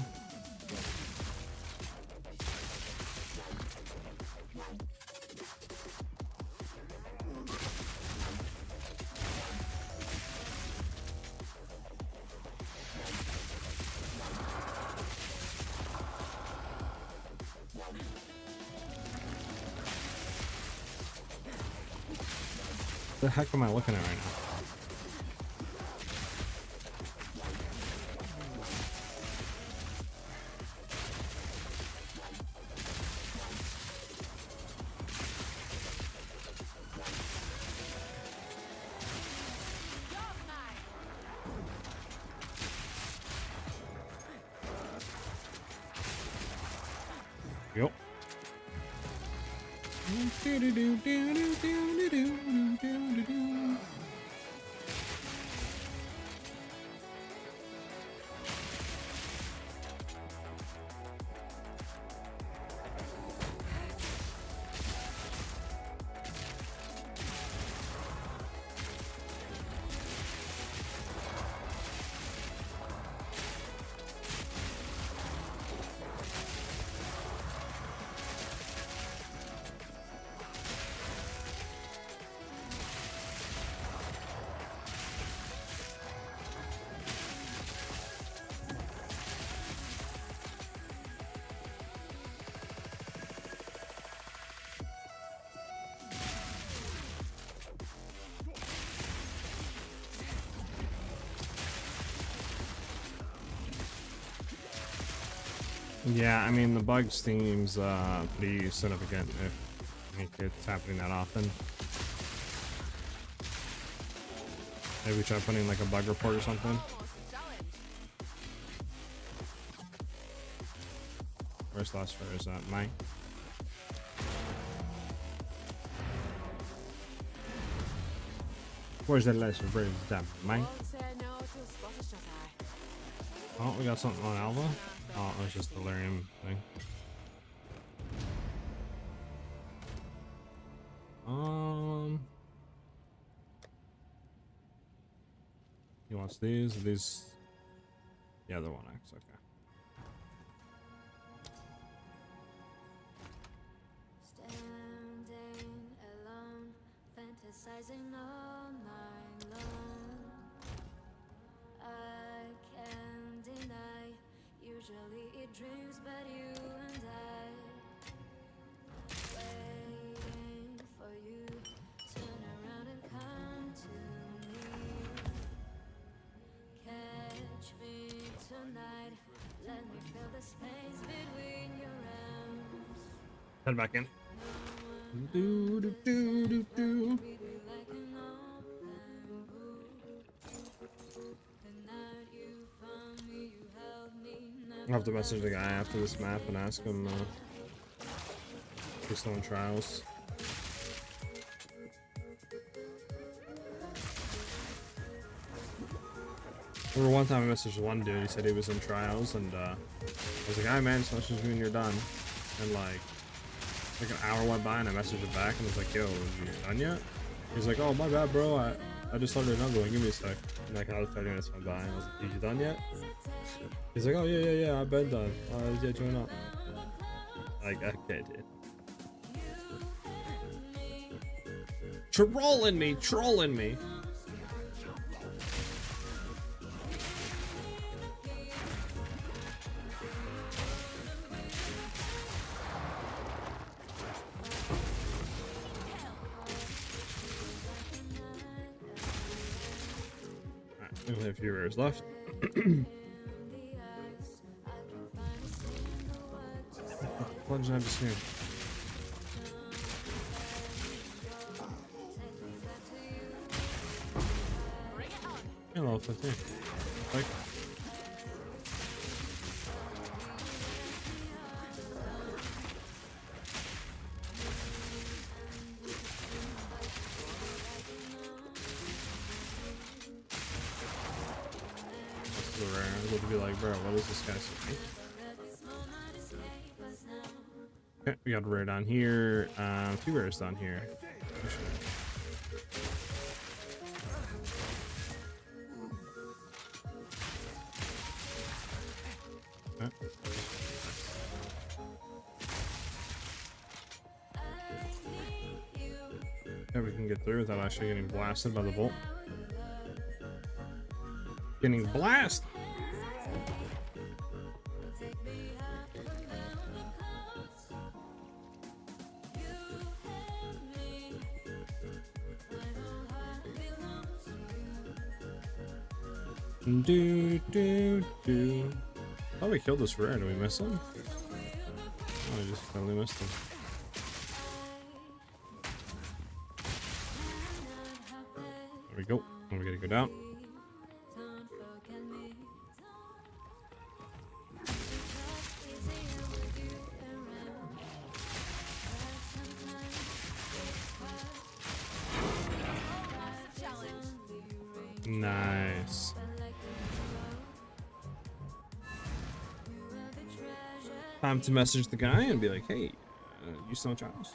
What the heck am I looking at right now? Yep. Yeah, I mean, the bug seems pretty significant if it's happening that often. Maybe try putting like a bug report or something. Where's last for is that Mike? Where's the last for is that Mike? Oh, we got something on Alva. Oh, it's just the Delirium thing. He wants these. These. Yeah, the 1x. Okay. Standing alone, fantasizing all night long. I can't deny, usually it dreams, but you and I waiting for you. Turn around and come to me. Catch me tonight. Let me feel the space between your arms. Head back in. Do, do, do, do, do. We be like an open book. The night you found me, you held me. I'll have to message the guy after this map and ask him if he's still in trials. Remember one time I messaged one dude, he said he was in trials, and I was like, "Hi man, just message me when you're done." And like an hour went by and I messaged him back and was like, "Yo, are you done yet?" He's like, "Oh, my bad, bro. I just started another one. Give me a sec." And like another 30 minutes went by and I was like, "You done yet?" He's like, "Oh yeah, I've been done. Yeah, join up." Like, okay, dude. Trolling me. We only have a few rares left. Legend I just knew. Hello, 15. Like. Rare. I would be like, bro, what is this guy saying? Okay, we got a rare down here. 2 rares down here. Okay. Yeah, we can get through without actually getting blasted by the bolt. Getting blasted. Do. Oh, we killed this rare. Did we miss him? Oh, we just totally missed him. There we go. And we gotta go down. Nice. Time to message the guy and be like, "Hey, you still in trials?"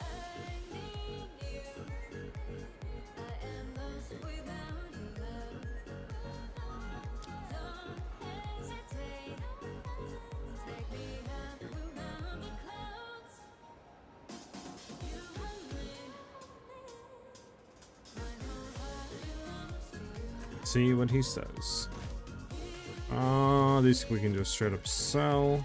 See what he says. These we can just straight up sell.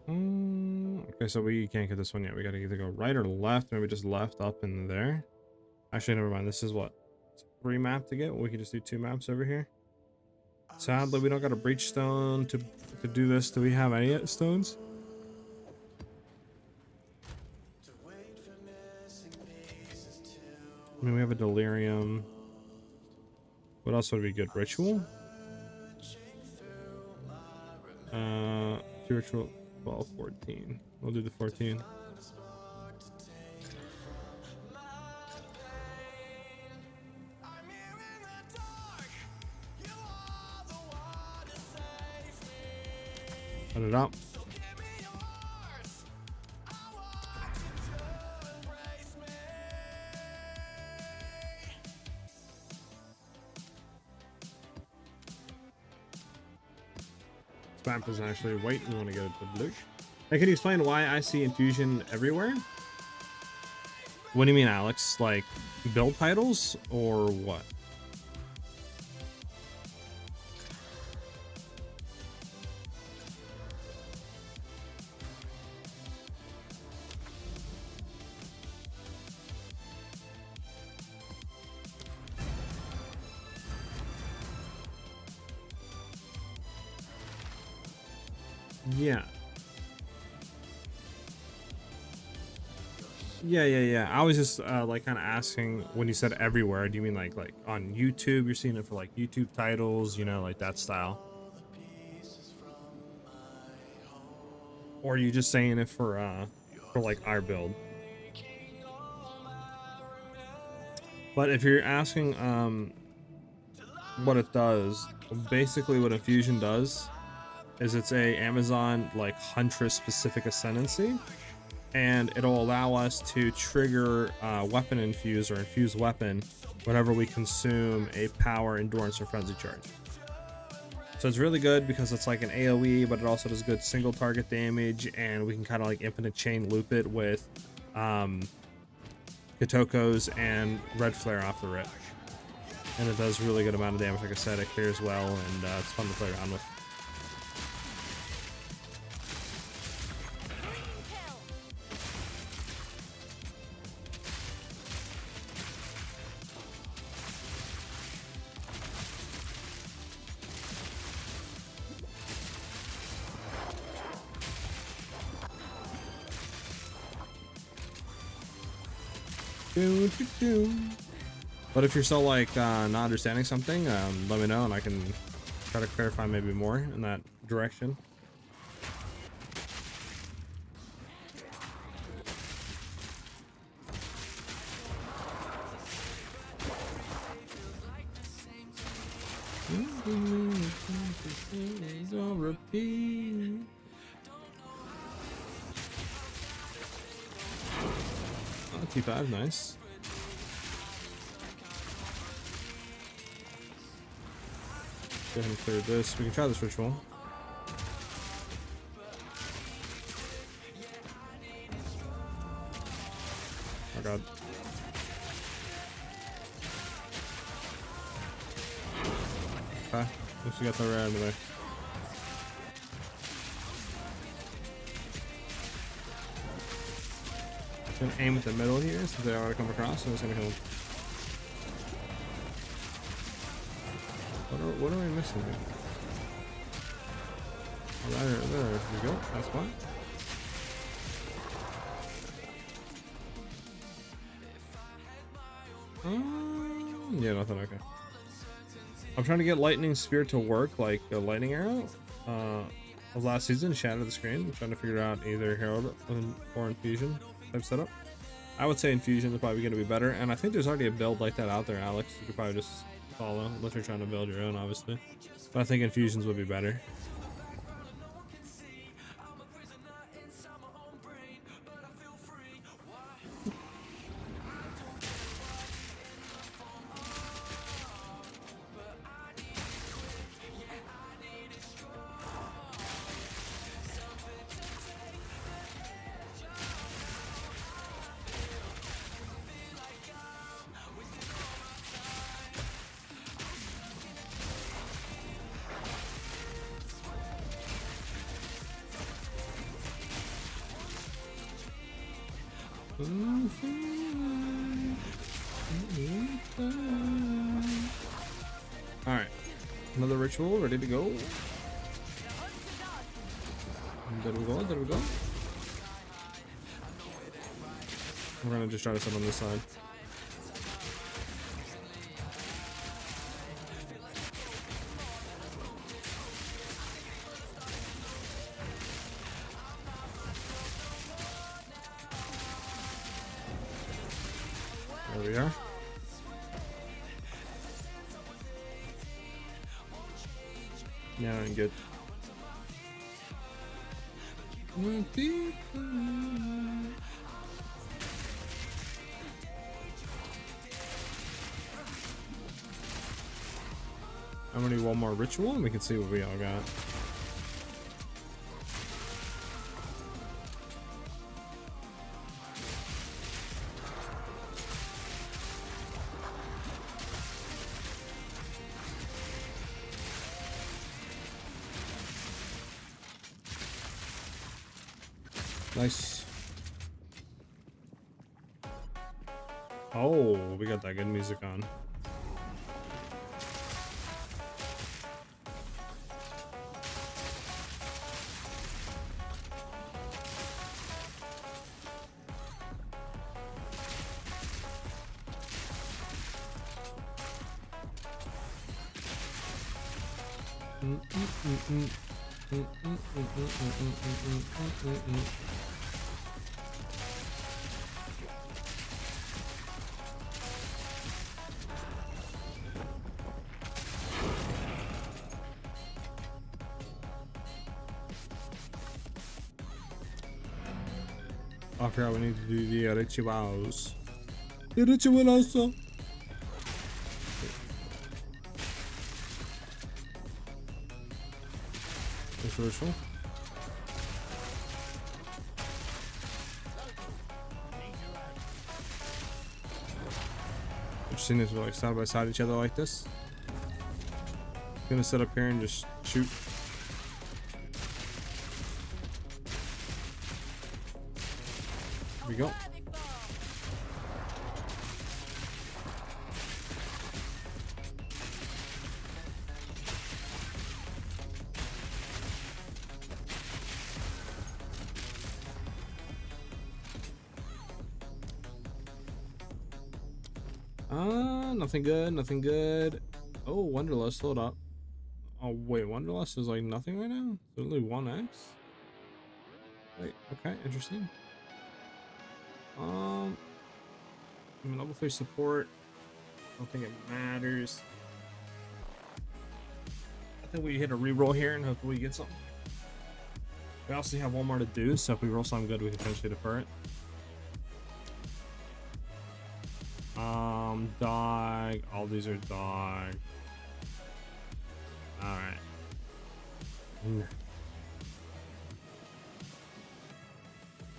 Okay, so we can't get this one yet. We gotta either go right or left. Maybe just left up in there. Actually, never mind. This is what? It's 3 map to get. We can just do 2 maps over here. Sadly, we don't got a breach stone to do this. Do we have any stones? I mean, we have a delirium. What else would be good? Ritual? 2 ritual. 12, 14. We'll do the 14. Put it up. map is actually white. We want to get it to blue. Hey, can you explain why I see Infusion everywhere? What do you mean, Alex? Like build titles or what? Yeah. Yeah. I was just like kind of asking when you said everywhere. Do you mean like on YouTube? You're seeing it for like YouTube titles, you know, like that style, or are you just saying it for like our build? But if you're asking what it does, basically what Infusion does is it's a Amazon like Huntress specific ascendancy, and it'll allow us to trigger weapon infuse or infuse weapon whenever we consume a power, endurance, or frenzy charge. So it's really good because it's like an AoE, but it also does good single target damage, and we can kind of like infinite chain loop it with Kitokos and red flare off the rip, and it does really good amount of damage. Like I said, it clears well, and it's fun to play around with. But if you're still like not understanding something, let me know and I can try to clarify maybe more in that direction. T5, nice. Go ahead and clear this. We can try this ritual. Oh god. Okay, at least we got the red out of the way. Gonna aim at the middle here since they already come across, so I'm just gonna kill them. What are we missing here? Oh, there we go. That's fine. Yeah, nothing. Okay. I'm trying to get lightning spear to work like a lightning arrow. Of last season, shatter the screen. I'm trying to figure out either Herald or Infusion type setup. I would say Infusion is probably going to be better, and I think there's already a build like that out there, Alex. You could probably just follow, unless you're trying to build your own, obviously. But I think Infusions would be better. Alright, another ritual ready to go. There we go, there we go. We're gonna just try to set on this side. There we are. Yeah, I'm good. I'm gonna do one more ritual and we can see what we all got. Nice. Oh, we got that good music on. I forgot we need to do the rituals. The rituals. This ritual. I've seen this like side by side each other like this. Gonna sit up here and just shoot. Here we go. Nothing good, nothing good. Oh, Wanderlust, hold up. Oh, wait, Wanderlust is like nothing right now? It's only 1x? Wait, okay, interesting. I'm level 3 support. I don't think it matters. I think we hit a reroll here and hopefully we get something. We also have one more to do, so if we roll something good, we can potentially defer it. Dog. All these are dog. Alright.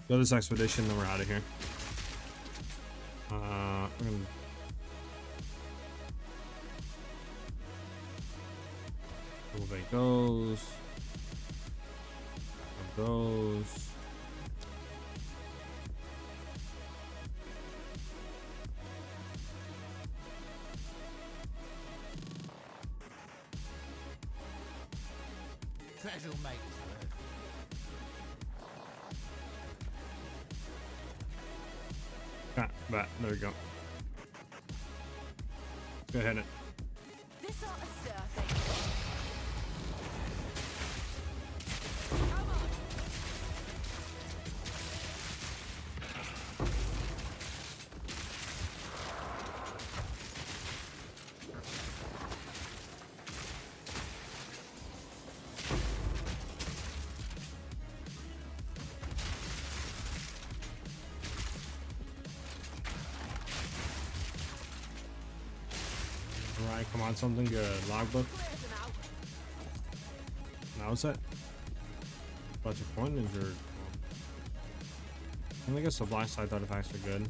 Go this expedition, then we're out of here. We're gonna elevate those. Those. Treasure will make us work. Ah, back. There we go. Go ahead. This sort of stuff ain't come on. Alright, come on, something good. Logbook. Clear them out. Now what's that? Bunch of coinage or... I guess the black side artifacts are good.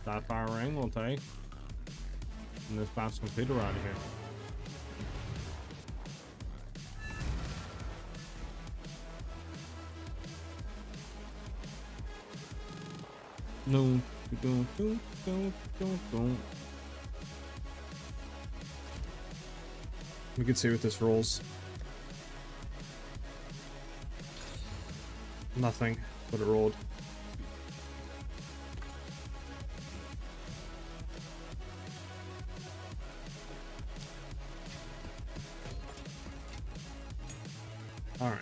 That fire ring we'll take. And this bounce computer out of here. No, don't. We can see what this rolls. Nothing, but it rolled. All right.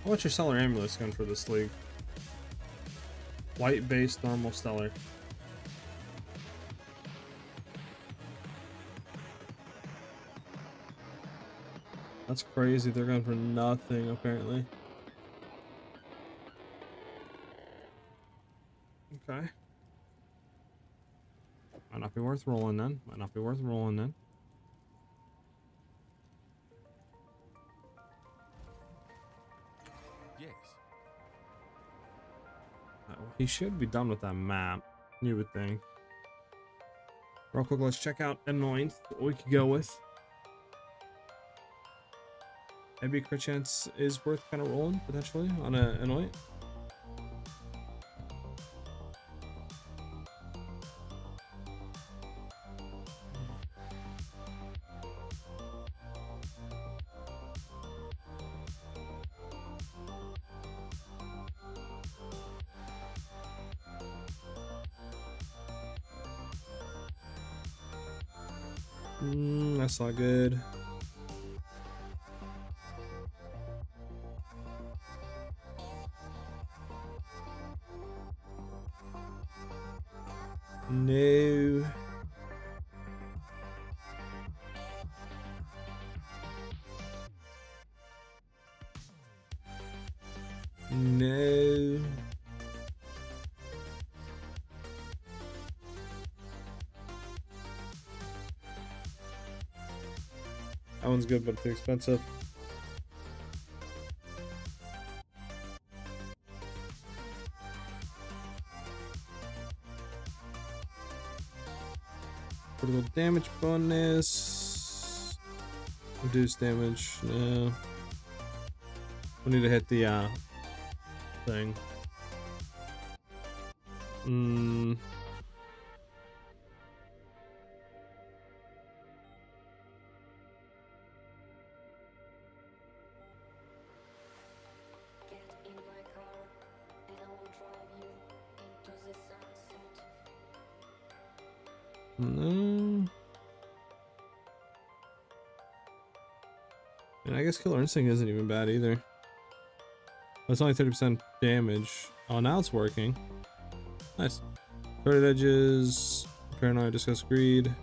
What's your Stellar Amulet gun for this league? White base, normal, stellar. That's crazy. They're going for nothing, apparently. Okay. Might not be worth rolling then. Might not be worth rolling then. Yes. He should be done with that map, you would think. Real quick, let's check out Anoint, what we could go with. Maybe crit chance is worth kind of rolling potentially on a Anoint. That's not good. No. No. That one's good, but too expensive. Critical damage bonus. Reduce damage. No. We need to hit the thing. Get in my car, and I will drive you into the sunset. No. And I guess Killer Instinct isn't even bad either. It's only 30% damage. Oh, now it's working. Nice. Threaded Edges, Paranoid, Disgust, Greed.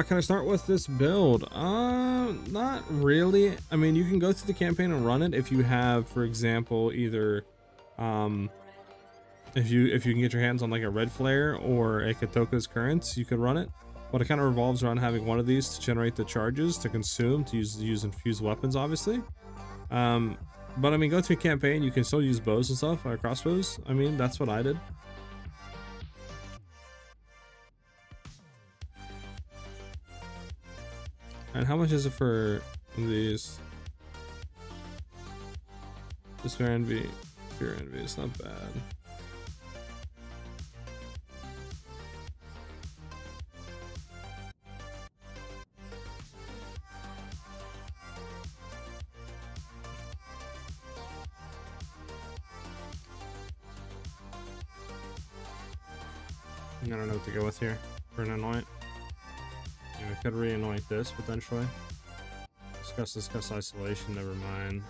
Can I start with this build? Not really. I mean, you can go through the campaign and run it if you have, for example, either if you can get your hands on like a Red Flare or a Katoka's Currents, you could run it. But it kind of revolves around having one of these to generate the charges to consume to use infused weapons, obviously. But I mean, go through a campaign, you can still use bows and stuff, or crossbows. I mean, that's what I did. And how much is it for these? Despair Envy, Pure Envy, it's not bad. I don't know what to go with here for an Anoint. Yeah, I could re-anoint this potentially. Discuss isolation, never mind.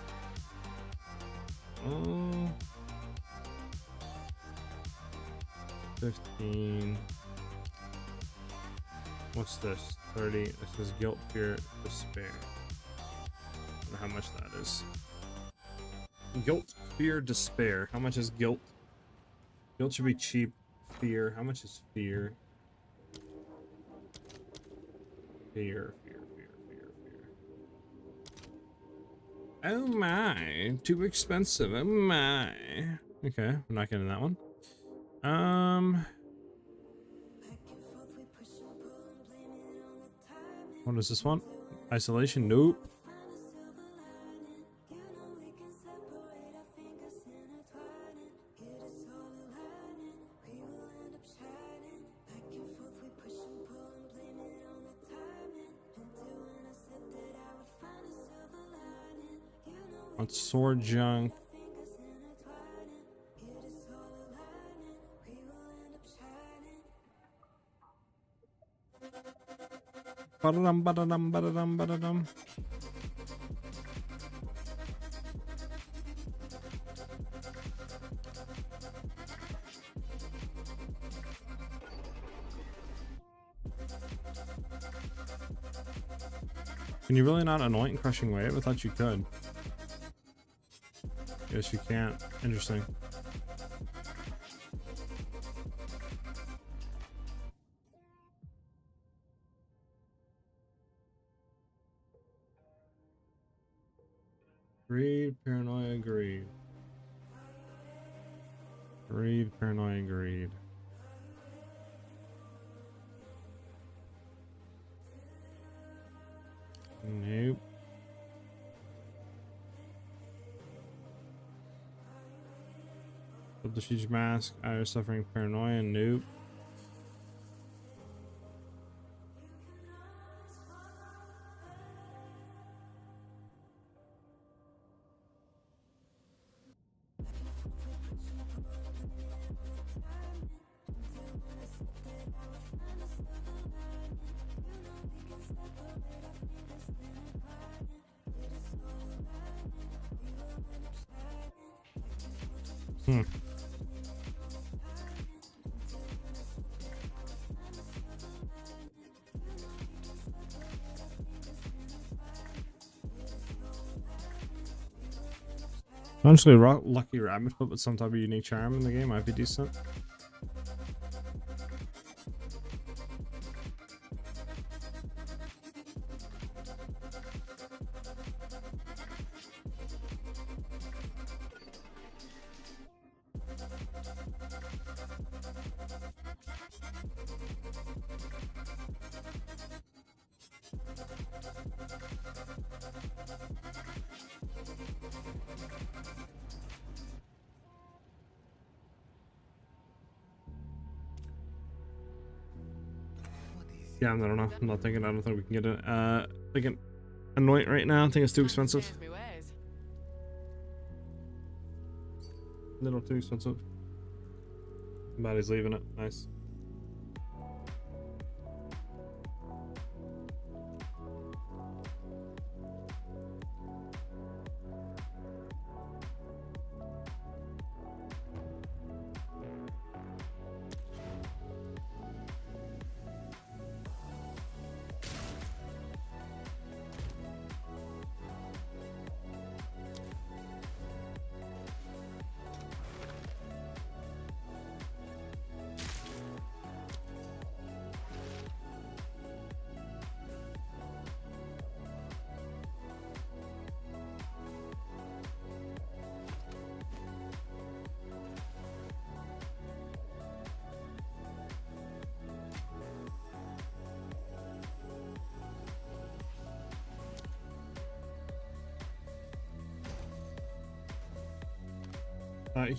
Oh, 15. What's this? 30. This is guilt, fear, despair. I wonder how much that is. Guilt, fear, despair. How much is guilt? Guilt should be cheap. Fear. How much is fear? Fear. Oh my, too expensive. Oh my. Okay, I'm not getting that one. What is this one? Isolation? Nope. On sword junk. Ba-da-dum, ba-da-dum, ba-da-dum, ba-da-dum. Can you really not anoint Crushing Wave? I thought you could. Guess you can't. Interesting. Greed, paranoia, greed. Greed, paranoia, greed. Nope. Flip the siege mask. Either suffering paranoia. Nope. Hmm. Honestly, lucky rabbit foot with some type of unique charm in the game might be decent. Yeah, I don't know. I'm not thinking. I don't think we can get it. Thinking anoint right now. I think it's too expensive. Change me ways. A little too expensive. Somebody's leaving it. Nice.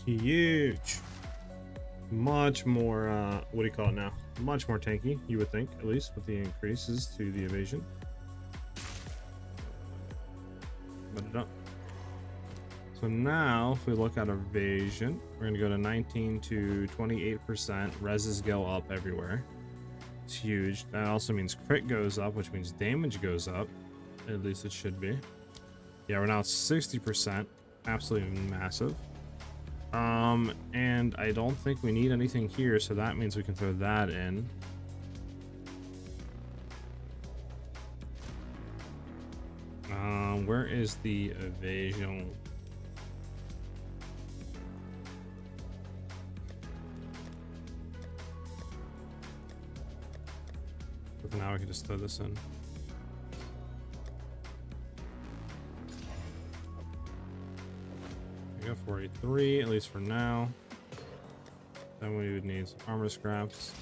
Huge. Much more, what do you call it now? Much more tanky, you would think, at least with the increases to the evasion. But it up. So now, if we look at evasion, we're going to go to 19 to 28%. Reses go up everywhere. It's huge. That also means crit goes up, which means damage goes up. At least it should be. Yeah, we're now at 60%. Absolutely massive. And I don't think we need anything here, so that means we can throw that in. Where is the evasion? But now we can just throw this in. Go 43, at least for now. Then we would need some armor scraps.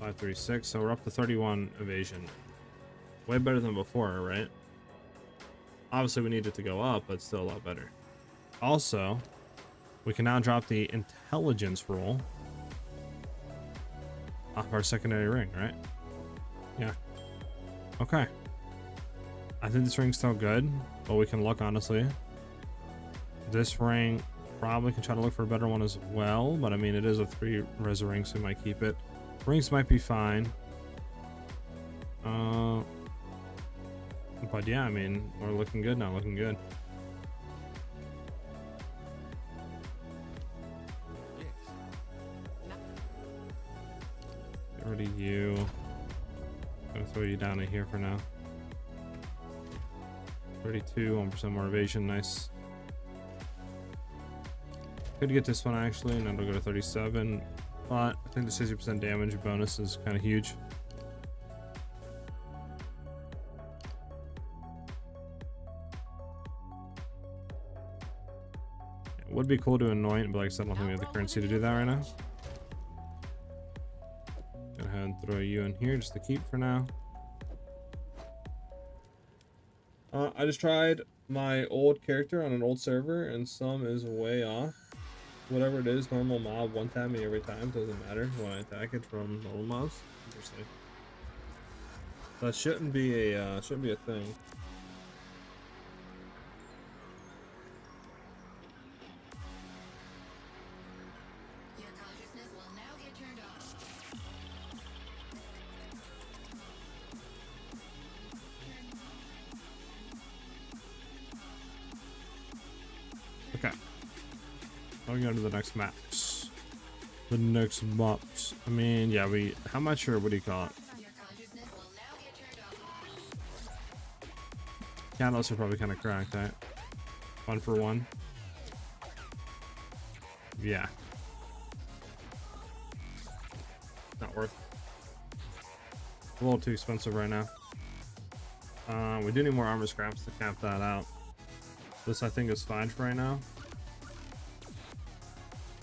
536, so we're up to 31 evasion. Way better than before, right? Obviously we need it to go up, but still a lot better. Also, we can now drop the intelligence roll off our secondary ring, right? Yeah. Okay. I think this ring's still good, but we can look, honestly. This ring, probably can try to look for a better one as well, but I mean, it is a 3 res ring, so we might keep it. Rings might be fine. But yeah, I mean, we're looking good now, looking good. Get rid of you. I'm gonna throw you down in here for now. 32, 1% more evasion, nice. Could get this one actually, and it'll go to 37. But I think the 60% damage bonus is kind of huge. Would be cool to anoint, but like I said, I don't think we have the currency to do that right now. Go ahead and throw you in here just to keep for now. I just tried my old character on an old server, and some is way off. Whatever it is, normal mob one tap me every time, doesn't matter when I attack it from normal mobs. Interesting. That shouldn't be a thing. Your consciousness will now get turned off. Okay. Now we go to the next maps. The next maps. I mean, yeah, how much or what do you call it? Your consciousness will now get turned off. Candles are probably kind of cracked, right? 1 for 1. Yeah. Not worth. A little too expensive right now. We do need more armor scraps to cap that out. This I think is fine for right now.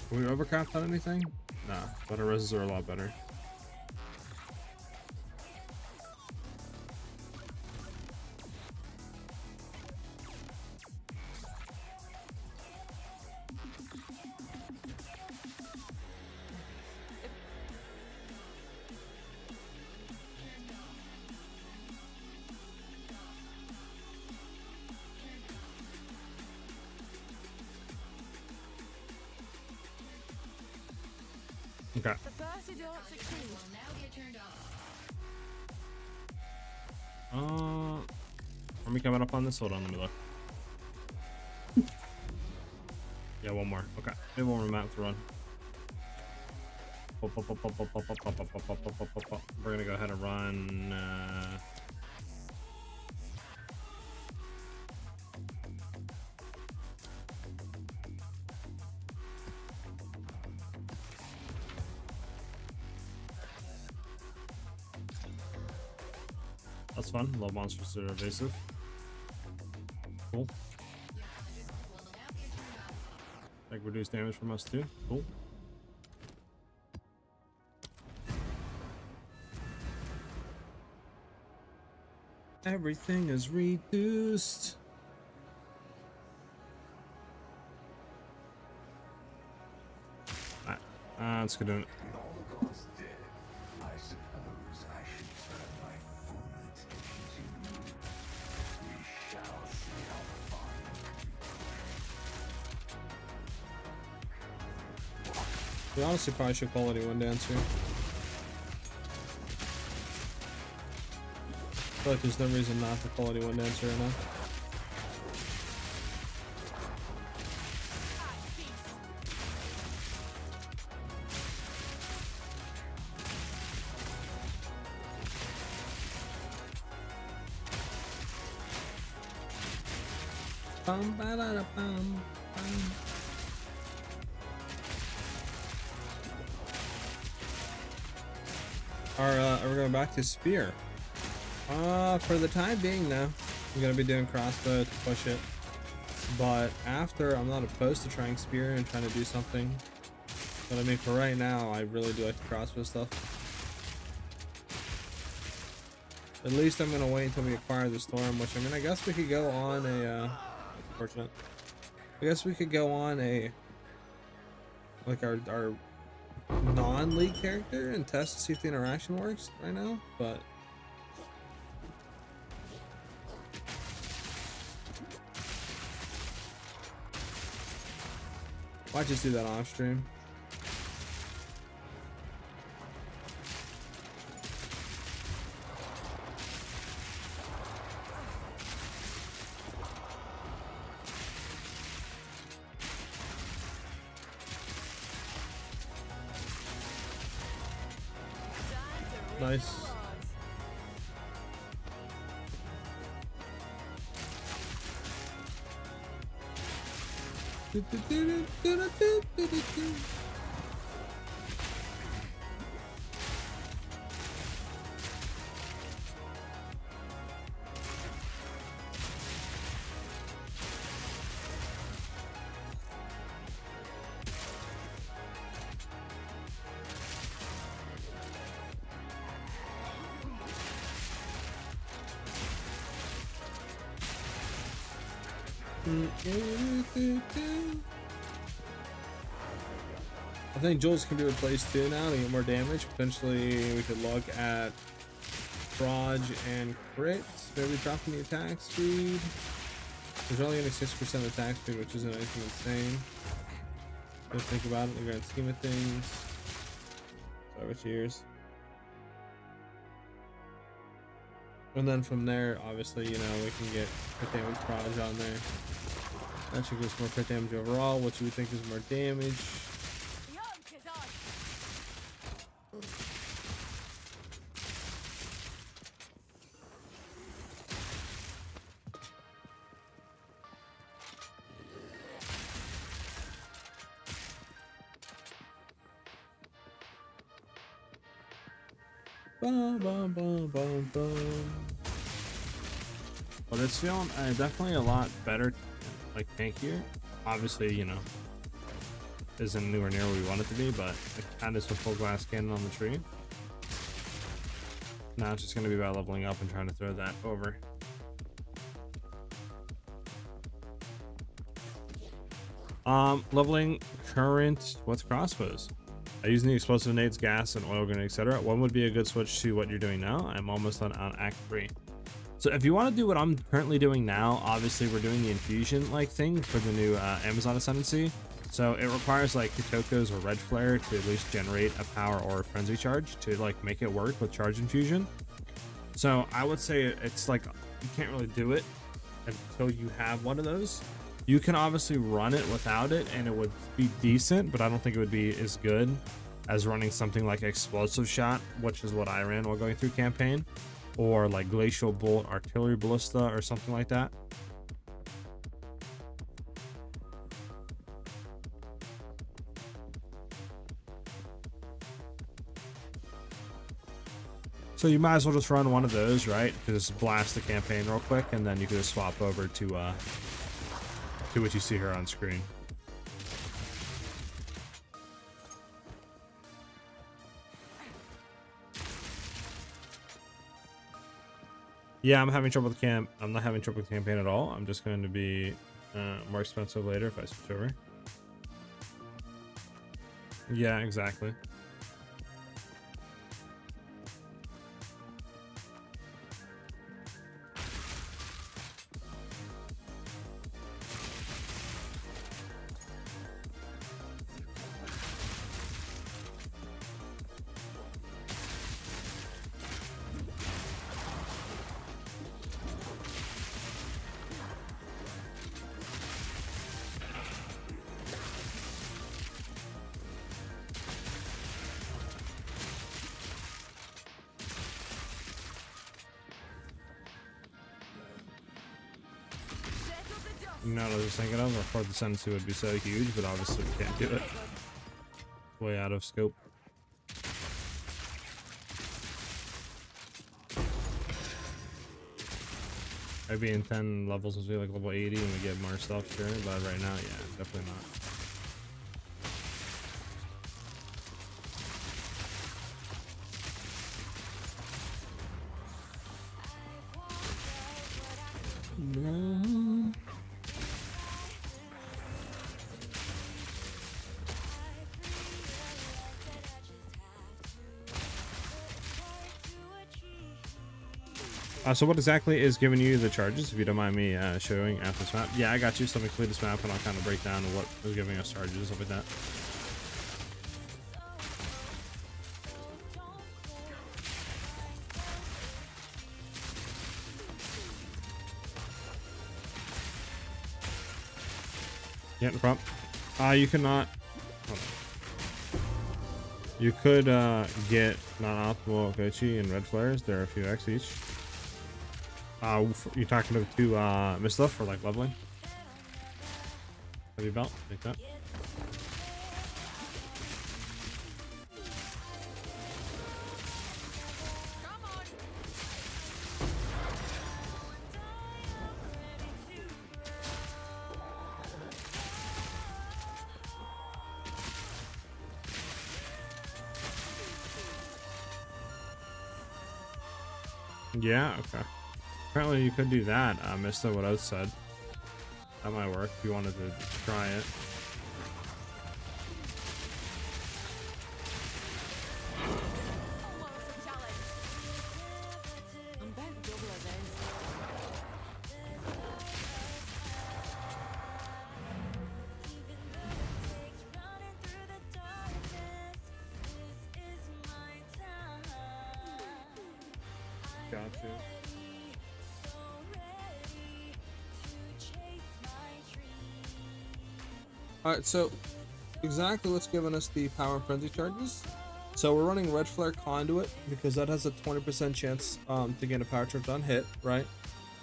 Can we overcap on anything? Nah, but our reses are a lot better. Okay. The first you don't succeed. Will now get turned off. Are we coming up on this? Hold on, let me look. Yeah, one more. Okay, maybe one more map to run. We're gonna go ahead and run. That's fun. Low monsters that are evasive. Cool. Like reduce damage from us too. Cool. Everything is reduced. Alright, let's get in it. We honestly probably should quality one dance here. I feel like there's no reason not to quality one dance right now. Bum, ba, da, da, bum, bum. Are we going back to spear? For the time being, no. I'm gonna be doing crossbow to push it. But after, I'm not opposed to trying spear and trying to do something. But I mean, for right now, I really do like the crossbow stuff. At least I'm gonna wait until we acquire the storm, which I mean, I guess we could go on a, unfortunate. I guess we could go on a, like our non-league character and test to see if the interaction works right now, but might just do that off stream. Nice. I think Jules can be replaced too now to get more damage. Potentially we could look at Proj and crit, maybe dropping the attack speed. There's only getting 6% attack speed, which isn't anything insane. Don't think about it in the grand scheme of things. Sorry, what's yours? And then from there, obviously, you know, we can get crit damage Proj on there. That should give us more crit damage overall. What you would think is more damage? The arc is on. Bum, bum, bum, bum, bum. But it's feeling definitely a lot better, like tankier. Obviously, you know, isn't anywhere near where we want it to be, but it kind of is a full glass cannon on the tree. Now it's just going to be about leveling up and trying to throw that over. Leveling current, what's crossbows? Using the explosive nades, gas, and oil grenade, etc. One would be a good switch to what you're doing now. I'm almost on Act 3. So if you want to do what I'm currently doing now, obviously we're doing the infusion like thing for the new Amazon Ascendancy. So it requires like Kitoko's or Red Flare to at least generate a power or a frenzy charge to like make it work with charge infusion. So I would say it's like you can't really do it until you have one of those. You can obviously run it without it and it would be decent, but I don't think it would be as good as running something like Explosive Shot, which is what I ran while going through campaign, or like Glacial Bolt, Artillery Ballista, or something like that. So you might as well just run one of those, right? Just blast the campaign real quick, and then you can just swap over to what you see here on screen. Yeah, I'm having trouble with I'm not having trouble with the campaign at all. I'm just going to be more expensive later if I switch over. Yeah, exactly. You know what I was just thinking of? Our fourth ascendancy would be so huge, but obviously we can't do it. It's way out of scope. Maybe in 10 levels we'll be like level 80 and we get more stuff, sure, but right now, yeah, definitely not. So what exactly is giving you the charges, if you don't mind me showing at this map? Yeah, I got you. So let me clear this map and I'll kind of break down what is giving us charges and stuff like that. Yeah, no problem. You cannot. You could get non-optimal Gochi and red flares. There are a few X each. You're talking to Mistha for like leveling? Heavy belt, like that. Yeah, okay. Apparently you could do that, Mistha, what I said. That might work if you wanted to try it. Almost a challenge. I'm about double of this. Got you. Alright, so exactly what's giving us the power and frenzy charges. So we're running red flare conduit because that has a 20% chance to get a power charge on hit, right?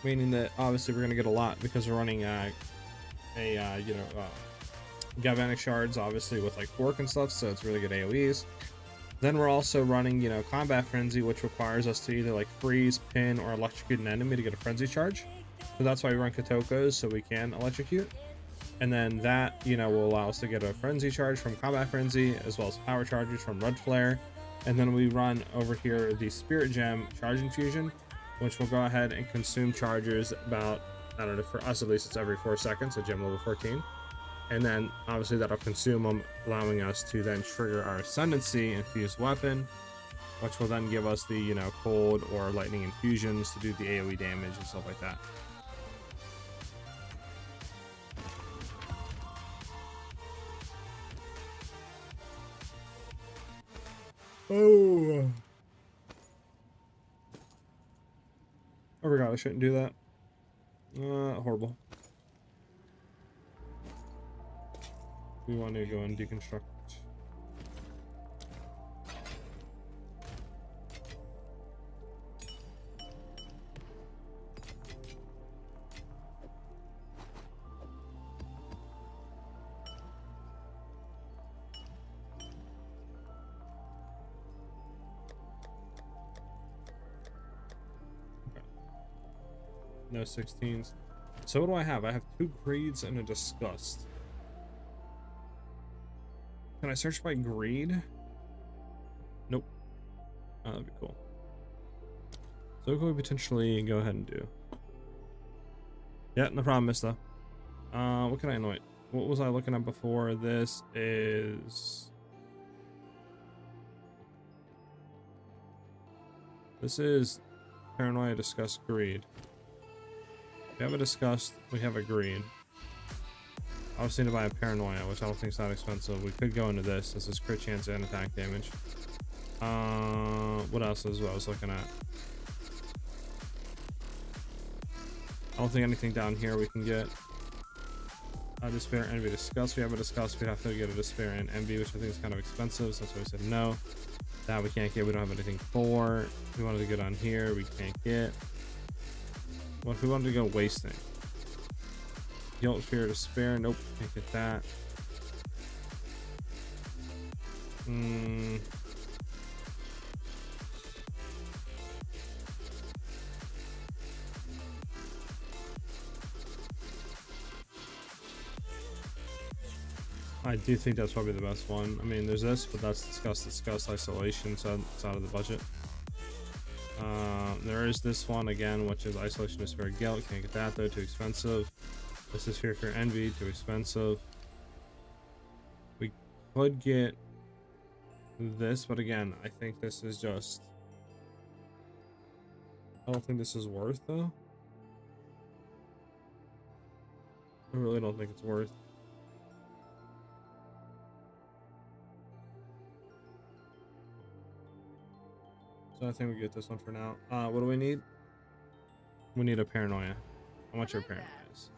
Meaning that obviously we're gonna get a lot because we're running galvanic shards, obviously with like fork and stuff, so it's really good AoEs. Then we're also running, you know, combat frenzy, which requires us to either like freeze, pin, or electrocute an enemy to get a frenzy charge. So that's why we run Kotokos, so we can electrocute. And then that, you know, will allow us to get a frenzy charge from combat frenzy, as well as power charges from red flare. And then we run over here the spirit gem charge infusion, which will go ahead and consume chargers about, I don't know, for us at least it's every 4 seconds at gem level 14. And then obviously that'll consume them, allowing us to then trigger our ascendancy infused weapon, which will then give us the, you know, cold or lightning infusions to do the AoE damage and stuff like that. Oh, I forgot I shouldn't do that. Horrible. We want to go and deconstruct. Okay. No 16s. So what do I have? I have 2 greeds and a disgust. Can I search by greed? Nope. Oh, that'd be cool. So what can we potentially go ahead and do? Yeah, no problem, mister. What can I anoint? What was I looking at before? This is paranoia, disgust, greed. We have a disgust, we have a greed. Obviously to buy a paranoia, which I don't think is that expensive. We could go into this. This is crit chance and attack damage. What else is what I was looking at? I don't think anything down here we can get. Despair, envy, disgust. We have a disgust. We'd have to get a despair and envy, which I think is kind of expensive. So that's why we said no. That we can't get. We don't have anything for. If we wanted to get on here, we can't get. What if we wanted to go wasting? Guilt, fear, despair. Nope, can't get that. I do think that's probably the best one. I mean, there's this, but that's disgust, isolation, so it's out of the budget. There is this one again, which is isolation, despair, guilt. Can't get that though, too expensive. This is fear, envy, too expensive. We could get this, but again, I think this is just... I don't think this is worth though. I really don't think it's worth. So I think we get this one for now. What do we need? We need a paranoia. How much your paranoia is?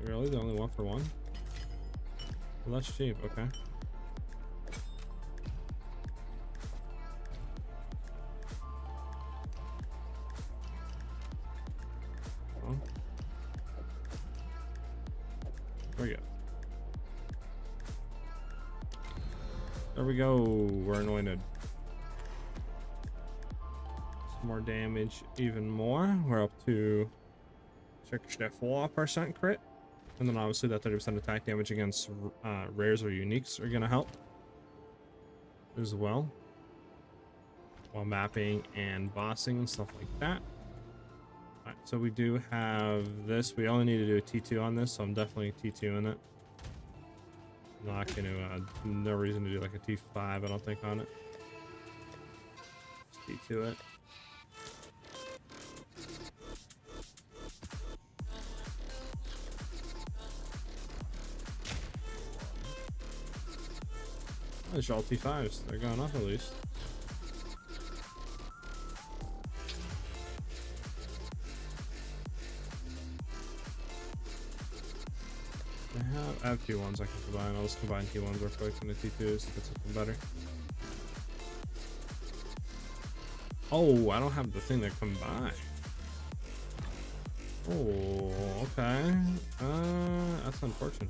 Really? The only one for one? Well, that's cheap. Okay. Oh. There we go. There we go. We're anointed. Some more damage, even more. We're up to 64% crit. And then obviously that 30% attack damage against rares or uniques are going to help as well. while mapping and bossing and stuff like that. Alright, so we do have this. We only need to do a T2 on this, so I'm definitely T2 in it. I'm not going to, no reason to do like a T5, I don't think, on it. Just T2 it. There's all T5s. They're going up at least. I have T1s I can combine. I'll just combine T1s real quick into T2s to get something better. Oh, I don't have the thing to combine. Oh, okay. That's unfortunate.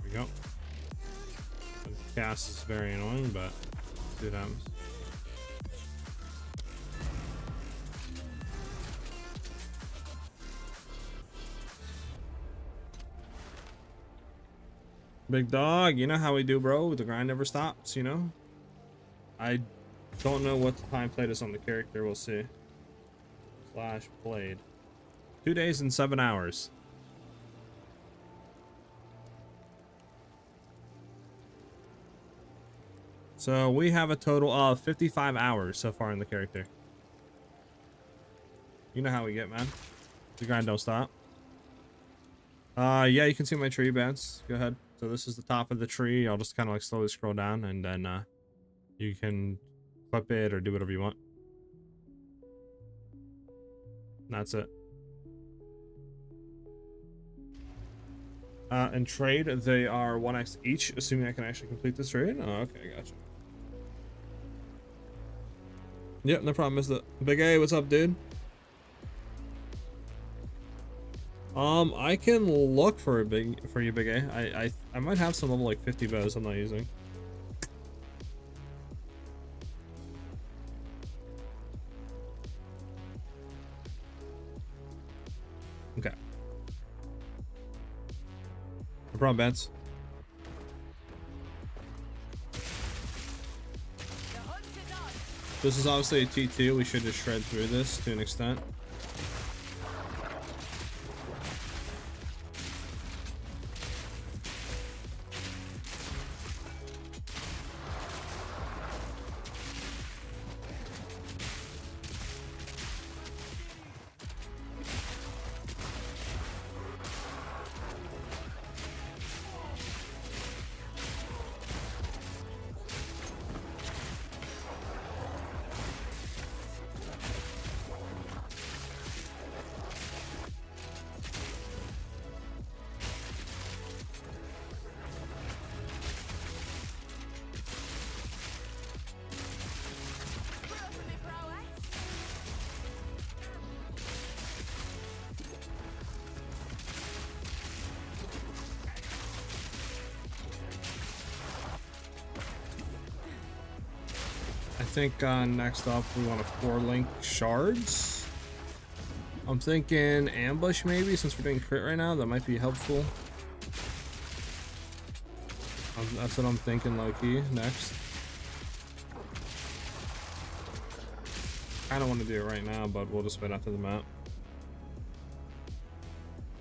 There we go. The gas is very annoying, but let's see what happens. Big dog, you know how we do, bro. The grind never stops, you know? I don't know what the time played is on the character. We'll see. Slash played. 2 days and 7 hours. So we have a total of 55 hours so far in the character. You know how we get, man. The grind don't stop. Yeah, you can see my tree bands. Go ahead. So this is the top of the tree. I'll just kind of like slowly scroll down, and then you can clip it or do whatever you want. That's it. And trade, they are 1x each, assuming I can actually complete this trade. Oh, okay, gotcha. Yep, no problem. Missed it. Big A, what's up, dude? I can look for you, Big A. I might have some level like 50 bows I'm not using. Okay. No problem, Bets. This is obviously a T2. We should just shred through this to an extent. I think next up we want to 4-link shards. I'm thinking ambush maybe, since we're doing crit right now. That might be helpful. That's what I'm thinking, low-key, next. I don't want to do it right now, but we'll just wait after the map.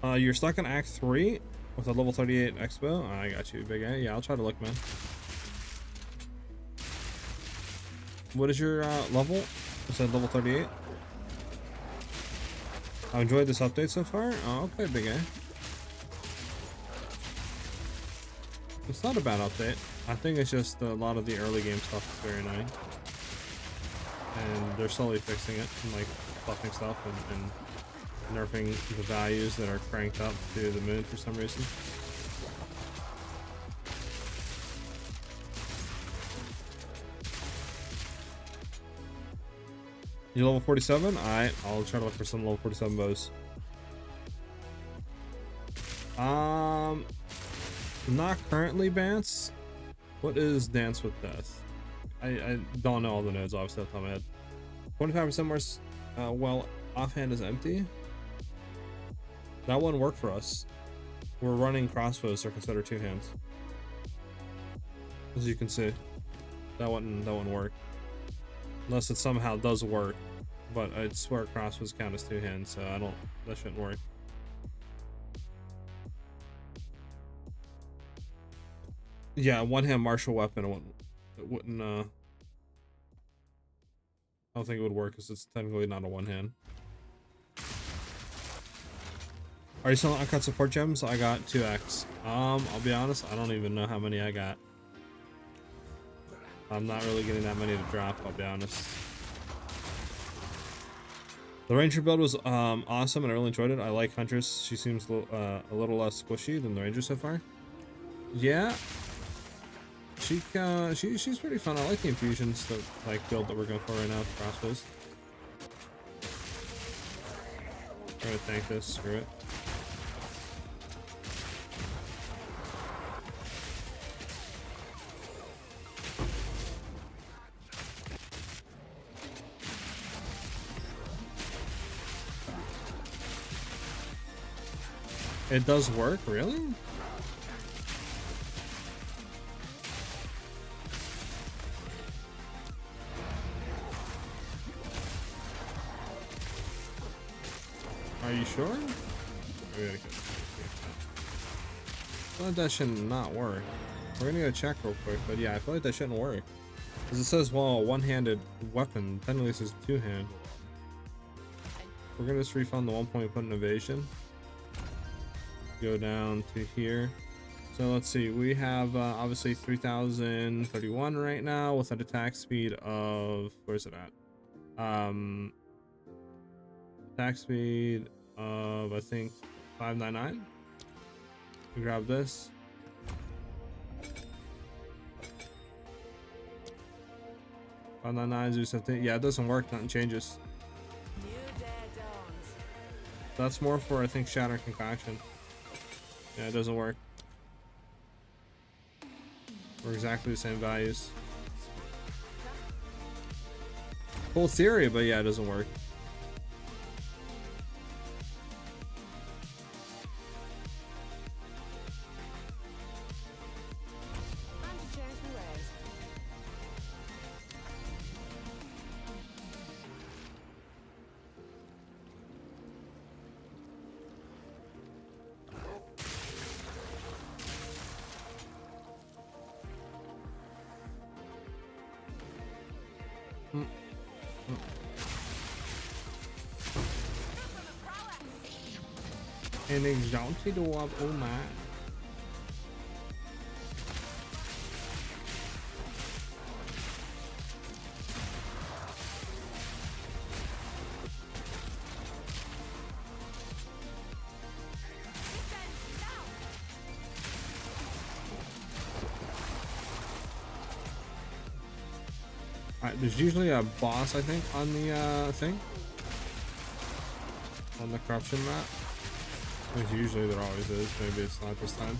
You're stuck in Act 3 with a level 38 Expo. Oh, I got you, Big A. Yeah, I'll try to look, man. What is your level? I said level 38. I enjoyed this update so far. Oh, okay, Big A. It's not a bad update. I think it's just a lot of the early game stuff is very annoying. And they're slowly fixing it and like buffing stuff and nerfing the values that are cranked up to the moon for some reason. You level 47? Alright, I'll try to look for some level 47 bows. Not currently Bance. What is Dance with Death? I don't know all the nodes, obviously, off the top of my head. 25% more, well, offhand is empty. That wouldn't work for us. We're running crossbows, so consider 2 hands. As you can see, that wouldn't work. Unless it somehow does work, but I swear crossbows count as 2 hands, so that shouldn't work. Yeah, 1-hand martial weapon, it wouldn't I don't think it would work because it's technically not a 1-hand. Are you selling uncut support gems? I got 2x. I'll be honest, I don't even know how many I got. I'm not really getting that many to drop, I'll be honest. The Ranger build was awesome and I really enjoyed it. I like Huntress. She seems a little less squishy than the Ranger so far. Yeah. She's pretty fun. I like the Infusions, the build that we're going for right now with crossbows. Try to tank this, screw it. It does work, really? Are you sure? I feel like that should not work. We're gonna go check real quick, but yeah, I feel like that shouldn't work. Because it says, well, one-handed weapon. Technically this is 2-hand. We're gonna just refund the 1 point put in evasion. Go down to here. So let's see, we have obviously 3031 right now with an attack speed of, where's it at? Attack speed of, I think, 599. We grab this. Yeah, it doesn't work, nothing changes. New day dawns. That's more for, I think, Shatter Concoction. Yeah, it doesn't work. We're exactly the same values. Cool theory, but yeah, it doesn't work. Time to change my ways. An exalted orb, oh my. Alright, there's usually a boss, I think, on the thing. On the corruption map. Usually there always is, maybe it's not this time.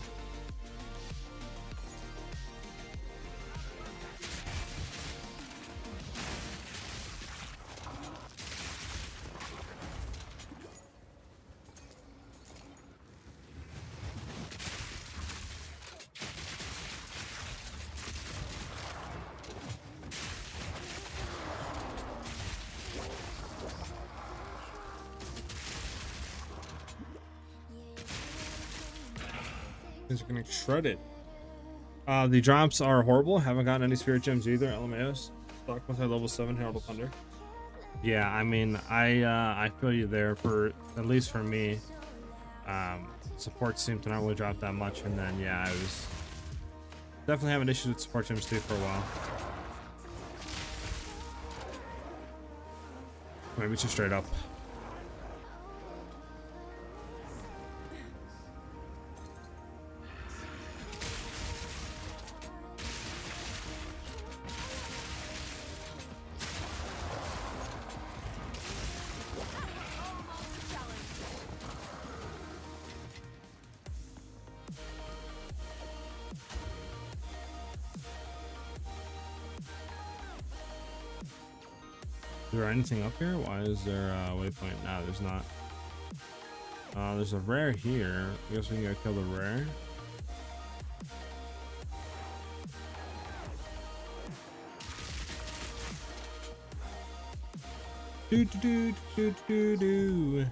Things are getting shredded. The drops are horrible. Haven't gotten any spirit gems either. LMAOs. Stuck with our level 7 Herald of Thunder. Yeah, I mean, I feel you there. For at least for me, support seemed to not really drop that much, and then yeah, I was definitely having issues with support gems too for a while. Maybe it's just straight up. Is there anything up here? Why is there a waypoint? No, there's not. There's a rare here. I guess we can go kill the rare. Do do do do do do.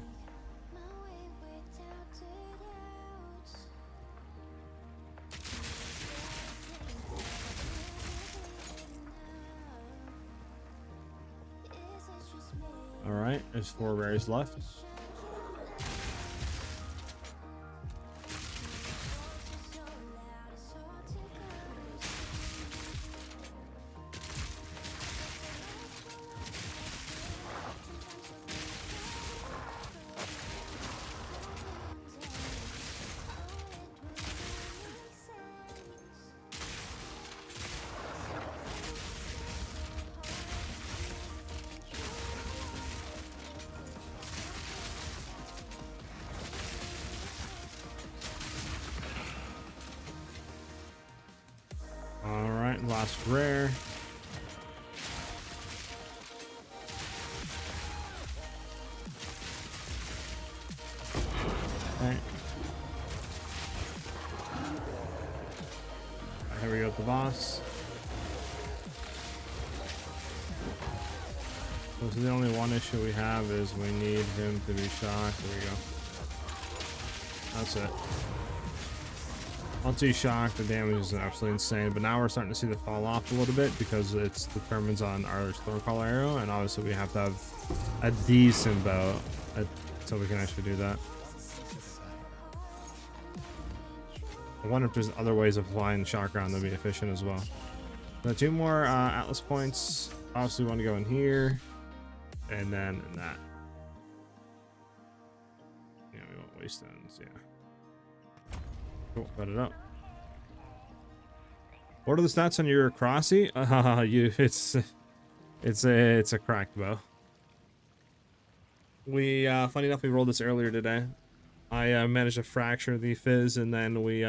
All right, there's 4 rares left. All right, last rare. Okay. Here we go with the boss. So the only one issue we have is we need him to be shocked. There we go. That's it. Once he's shocked, the damage is absolutely insane. But now we're starting to see the fall off a little bit because it's determines on our Stormcaller arrow, and obviously we have to have a decent bow so we can actually do that. I wonder if there's other ways of flying shock around that'd be efficient as well. So 2 more Atlas points. Obviously, we want to go in here, and then in that. Yeah, we won't waste those. Yeah. Cool, got it up. What are the stats on your Crossy? It's a cracked bow. We funny enough, we rolled this earlier today. I managed to fracture the fizz, and then we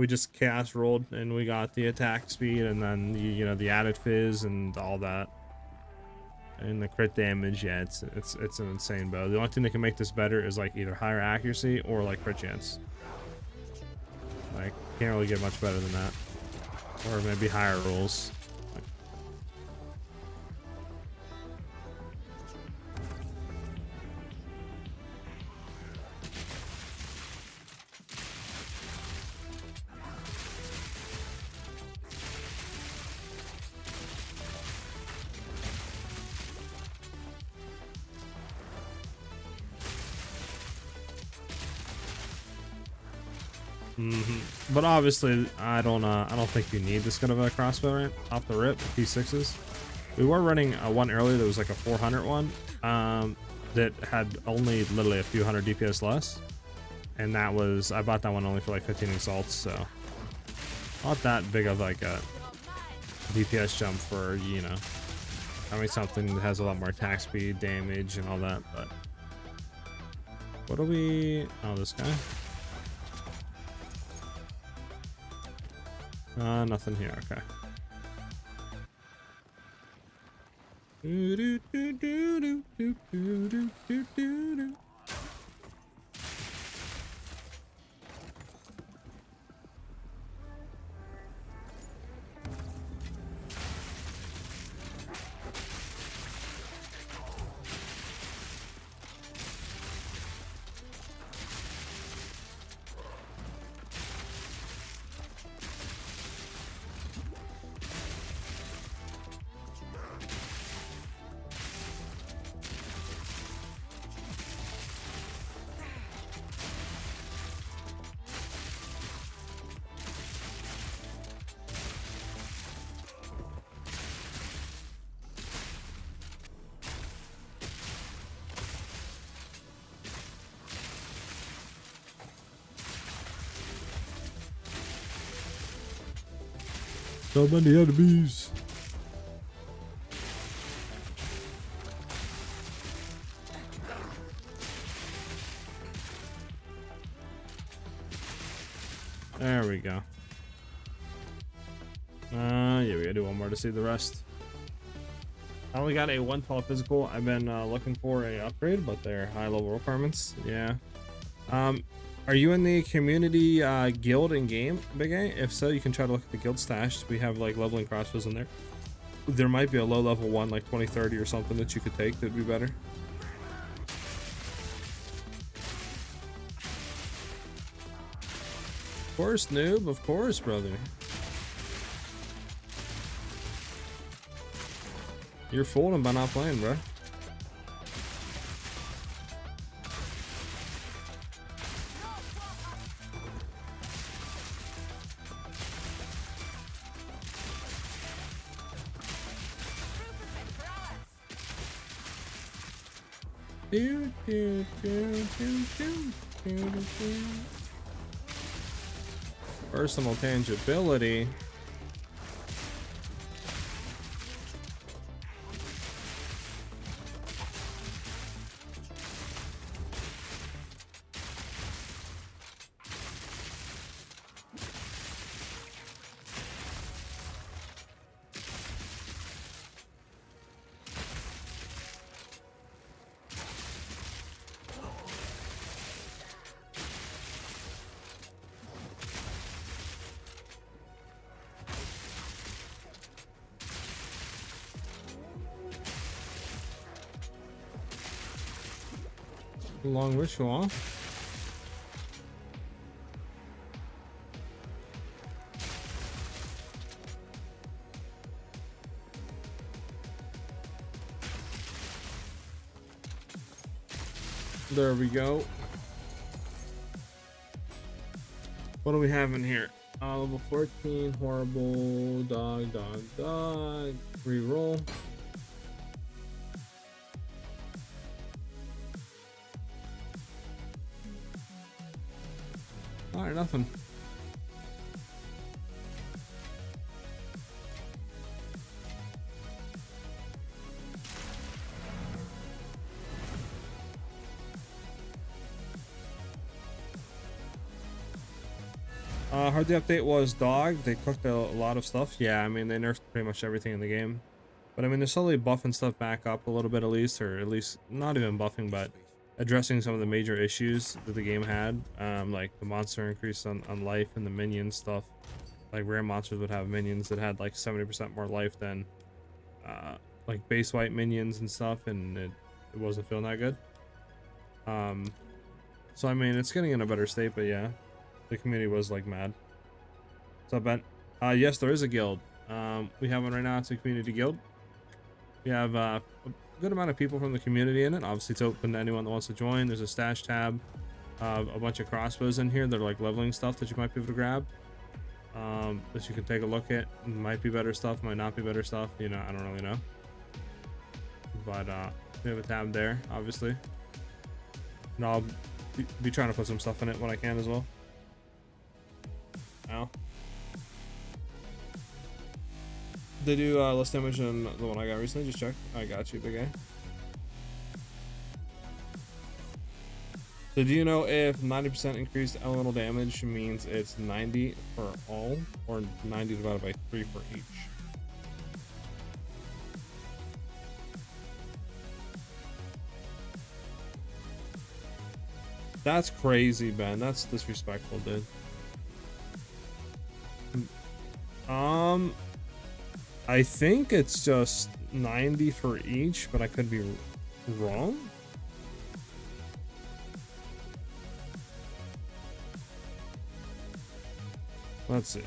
just chaos rolled, and we got the attack speed, and then the added fizz and all that, and the crit damage. Yeah, it's an insane bow. The only thing that can make this better is like either higher accuracy or like crit chance. Like, can't really get much better than that. Or maybe higher rolls. But obviously, I don't think you need this kind of a crossbow right off the rip. P6s. We were running one earlier that was like a 400 one that had only literally a few hundred DPS less, and that was I bought that one only for like 15 assaults, so not that big of like a DPS jump for having something that has a lot more attack speed, damage, and all that. But what do we? Oh, this guy. Nothing here. Okay. So many enemies. There we go. Yeah, we gotta do one more to see the rest. I only got a 112 physical. I've been looking for a upgrade, but they're high level requirements. Yeah. Are you in the community guild in game, Big A? If so, you can try to look at the guild stash. We have like leveling crossbows in there. There might be a low level one, like 2030 or something, that you could take that'd be better. Of course, noob. Of course, brother. You're fooling by not playing, bro. Personal tangibility. Long ritual. There we go. What do we have in here? Level 14, horrible, dog, reroll. Alright, nothing. Hardly update was dog. They cooked a lot of stuff. Yeah, I mean, they nerfed pretty much everything in the game. But I mean, they're slowly buffing stuff back up a little bit at least, or at least not even buffing, but addressing some of the major issues that the game had. Like the monster increase on life and the minion stuff. Like rare monsters would have minions that had like 70% more life than like base white minions and stuff, and it wasn't feeling that good. So I mean, it's getting in a better state, but yeah, the community was like mad. What's up, Ben? Yes, there is a guild. We have one right now. It's a community guild. We have a good amount of people from the community in it. Obviously, it's open to anyone that wants to join. There's a stash tab, a bunch of crossbows in here. They're like leveling stuff that you might be able to grab. That you can take a look at. Might be better stuff, might not be better stuff. You know, I don't really know. But we have a tab there, obviously. And I'll be trying to put some stuff in it when I can as well. Ow. They do less damage than the one I got recently. Just check. I got you, big guy. So do you know if 90% increased elemental damage means it's 90 for all, or 90 divided by 3 for each? That's crazy, Ben. That's disrespectful, dude. I think it's just 90 for each, but I could be wrong. Let's see.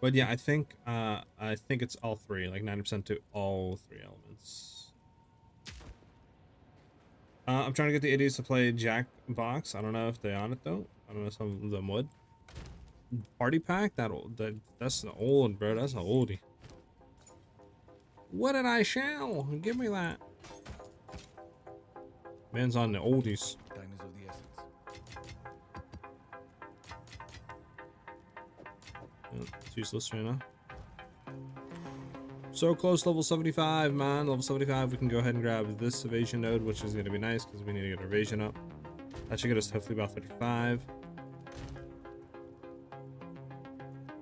But yeah, I think it's all three, like 90% to all three elements. I'm trying to get the idiots to play Jackbox. I don't know if they're on it though. I don't know, some of them would. Party pack? That's an old, bro. That's an oldie. What did I shall? Give me that. Man's on the oldies. Time is of the essence. It's useless right now. So close to level 75, man. Level 75, we can go ahead and grab this evasion node, which is going to be nice because we need to get our evasion up. That should get us hopefully about 35.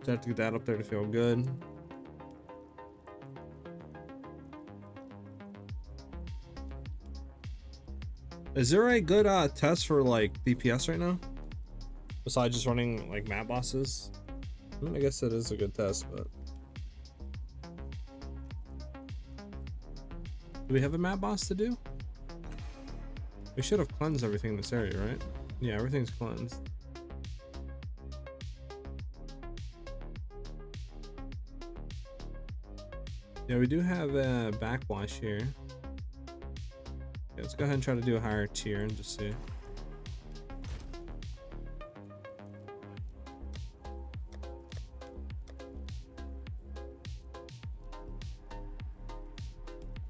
So I have to get that up there to feel good. Is there a good test for like DPS right now? Besides just running like map bosses? I guess that is a good test, but... Do we have a map boss to do? We should have cleansed everything in this area, right? Yeah, everything's cleansed. Yeah, we do have a backwash here. Yeah, let's go ahead and try to do a higher tier and just see.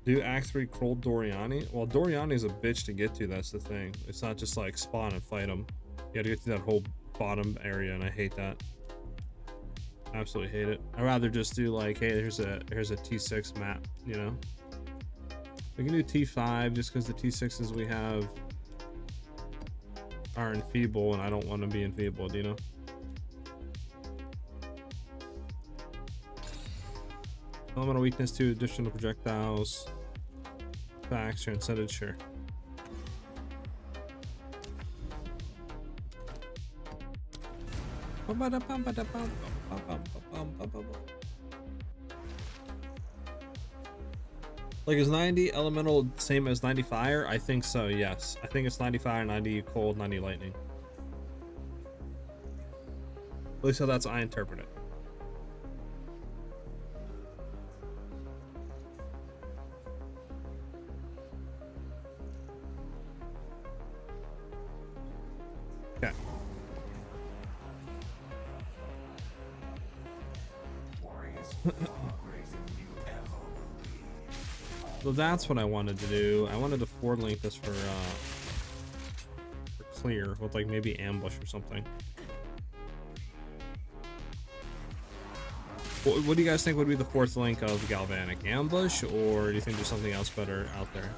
Do Act 3 Kroll Doriani? Well, Doriani is a bitch to get to, that's the thing. It's not just like spawn and fight him. You gotta get to that whole bottom area, and I hate that. Absolutely hate it. I'd rather just do like, hey, here's a T6 map, you know? We can do T5 just because the T6s we have are enfeebled, and I don't want to be enfeebled, you know? Elemental weakness to additional projectiles. Facts, transcended, sure. Like, is 90 elemental same as 90 fire? I think so, yes. I think it's 90 fire, 90 cold, 90 lightning. At least how that's I interpret it. Okay. So that's what I wanted to do. I wanted to forward link this for clear with like maybe ambush or something. What do you guys think would be the fourth link of Galvanic? Ambush, or do you think there's something else better out there?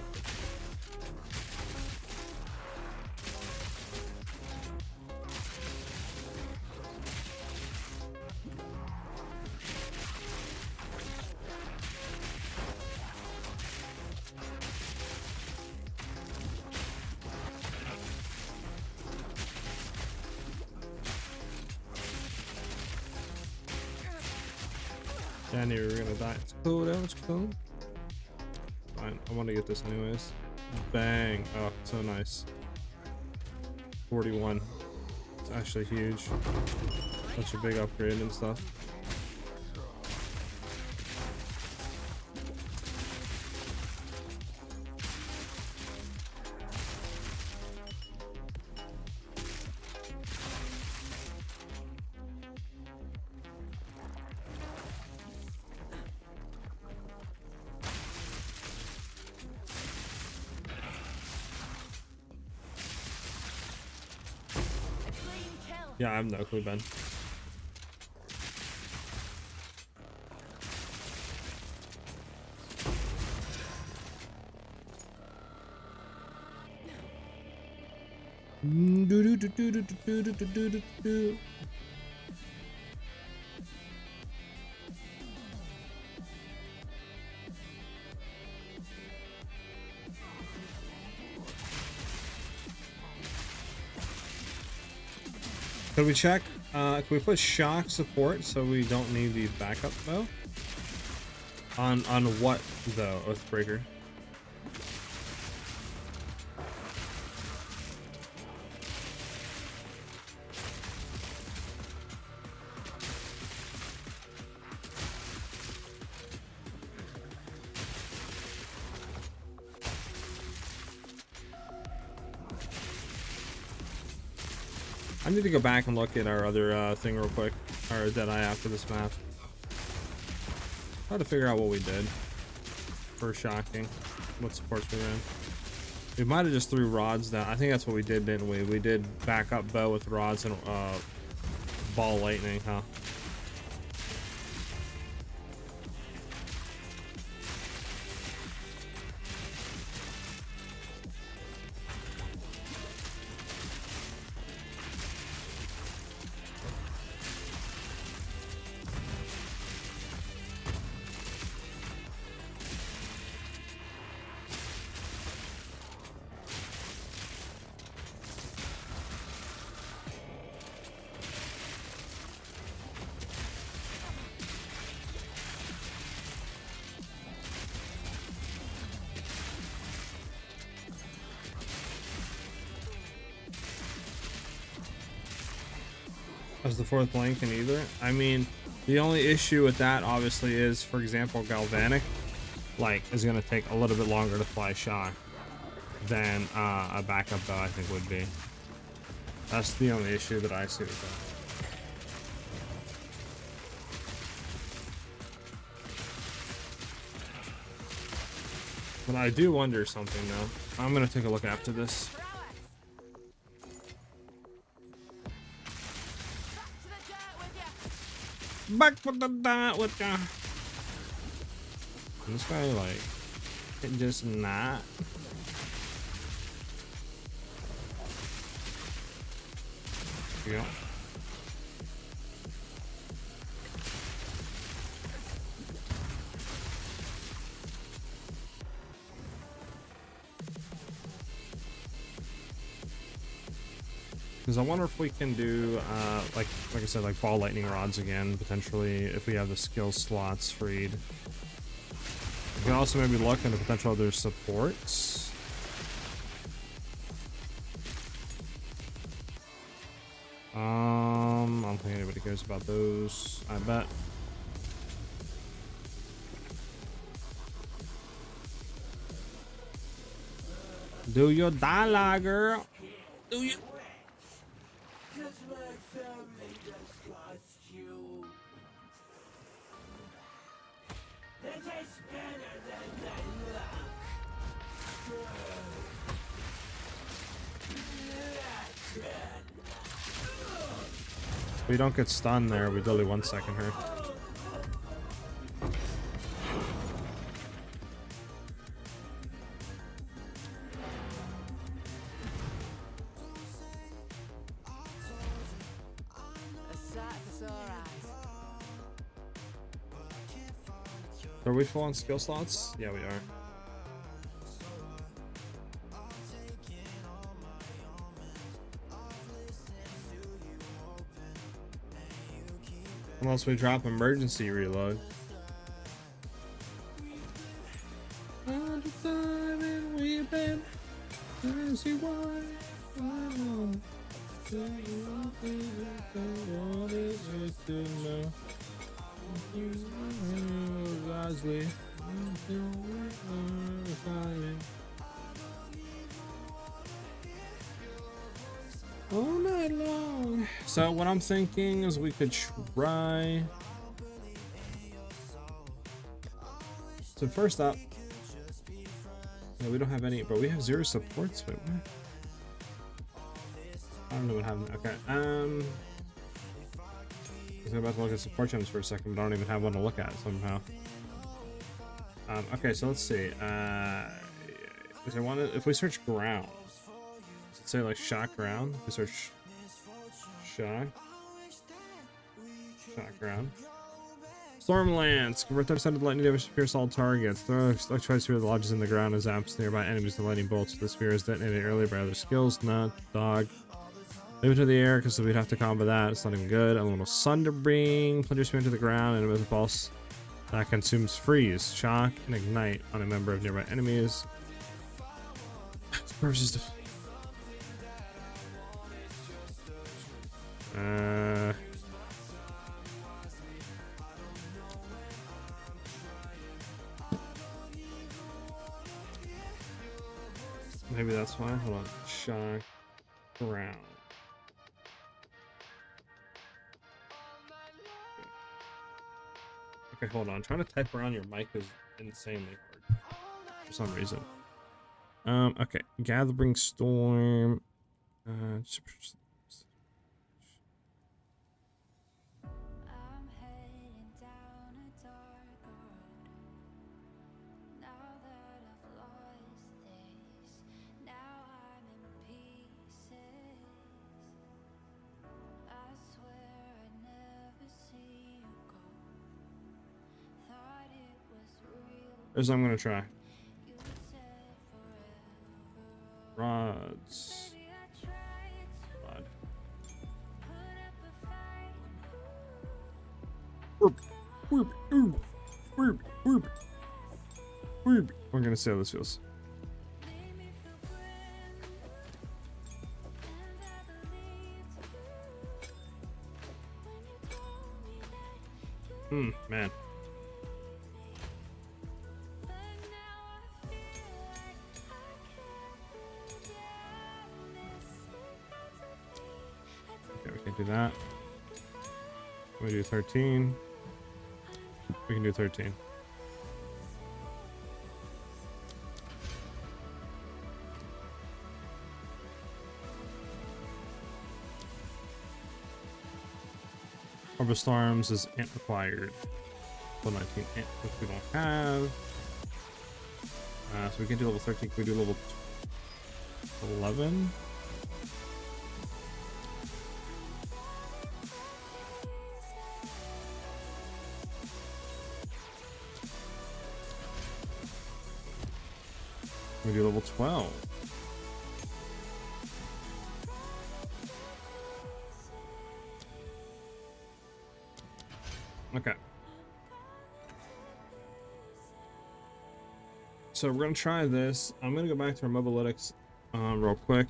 I knew we were gonna die. It's cool, that was cool. Fine, I want to get this anyways. Bang. Oh, so nice. 41. It's actually huge. Such a big upgrade and stuff. Yeah, I have no clue, Ben. Could we check? Can we put shock support so we don't need the backup though? On what though, Oathbreaker? I need to go back and look at our other thing real quick, or Deadeye after this map. Try to figure out what we did for shocking, what supports we ran. We might have just threw rods down. I think that's what we did, didn't we? We did back up bow with rods and ball lightning, huh? as the fourth lane can either. I mean, the only issue with that obviously is, for example, Galvanic, like, is gonna take a little bit longer to fly shock than a backup bow I think would be. That's the only issue that I see with that. But I do wonder something though. I'm gonna take a look after this. Back with the dot with ya. This guy like it just not. Here we go. Because I wonder if we can do, like I said, like ball lightning rods again, potentially, if we have the skill slots freed. We can also maybe look into potential other supports. I don't think anybody cares about those, I bet. Do your dialogue, girl. Do you? We don't get stunned there. We literally 1 second her. Are we full on skill slots? Yeah, we are. Unless we drop emergency reload. All night long. So what I'm thinking is we could try. So first up, no, we don't have any, but we have 0 supports. Wait, what? I don't know what happened. Okay. I was about to look at support gems for a second, but I don't even have one to look at somehow. Okay, so let's see. If we search ground, does it say like shock ground? If we search shock ground. Stormlance. Convert 10% of the lightning damage to pierce all targets. Throw electrified sphere that lodges in the ground and zaps nearby enemies with lightning bolts. The sphere is detonated earlier by other skills. Not dog. Leave it to the air because we'd have to combo that. It's not even good. A little Sunderbring. Plunger spear into the ground and with a pulse that consumes freeze, shock, and ignite on a member of nearby enemies. Maybe that's why. Hold on. Shock ground. Okay, hold on. Trying to type around your mic is insanely hard for some reason. Okay. Gathering Storm. I'm heading down a dark road. Now that I've lost this, now I'm in pieces. I swear I'd never see you go. Thought it was real. Here's what I'm gonna try. You said forever. Rods. Maybe I tried to Rod. put up a fight. Whoop, whoop, whoop, whoop, whoop, whoop. We're gonna see how this feels. Made me feel grim, and I believed Man. Okay, we can do that. We do 13. We can do 13. Orbital Storms is int required. Level 19 int, which we don't have. So we can do level 13. Can we do level 11? We do level 12. Okay. So we're gonna try this. I'm gonna go back to our mobalytics real quick.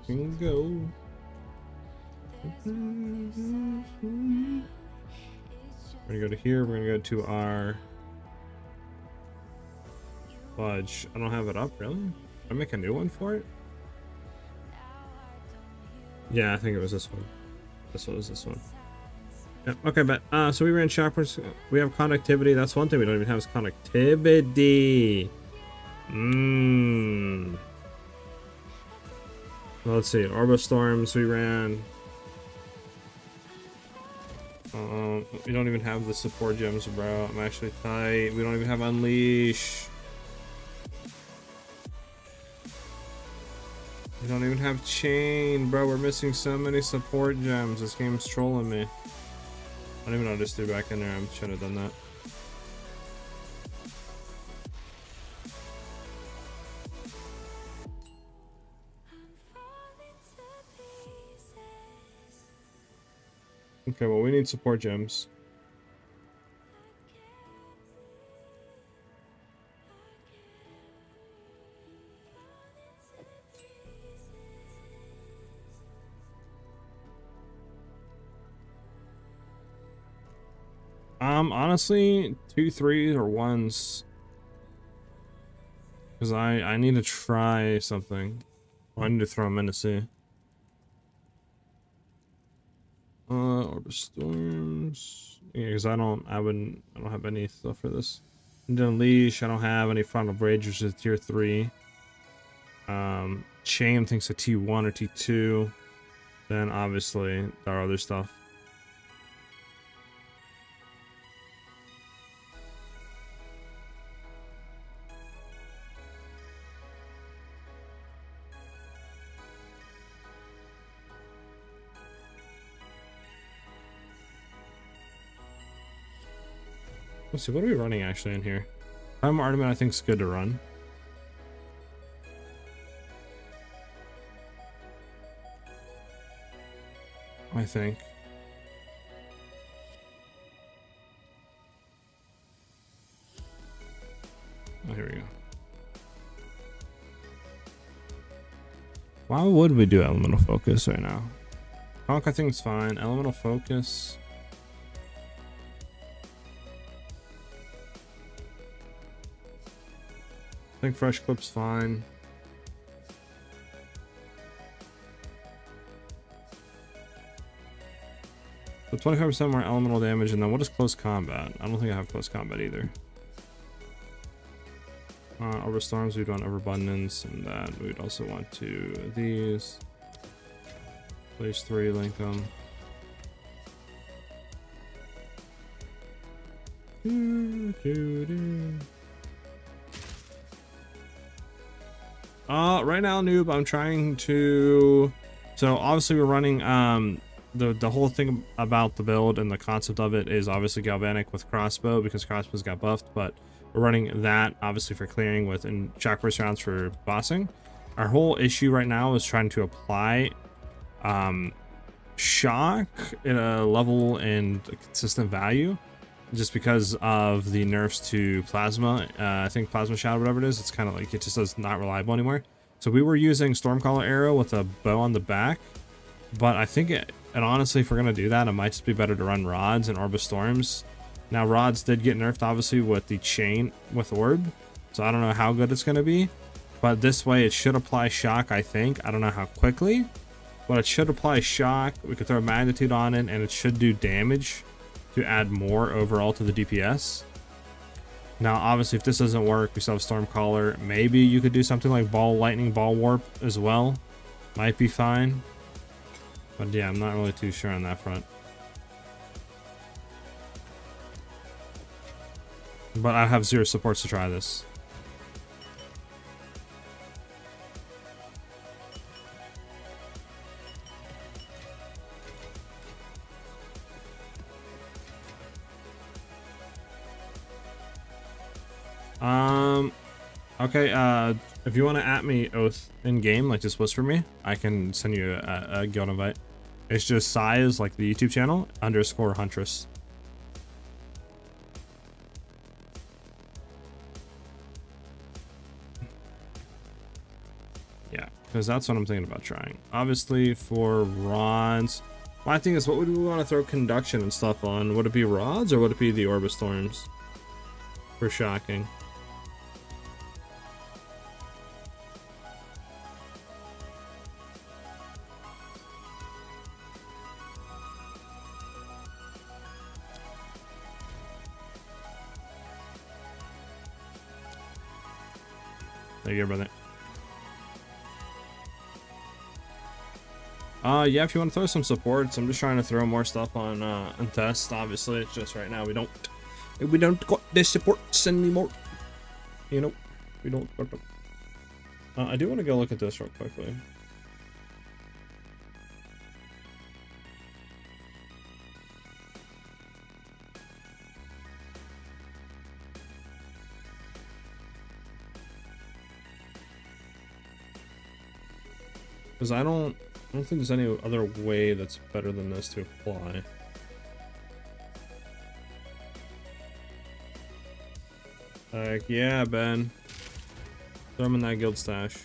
We can go. We're gonna go to here. We're gonna go to our fudge. I don't have it up, really? Did I make a new one for it? Yeah, I think it was this one. This was this one. Yep. Okay, but so we ran chakras. We have connectivity. That's one thing we don't even have is connectivity. Well, let's see. Orbital Storms we ran. We don't even have the support gems, bro. I'm actually tight. We don't even have Unleash. We don't even have Chain, bro. We're missing so many support gems. This game's trolling me. I don't even know. I just threw back in there. I should have done that. Okay, well, we need support gems. Honestly, 2, 3, or 1s. Because I need to try something. Or I need to throw them in to see. Orbital Storms. Yeah, because I don't have any stuff for this. And Unleash, I don't have any Frontal Rage, which is tier 3. Chain thinks a T1 or T2. Then obviously there are other stuff. Let's see, what are we running actually in here? Prime Armament I think is good to run. I think. Oh, here we go. Why would we do Elemental Focus right now? Honk I think it's fine. Elemental Focus. I think Fresh Clip's fine. So 25% more elemental damage, and then what is close combat? I don't think I have close combat either. Orbital Storms, we'd want Overabundance, and that we'd also want to these. Place 3, link them. Right now, noob, I'm trying to. So obviously we're running the whole thing about the build and the concept of it is obviously Galvanic with Crossbow because Crossbow's got buffed, but we're running that obviously for clearing with and Chakras rounds for bossing. Our whole issue right now is trying to apply shock at a level and a consistent value, just because of the nerfs to Plasma. I think Plasma Shadow, whatever it is, it's kind of like it just is not reliable anymore. So we were using Stormcaller Arrow with a bow on the back, but I think And honestly, if we're gonna do that, it might just be better to run rods and Orb Storms. Now, rods did get nerfed, obviously, with the chain with Orb, so I don't know how good it's gonna be. But this way, it should apply shock, I think. I don't know how quickly, but it should apply shock. We could throw magnitude on it, and it should do damage to add more overall to the DPS. Now, obviously, if this doesn't work, we still have Stormcaller. Maybe you could do something like Ball Lightning, Ball Warp as well. Might be fine. But yeah, I'm not really too sure on that front. But I have 0 supports to try this. Okay, if you want to at me Oath in game, like just whisper me, I can send you a guild invite. It's just SiahZ, like the YouTube channel, _ Huntress. Yeah, because that's what I'm thinking about trying. Obviously, for rods, my thing is, what would we want to throw conduction and stuff on? Would it be rods or would it be the Orb Storms for shocking? There you go, brother. Yeah, if you want to throw some supports, I'm just trying to throw more stuff on test. Obviously, it's just right now we don't got the supports anymore. You know, we don't got them. I do want to go look at this real quickly. Because I don't think there's any other way that's better than this to apply. Like, yeah, Ben. Throw him in that guild stash.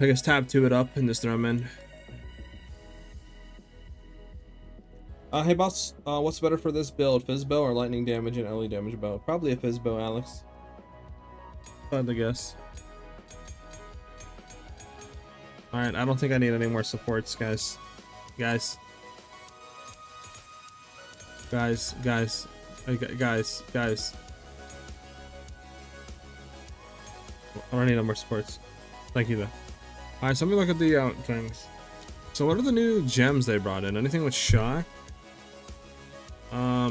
I guess tab 2 it up and just throw him in. Hey boss, what's better for this build? Fizzbow or lightning damage and early damage bow? Probably a Fizzbow, Alex. If I had to guess. Alright, I don't think I need any more supports, guys. Guys. I don't need no more supports. Thank you, though. Alright, so let me look at the things. So what are the new gems they brought in? Anything with shock?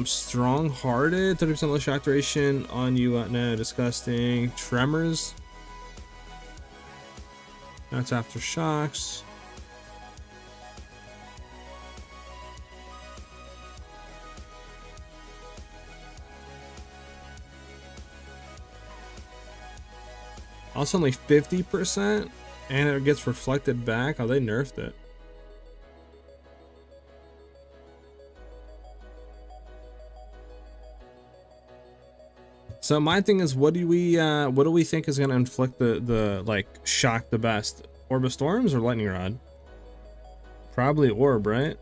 Strong-hearted, 30% less shock duration on you. No, disgusting. Tremors. That's after shocks. Also only 50%, and it gets reflected back. Oh, they nerfed it. So my thing is, what do we think is gonna inflict the like shock the best? Orb of Storms or Lightning Rod? Probably Orb, right?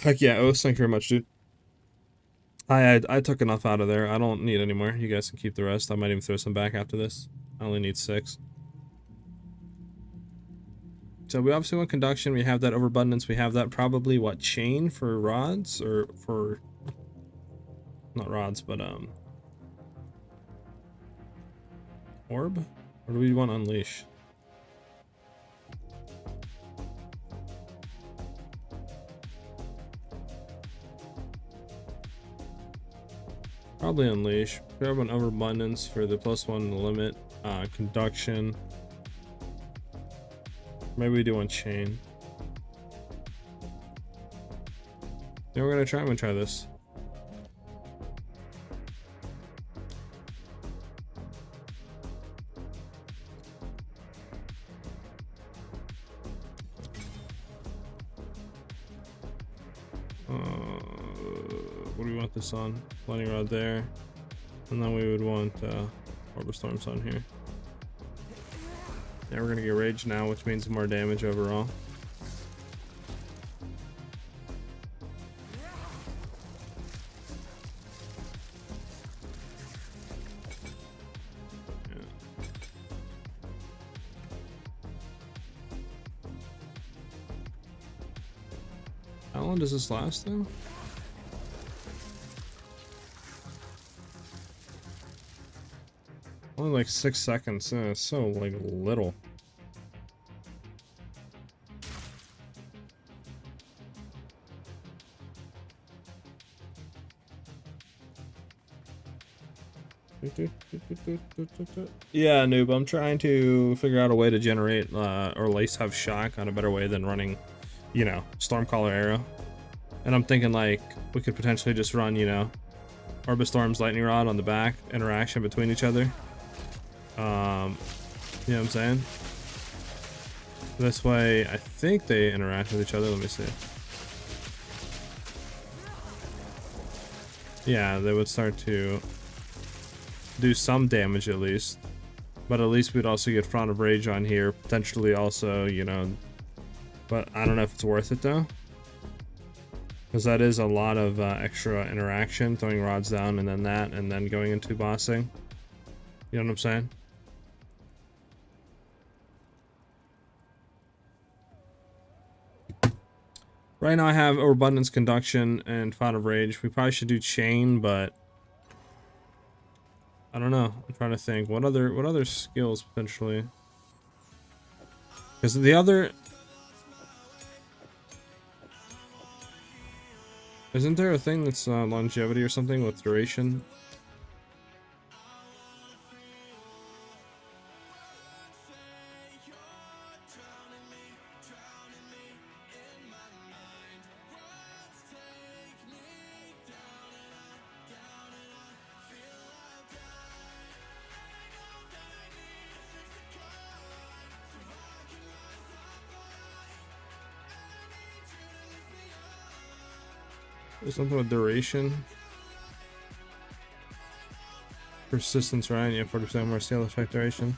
Heck yeah, Oath, thank you very much, dude. I took enough out of there. I don't need any more. You guys can keep the rest. I might even throw some back after this. I only need 6. So we obviously want conduction. We have that overabundance. We have that probably what, chain for rods or for not rods, but orb? Or do we want unleash? Probably unleash. We have an overabundance for the +1 limit. Conduction. Maybe we do one chain. Yeah, I'm gonna try this. What do we want this on? Lightning Rod there. And then we would want Orbital Storms on here. Yeah, we're gonna get Rage now, which means more damage overall. How long does this last though? Only like 6 seconds. It's so like little. Yeah, noob. I'm trying to figure out a way to generate or at least have shock on a better way than running, you know, Stormcaller Arrow. And I'm thinking like we could potentially just run, you know, Orbital Storm's Lightning Rod on the back, interaction between each other. You know what I'm saying? This way, I think they interact with each other. Let me see. Yeah, they would start to do some damage at least. But at least we'd also get Frown of Rage on here. Potentially also, you know. But I don't know if it's worth it though. Because that is a lot of extra interaction. Throwing rods down and then that. And then going into bossing. You know what I'm saying? Right now I have Overabundance, Conduction, and Font of Rage. We probably should do Chain, but I don't know. I'm trying to think. What other skills potentially? Because the other... Isn't there a thing that's longevity or something with duration? There's something with duration. Persistence, right? Yeah, 40% more scale effect duration.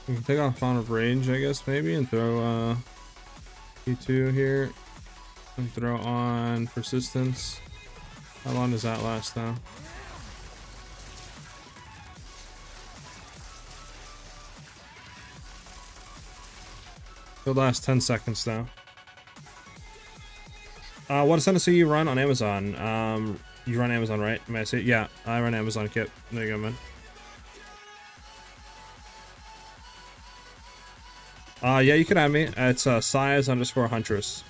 We can take off Font of Rage, I guess, maybe, and throw E2 here. And throw on Persistence. How long does that last now? It'll last 10 seconds now. What Ascendancy you run on Amazon? You run Amazon, right? May I say? Yeah, I run Amazon, Kip. There you go, man. Yeah, you can add me. It's SiahZ_Huntress.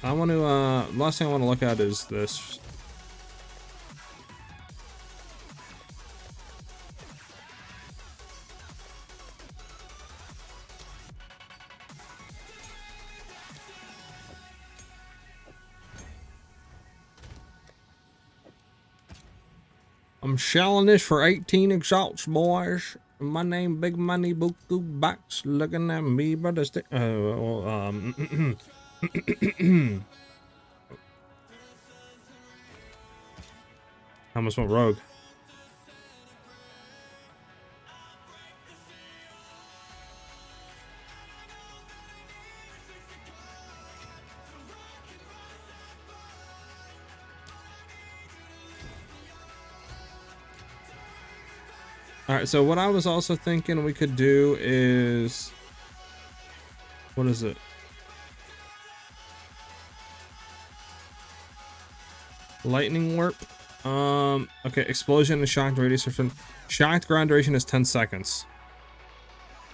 I want to, last thing I want to look at is this. I'm shelling this for 18 exalts, boys. My name Big Money Buku Bucks. Looking at me, brother. I almost went rogue. Alright, so what I was also thinking we could do is... What is it? Lightning Warp. Okay, Explosion and Shocked Radius are from... Shocked ground duration is 10 seconds.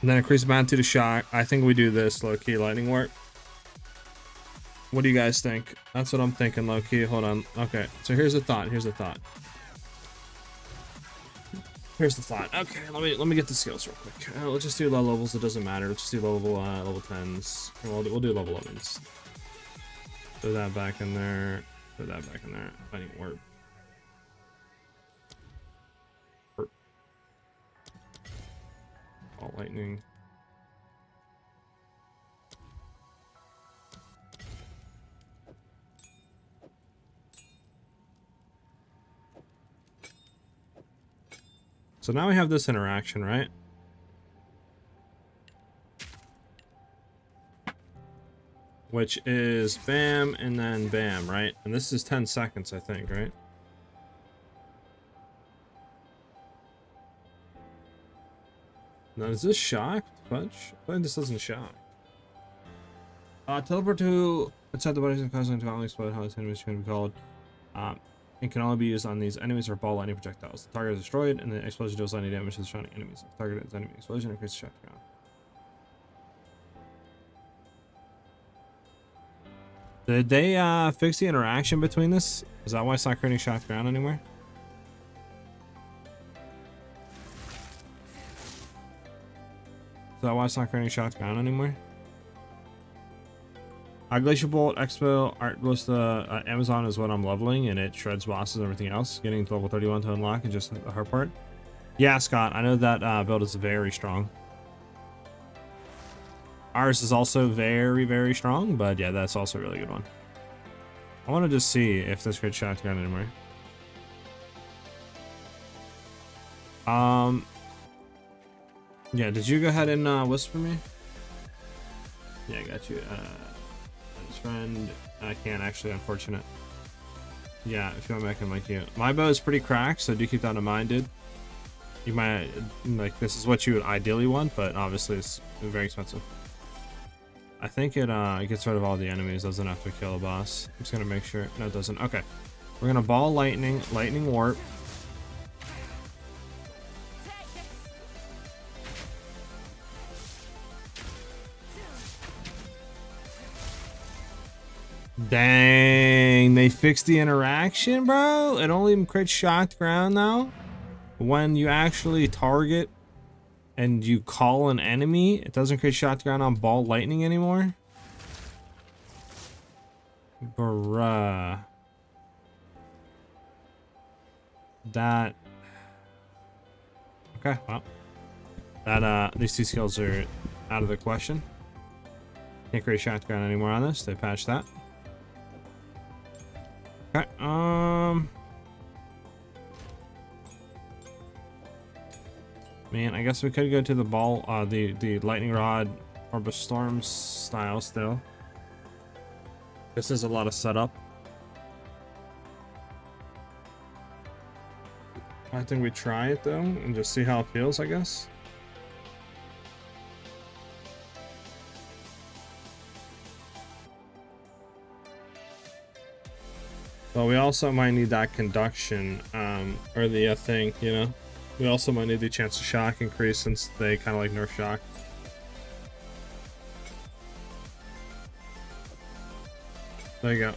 And then increase magnitude of shock. I think we do this low-key Lightning Warp. What do you guys think? That's what I'm thinking, low key. Hold on. Okay, so here's the thought. Here's the thought. Here's the thought. Okay, let me get the skills real quick. Let's just do low levels. It doesn't matter. Let's just do level 10s. We'll do level 11s. Throw that back in there. Throw that back in there. Fighting warp. All lightning. So now we have this interaction, right? Which is bam and then bam, right? And this is 10 seconds, I think, right? Now, is this shock? Fudge? I think this doesn't shock. Teleport to inside the bodies and cause them to only explode how this enemy is going to be called. It can only be used on these enemies or ball lightning projectiles. The target is destroyed, and the explosion deals lightning damage to the surrounding enemies. If the target is enemy explosion, increases shock count. Did they fix the interaction between this? Is that why it's not creating shock ground anymore? Is that why it's not creating shock ground anymore? Glacial Bolt, Expo, Art goes to Amazon is what I'm leveling, and it shreds bosses and everything else. Getting to level 31 to unlock is just the hard part. Yeah, Scott, I know that build is very strong. Ours is also very, very strong, but yeah, that's also a really good one. I want to just see if this creates shotgun anymore. Yeah, did you go ahead and whisper me? Yeah, I got you. Friend, I can't actually, unfortunate. Yeah, if you want me, I can like you. My bow is pretty cracked, so do keep that in mind, dude. You might like this is what you would ideally want, but obviously it's very expensive. I think it gets rid of all the enemies, doesn't have to kill a boss. I'm just gonna make sure. No, it doesn't. Okay, we're gonna ball lightning warp. Dang, they fixed the interaction, bro. It only creates shocked ground now when you actually target and you call an enemy. It doesn't create shocked ground on ball lightning anymore. Bruh. That. Okay, well. That these two skills are out of the question. Can't create shocked ground anymore on this. They patched that. Okay, man, I guess we could go to the ball, the lightning rod orb of storm style still. This is a lot of setup. I think we try it though and just see how it feels, I guess. But we also might need that conduction, or the thing, you know? We also might need the chance to shock increase since they kind of like nerf shock. There you go.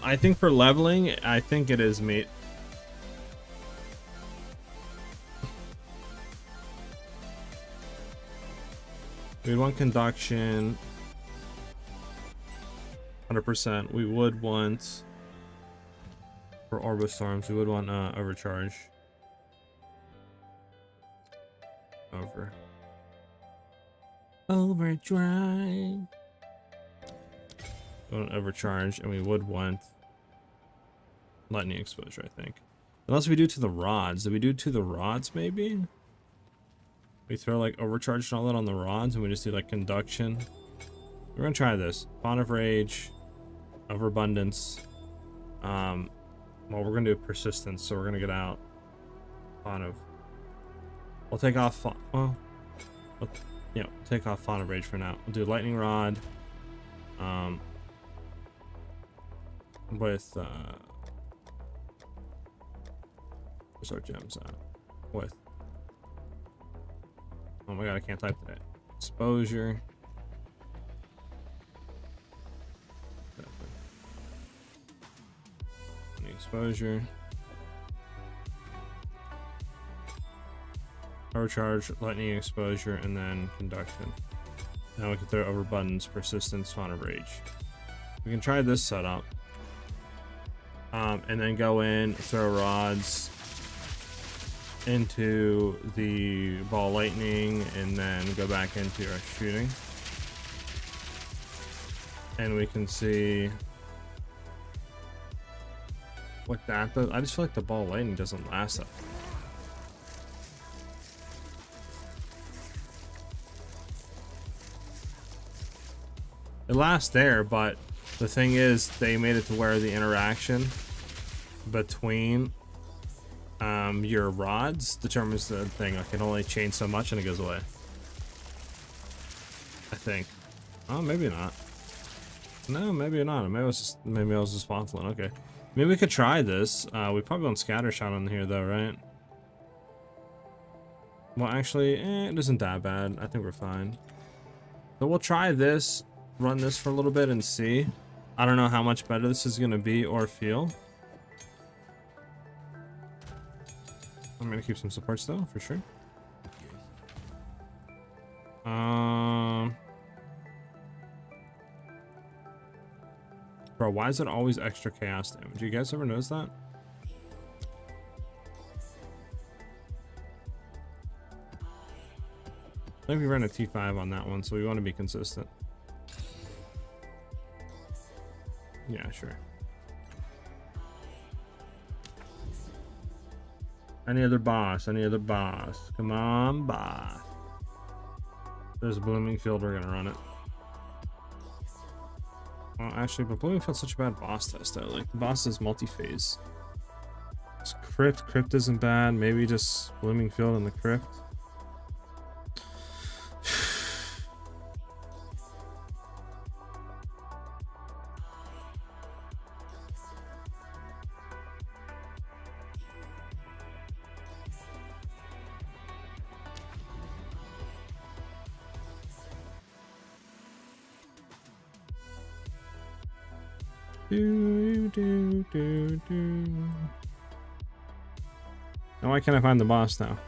I think for leveling, I think it is meat. We'd want conduction 100%. We would want for Orb of Storms, we would want overcharge. Overdrive. We want overcharge, and we would want lightning exposure, I think. Unless we do to the rods. Did we do to the rods maybe? We throw like overcharge and all that on the rods, and we just do like conduction. We're gonna try this. Font of Rage, Overabundance. Well, we're gonna do persistence, so we're gonna get out Font of. We'll take off. Well, you know, take off Font of Rage for now. We'll do lightning rod. With Where's our gems at? With. Oh my god, I can't type today. Exposure. Exposure. Overcharge, lightning exposure, and then conduction. Now we can throw over buttons, persistence, fawn of rage. We can try this setup. And then go in, throw rods into the ball lightning, and then go back into our shooting. And we can see what that does. I just feel like the ball lightning doesn't last that long. It lasts there, but the thing is, they made it to where the interaction between your rods determines the thing. I can only change so much and it goes away. I think. Oh, maybe not. No, maybe not. Maybe I was just waffling. Okay. Maybe we could try this. We probably want scatter shot on here though, right? Well, actually, it isn't that bad. I think we're fine. So we'll try this. Run this for a little bit and see. I don't know how much better this is gonna be or feel. I'm gonna keep some supports though, for sure. Bro, why is it always extra chaos damage? Do you guys ever notice that? I think we ran a T5 on that one, so we want to be consistent. Yeah, sure. Any other boss? Any other boss? Come on, boss. There's a blooming field. We're gonna run it. Well, actually, but blooming field's such a bad boss test though. Like the boss is multi-phase. It's crypt. Crypt isn't bad. Maybe just blooming field in the crypt. Now why can't I find the boss now?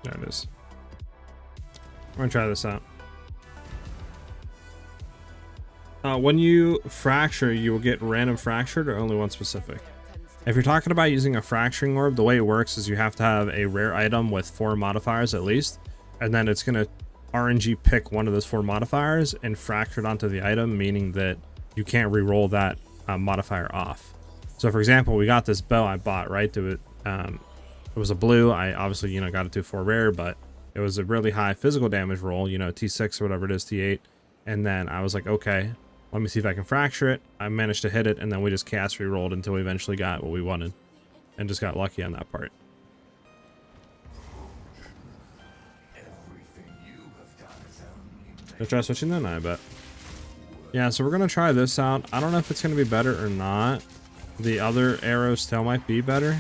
There it is. We're gonna try this out. When you fracture, you will get random fractured or only one specific. If you're talking about using a fracturing orb, the way it works is you have to have a rare item with 4 modifiers at least, and then it's gonna RNG pick one of those 4 modifiers and fracture it onto the item, meaning that you can't re-roll that modifier off. So for example, we got this bow I bought, right? It was a blue. I obviously, got it to 4 rare, but it was a really high physical damage roll, T6 or whatever it is, T8. And then I was like, okay, let me see if I can fracture it. I managed to hit it, and then we just cast re-rolled until we eventually got what we wanted. And just got lucky on that part. Gonna try switching then, I bet. Yeah, so we're gonna try this out. I don't know if it's gonna be better or not. The other arrow still might be better.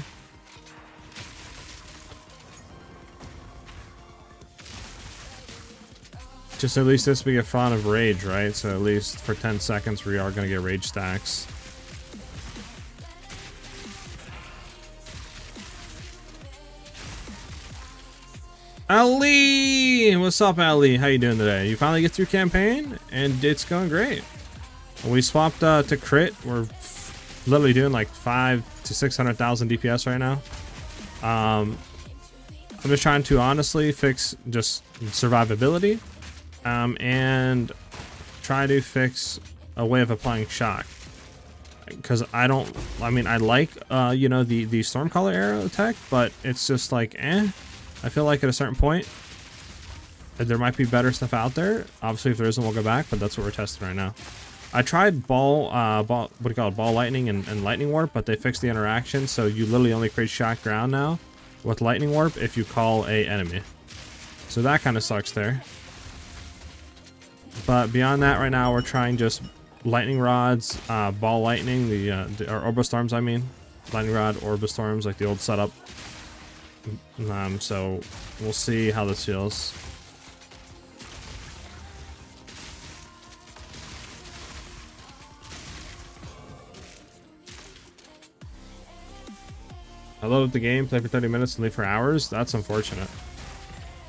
Just at least this we get Fawn of Rage, right? So at least for 10 seconds we are going to get rage stacks. Ali! What's up, Ali? How you doing today? You finally get through campaign and it's going great. We swapped to crit. We're literally doing like 500,000 to 600,000 DPS right now. I'm just trying to honestly fix just survivability. And try to fix a way of applying shock, because I like the Stormcaller arrow tech, but it's just like I feel like at a certain point there might be better stuff out there. Obviously if there isn't, we'll go back, but that's what we're testing right now. I tried ball lightning and lightning warp, but they fixed the interaction, so you literally only create shock ground now. with lightning warp if you call a enemy. So that kind of sucks there. But beyond that, right now we're trying just lightning rods, ball lightning, or orbital storms. I mean, lightning rod, orbital storms, like the old setup. So we'll see how this feels. I love the game, play for 30 minutes and leave for hours. That's unfortunate.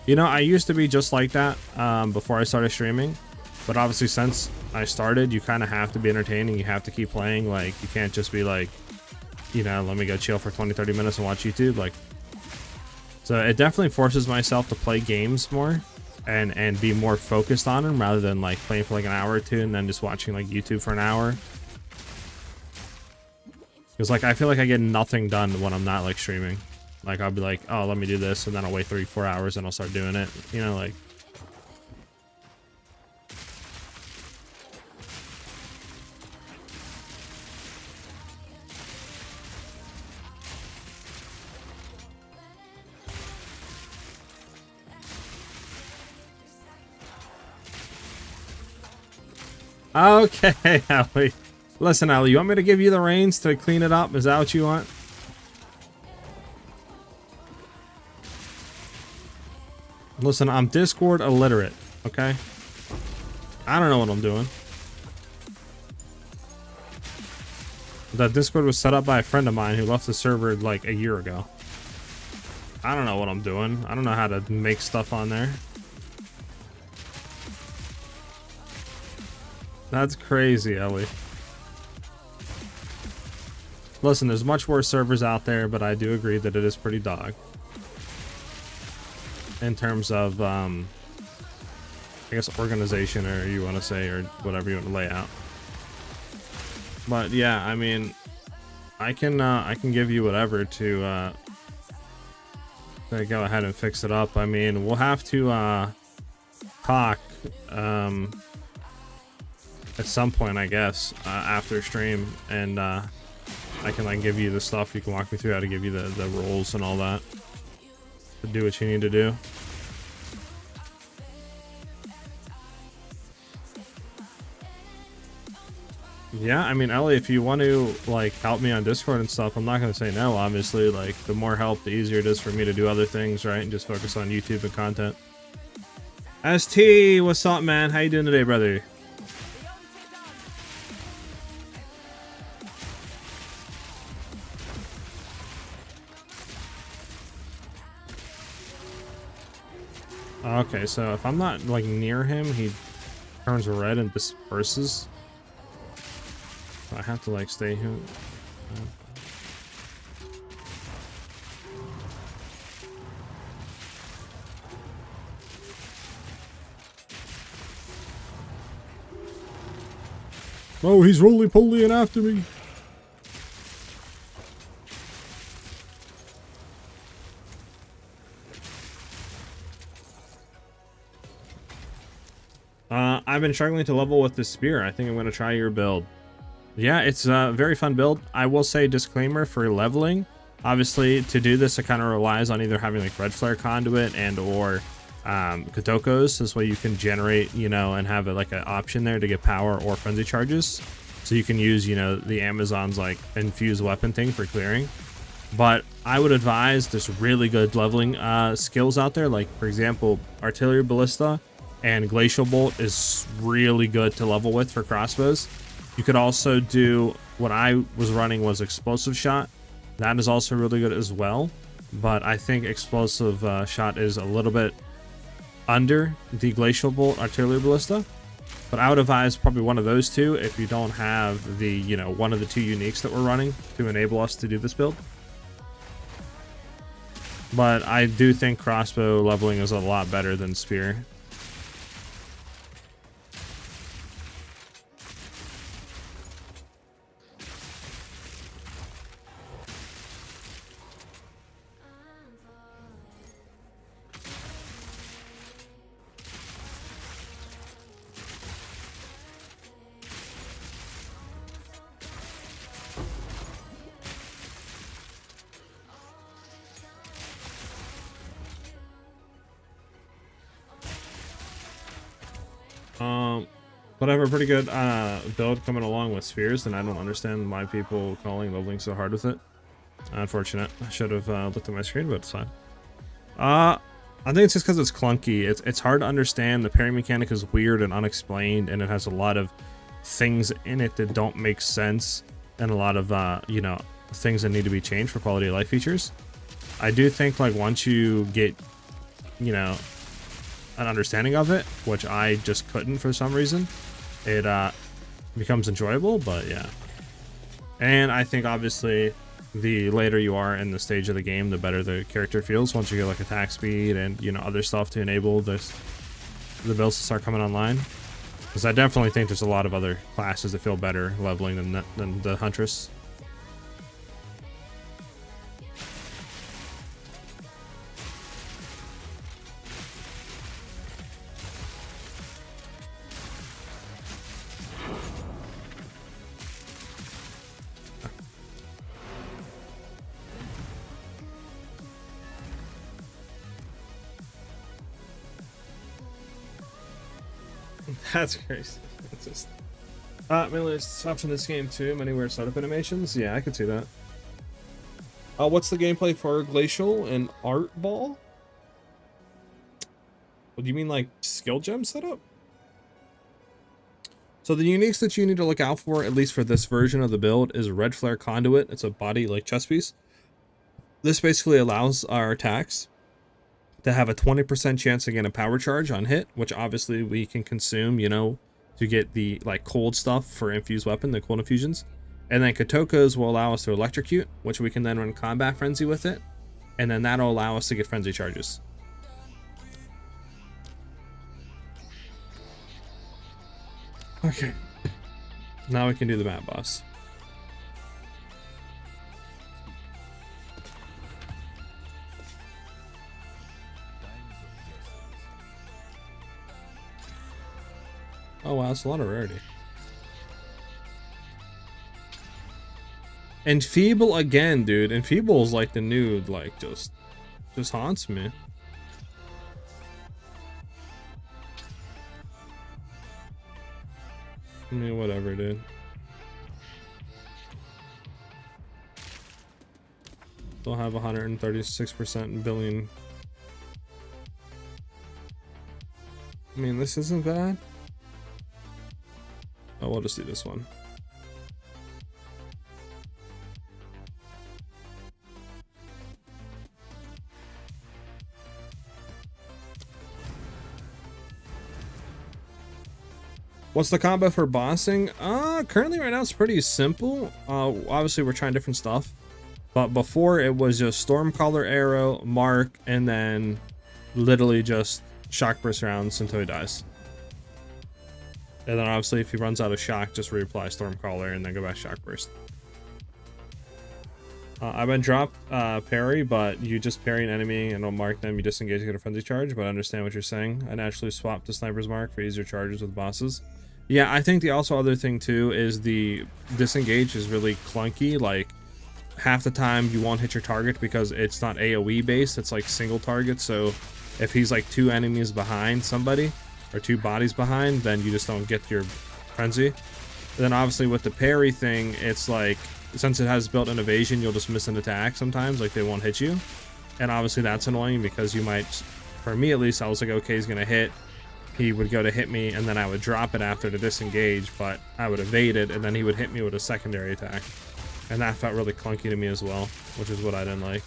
You know, I used to be just like that before I started streaming. But obviously since I started, you kind of have to be entertaining. You have to keep playing. Like, you can't just be like, you know, let me go chill for 20-30 minutes and watch YouTube. Like, so it definitely forces myself to play games more and be more focused on them rather than like playing for like an hour or two and then just watching like YouTube for an hour. Because like I feel like I get nothing done when I'm not like streaming. Like I'll be like, oh, let me do this, and then I'll wait 3-4 hours and I'll start doing it. You know, like. Okay, Ellie. Listen, Ellie, you want me to give you the reins to clean it up? Is that what you want? Listen, I'm Discord illiterate, okay? I don't know what I'm doing. That Discord was set up by a friend of mine who left the server like a year ago. I don't know what I'm doing. I don't know how to make stuff on there. That's crazy, Ellie. Listen, there's much worse servers out there, but I do agree that it is pretty dog. In terms of, I guess organization, or you want to say, or whatever you want to lay out. But yeah, I mean, I can give you whatever to go ahead and fix it up. I mean, we'll have to talk at some point, I guess, after stream, and I can like give you the stuff. You can walk me through how to give you the roles and all that to do what you need to do. Yeah, I mean, Ellie, if you want to like help me on Discord and stuff, I'm not gonna say no. Obviously, like the more help, the easier it is for me to do other things, right? And just focus on YouTube and content. ST, what's up, man? How you doing today, brother? Okay, so if I'm not like near him, he turns red and disperses. So I have to like stay here. Oh, he's roly-polying after me. I've been struggling to level with the spear. I think I'm going to try your build. Yeah, it's a very fun build. I will say, disclaimer for leveling. Obviously, to do this, it kind of relies on either having like red flare conduit and or Kotokos. This way you can generate, you know, and have it like an option there to get power or frenzy charges. So you can use, you know, the Amazon's like infused weapon thing for clearing. But I would advise there's really good leveling skills out there. Like, for example, Artillery Ballista and Glacial Bolt is really good to level with for crossbows. You could also do, what I was running was Explosive Shot. That is also really good as well. But I think Explosive Shot is a little bit under the Glacial Bolt Artillery Ballista. But I would advise probably one of those two if you don't have the, you know, one of the two uniques that we're running to enable us to do this build. But I do think crossbow leveling is a lot better than spear. But I have a pretty good build coming along with spheres, and I don't understand why people calling leveling so hard with it. Unfortunate. I should have looked at my screen, but it's fine. I think it's just because it's clunky. It's hard to understand. The parry mechanic is weird and unexplained, and it has a lot of things in it that don't make sense, and a lot of you know, things that need to be changed for quality of life features. I do think like once you get, you know, an understanding of it, which I just couldn't for some reason, it becomes enjoyable. But yeah, and I think obviously the later you are in the stage of the game, the better the character feels once you get like attack speed and, you know, other stuff to enable the builds to start coming online. Because I definitely think there's a lot of other classes that feel better leveling than the Huntress. That's crazy. It's just mainly stuff in this game too. Many weird startup animations. Yeah, I could see that. What's the gameplay for Glacial and Art Ball? What do you mean, like skill gem setup? So the uniques that you need to look out for, at least for this version of the build, is Red Flare Conduit. It's a body like chest piece. This basically allows our attacks to have a 20% chance to get a power charge on hit, which obviously we can consume, you know, to get the like cold stuff for infused weapon, the cold infusions. And then Katokas will allow us to electrocute, which we can then run combat frenzy with it, and then that'll allow us to get frenzy charges. Okay, now we can do the map boss. Oh wow, that's a lot of rarity. Enfeeble again, dude. Enfeeble is like the new, like, just haunts me. I mean, whatever, dude. Still have 136% billion. I mean, this isn't bad. Oh, we'll just do this one. What's the combo for bossing? Currently right now it's pretty simple. Obviously we're trying different stuff, but before it was just Stormcaller arrow, mark, and then literally just shock burst rounds until he dies. And then obviously if he runs out of shock, just reapply Stormcaller and then go back shock burst. I've been dropped parry, but you just parry an enemy and don't mark them, you disengage to get a frenzy charge, but I understand what you're saying. I naturally swap to Sniper's Mark for easier charges with bosses. Yeah, I think the also other thing too is the disengage is really clunky. Like half the time you won't hit your target because it's not AoE based, it's like single target. So if he's like 2 enemies behind somebody or 2 bodies behind, then you just don't get your frenzy. And then obviously with the parry thing, it's like, since it has built-in evasion, you'll just miss an attack sometimes, like they won't hit you. And obviously that's annoying because you might, for me at least, I was like, okay, he's gonna hit. He would go to hit me and then I would drop it after to disengage, but I would evade it and then he would hit me with a secondary attack. And that felt really clunky to me as well, which is what I didn't like.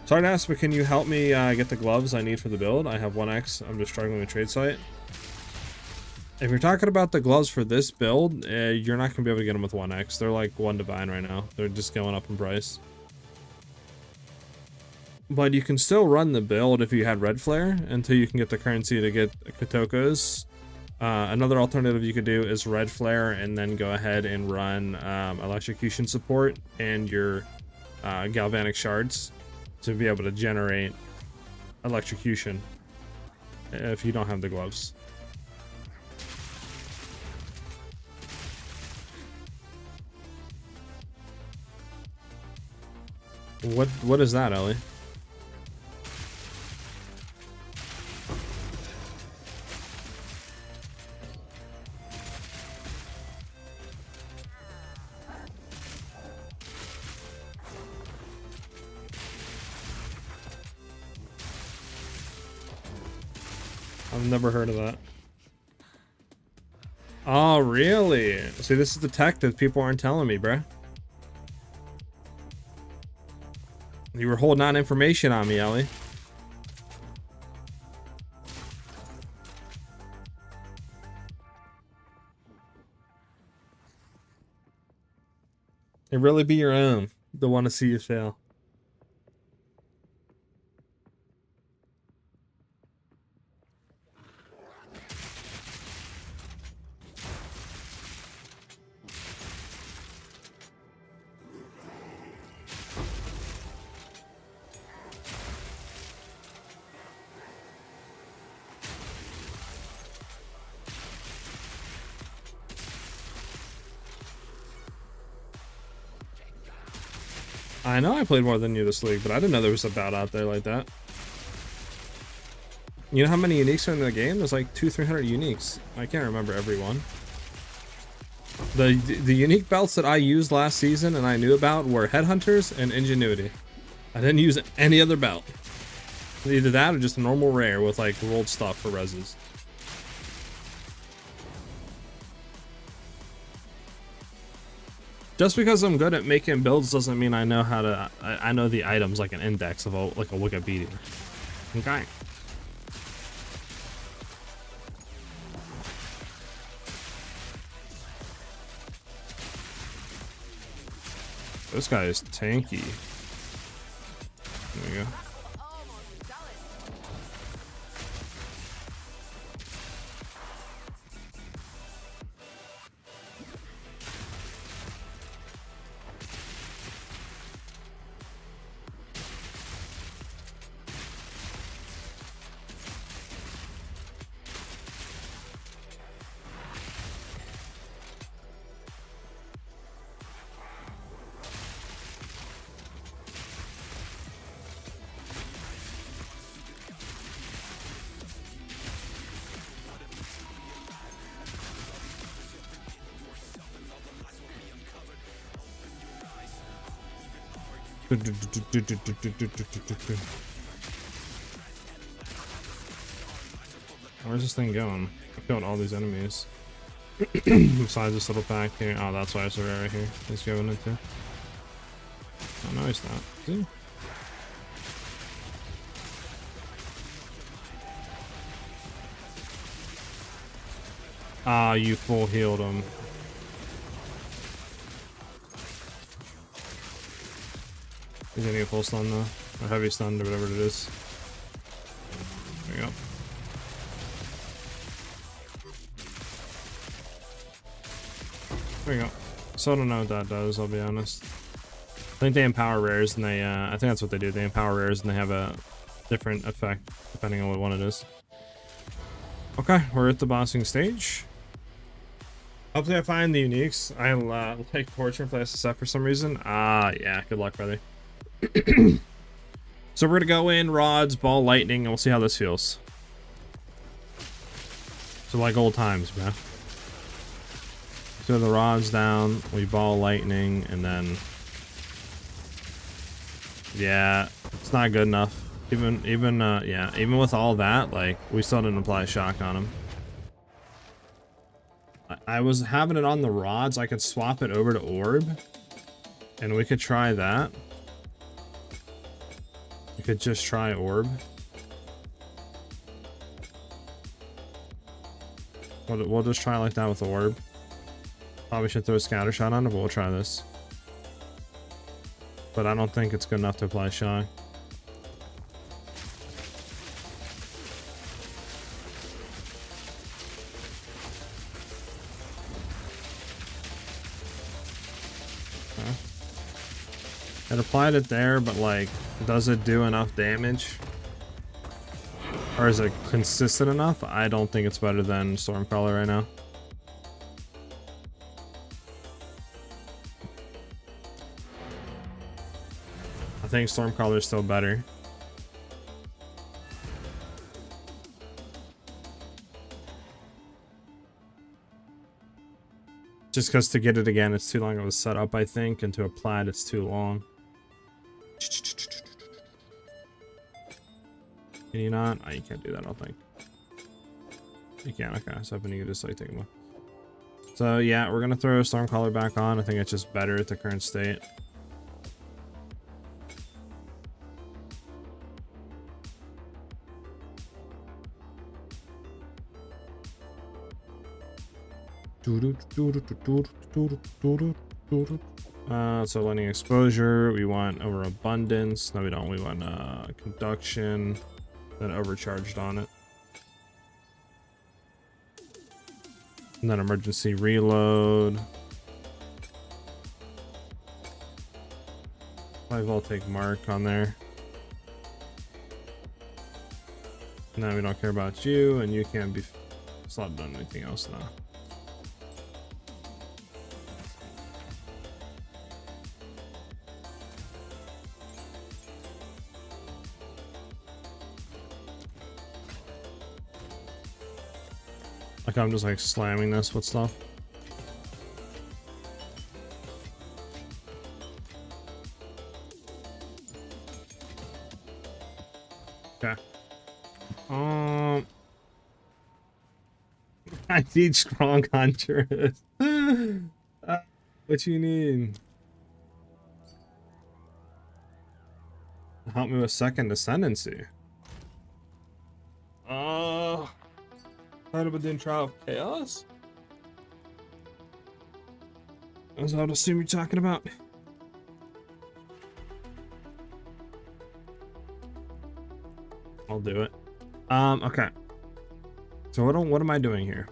Sorry to ask, but can you help me get the gloves I need for the build? I have 1x, I'm just struggling with trade site. If you're talking about the gloves for this build, you're not going to be able to get them with 1x. They're like 1 divine right now. They're just going up in price. But you can still run the build if you had Red Flare until you can get the currency to get Katokas. Another alternative you could do is Red Flare and then go ahead and run Electrocution support and your Galvanic Shards to be able to generate Electrocution if you don't have the gloves. What is that, Ellie? I've never heard of that. Oh, really? See, this is the tech that people aren't telling me, bruh. You were holding on information on me, Ellie. It really be your own. Don't want to see you fail. I know I played more than you this league, but I didn't know there was a bout out there like that. You know how many uniques are in the game? There's like 200-300 uniques. I can't remember every one. The unique belts that I used last season and I knew about were Headhunters and Ingenuity. I didn't use any other belt. Either that or just a normal rare with like rolled stuff for reses. Just because I'm good at making builds doesn't mean I know how to. I know the items like an index of like a Wikipedia. Okay. This guy is tanky. There we go. Where's this thing going? I killed all these enemies. Besides this little pack here. Oh, that's why it's right here. He's going into. Oh, no, he's not. Is he? Ah, you full healed him. He's gonna get full stun though. Or heavy stun or whatever it is. There we go. There we go. So I don't know what that does, I'll be honest. I think they empower rares and they, I think that's what they do. They empower rares and they have a different effect depending on what one it is. Okay, we're at the bossing stage. Hopefully I find the uniques. I like Torture and play SSF for some reason. Ah, yeah, good luck, brother. So we're gonna go in rods, ball lightning, and we'll see how this feels. So like old times, man. Throw the rods down, we ball lightning, and then yeah, it's not good enough. Even with all that, like we still didn't apply shock on him. I was having it on the rods. I could swap it over to orb, and we could try that. We could just try orb. We'll just try like that with orb. Probably should throw a scatter shot on it, but we'll try this. But I don't think it's good enough to apply shock. It applied it there, but like, does it do enough damage? Or is it consistent enough? I don't think it's better than Stormcrawler right now. I think Stormcrawler is still better. Just because to get it again, it's too long of a setup, I think, and to apply it, it's too long. Can you not? Oh, you can't do that, I don't think. You can, okay. So hoping you can just like take them off. So yeah, we're gonna throw Stormcaller back on. I think it's just better at the current state. So lighting exposure, we want overabundance. No, we don't. We want conduction, then overcharged on it. And then emergency reload. High voltaic mark on there. Now we don't care about you, and you can't be slotted on anything else now. Like I'm just like slamming this with stuff. Okay. I need strong Huntress. What you need? Help me with second ascendancy. Within Trial of Chaos? That's what I assume you're talking about. I'll do it. Okay. So what am I doing here?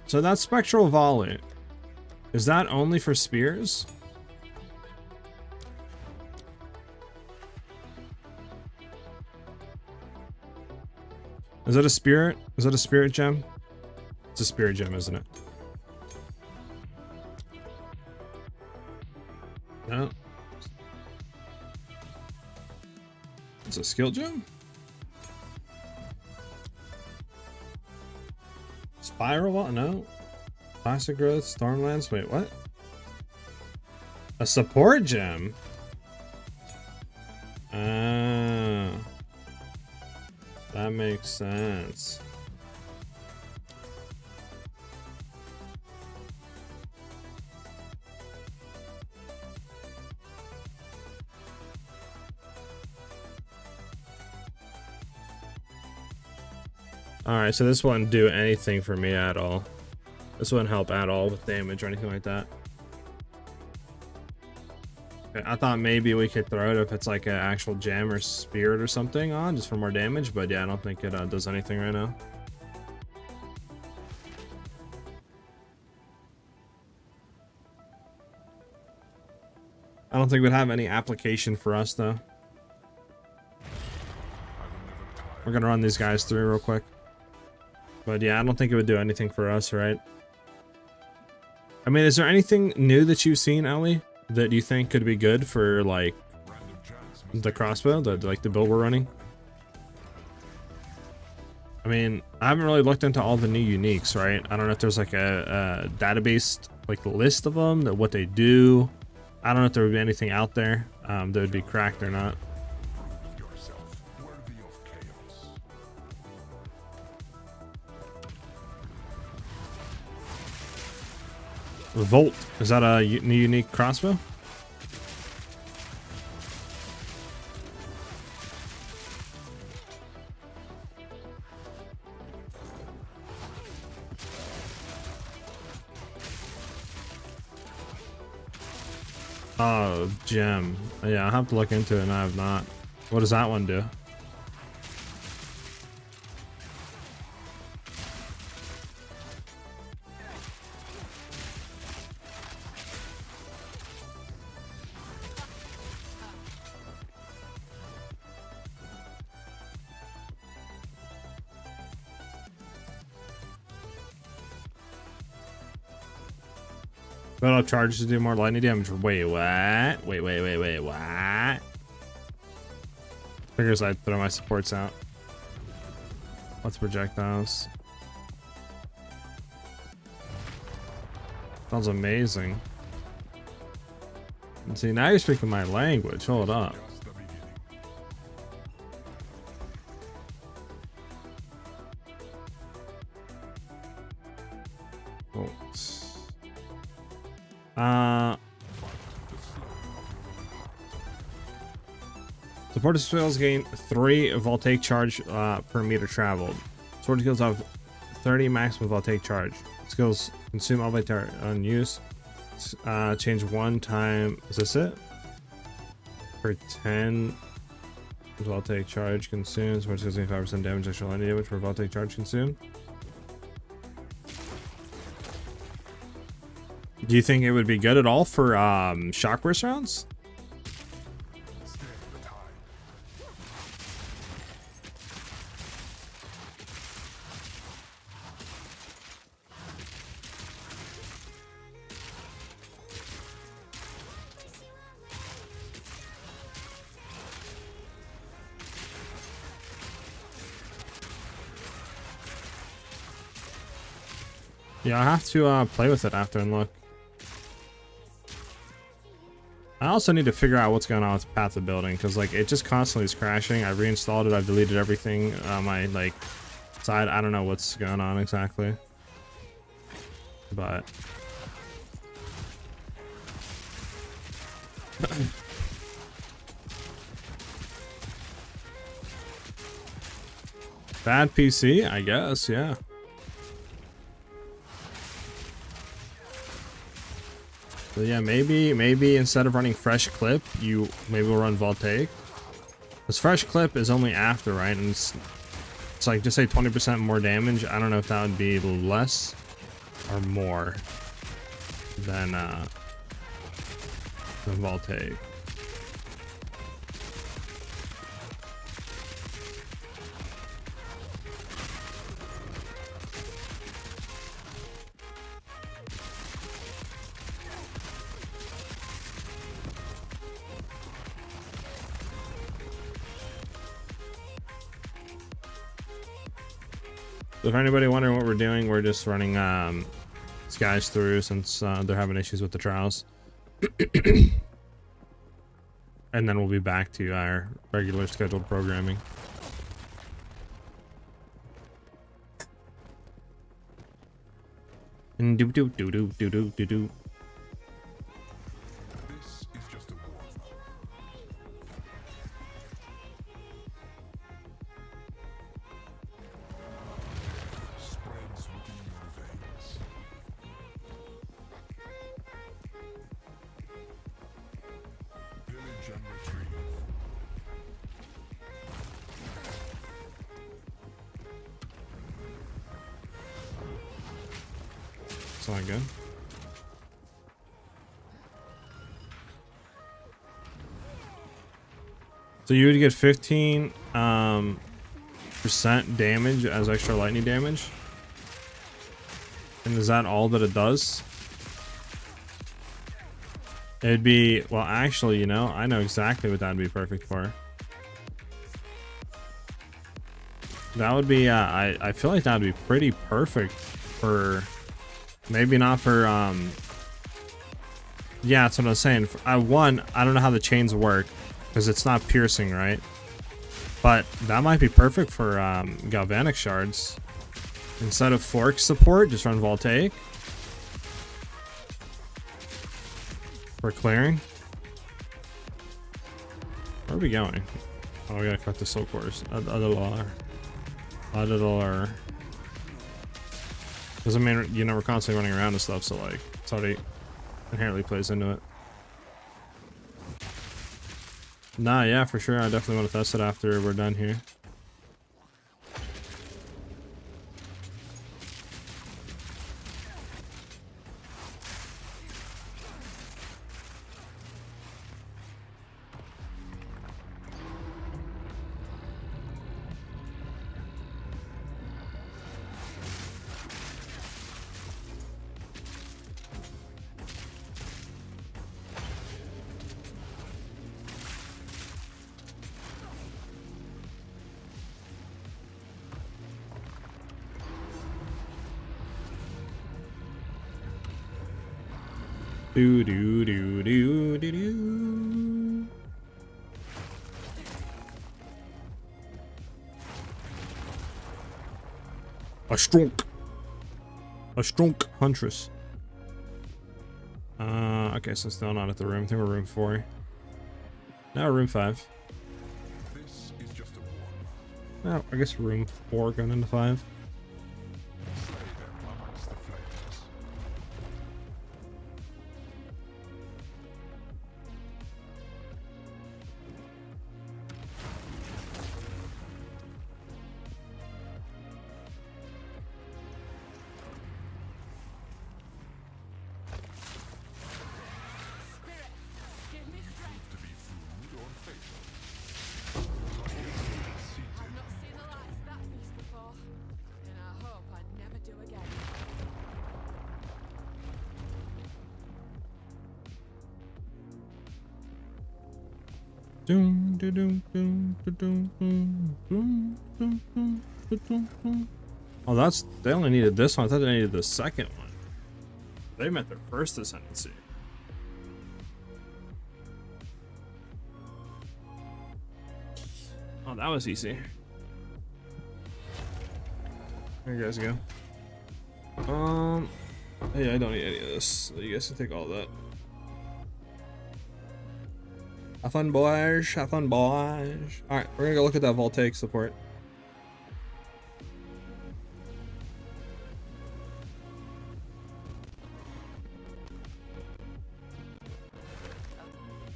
So that Spectral Volley, is that only for spears? Is that a spirit? Is that a spirit gem? It's a spirit gem, isn't it? No. It's a skill gem? Spiral? No. Classic growth, Stormlands. Wait, what? A support gem? That makes sense. Alright, so this wouldn't do anything for me at all. This wouldn't help at all with damage or anything like that. I thought maybe we could throw it if it's like an actual gem or spirit or something on, just for more damage, but yeah, I don't think it does anything right now. I don't think it would have any application for us though. We're gonna run these guys through real quick. But yeah, I don't think it would do anything for us, right? I mean, is there anything new that you've seen, Ellie, that you think could be good for like the crossbow, like the build we're running? I mean, I haven't really looked into all the new uniques, right? I don't know if there's like a database like list of them, that what they do. I don't know if there would be anything out there that would be cracked or not. Volt, is that a new unique crossbow? Oh, gem. Yeah, I'll have to look into it, and I have not. What does that one do? But I'll charge to do more lightning damage. Wait, what? Wait, what? Figures I'd throw my supports out. Let's projectiles. Sounds amazing. And see, now you're speaking my language. Hold up. Supported skills gain 3 voltaic charge per meter traveled. Sword skills have 30 maximum voltaic charge. Skills consume all by on use. Change 1 time. Is this it? For 10 voltaic charge consumed. Sword skills gain 5% damage, extra lightning damage for voltaic charge consumed. Do you think it would be good at all for shock burst rounds? Yeah, I have to play with it after and look. I also need to figure out what's going on with Path of Building, because like it just constantly is crashing. I reinstalled it, I've deleted everything on my like side. I don't know what's going on exactly. But bad PC, I guess, yeah. So yeah, maybe instead of running fresh clip, you maybe will run voltaic. This fresh clip is only after, right? And it's like just say 20% more damage. I don't know if that would be less or more than voltaic. So if anybody wondering what we're doing, we're just running skies through since they're having issues with the trials. And then we'll be back to our regular scheduled programming. And do do do do do do do do. This is just a warm-up. Spreads within your veins. Village and retrieve. It's not good. So you would get 15% damage as extra lightning damage. And is that all that it does? It'd be, well, actually, you know, I know exactly what that'd be perfect for. That would be, I feel like that'd be pretty perfect for, maybe not for, yeah, that's what I was saying. I don't know how the chains work, because it's not piercing, right? But that might be perfect for galvanic shards. Instead of fork support, just run voltaic for clearing. Where are we going? Oh, we gotta cut the soul cores. Because I mean, you know, we're constantly running around and stuff, so like it's already inherently plays into it. Nah, yeah, for sure. I definitely want to test it after we're done here. Do do do do do do. A stroke. A strong Huntress. Okay, so still not at the room. I think we're room 4. Now room 5. This is just a warm. No, I guess room 4 going into 5. Slay them amongst the flames. Spirit, give me strength. To be food or fatal. I've not seen the likes of that beast before, and I hope I never do again. Doom, doom, doom, doom, doom, doom, doom, doom, doom, doom, doom. Oh, that's, they only needed this one. I thought they needed the second one. They meant their first ascendancy. Oh, that was easy. There you guys go. Yeah, I don't need any of this. So you guys can take all that. Have fun, boys. Have fun, boys. Alright, we're gonna go look at that Voltaic support.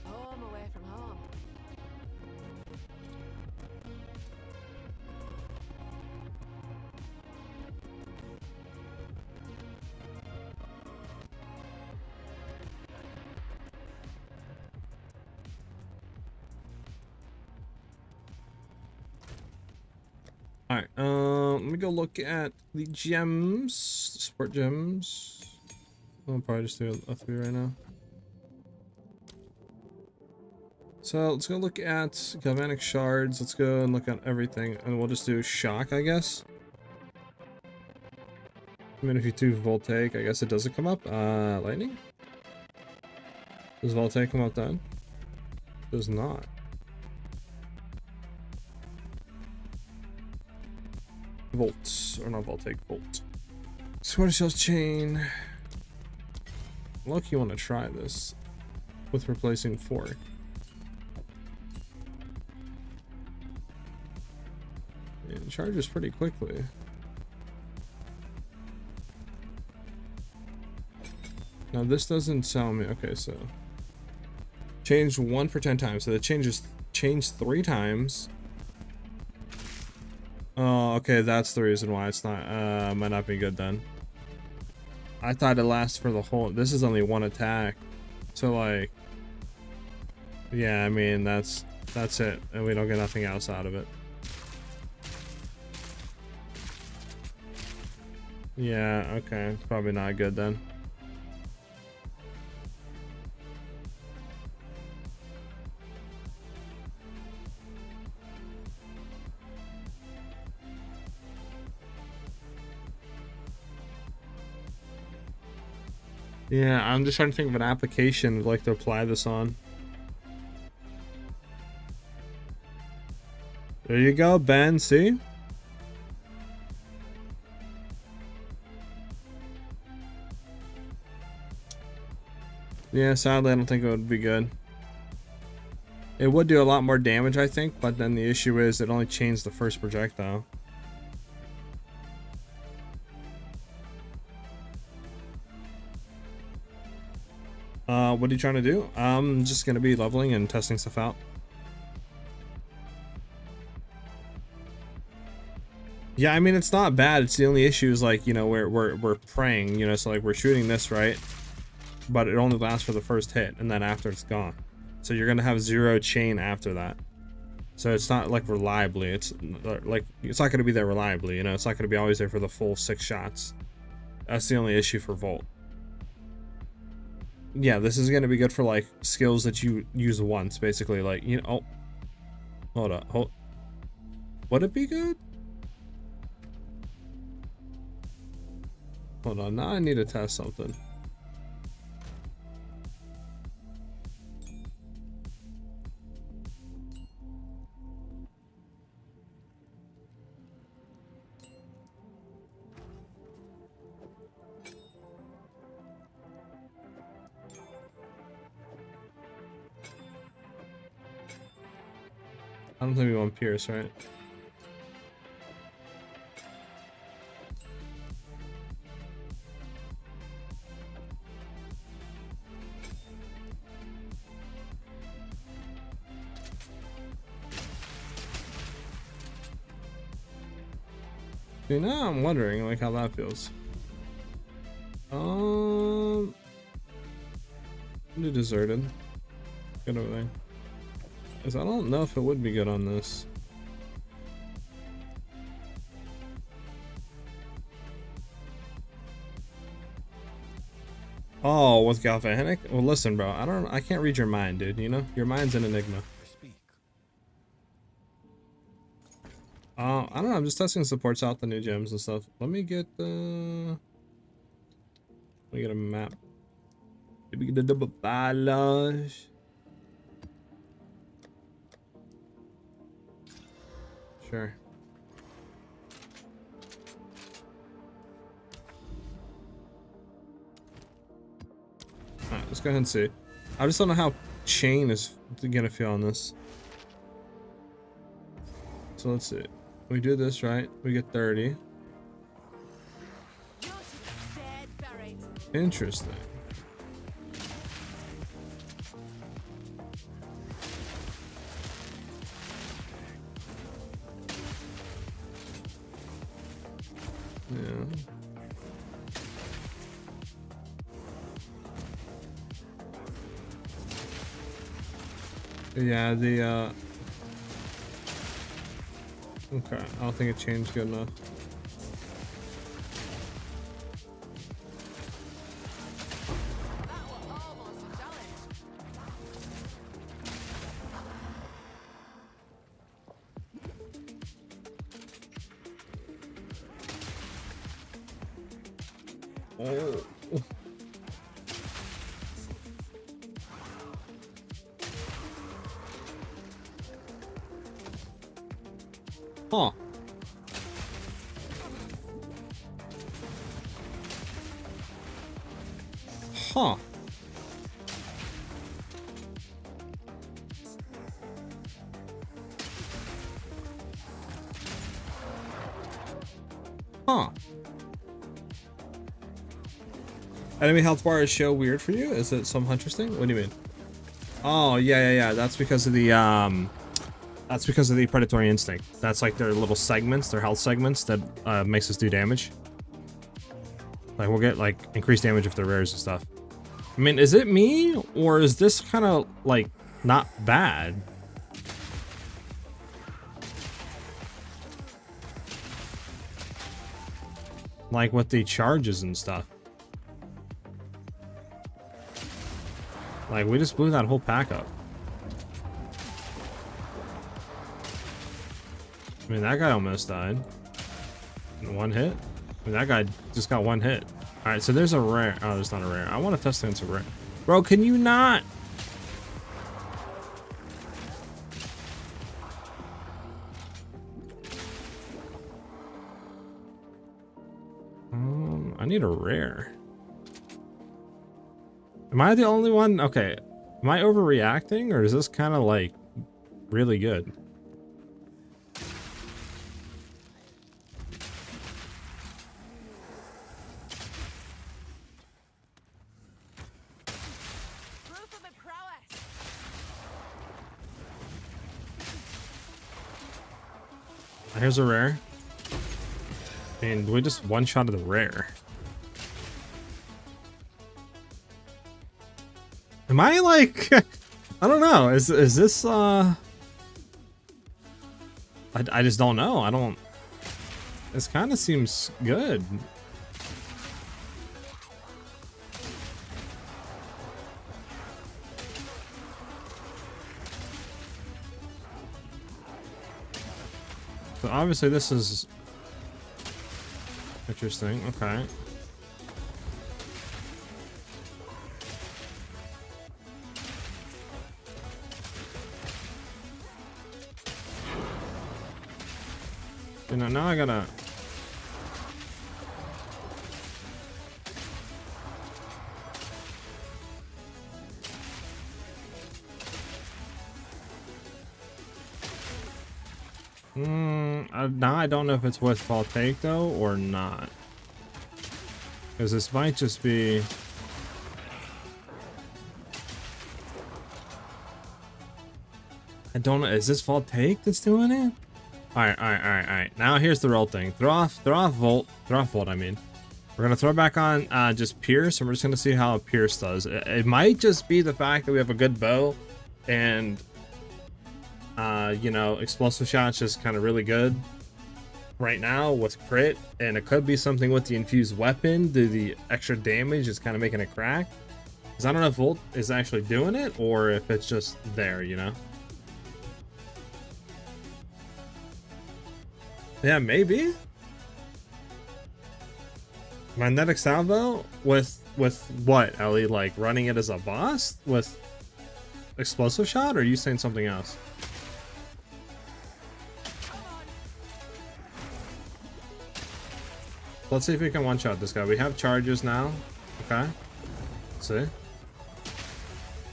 Home away from home. Alright, let me go look at the gems. Support gems. I'll probably just do a 3 right now. So let's go look at galvanic shards. Let's go and look at everything, and we'll just do shock, I guess. I mean, if you do Voltaic, I guess it doesn't come up. Lightning? Does Voltaic come up then? Does not. Volts, or not Voltaic, Volt. Sweater Shells Chain. Look, you want to try this with replacing 4. It charges pretty quickly. Now this doesn't tell me. Okay, so change 1 for 10 times. So the change 3 times. Oh, okay, that's the reason why it's not. Might not be good then. I thought it lasts for the whole. This is only 1 attack, so like, yeah, I mean that's it, and we don't get nothing else out of it. Yeah, okay, it's probably not good then. Yeah, I'm just trying to think of an application I'd like to apply this on. There you go, Ben, see? Yeah, sadly I don't think it would be good. It would do a lot more damage, I think, but then the issue is it only changed the first projectile. What are you trying to do? I'm just gonna be leveling and testing stuff out. Yeah, I mean it's not bad. It's the only issue is like, you know, we're praying, you know, so like we're shooting this, right? But it only lasts for the first hit, and then after it's gone. So you're gonna have 0 chain after that. So it's not like reliably. It's like it's not gonna be there reliably, you know. It's not gonna be always there for the full 6 shots. That's the only issue for Volt. Yeah, this is gonna be good for like skills that you use once, basically. Like, you know, oh, hold up, would it be good? Hold on, now I need to test something. don't think we want Pierce, right? See, now I'm wondering like how that feels. Do deserted. Good over there. Cause I don't know if it would be good on this. Oh, with Galvanic? Well, listen, bro. I can't read your mind, dude. You know, your mind's an enigma. Speak. I don't know. I'm just testing supports out the new gems and stuff. Let me get the. Let me get a map. Let me get the double barrage. Sure. Alright, let's go ahead and see. I just don't know how chain is gonna feel on this. So let's see. We do this right, we get 30. You're dead buried. Interesting. Yeah. Yeah, the okay, I don't think it changed good enough. That was almost a challenge. Oh. Huh. Huh. Huh. Enemy health bar is show weird for you? Is it some Huntress thing? What do you mean? Oh, yeah. That's because of the predatory instinct. That's like their little segments, their health segments that makes us do damage. Like we'll get like increased damage if they're rares and stuff. I mean, is it me or is this kind of like not bad? Like with the charges and stuff. Like we just blew that whole pack up. I mean, that guy almost died. In one hit? I mean, that guy just got one hit. Alright, so there's a rare. Oh, there's not a rare. I want to test against a rare. Bro, can you not? I need a rare. Am I the only one? Okay. Am I overreacting or is this kind of like really good? Proof of my prowess. Here's a rare. And we just one-shotted the rare. Am I like I don't know. Is this I just don't know. I don't. This kind of seems good. So obviously this is interesting. Okay. You know, now I gotta. Now I don't know if it's worth fall take though or not. Because this might just be... I don't know. Is this fall take that's doing it? Alright. Now here's the real thing. Throw off Volt. Throw off Volt, I mean. We're going to throw back on just Pierce, and we're just going to see how Pierce does. It might just be the fact that we have a good bow, and, you know, explosive shots just kind of really good right now with crit, and it could be something with the infused weapon. The extra damage is kind of making it crack. Because I don't know if Volt is actually doing it, or if it's just there, you know? Yeah, maybe. Magnetic salvo with what, Ellie? Like running it as a boss with explosive shot, or are you saying something else? Let's see if we can one-shot this guy. We have charges now. Okay. Let's see.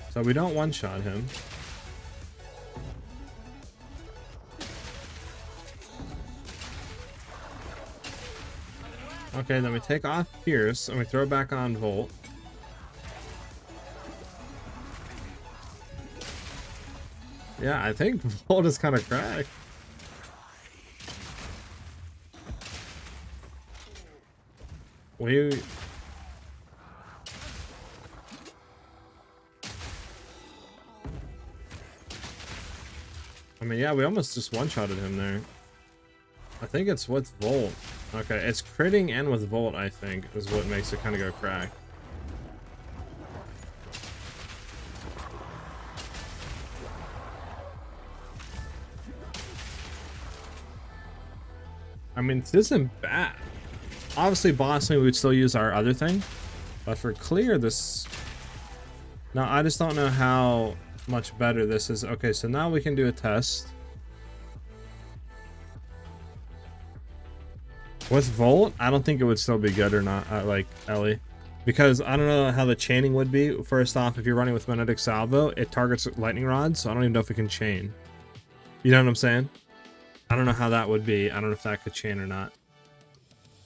So we don't one-shot him. Okay, then we take off Pierce and we throw back on Volt. Yeah, I think Volt is kind of cracked. I mean, yeah, we almost just one-shotted him there. I think it's with Volt. Okay, it's critting and with Volt, I think, is what makes it kind of go crack. I mean, this isn't bad. Obviously, bossing, we would still use our other thing. But for clear, this... No, I just don't know how much better this is. Okay, so now we can do a test. With Volt, I don't think it would still be good or not, like Ellie. Because I don't know how the chaining would be. First off, if you're running with Magnetic Salvo, it targets lightning rods, so I don't even know if it can chain. You know what I'm saying? I don't know how that would be. I don't know if that could chain or not.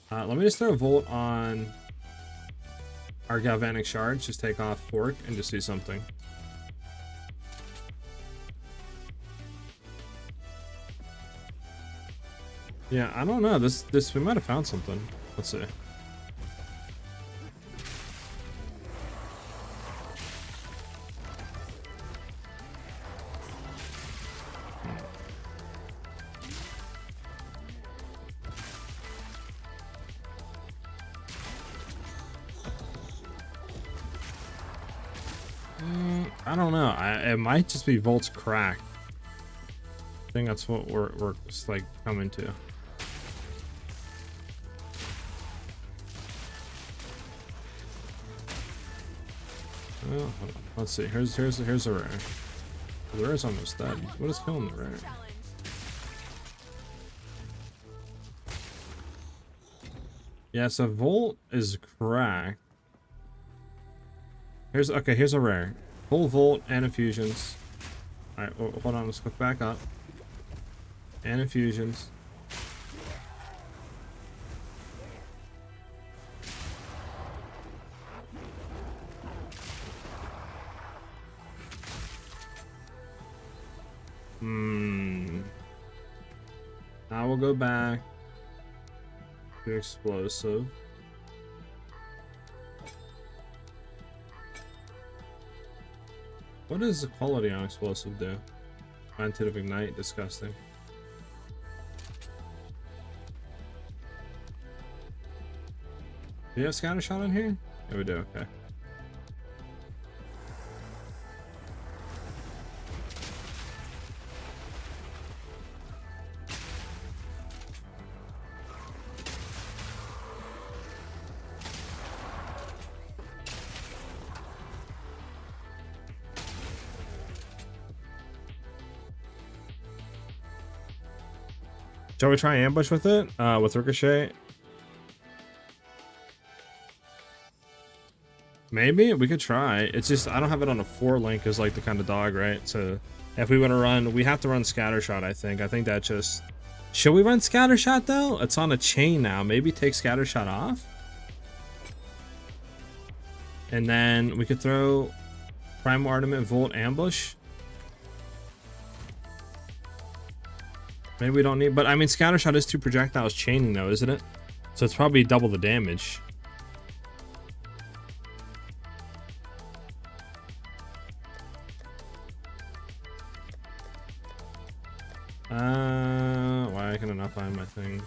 Let me just throw a Volt on our Galvanic Shards. Just take off Fork and just do something. Yeah, I don't know. This we might have found something. Let's see. I don't know. It might just be Volt's crack. I think that's what we're just like coming to. Well, let's see. Here's a rare. The rare's almost dead. What is killing the rare? Yeah, so Volt is cracked. Here's a rare. Full Volt and infusions. Alright, hold on, let's click back up. And infusions. Now we'll go back to explosive. What does the quality on explosive do? Antidote ignite, disgusting. Do you have scatter shot in here? Yeah, we do, okay. Shall we try ambush with it? With Ricochet? Maybe we could try. It's just I don't have it on a 4 link as like the kind of dog, right? So if we want to run, we have to run Scattershot. I think that just Should we run Scatter Shot though? It's on a chain now. Maybe take Scatter Shot off. And then we could throw Primal Armament, Volt, Ambush. Maybe we don't need, but I mean, Scatter Shot is 2 projectiles chaining though, isn't it? So it's probably double the damage. Why can I not find my things?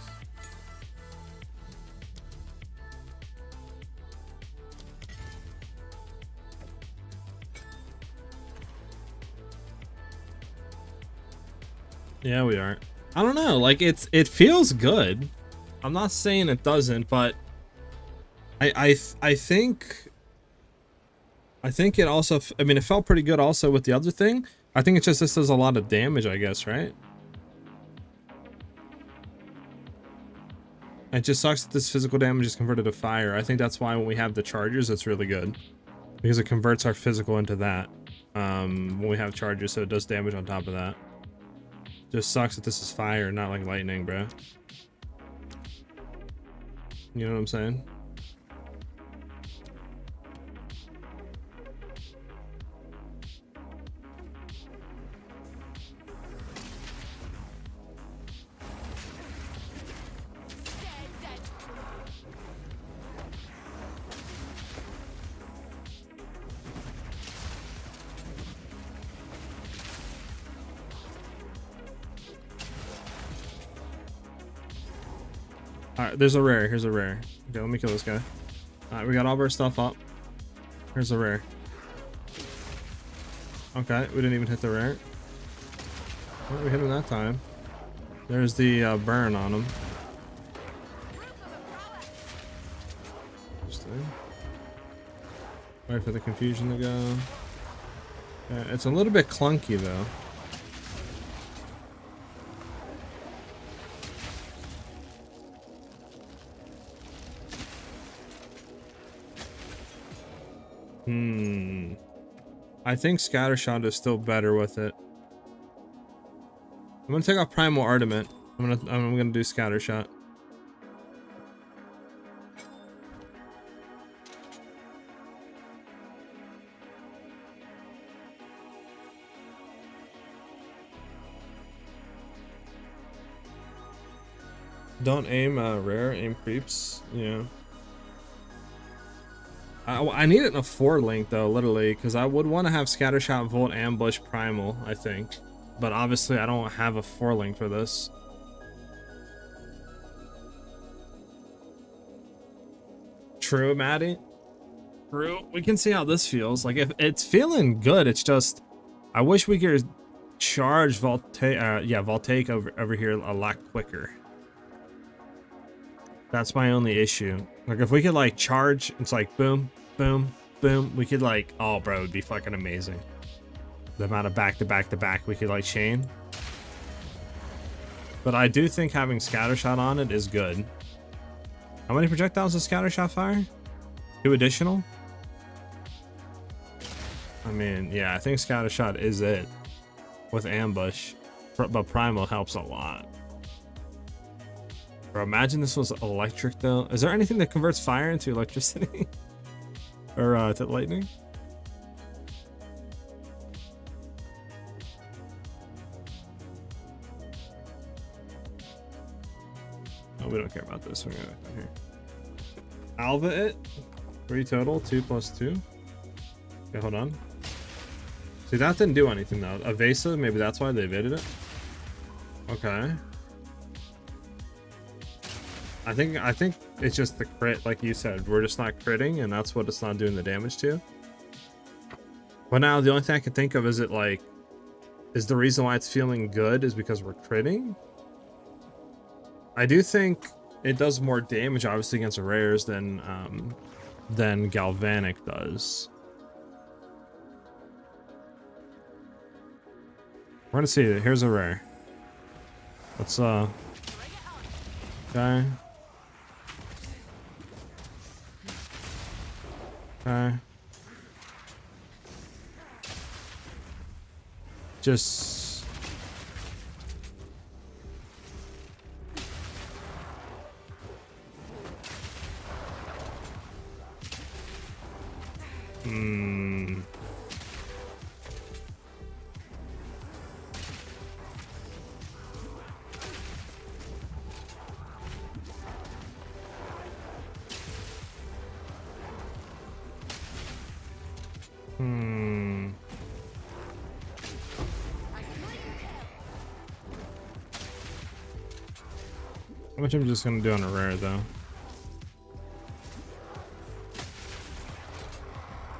Yeah, we are. I don't know, like it feels good. I'm not saying it doesn't, but I think it also, I mean, it felt pretty good also with the other thing. I think it's just this does a lot of damage, I guess, right? It just sucks that this physical damage is converted to fire. I think that's why when we have the chargers, it's really good. Because it converts our physical into that. When we have chargers, so it does damage on top of that. Just sucks that this is fire, not like lightning, bro. You know what I'm saying? Alright, there's a rare. Here's a rare. Okay, let me kill this guy. Alright, we got all of our stuff up. Here's a rare. Okay, we didn't even hit the rare. Well, we hit him that time. There's the burn on him. Interesting. Wait for the confusion to go. Okay, it's a little bit clunky though. I think Scattershot is still better with it. I'm gonna take off Primal Armament. I'm gonna do Scattershot. Don't aim rare, aim creeps. Yeah. I need it in a 4-link though, literally, because I would want to have Scattershot, Volt, Ambush, Primal, I think. But obviously I don't have a 4-link for this. True, Maddie. True. We can see how this feels. Like, if it's feeling good, it's just, I wish we could charge Voltaic over here a lot quicker. That's my only issue. Like, if we could like charge, it's like boom, boom, boom. We could like, oh bro, it'd be fucking amazing. The amount of back to back to back we could like chain. But I do think having Scattershot on it is good. How many projectiles does Scattershot fire? 2 additional? I mean, yeah, I think Scattershot is it with Ambush, but Primal helps a lot. Bro, imagine this was electric though. Is there anything that converts fire into electricity? Or to lightning? Oh, we don't care about this. We're gonna go here. Alva it. 3 total, 2 plus 2. Okay, hold on. See, that didn't do anything though. Evasive, maybe that's why they evaded it. Okay. I think it's just the crit, like you said. We're just not critting, and that's what it's not doing the damage to. But now the only thing I can think of is it like, is the reason why it's feeling good is because we're critting? I do think it does more damage, obviously, against rares than Galvanic does. We're gonna see it. Here's a rare. Let's okay. Okay. Just Hmm. Hmm. How much I'm just gonna do on a rare though?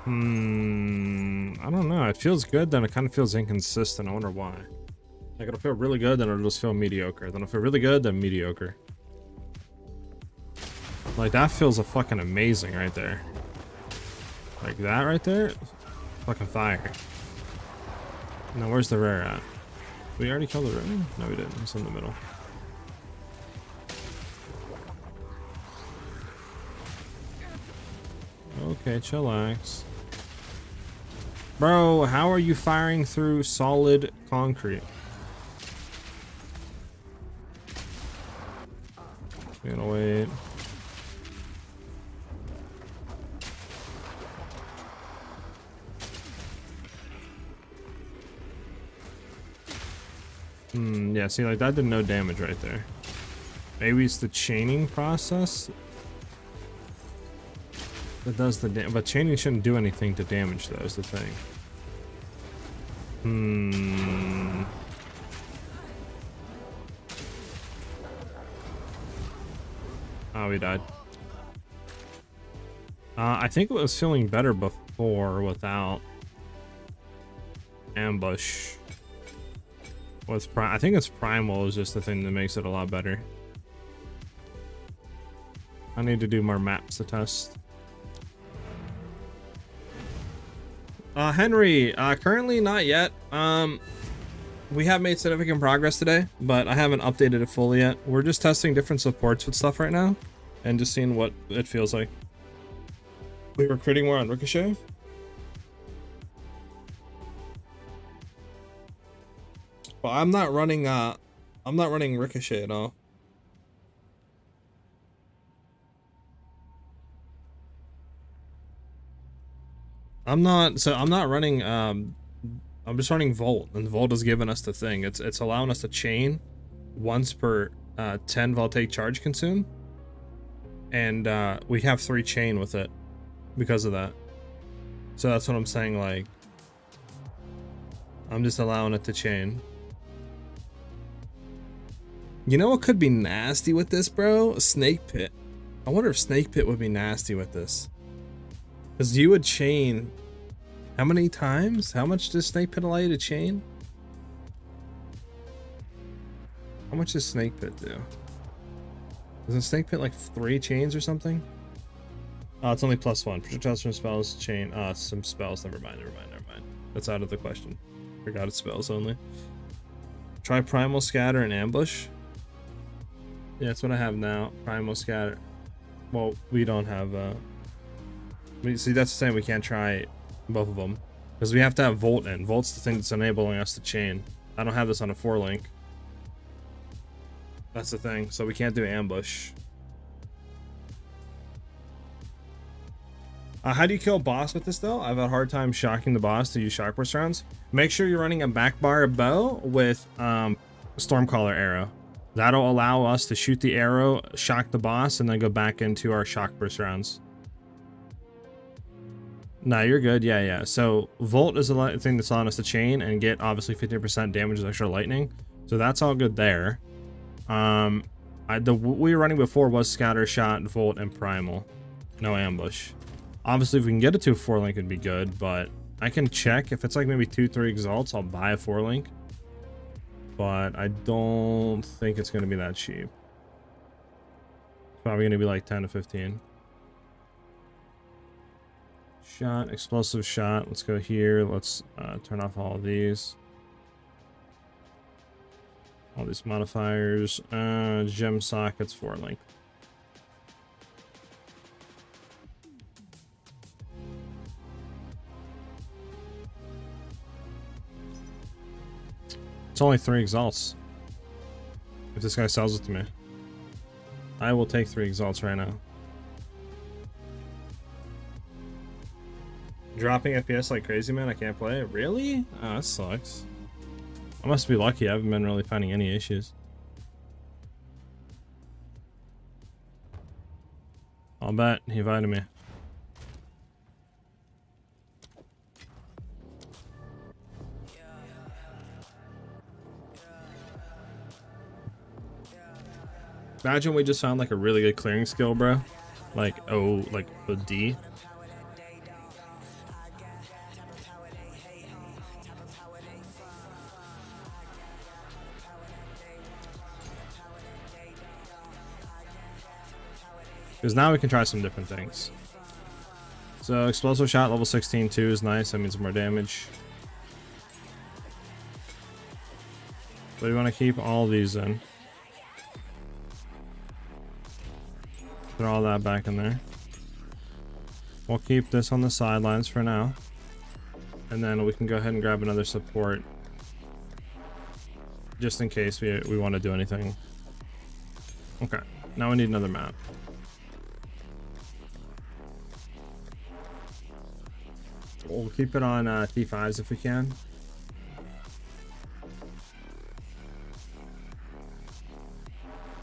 I don't know. It feels good, then it kind of feels inconsistent. I wonder why. Like it'll feel really good, then it'll just feel mediocre. Then it'll feel really good, then mediocre. Like that feels a fucking amazing right there. Like that right there, fucking fire. Now where's the rare at? We already killed the rare? No, we didn't. It's in the middle. Okay, chillax. Bro, how are you firing through solid concrete? We're gonna wait. Yeah, see, like that did no damage right there. Maybe it's the chaining process that does the damage, but chaining shouldn't do anything to damage though, is the thing. Oh, we died. I think it was feeling better before without ambush. I think it's primal is just the thing that makes it a lot better. I need to do more maps to test. Henry, currently not yet. We have made significant progress today, but I haven't updated it fully yet. We're just testing different supports with stuff right now and just seeing what it feels like. We were creating more on Ricochet. Well, I'm not running Ricochet at all. I'm not running I'm just running Volt, and Volt has given us the thing. It's allowing us to chain once per 10 voltaic charge consume. And we have 3 chain with it because of that. So that's what I'm saying, like I'm just allowing it to chain. You know what could be nasty with this, bro? A snake pit. I wonder if snake pit would be nasty with this. Because you would chain how many times? How much does snake pit allow you to chain? How much does snake pit do? Doesn't snake pit like 3 chains or something? Oh, it's only +1. Projectiles from spells, chain. Some spells. Never mind. That's out of the question. Forgot it's spells only. Try primal scatter and ambush. Yeah, that's what I have now. Primal scatter. Well, we don't have see, that's the same. We can't try both of them because we have to have Volt in. Volt's the thing that's enabling us to chain. I don't have this on a 4-link. That's the thing. So we can't do ambush. How do you kill boss with this though? I've had a hard time shocking the boss to use shock burst rounds. Make sure you're running a back bar bow with Stormcaller arrow. That'll allow us to shoot the arrow, shock the boss, and then go back into our shock burst rounds. Nah, you're good. Yeah. So Volt is the thing that's allowing us to chain and get obviously 50% damage with extra lightning. So that's all good there. The we were running before was scatter shot, Volt, and primal. No ambush. Obviously, if we can get it to a 4-link, it'd be good, but I can check. If it's like maybe 2-3 exalts, I'll buy a 4-link. But I don't think it's going to be that cheap. It's probably going to be like 10 to 15. Shot, explosive shot. Let's go here. Let's turn off all of these. All these modifiers. Gem sockets, 4-link. It's only 3 exalts. If this guy sells it to me, I will take 3 exalts right now. Dropping FPS like crazy, man. I can't play it. Really? Oh, that sucks. I must be lucky. I haven't been really finding any issues. I'll bet he invited me. Imagine we just found like a really good clearing skill, bro. Like like a D. Because now we can try some different things. So explosive shot level 16 too is nice. That means more damage. But we want to keep all these in. Put all that back in there. We'll keep this on the sidelines for now. And then we can go ahead and grab another support. Just in case we want to do anything. Okay, now we need another map. We'll keep it on T5s if we can.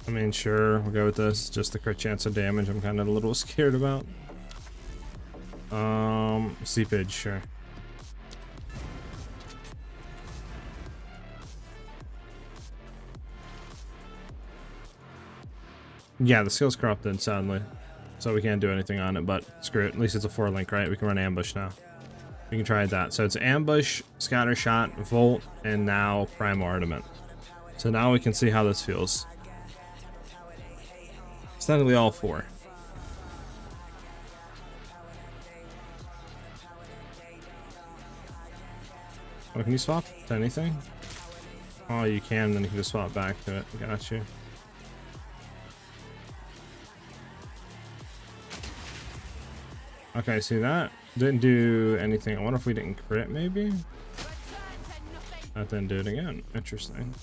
I mean, sure, we'll go with this. Just the crit chance of damage I'm kind of a little scared about. Seepage, sure. Yeah, the skill's corrupted, sadly. So we can't do anything on it, but screw it. At least it's a 4-link, right? We can run ambush now. We can try that. So it's ambush, scatter shot, volt, and now primal ornament. So now we can see how this feels. It's technically all 4. Oh, can you swap to anything? Oh, you can, then you can just swap back to it. Got you. Okay, see that? Didn't do anything. I wonder if we didn't crit, maybe? That didn't do it again. Interesting.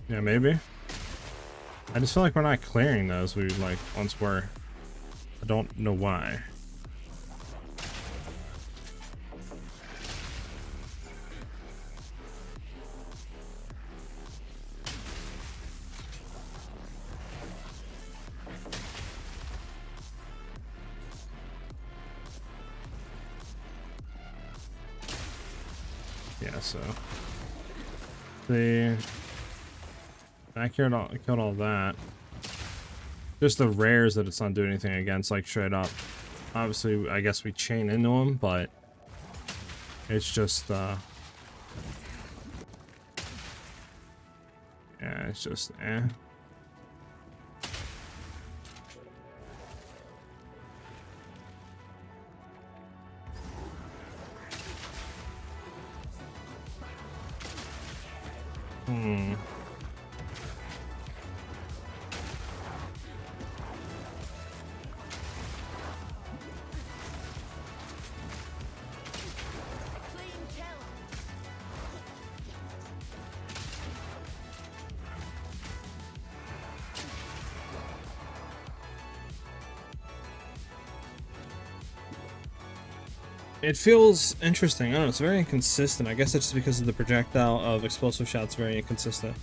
Yeah, maybe. I just feel like we're not clearing those we like once were. I don't know why. Yeah, so the back here killed all that. Just the rares that it's not doing anything against, like straight up. Obviously, I guess we chain into them, but it's just yeah, it's just It feels interesting. I don't know, it's very inconsistent. I guess it's just because of the projectile of explosive shots, very inconsistent.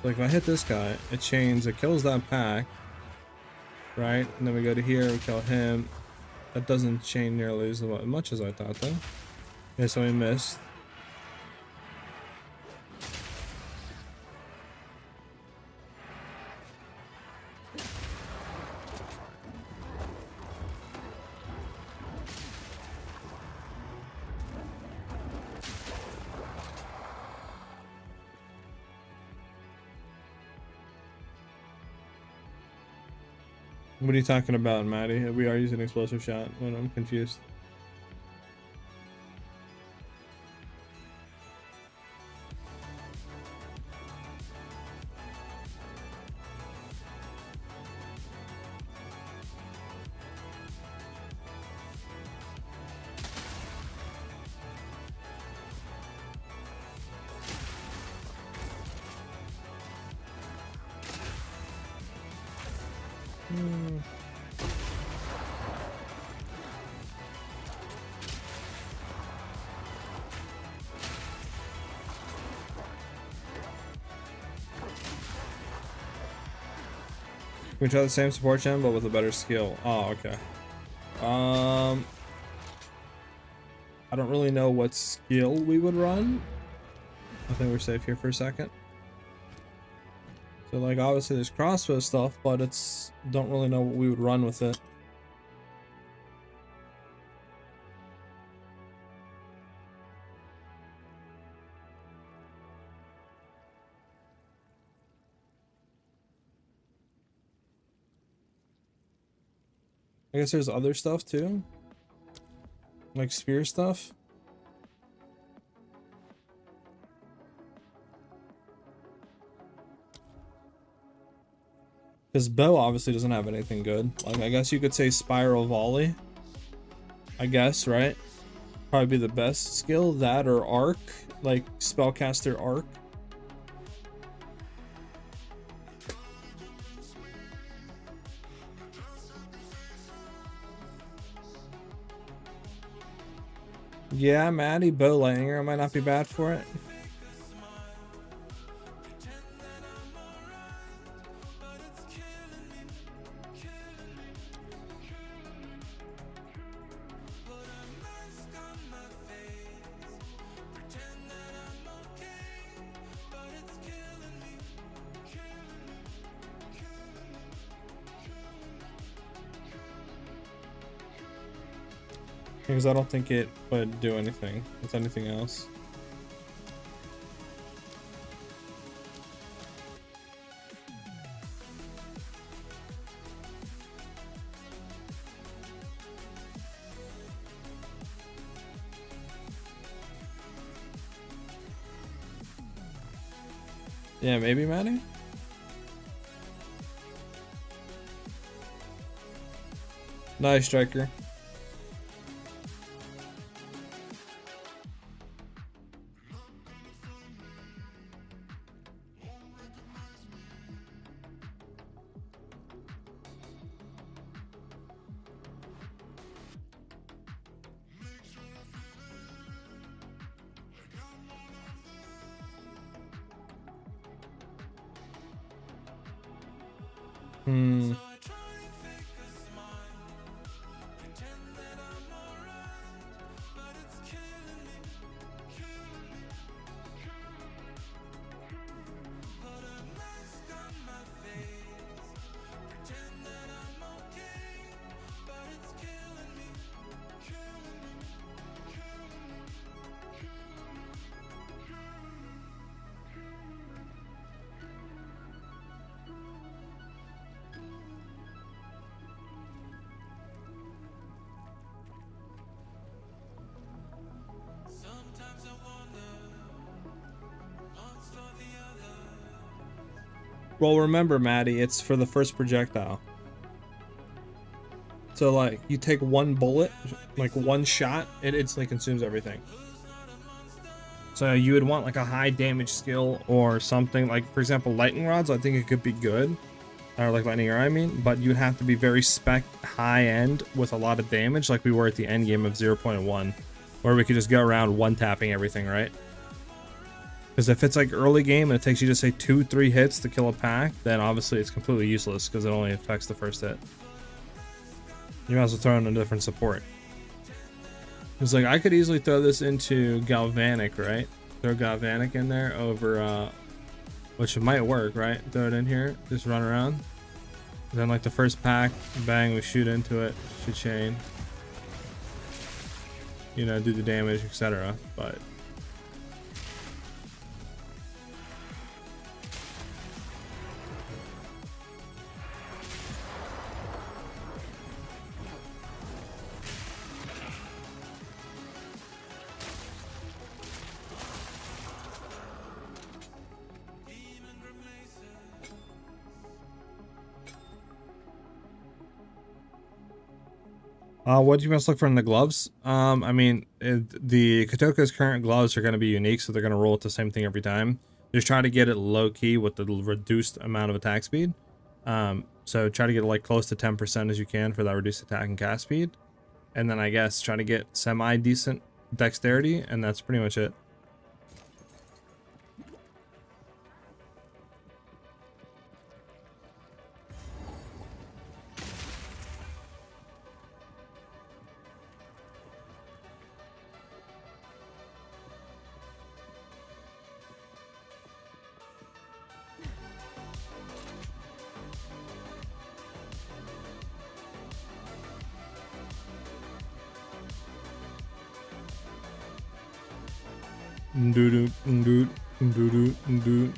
Like if I hit this guy, it chains, it kills that pack, right? And then we go to here, we kill him. That doesn't chain nearly as much as I thought though. Okay, so we missed. What are you talking about, Maddie? We are using explosive shot. Well, I'm confused. We try the same support gen but with a better skill. Oh, okay. I don't really know what skill we would run. I think we're safe here for a second. So like obviously there's crossbow stuff, but it's don't really know what we would run with it. I guess there's other stuff too. Like spear stuff. Because bow obviously doesn't have anything good. Like I guess you could say spiral volley. I guess, right? Probably be the best skill. That or arc. Like spellcaster arc. Yeah, Maddie, bow lightning arrow might not be bad for it. Because I don't think it would do anything with anything else. Yeah, maybe, Maddie? Nice, Striker. Well, remember, Maddie, it's for the first projectile. So, like, you take one bullet, like one shot, it instantly consumes everything. So you would want like a high damage skill or something. Like, for example, lightning rods, I think it could be good. Or like lightning arrow, I mean. But you'd have to be very spec high end with a lot of damage, like we were at the end game of 0.1. Where we could just go around one-tapping everything, right? Because if it's like early game and it takes you to say 2-3 hits to kill a pack, then obviously it's completely useless because it only affects the first hit. You might as well throw in a different support. It's like I could easily throw this into Galvanic, right? Throw Galvanic in there over, which might work, right? Throw it in here, just run around. And then like the first pack, bang, we shoot into it, shoot chain. You know, do the damage, etc. But what do you guys look for in the gloves? I mean, the Kotoka's current gloves are going to be unique, so they're going to roll with the same thing every time. Just try to get it low key with the reduced amount of attack speed. So try to get like close to 10% as you can for that reduced attack and cast speed. And then I guess try to get semi-decent dexterity, and that's pretty much it. Doo-doo, doo-doo, doo-doo, doo-doo.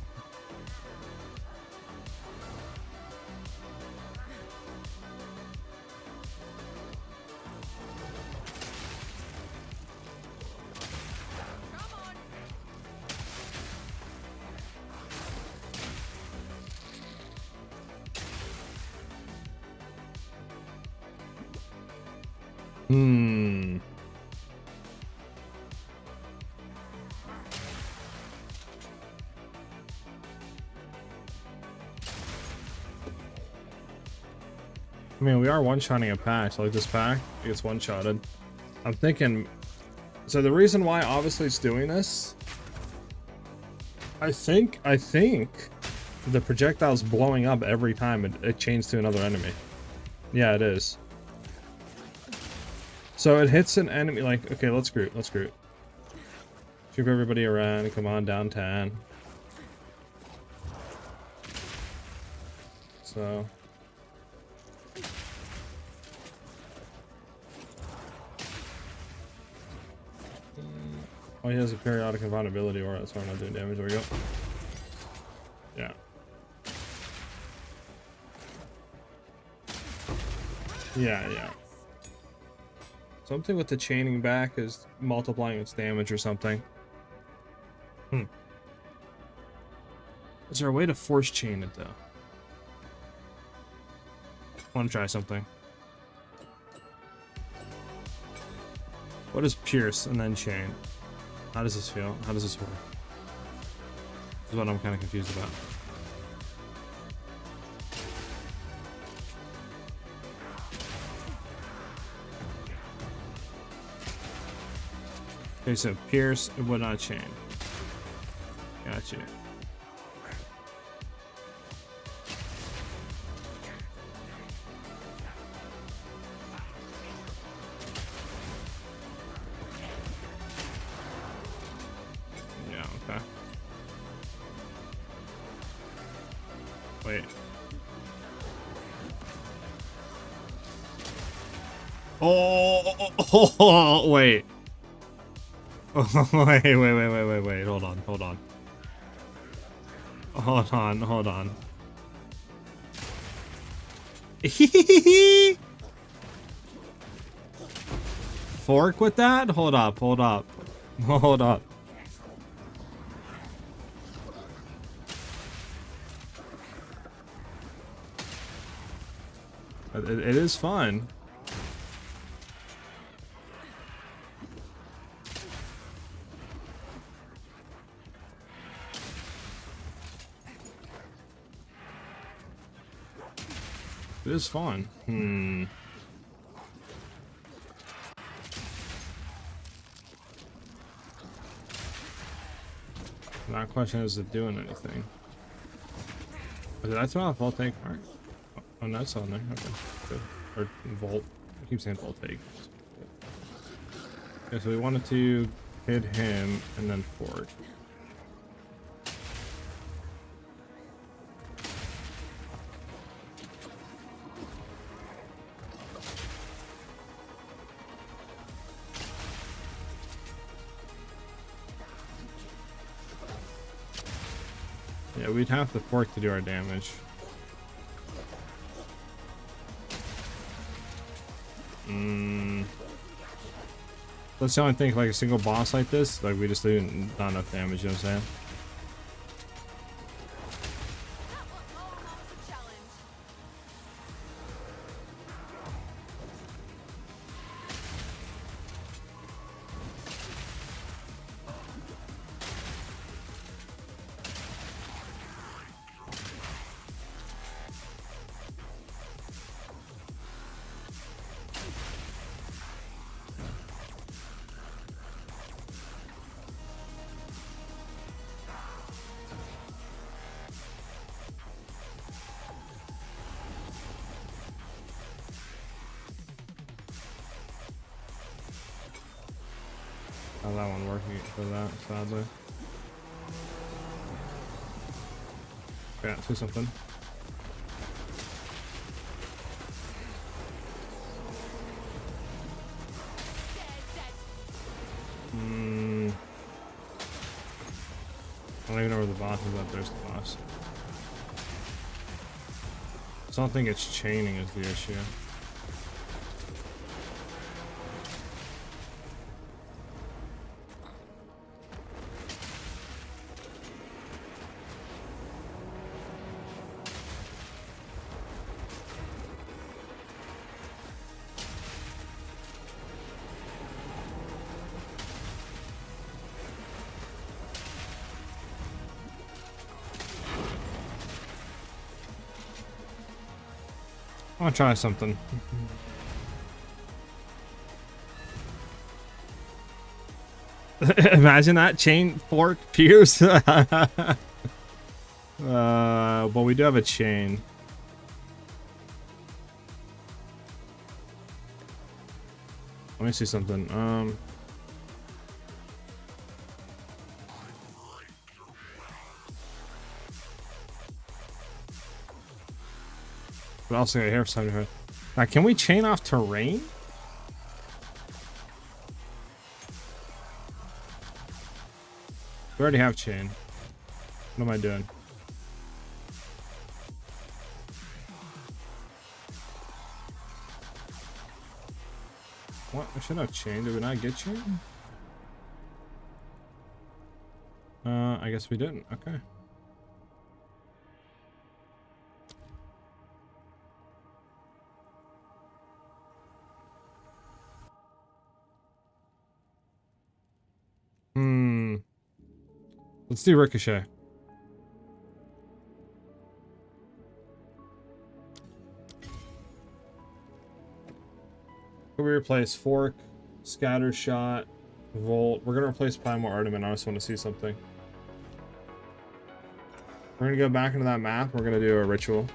Hmm. I mean, we are one-shotting a pack, so like this pack, it gets one-shotted. I'm thinking, so the reason why obviously it's doing this, I think the projectile's blowing up every time it chains to another enemy. Yeah, it is. So it hits an enemy, like, okay, let's group. Shoot everybody around, come on, down 10. So... Oh, he has a periodic invulnerability aura, that's why I'm not doing damage. There we go. Yeah. Yeah. Something with the chaining back is multiplying its damage or something. Is there a way to force chain it though? I want to try something. What is pierce and then chain? How does this feel? How does this work? This is what I'm kind of confused about. Okay, so pierce, it would not chain. Gotcha. Yeah, okay. Wait. Oh, wait. Wait. Hold on. Fork with that? Hold up. It is fun. It is fun. That question is it doing anything? That's not a full take, alright. Oh, no, that's on there. Okay, good. Or Volt. I keep saying Volt take. Okay, so we wanted to hit him and then forward. Yeah, we'd have to fork to do our damage. That's the only thing, like a single boss like this, like we just do not enough damage, you know what I'm saying? How that one working for that, sadly. Yeah, do something. I don't even know where the boss is at. There's the boss. So I don't think it's chaining is the issue. I'll try something. Imagine that chain fork pierce. But we do have a chain. Let me see something. What else I got here for something? Now, can we chain off terrain? We already have chain. What am I doing? What? I should have chain. Did we not get chain? I guess we didn't. Okay. Let's do Ricochet. We replace Fork, Scatter Shot, Volt. We're gonna replace Primal Armament. I just want to see something. We're gonna go back into that map. We're gonna do a ritual.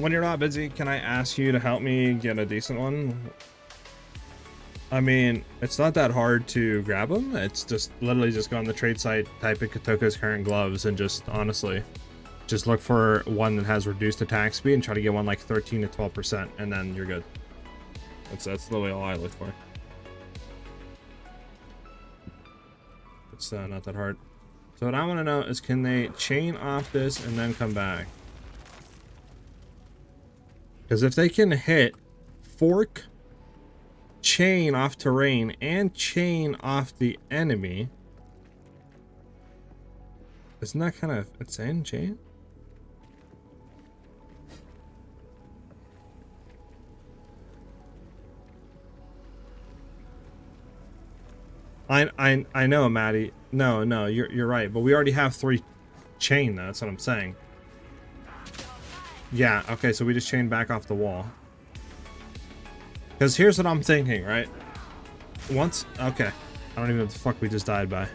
When you're not busy, can I ask you to help me get a decent one? I mean, it's not that hard to grab them. It's just literally just go on the trade site, type in Kotoka's current gloves, and just honestly, just look for one that has reduced attack speed and try to get one like 13 to 12%, and then you're good. That's literally all I look for. It's not that hard. So what I want to know is, can they chain off this and then come back? Because if they can hit Fork, chain off terrain, and chain off the enemy, isn't that kind of insane? Chain? I know, Maddie. No, you're right. But we already have 3 chain, though. That's what I'm saying. Yeah, okay, so we just chain back off the wall. Because here's what I'm thinking, right? Once... Okay. I don't even know what the fuck we just died by. I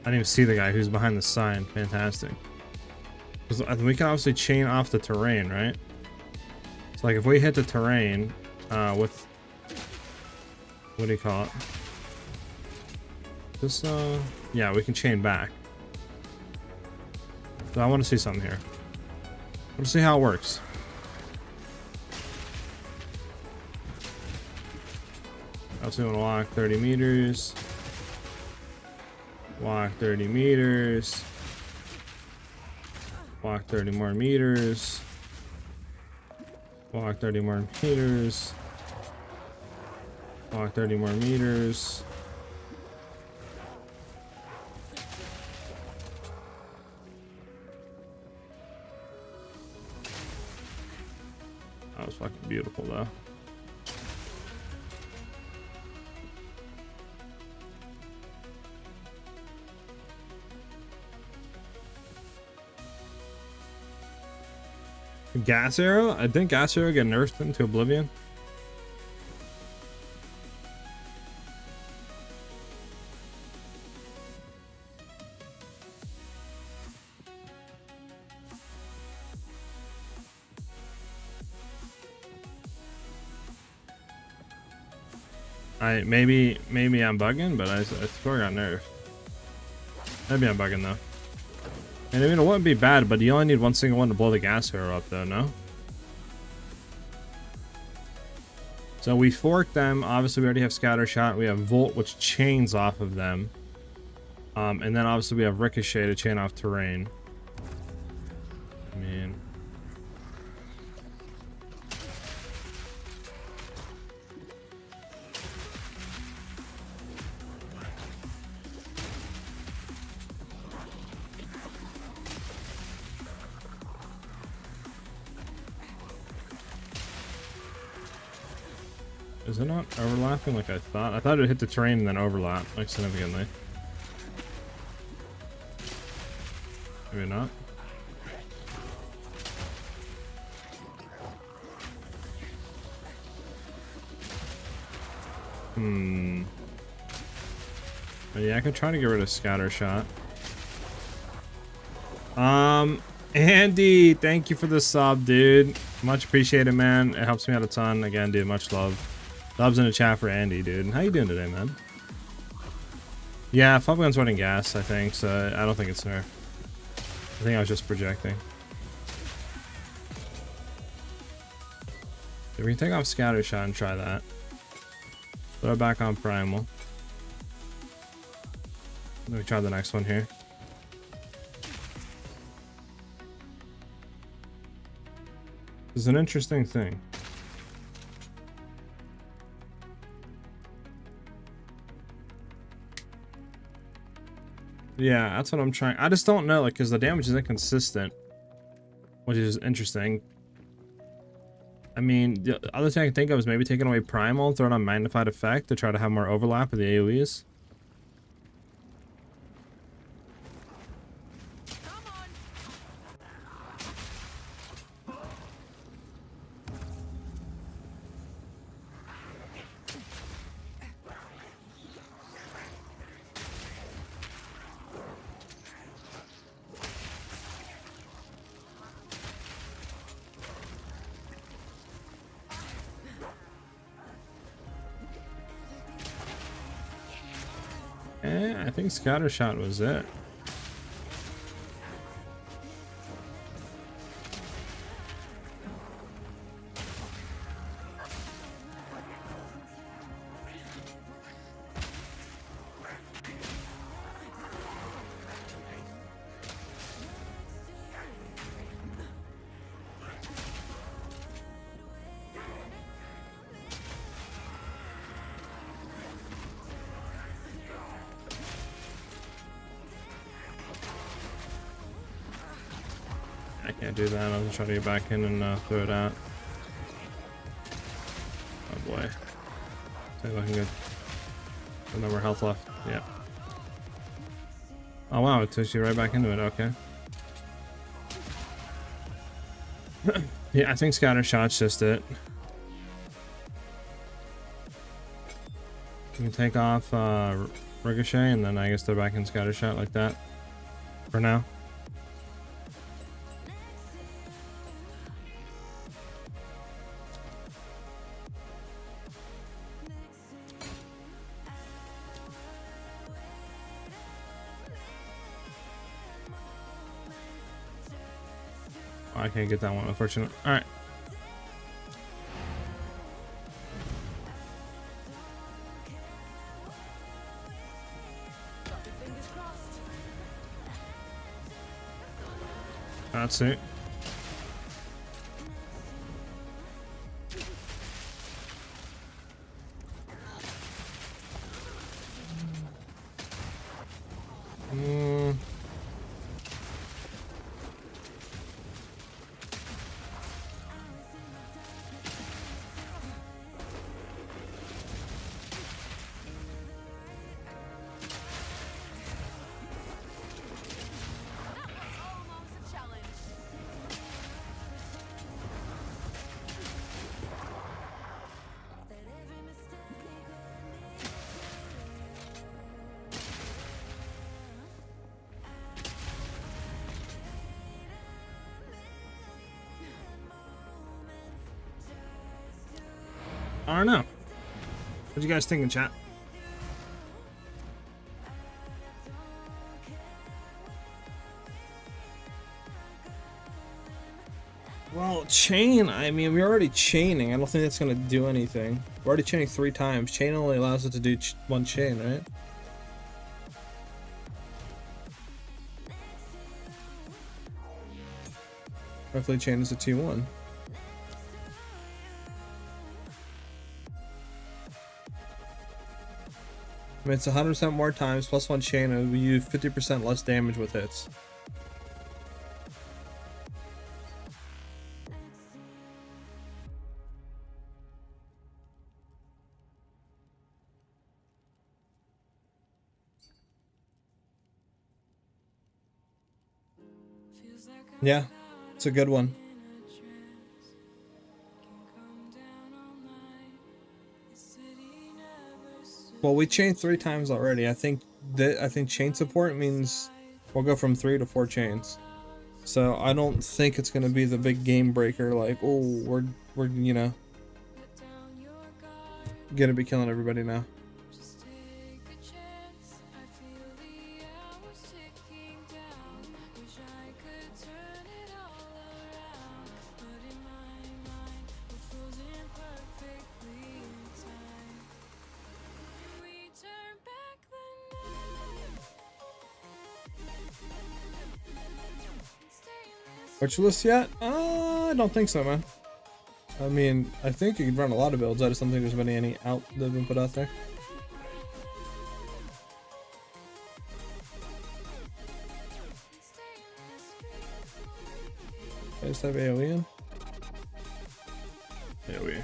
didn't even see the guy who's behind the sign. Fantastic. Because we can obviously chain off the terrain, right? So, like, if we hit the terrain with... What do you call it? Just, yeah, we can chain back. So I want to see something here. Let's see how it works. Also want to walk 30 meters. Walk 30 meters. Walk 30 more meters. Walk 30 more meters. Walk 30 more meters. That was fucking beautiful, though. Gas arrow? I think gas arrow get nerfed into oblivion. Maybe I'm bugging, but I swear I got nerfed. Maybe I'm bugging though. And I mean, it wouldn't be bad, but you only need one single one to blow the gas hero up though, no? So we forked them. Obviously, we already have Scatter Shot. We have Volt, which chains off of them. And then obviously we have Ricochet to chain off terrain. I mean... Is it not overlapping like I thought? I thought it would hit the terrain and then overlap, like, significantly. Maybe not. But yeah, I could try to get rid of Scatter Shot. Andy, thank you for the sub, dude. Much appreciated, man. It helps me out a ton. Again, dude, much love. Subs in the chat for Andy, dude. How you doing today, man? Yeah, Flubgun's running gas, I think, so I don't think it's nerf. I think I was just projecting. We can take off Scatter Shot and try that. Throw it back on Primal. Let me try the next one here. This is an interesting thing. Yeah, that's what I'm trying. I just don't know, like, because the damage is inconsistent, which is interesting. I mean, the other thing I can think of is maybe taking away Primal and throw it on Magnified Effect to try to have more overlap of the AoEs. I think Scatter Shot was it. I can't do that. I'll try to get back in and throw it out. Oh boy. It's looking good. No more health left. Yeah. Oh wow, it took you right back into it. Okay. Yeah, I think Scatter Shot's just it. You can take off Ricochet and then I guess they're back in Scatter Shot like that. For now. I can't get that one, unfortunately. Alright. That's it. I don't know. What do you guys think in chat? Well, chain, I mean, we're already chaining. I don't think that's going to do anything. We're already chaining 3 times. Chain only allows us to do one chain, right? Hopefully chain is a 2-1. I mean, it's 100% more times plus 1 chain, and we do 50% less damage with hits. Yeah, it's a good one. Well, we chained 3 times already. I think chain support means we'll go from 3 to 4 chains. So I don't think it's gonna be the big game breaker. Like, oh, we're you know gonna be killing everybody now. Virtualist yet? I don't think so, man. I mean, I think you can run a lot of builds. I just don't think there's been any out that have been put out there. I just have AoE in. AoE.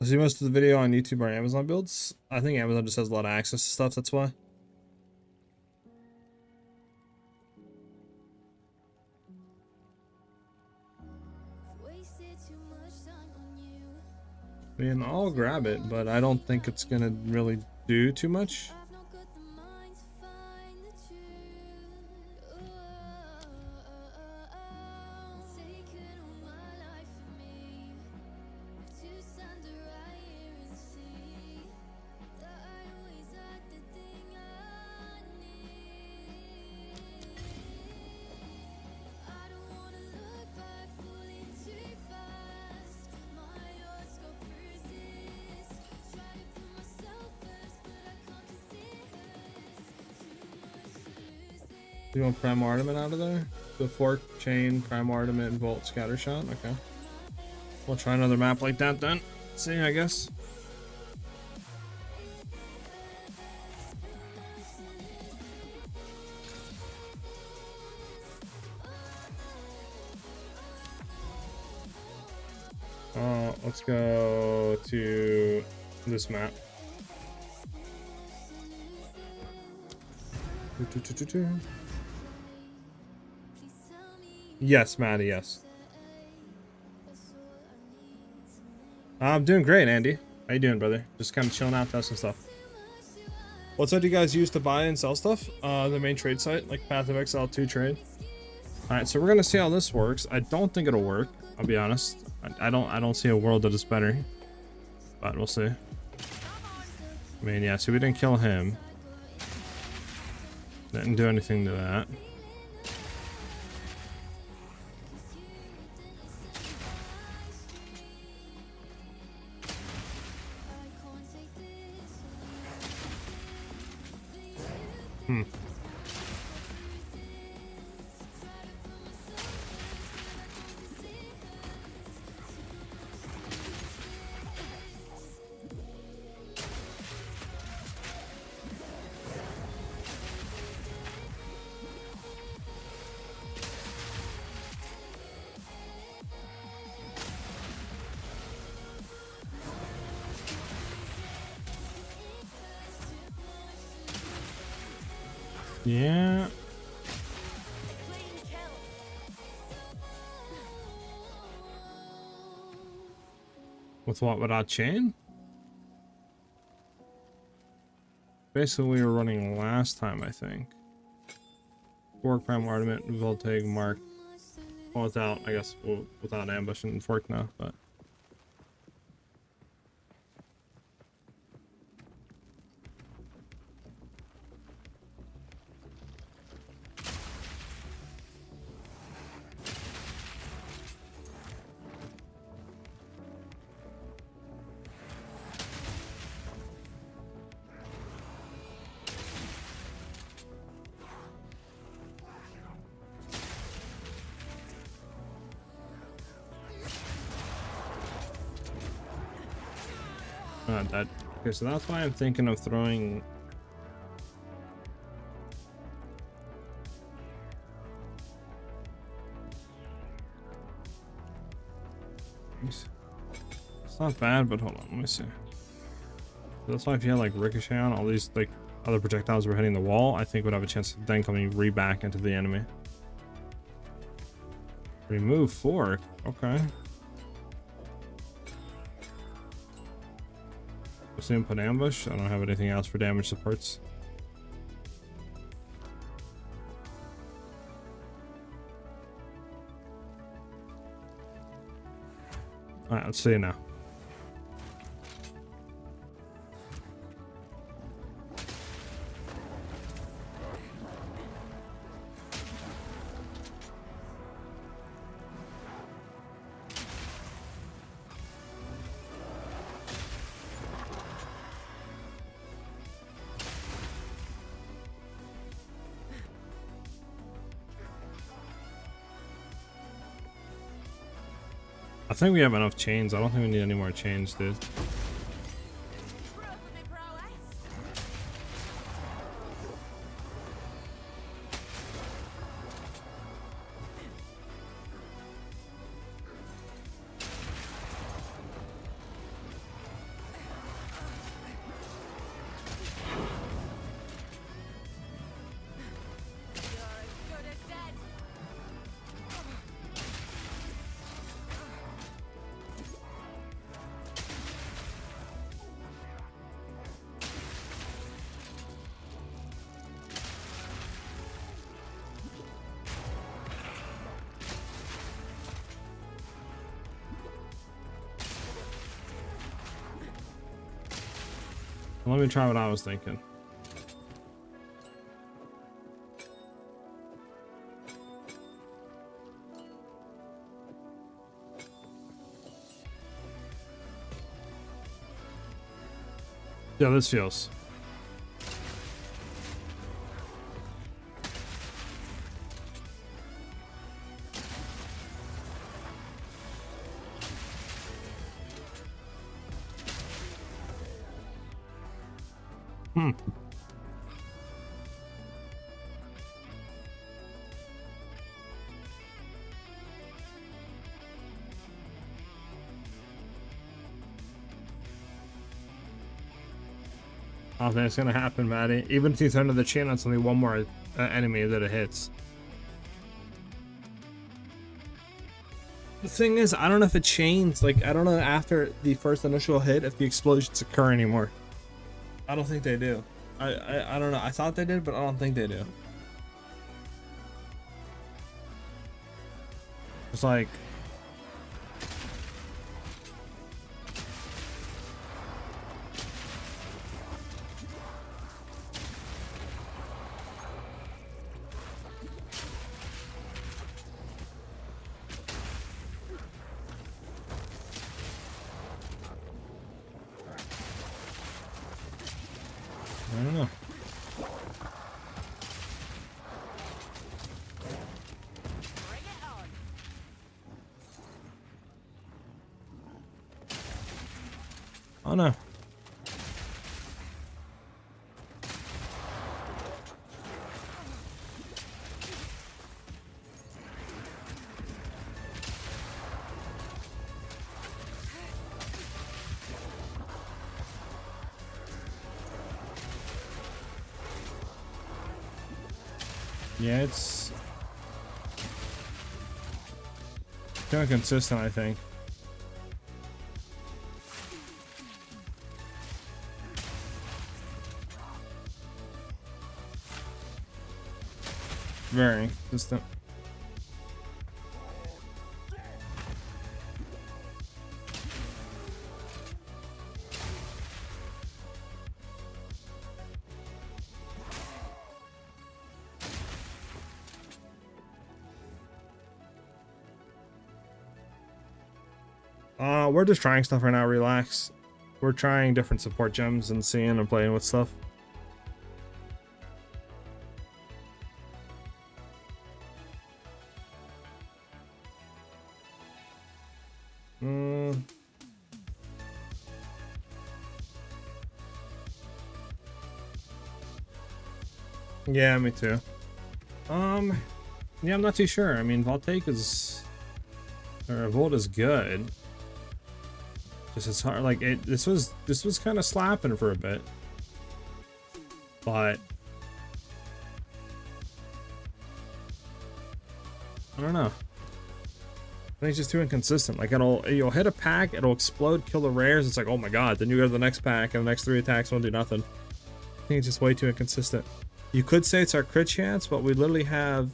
I see most of the video on YouTube are Amazon builds. I think Amazon just has a lot of access to stuff, that's why. I mean, I'll grab it, but I don't think it's gonna really do too much. You want Primal Armament out of there? The Fork, Chain, Primal Armament, Bolt, Scatter Shot? Okay. We'll try another map like that then. See, I guess. Let's go to this map. Yes, Maddie, yes. I'm doing great, Andy. How you doing, brother? Just kind of chilling out, testing stuff. What site do you guys use to buy and sell stuff? The main trade site, like Path of Exile 2 trade. All right, so we're gonna see how this works. I don't think it'll work. I'll be honest. I don't see a world that is better, but we'll see. I mean, yeah. See, we didn't kill him. Didn't do anything to that. Yeah. With what? Without chain? Basically, we were running last time, I think. Fork, Prime Ornament, Voltaic, Mark. Well, without, I guess, well, without ambush and fork now, but. That. Okay, so that's why I'm thinking of throwing. It's not bad, but hold on, let me see. That's why if you had like ricochet on, all these like other projectiles were hitting the wall, I think would have a chance of then coming back into the enemy. Remove fork. Okay. Assume put ambush. I don't have anything else for damage supports. Alright, let's see now. I think we have enough chains. I don't think we need any more chains, dude. Let me try what I was thinking. Yeah, this feels. I don't think it's gonna happen, Maddie. Even if you turn to the chain, that's only one more enemy that it hits. The thing is, I don't know if it chains. Like, I don't know after the first initial hit if the explosions occur anymore. I don't think they do. I don't know. I thought they did, but I don't think they do. It's like I don't know. Bring it on. Oh no. Yeah, it's kind of consistent, I think. Very consistent. We're just trying stuff right now. Relax. We're trying different support gems and seeing and playing with stuff. Yeah, me too. Yeah, I'm not too sure. I mean, Voltaic is, or Volt is good. Just it's hard. Like this was kind of slapping for a bit, but I don't know. I think it's just too inconsistent. Like you'll hit a pack, it'll explode, kill the rares. It's like, oh my god. Then you go to the next pack, and the next 3 attacks won't do nothing. I think it's just way too inconsistent. You could say it's our crit chance, but we literally have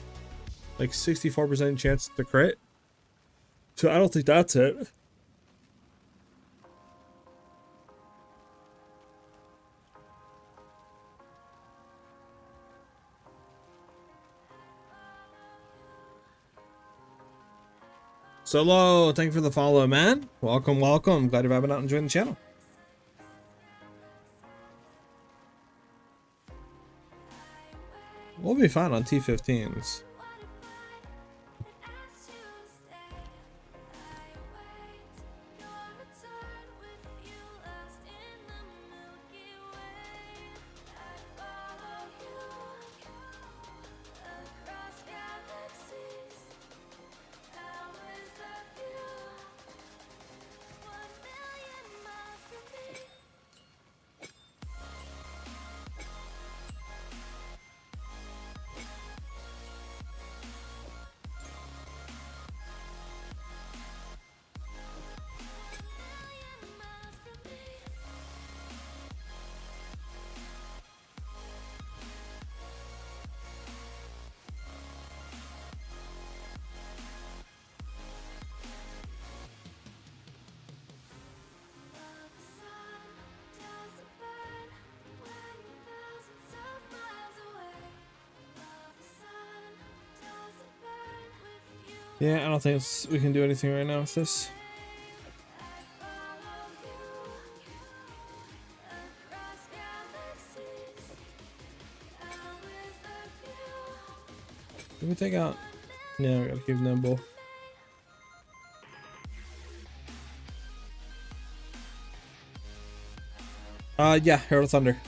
like 64% chance to crit. So I don't think that's it. Solo, thank you for the follow, man. Welcome, welcome. Glad you're vibing out and enjoying the channel. We'll be fine on T15s. Yeah, I don't think we can do anything right now with this. Can we take out? No, we gotta keep nimble. Yeah, Herald of Thunder.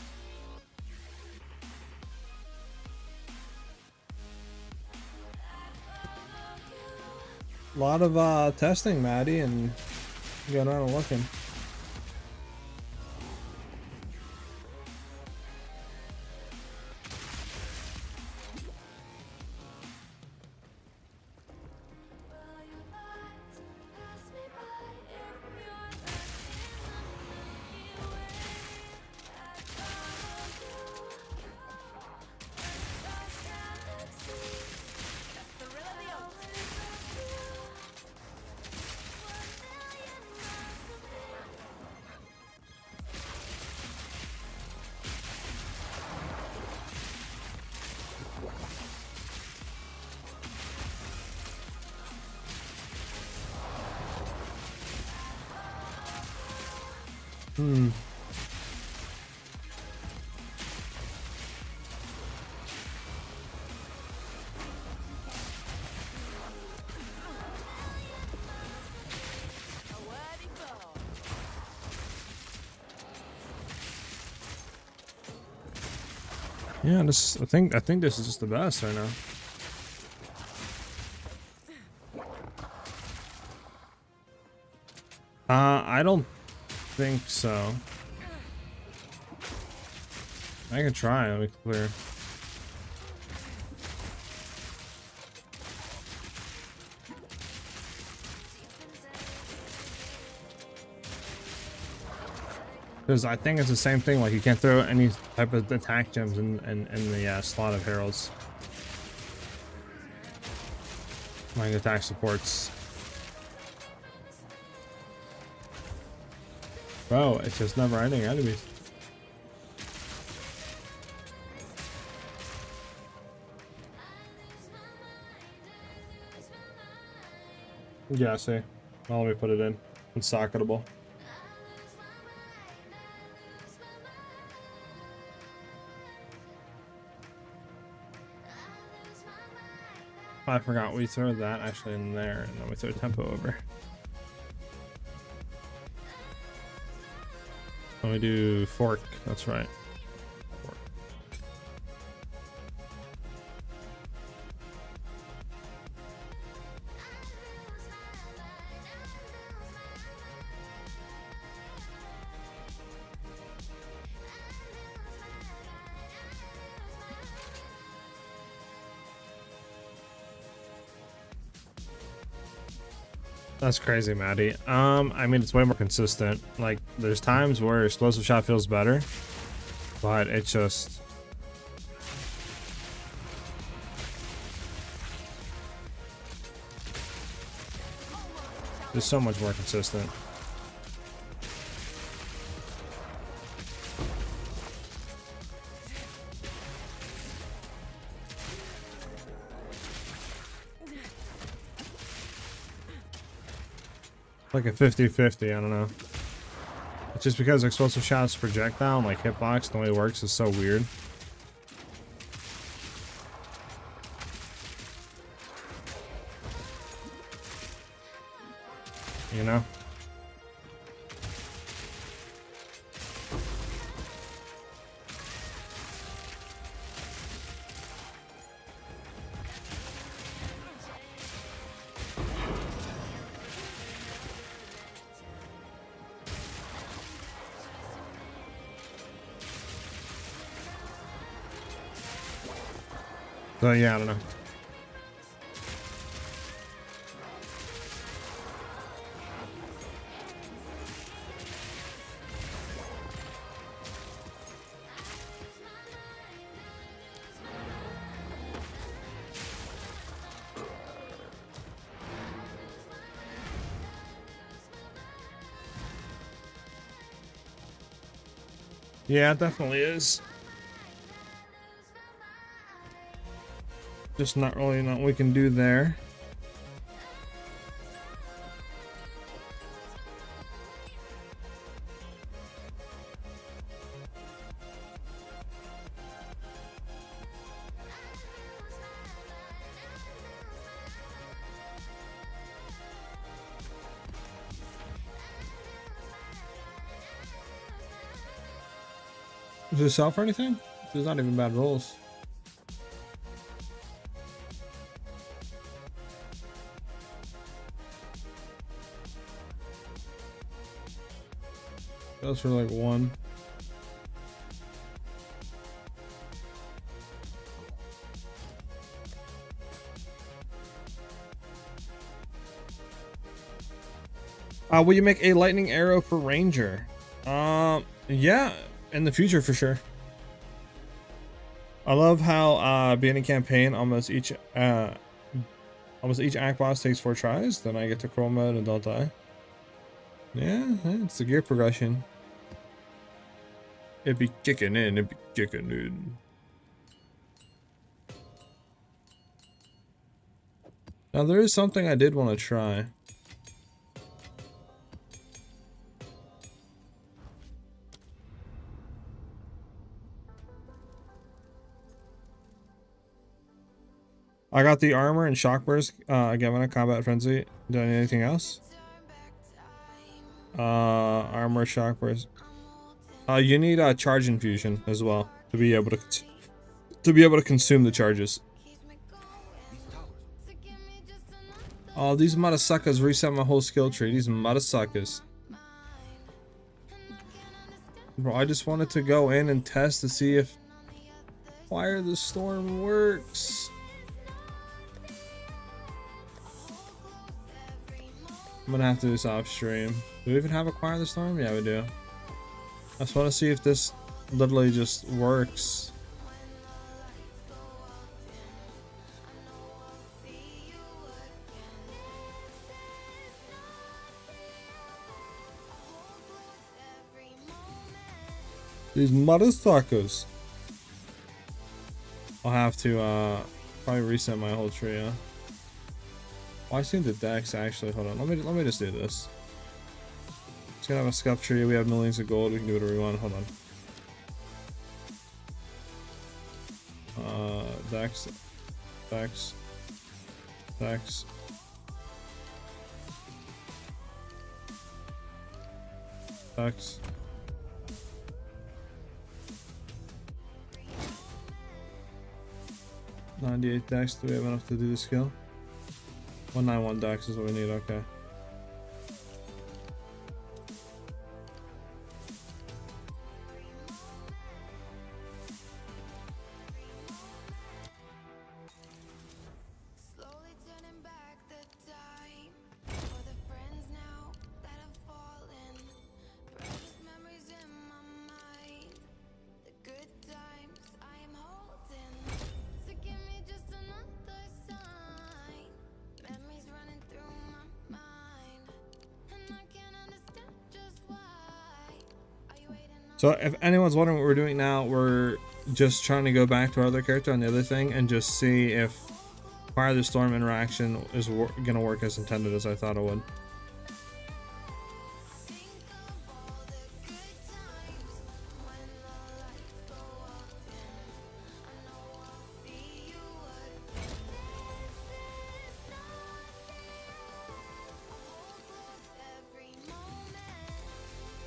A lot of testing, Maddie, and going around and looking. Yeah, this I think this is just the best right now. I don't think so. I can try, let me clear. Because I think it's the same thing, like you can't throw any type of attack gems in the slot of heralds. Like attack supports. Bro, it's just never ending enemies. Yeah, see. Well, let me put it in. It's socketable. I forgot we throw that actually in there, and then we throw tempo over. And we do fork, that's right. Fork. That's crazy, Maddie. I mean, it's way more consistent. Like, there's times where explosive shot feels better, but it's just so much more consistent. Like a 50-50, I don't know. It's just because explosive shots projectile and like hitbox, the way it works is so weird. You know? So yeah, I don't know. Yeah, it definitely is. Just not really what we can do there. Does it sell for anything? There's not even bad rolls. Those for like one. Will you make a lightning arrow for Ranger? Yeah, in the future for sure. I love how beginning campaign almost each act boss takes 4 tries. Then I get to crawl mode and don't die. Yeah, it's the gear progression. It'd be kicking in, it'd be kicking in. Now there is something I did want to try. I got the armor and shock burst. Again, when I combat frenzy. Do I need anything else? Armor, shock burst. You need a charge infusion as well to be able to consume the charges. Oh, these mother suckers reset my whole skill tree. These mother suckers. Bro, I just wanted to go in and test to see if Fire the Storm works. I'm gonna have to do this off stream. Do we even have Acquire the Storm? Yeah, we do. I just want to see if this literally just works. These motherfuckers. I'll have to probably reset my whole tree. Oh, I see the decks actually. Hold on. Let me just do this. It's gonna have a scuff tree. We have millions of gold. We can do whatever we want. Hold on. Decks. Decks. Decks. Decks. $98 decks. Do we have enough to do the skill? 191 decks is what we need. Okay. Slowly turning back the time for the friends now that have fallen. Precious memories in my mind. The good times I am holding. So give me just another sign. Memories running through my mind, and I can't understand just why. Are you waiting on? So if anyone's wondering what we're doing now, we're just trying to go back to our other character on the other thing and just see if Fire the Storm interaction is gonna work as intended, as I thought it would.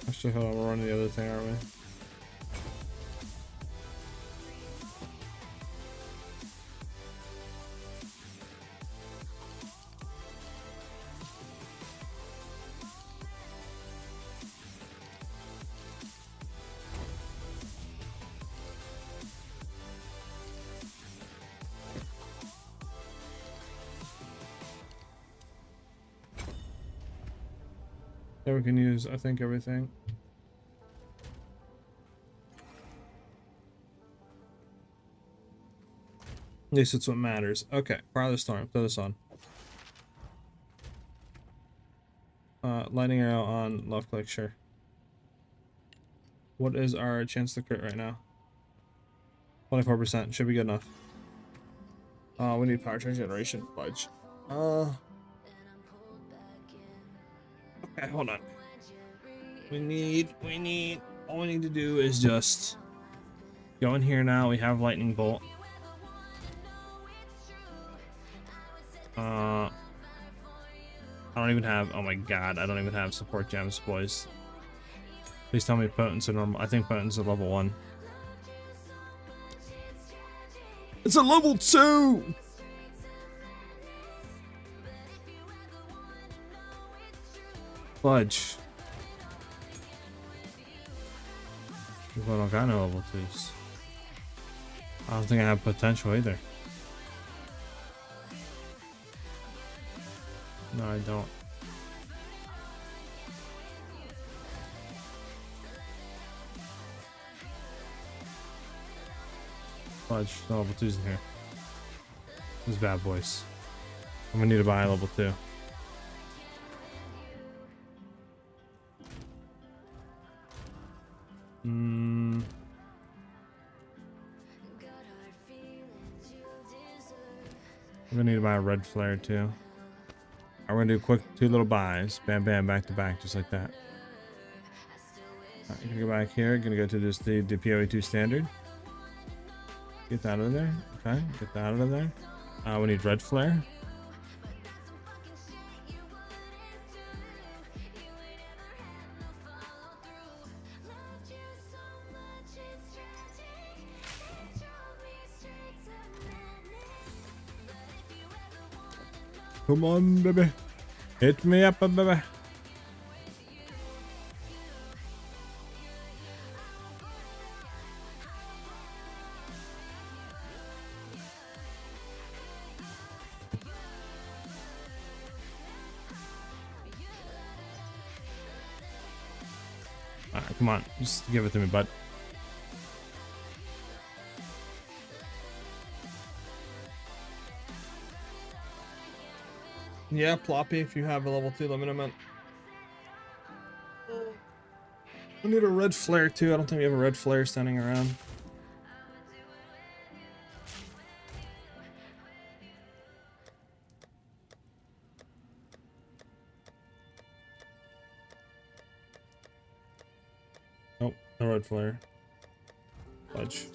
Actually, hold on, we're running the other thing, aren't we? Yeah, we can use, I think, everything. At least it's what matters. Okay, Fire the Storm. Throw this on. Lightning arrow on left click, sure. What is our chance to crit right now? 24%. Should be good enough. We need power charge generation. Fudge. Okay, hold on. All we need to do is just go in here now. We have lightning bolt. I don't even have, oh my god, I don't even have support gems, boys. Please tell me potence are normal. I think potence is level 1. It's a level 2! Fudge. I don't got no level 2s. I don't think I have potential either. No, I don't. Fudge, no level 2s in here. These bad boys. I'm gonna need to buy a level 2. I'm gonna need to buy a red flare too. I'm gonna do quick 2 little buys. Bam bam, back to back, just like that. Alright, gonna go back here, gonna go to this the POE 2 standard. Get that out of there. Okay, get that out of there. We need red flare. Come on, baby. Hit me up, baby. Alright, come on. Just give it to me, bud. Yeah, Ploppy, if you have a level 2 limit. We need a red flare too. I don't think we have a red flare standing around. Nope, no red flare. Fudge.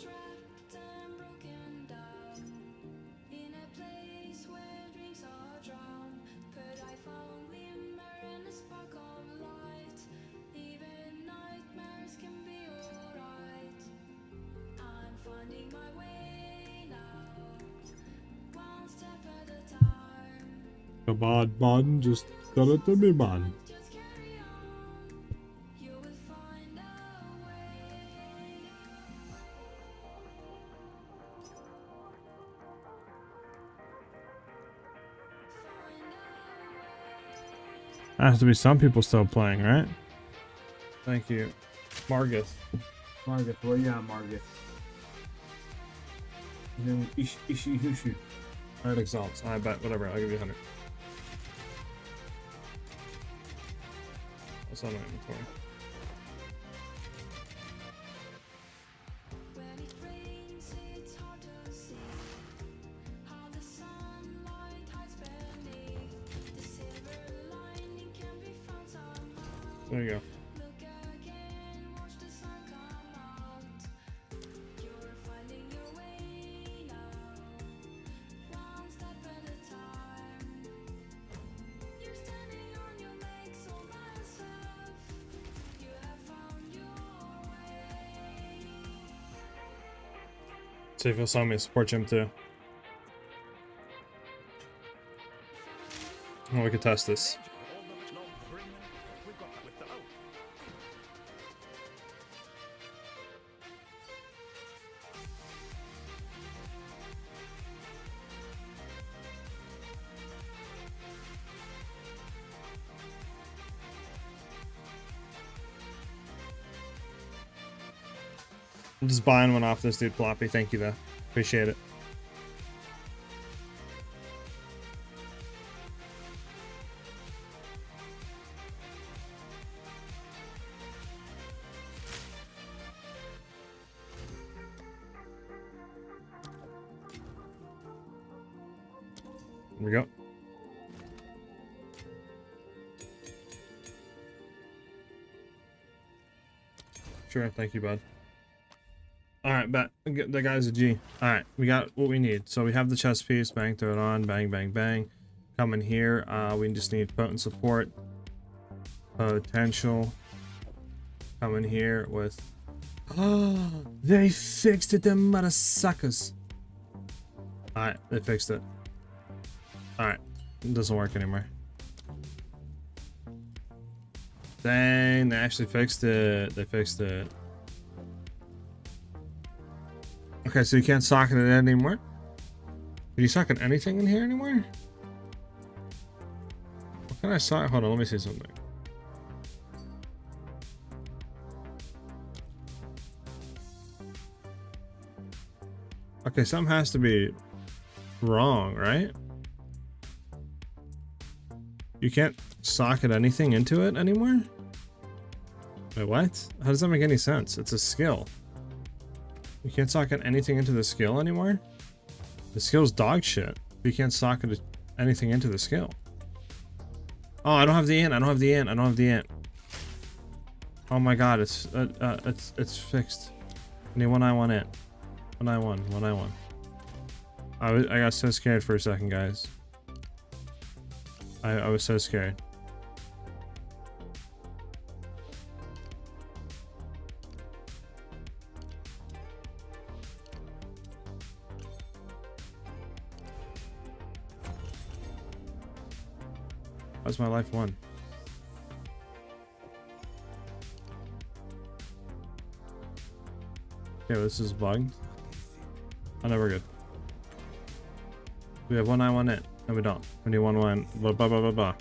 Come on, man, just tell it to me, man. There has to be some people still playing, right? Thank you. Margith. Margith, where you at, Margith? Ishi. Alright, Exalts. I bet, whatever, I'll give you 100. That's not my inventory. There you go. See if he'll sell me a support gym too. Oh, we could test this. I'm just buying one off this dude, Floppy. Thank you, though. Appreciate it. Here we go. Sure, thank you, bud. Alright, bet. The guy's a G. Alright, we got what we need. So we have the chest piece. Bang, throw it on. Bang, bang, bang. Come in here. We just need potent support. Potential. Come in here with... Oh, they fixed it, them mother suckers. Alright, they fixed it. Alright, it doesn't work anymore. Dang, they actually fixed it. They fixed it. Okay, so you can't socket it anymore? Can you socket anything in here anymore? What can I socket? Hold on, let me see something. Okay, something has to be wrong, right? You can't socket anything into it anymore? Wait, what? How does that make any sense? It's a skill. You can't socket anything into the skill anymore? The skill's dog shit. You can't socket anything into the skill. Oh, I don't have the int. I don't have the int. I don't have the int. Oh my god, it's fixed. I need 1I1 int. 1I1. I got so scared for a second, guys. I was so scared. How's my life one? Okay, well, this is bugged. Oh no, we're good. We have 191 it. No, we don't. We need 1-1. Blah blah blah blah blah.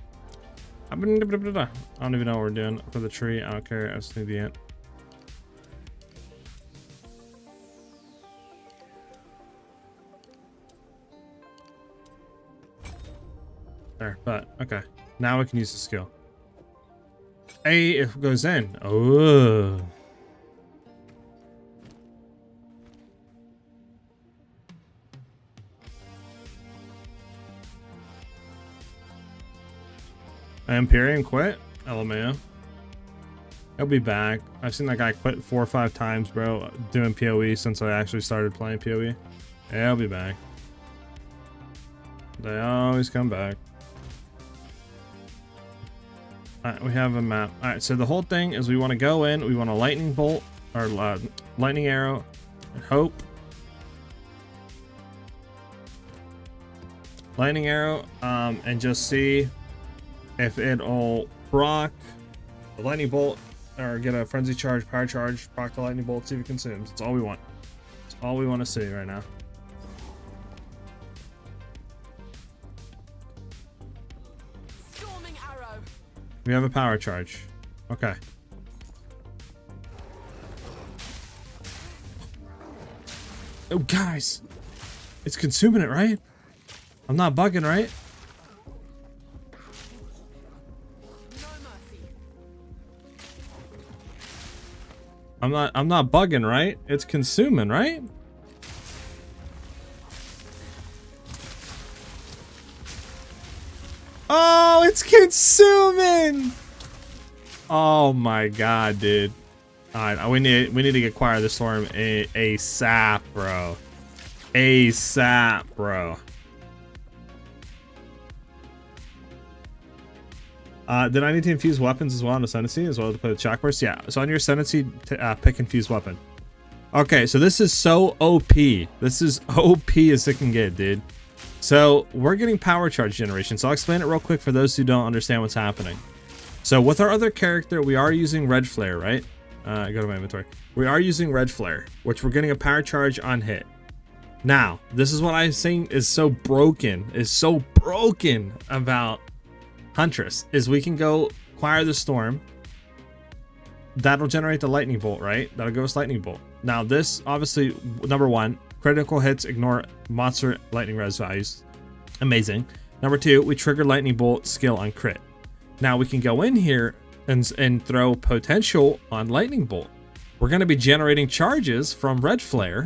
I don't even know what we're doing for the tree. I don't care. I just need the ant. There, but okay. Now we can use the skill. A, it goes in. Oh. Empyrean quit? LMAO. He'll be back. I've seen that guy quit 4 or 5 times, bro, doing POE since I actually started playing POE. Yeah, he'll be back. They always come back. Alright, we have a map. Alright, so the whole thing is we want to go in, we want a lightning bolt, or lightning arrow, and hope. Lightning arrow, and just see if it'll proc the lightning bolt, or get a frenzy charge, power charge, proc the lightning bolt, see if it consumes. That's all we want. That's all we want to see right now. Storming arrow. We have a power charge. Okay. Oh, guys. It's consuming it, right? I'm not bugging, right? No mercy. I'm not bugging, right? It's consuming, right? Oh, it's consuming! Oh my god, dude. Alright, we need to acquire the storm ASAP, bro. ASAP, bro. Did I need to infuse weapons as well on Ascendancy as well to play the shock burst? Yeah, so on your Ascendancy, pick infuse weapon. Okay, so this is so OP. This is OP as it can get, dude. So we're getting power charge generation. So I'll explain it real quick for those who don't understand what's happening. So with our other character, we are using Red Flare, right? Go to my inventory. We are using Red Flare, which we're getting a power charge on hit. Now, this is what I'm saying is so broken about Huntress, is we can go acquire the storm. That'll generate the lightning bolt, right? That'll give us lightning bolt. Now this, obviously, number 1, critical hits ignore monster lightning res values. Amazing. Number 2, we trigger lightning bolt skill on crit. Now we can go in here and throw potential on lightning bolt. We're going to be generating charges from Red Flare.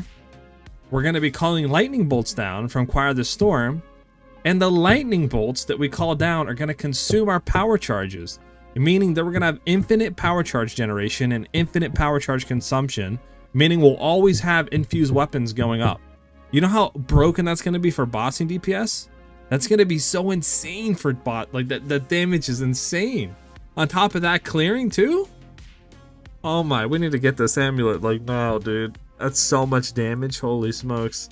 We're going to be calling lightning bolts down from Acquire the Storm. And the lightning bolts that we call down are going to consume our power charges, meaning that we're going to have infinite power charge generation and infinite power charge consumption, meaning we'll always have infused weapons going up. You know how broken that's going to be for bossing DPS? That's going to be so insane for bot. Like, the damage is insane. On top of that, clearing too? Oh my, we need to get this amulet. Like, no, dude. That's so much damage. Holy smokes.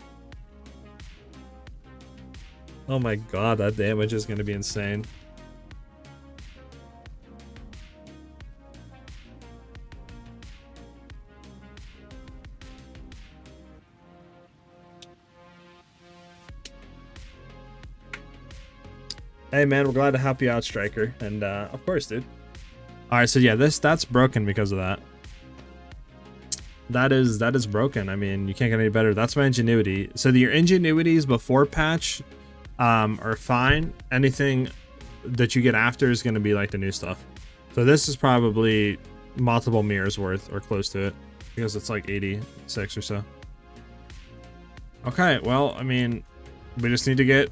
Oh my god, that damage is going to be insane. Hey man, we're glad to help you out, Striker. And of course, dude. Alright, so yeah, that's broken because of that. That is broken. I mean, you can't get any better. That's my ingenuity. So your ingenuities before patch are fine. Anything that you get after is going to be like the new stuff. So this is probably multiple mirrors worth or close to it, because it's like 86 or so. Okay, well, I mean, we just need to get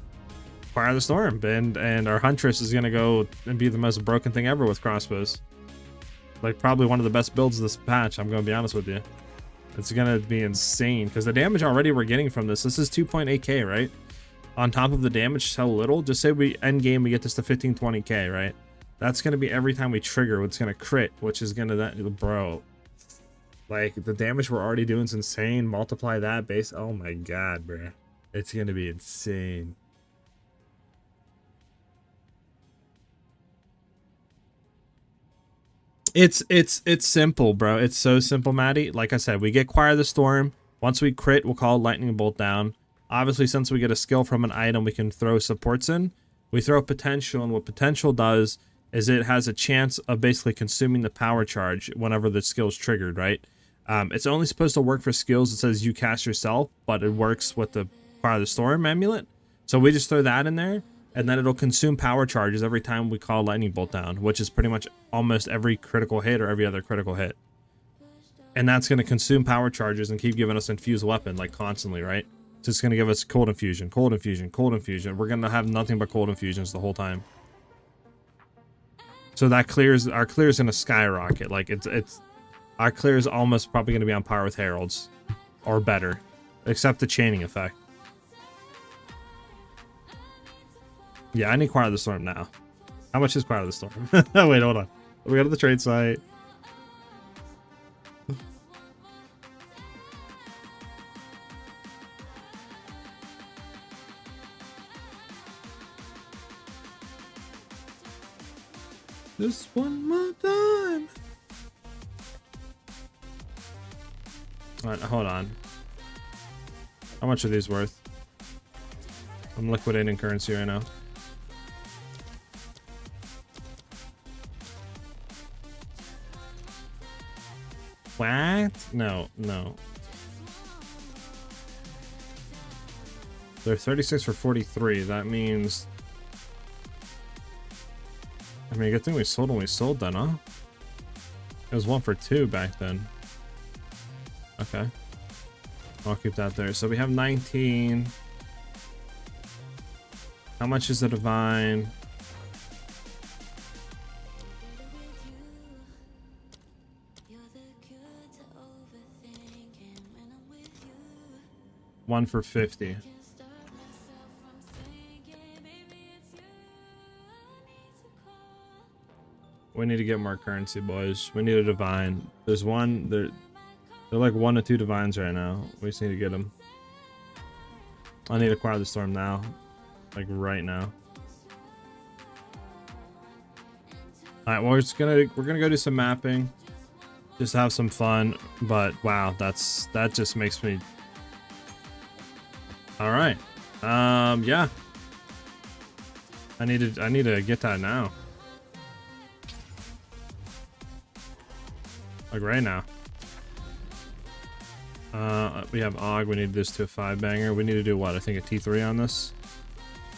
Fire the Storm, and our Huntress is gonna go and be the most broken thing ever with crossbows. Like, probably one of the best builds of this patch, I'm gonna be honest with you. It's gonna be insane because the damage already we're getting from this is 2.8k, right? On top of the damage so little, just say we end game we get this to 15-20k, right? That's gonna be every time we trigger what's gonna crit, which is gonna bro. Like the damage we're already doing is insane. Multiply that base. Oh my god, bro. It's gonna be insane. It's simple, bro. It's so simple, Maddie. Like I said, we get Choir of the Storm. Once we crit, we'll call Lightning Bolt down. Obviously, since we get a skill from an item, we can throw supports in. We throw potential, and what potential does is it has a chance of basically consuming the power charge whenever the skill is triggered, right? It's only supposed to work for skills that says you cast yourself, but it works with the Choir of the Storm amulet. So we just throw that in there, and then it'll consume power charges every time we call Lightning Bolt down, which is pretty much almost every critical hit or every other critical hit. And that's going to consume power charges and keep giving us infused weapon, like constantly, right? So it's going to give us cold infusion, cold infusion, cold infusion. We're going to have nothing but cold infusions the whole time. So that clears, our clear is going to skyrocket. Like our clear is almost probably going to be on par with Herald's or better, except the chaining effect. Yeah, I need Choir of the Storm now. How much is Choir of the Storm? Oh, wait, hold on. We go to the trade site. Just one more time. Alright, hold on. How much are these worth? I'm liquidating currency right now. What? No. They're 36 for 43. That means... I mean, good thing we sold when we sold then, huh? It was 1 for 2 back then. Okay. I'll keep that there. So we have 19. How much is the divine? One for 50. We need to get more currency, boys. We need a divine. There's one. They're like 1 to 2 divines right now. We just need to get them. I need to acquire the storm now, like right now. All right. Well, we're gonna go do some mapping, just have some fun. But wow, that just makes me. All right. Yeah. I need to get that now. Like right now. We have Og. We need to do this to a 5-banger. We need to do what? I think a T3 on this.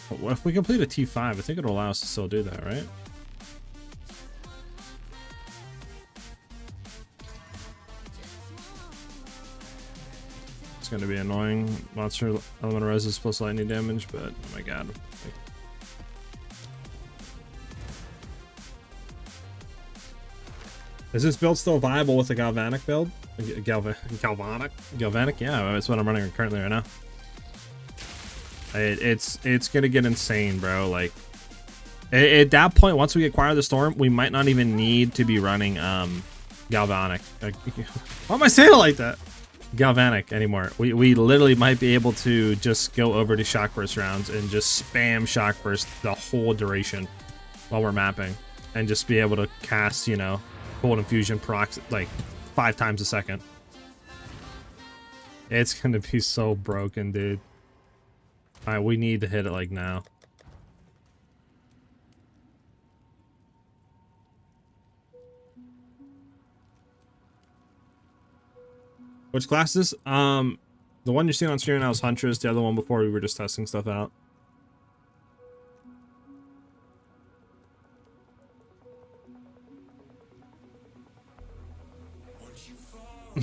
But what if we complete a T5? I think it'll allow us to still do that, right? It's gonna be annoying. Monster elemental resist plus lightning damage, but oh my god. Is this build still viable with a galvanic build? Galvanic? Yeah, that's what I'm running currently right now. It's gonna get insane, bro. Like at that point, once we acquire the storm, we might not even need to be running galvanic. Why am I saying it like that? Galvanic anymore. We literally might be able to just go over to shock burst rounds and just spam shock burst the whole duration while we're mapping, and just be able to cast, you know, cold infusion procs like 5 times a second. It's gonna be so broken, dude. All right, we need to hit it like now. Which class is this? The one you're seeing on screen now is Huntress. The other one before we were just testing stuff out.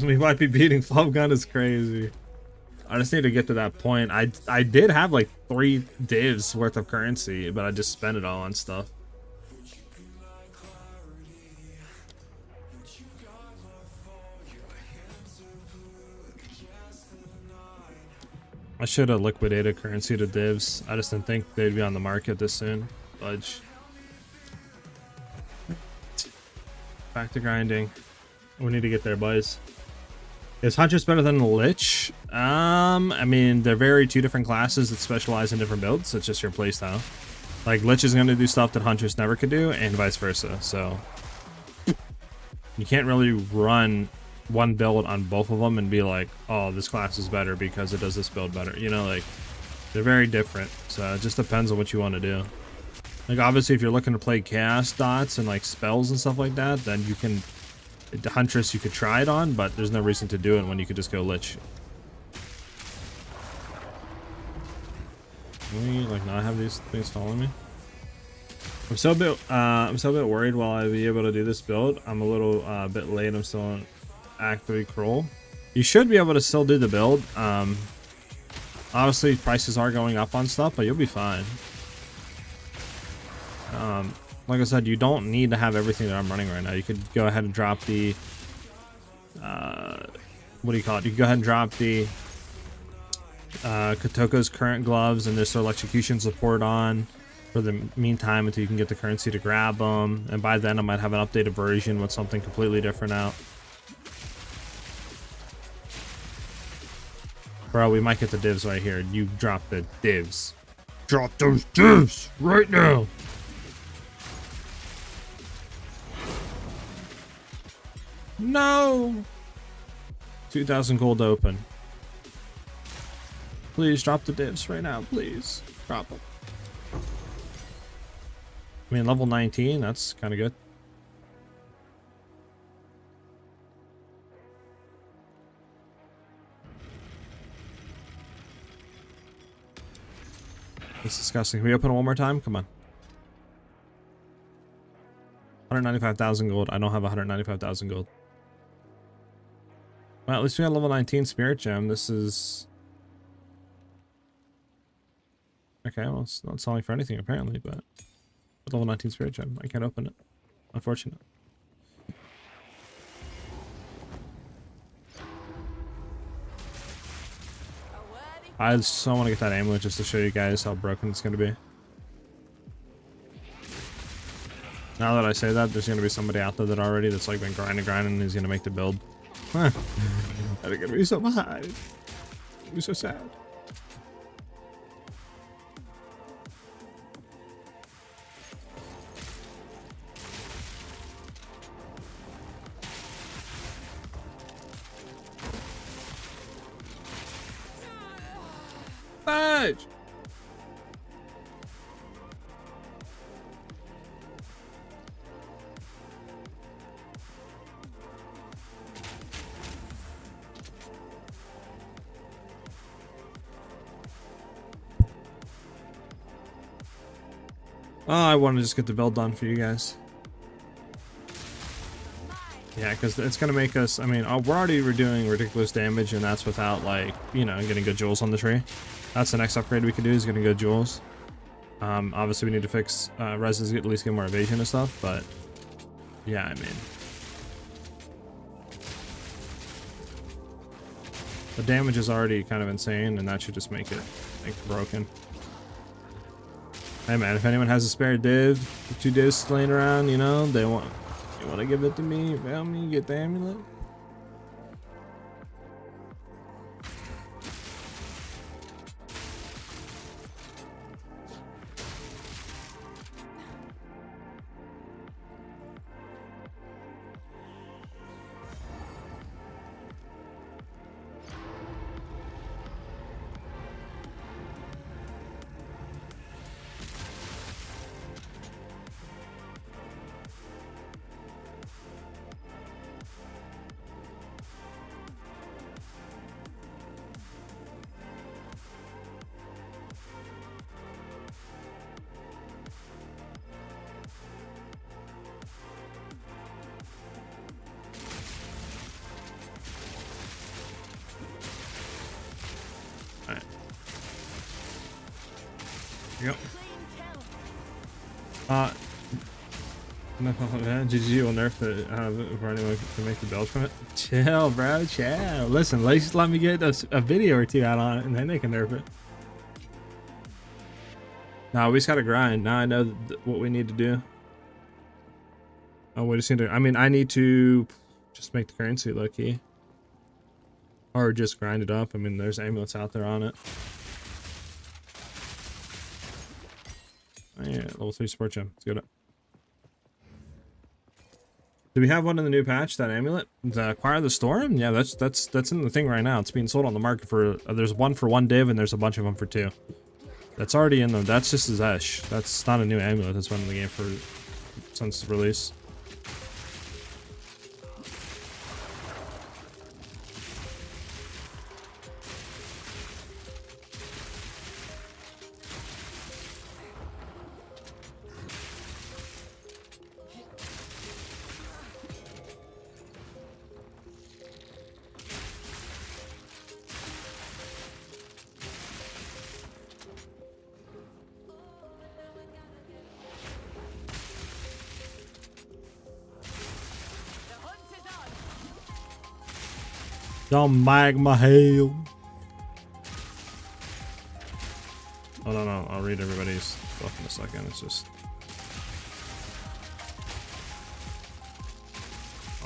We might be beating Flub Gun is crazy. I just need to get to that point. I did have like 3 divs worth of currency, but I just spent it all on stuff. I should have liquidated currency to divs. I just didn't think they'd be on the market this soon. Fudge. Back to grinding. We need to get there, boys. Is Huntress better than the Lich? I mean, they're very two different classes that specialize in different builds. It's just your playstyle. Like, Lich is going to do stuff that Huntress never could do, and vice versa. So, you can't really run one build on both of them and be like, oh, this class is better because it does this build better. You know, like, they're very different. So, it just depends on what you want to do. Like, obviously, if you're looking to play chaos dots and, like, spells and stuff like that, then you can... The Huntress you could try it on, but there's no reason to do it when you could just go Lich. Can we, like, not have these things following me? I'm so a bit worried while I be able to do this build. I'm a little bit late. I'm still on Act 3 crawl. You should be able to still do the build. Obviously, prices are going up on stuff, but you'll be fine. Like I said, you don't need to have everything that I'm running right now. You could go ahead and drop the, what do you call it? You can go ahead and drop the Kotoko's current gloves and there's electrocution support on for the meantime until you can get the currency to grab them. And by then I might have an updated version with something completely different out. Bro, we might get the divs right here. You drop the divs. Drop those divs right now. No! 2,000 gold open. Please drop the divs right now, please. Drop them. I mean, level 19, that's kind of good. It's disgusting. Can we open it one more time? Come on. 195,000 gold. I don't have 195,000 gold. Well, at least we got level 19 Spirit Gem. This is... Okay, well, it's not selling for anything apparently, but... Level 19 Spirit Gem. I can't open it. Unfortunate. I so want to get that amulet just to show you guys how broken it's going to be. Now that I say that, there's going to be somebody out there that already that's like been grinding and he's going to make the build. Huh. That's going to be so behind. It'll be so sad. Fudge! Oh, I want to just get the build done for you guys. Yeah, because it's going to make us, I mean, we're already doing ridiculous damage, and that's without, like, you know, getting good jewels on the tree. That's the next upgrade we can do, is getting good jewels. Obviously, we need to fix reses, at least get more evasion and stuff, but yeah, I mean. The damage is already kind of insane, and that should just make it broken. Hey man, if anyone has a spare div, 2 divs laying around, you know, you want to give it to me, feel me, get the amulet. Yep. No, man, GG will nerf it for anyone to make the build from it. Chill, bro, chill. Listen, just let me get a video or two out on it, and then they can nerf it. No, we just gotta grind. Now I know what we need to do. Oh, we just need to. I mean, I need to just make the currency low key, or just grind it up. I mean, there's amulets out there on it. Oh, yeah, level 3 support gem. Let's get it. Do we have one in the new patch? That amulet, the Acquire the Storm? Yeah, that's in the thing right now. It's being sold on the market for. There's one for 1 div, and there's a bunch of them for 2. That's already in them. That's just a Zesh. That's not a new amulet. That's been in the game for since release. Don't magma hail. Oh no, I'll read everybody's stuff in a second. It's just.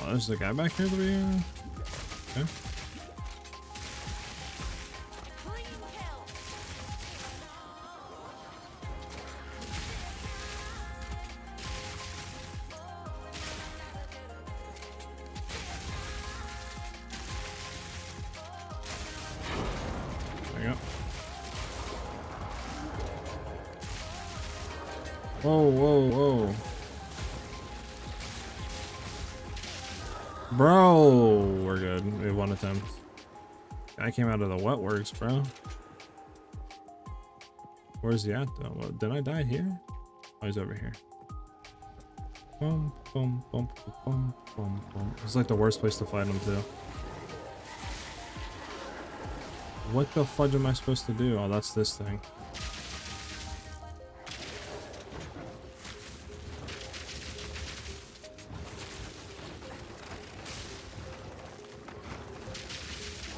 Oh, there's the guy back here that we. Okay. There you go. Whoa, whoa, whoa. Bro, we're good. We have 1 attempt. Guy came out of the wet works, bro. Where's he at though? What, did I die here? Oh, he's over here. Boom, boom, boom, boom, boom, boom. It's like the worst place to fight him too. What the fudge am I supposed to do? Oh, that's this thing.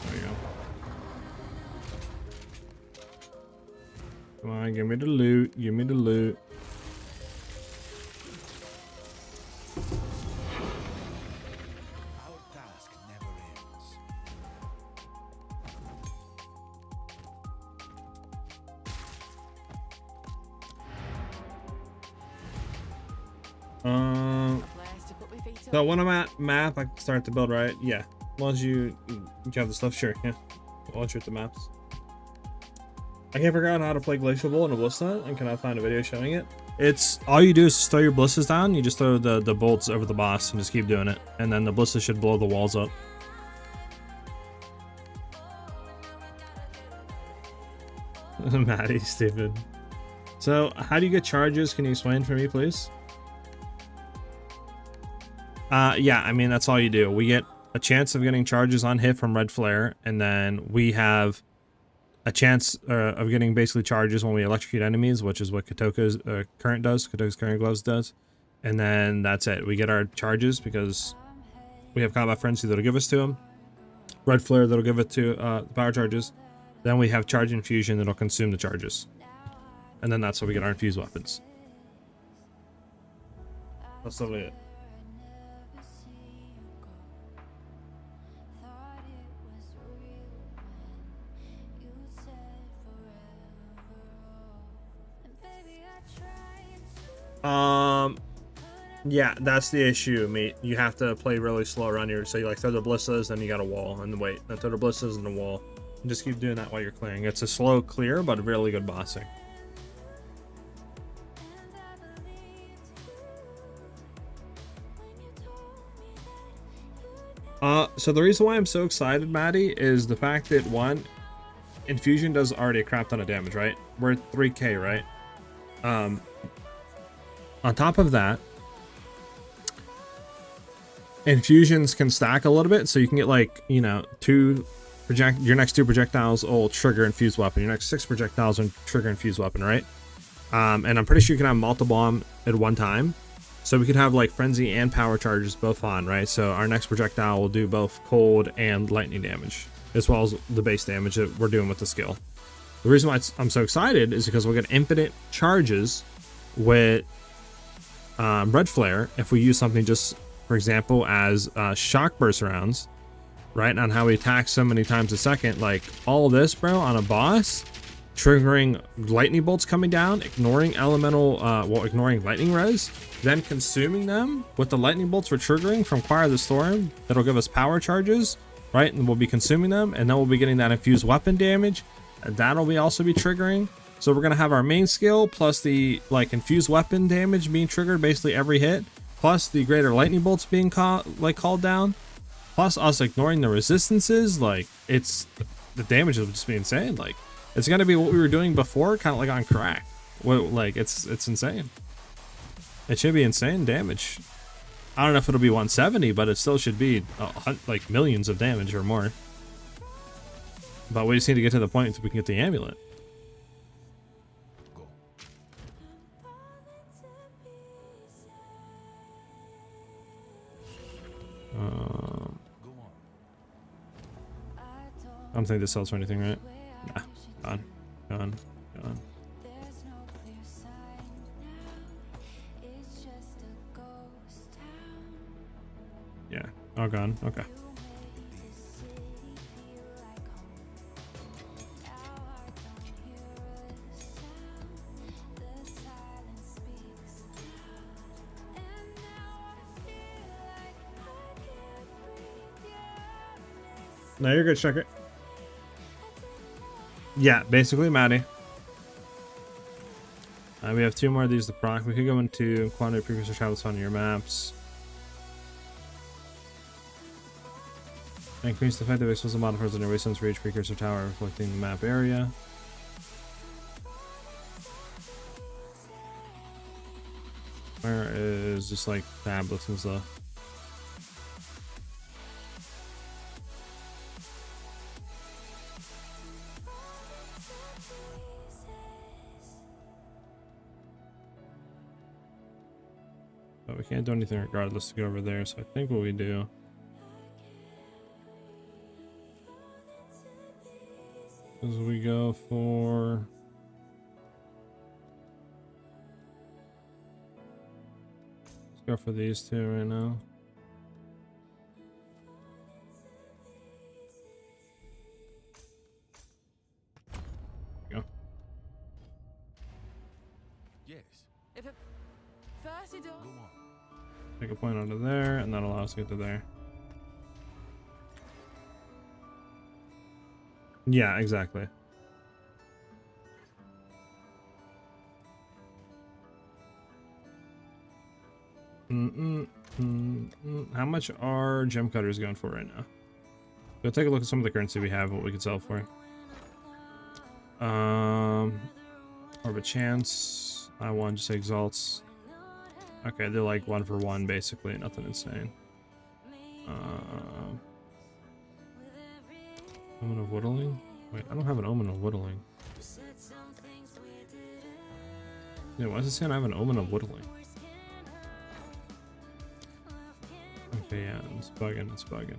There we go. Come on, give me the loot. Give me the loot. Our task never ends. So when I'm at map, I can start to build, right? Yeah. As long as you have the stuff, sure. Yeah. Once you're at the maps. I can't figure out how to play Glacial Bolt in a Ballista, and cannot find a video showing it. It's all you do is just throw your ballistas down. You just throw the bolts over the boss and just keep doing it, and then the ballista should blow the walls up. Maddie, stupid. So how do you get charges? Can you explain for me, please? Yeah, I mean, that's all you do. We get a chance of getting charges on hit from Red Flare, and then we have a chance of getting basically charges when we electrocute enemies, which is what Kotoka's current does. Kotoka's current gloves does. And then that's it. We get our charges because we have combat frenzy that'll give us to them. Red Flare that'll give it to the power charges. Then we have charge infusion that'll consume the charges. And then that's how we get our infused weapons. That's literally it. Yeah, that's the issue, mate. You have to play really slow around here. So you like throw the ballistas, then you got a wall, and wait. Then throw the ballistas and a wall. And just keep doing that while you're clearing. It's a slow clear, but really good bossing. So the reason why I'm so excited, Maddie, is the fact that one, Infusion does already a crap ton of damage, right? We're at 3k, right? On top of that, infusions can stack a little bit, so you can get like, you know, your next 2 projectiles will trigger infused weapon. Your next 6 projectiles will trigger infused weapon, right? And I'm pretty sure you can have multiple bomb at one time. So we could have like frenzy and power charges both on, right? So our next projectile will do both cold and lightning damage, as well as the base damage that we're doing with the skill. The reason why I'm so excited is because we'll get infinite charges with red flare if we use something just, for example, as shock burst rounds, right? On how we attack so many times a second. Like all this, bro, on a boss, triggering lightning bolts coming down, ignoring elemental, ignoring lightning res, then consuming them with the lightning bolts we're triggering from Choir of the Storm. That'll give us power charges, right? And we'll be consuming them, and then we'll be getting that infused weapon damage. And that'll be also be triggering. So we're gonna have our main skill plus the like infused weapon damage being triggered basically every hit, plus the greater lightning bolts being called down, plus us ignoring the resistances. Like it's the damage will just be insane. Like it's gonna be what we were doing before, kind of like on crack. Like it's insane. It should be insane damage. I don't know if it'll be 170, but it still should be like millions of damage or more. But we just need to get to the point so we can get the amulet. I don't think this sells for anything, right? Nah, gone. There's no clear sign now. It's just a ghost town. Yeah, all gone. Okay. Make the city feel like home. Now I don't hear a sound. The silence speaks loud. And now I feel like I can't breathe. You're No, you're good, check it. Yeah, basically Maddie. We have 2 more of these to proc. We could go into quantity precursor tablets on your maps. Increase the effective explosive modifiers on your wastelands for each precursor tower reflecting the map area. Where is just like tablets and stuff? But we can't do anything regardless to go over there, so I think what we do is we go for go for these 2 right now. Go. Yes. If it first you do. Go on. Take a point out of there, and that'll allow us to get to there. Yeah, exactly. How much are gem cutters going for right now? Go take a look at some of the currency we have, what we could sell for. Or a chance. I want just exalts. Okay, they're like 1 for 1 basically, nothing insane. Omen of Whittling? Wait, I don't have an Omen of Whittling. Yeah, why is it saying I have an Omen of Whittling? Okay, yeah, it's bugging, it's bugging.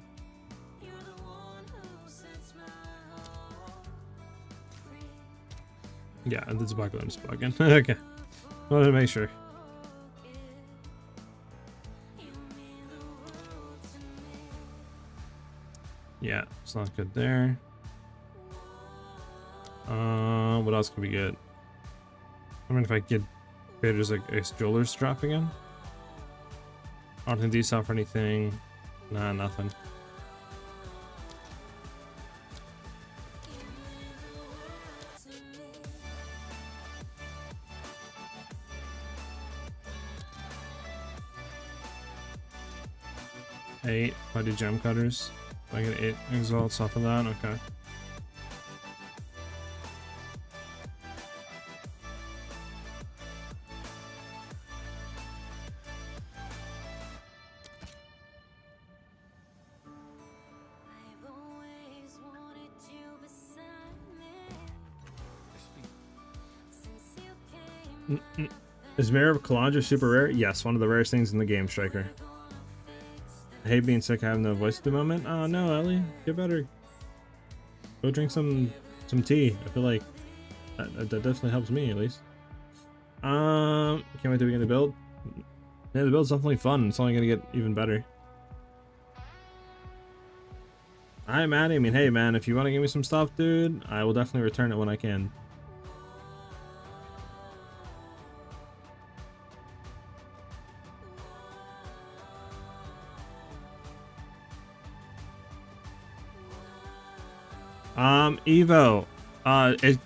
Yeah, it's bugging, it's bugging. Okay, wanted to make sure. Yeah, it's not good there. What else can we get? I mean, if I get creators like Ace Jewelers drop again. I don't think these sell for anything. Nah, nothing. Eight. If I do gem cutters, if I get 8 exalts off of that, okay. I've always wanted you beside me. Since you came, Is Mirror of Kalandra super rare? Yes, one of the rarest things in the game, Striker. I hate being sick. I have no voice at the moment. Oh no, Ellie, get better. Go drink some tea. I feel like that definitely helps me at least. Can't wait to begin the build. Yeah, the build's definitely fun. It's only gonna get even better. Hi, Maddie. I mean, hey, man, if you want to give me some stuff, dude, I will definitely return it when I can. Evo.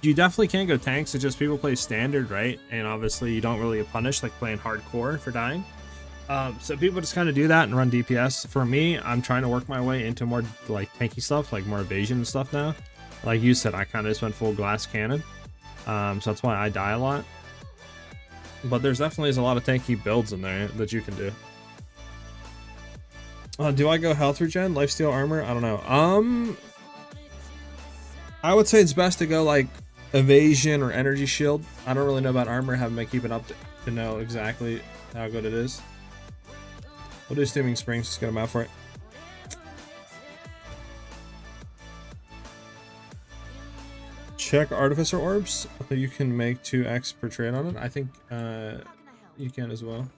You definitely can't go tanks. It's just people play standard, right? And obviously you don't really get punished like playing hardcore for dying. So people just kind of do that and run DPS. For me, I'm trying to work my way into more like tanky stuff, like more evasion and stuff now. Like you said, I kind of just went full glass cannon. So that's why I die a lot. But there's definitely a lot of tanky builds in there that you can do. Do I go health regen, lifesteal armor? I don't know. I would say it's best to go like evasion or energy shield. I don't really know about armor. Haven't been keeping up to know exactly how good it is. We'll do Steaming Springs. Just get them out for it. Check Artificer Orbs. You can make 2x per trade on it. I think you can as well.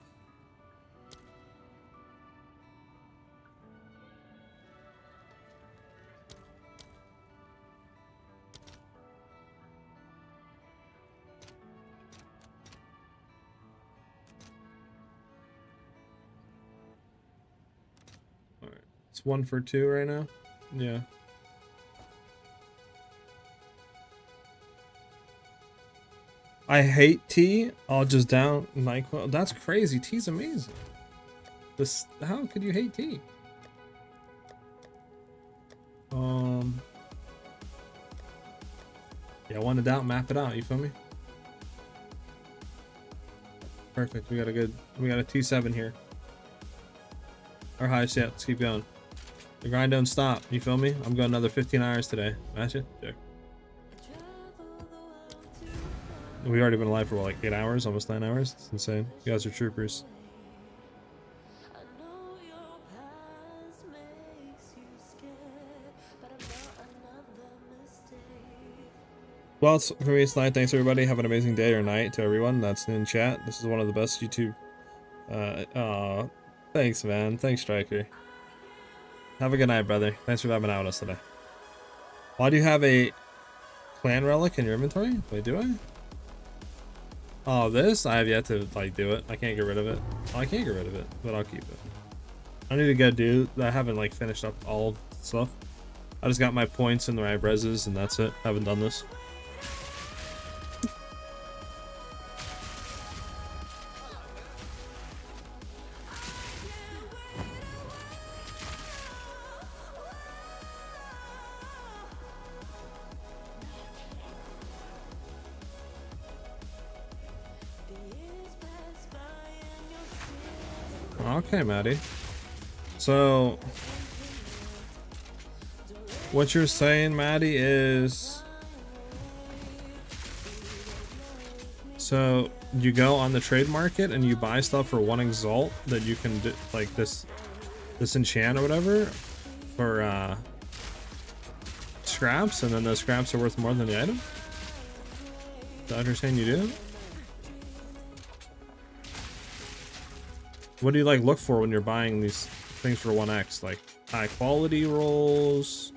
It's 1 for 2 right now. Yeah. I hate tea. I'll just down NyQuil. That's crazy. Tea's amazing. How could you hate tea? Yeah, one to doubt, map it out. You feel me? Perfect. We got a T7 here. Our highest yet. Let's keep going. The grind don't stop. You feel me? I'm going another 15 hours today. Match it? Sure. We've already been alive for what, like 8 hours, almost 9 hours. It's insane. You guys are troopers. Well, it's for me, it's night. Thanks everybody. Have an amazing day or night to everyone that's in chat. This is one of the best YouTube. Thanks, man. Thanks, Striker. Have a good night, brother. Thanks for vibing out with us today. Why do you have a clan relic in your inventory? Wait, do I? Oh, this? I have yet to, like, do it. I can't get rid of it. Oh, I can't get rid of it, but I'll keep it. I need to go do... I haven't, like, finished up all of the stuff. I just got my points and the right reses, and that's it. I haven't done this. Okay, Maddie. So, what you're saying, Maddie, is... So, you go on the trade market and you buy stuff for 1 exalt that you can do, like this enchant or whatever, for scraps, and then those scraps are worth more than the item? Is that what you're saying you do? What do you like look for when you're buying these things for 1x? Like high quality rolls?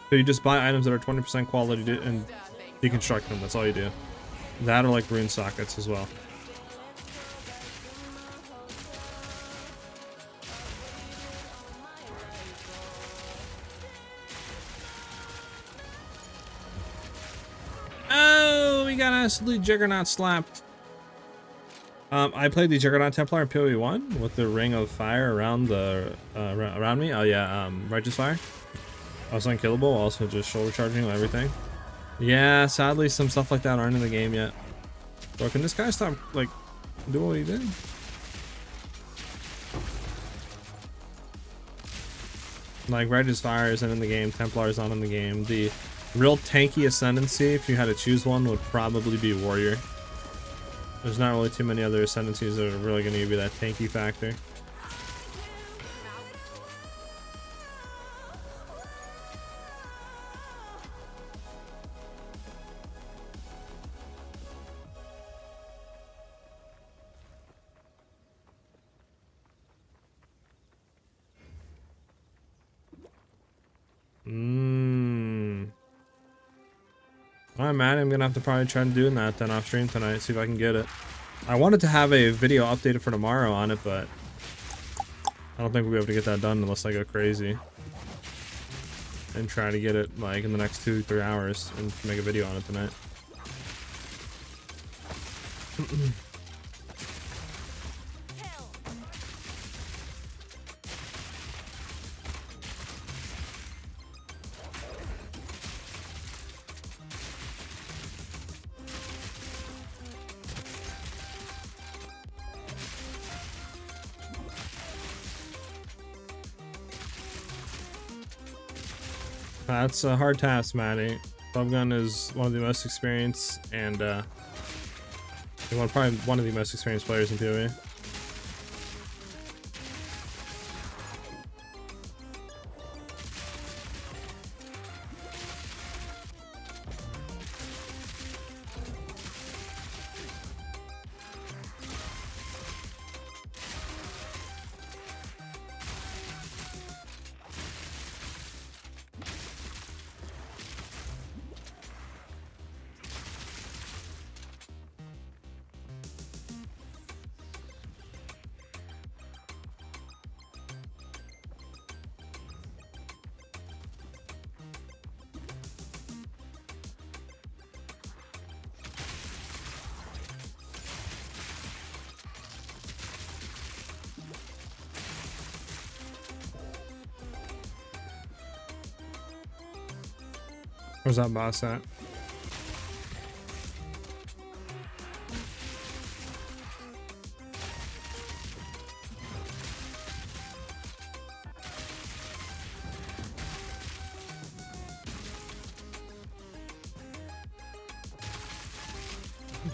So you just buy items that are 20% quality and deconstruct them. That's all you do. That or like rune sockets as well. Oh, we got absolutely Juggernaut slapped. I played the Juggernaut Templar in POE 1 with the ring of fire around the around me. Oh yeah, Righteous Fire. Also unkillable, also just shoulder charging and everything. Yeah, sadly some stuff like that aren't in the game yet. Bro, can this guy stop, like, doing what he did? Like, Regis Fire isn't in the game, Templar is not in the game. The real tanky ascendancy, if you had to choose one, would probably be Warrior. There's not really too many other ascendancies that are really going to give you that tanky factor. Alright, man, I'm gonna have to probably try doing that then off stream tonight, see if I can get it. I wanted to have a video updated for tomorrow on it, but I don't think we'll be able to get that done unless I go crazy. And try to get it, like, in the next 2-3 hours and make a video on it tonight. That's a hard task, Matty. Clubgun is one of the most experienced and probably one of the most experienced players in POE. Where's that boss at?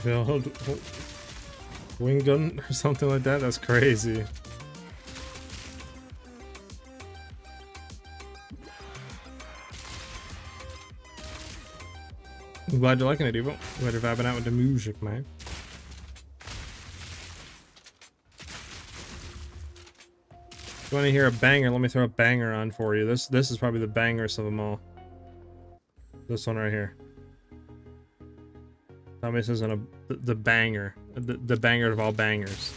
Build wing gun or something like that? That's crazy. I'm glad you're liking it, Evo. Glad you're vibing out with the music, man. If you want to hear a banger, let me throw a banger on for you. This is probably the bangers of them all. This one right here. Tell me this isn't the banger. The banger of all bangers.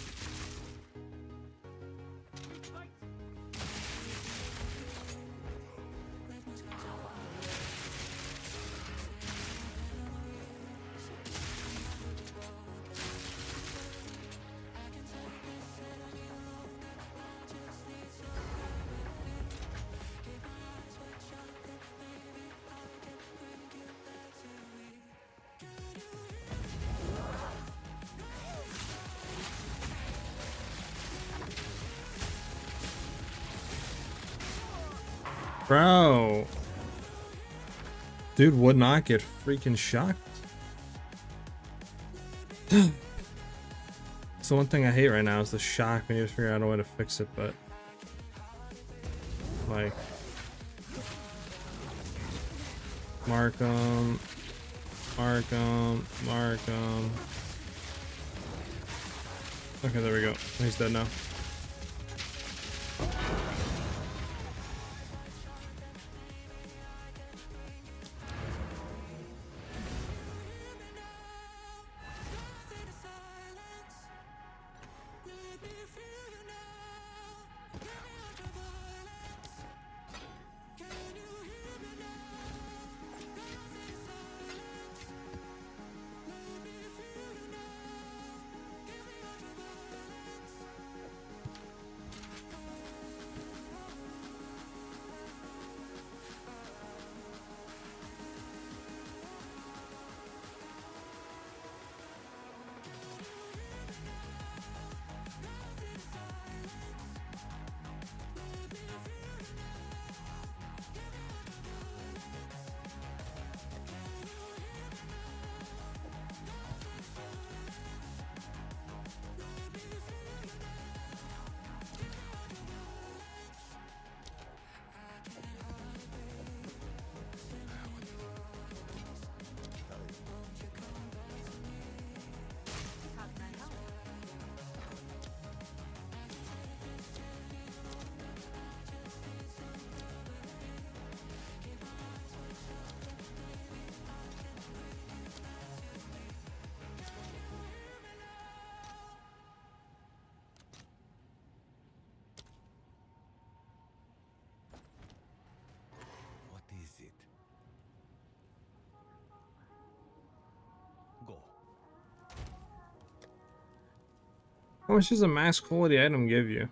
Bro. Dude would not get freaking shocked. So one thing I hate right now is the shock. We need to figure out a way to fix it, but like mark him. Okay, there we go. He's dead now. How much does a max quality item give you?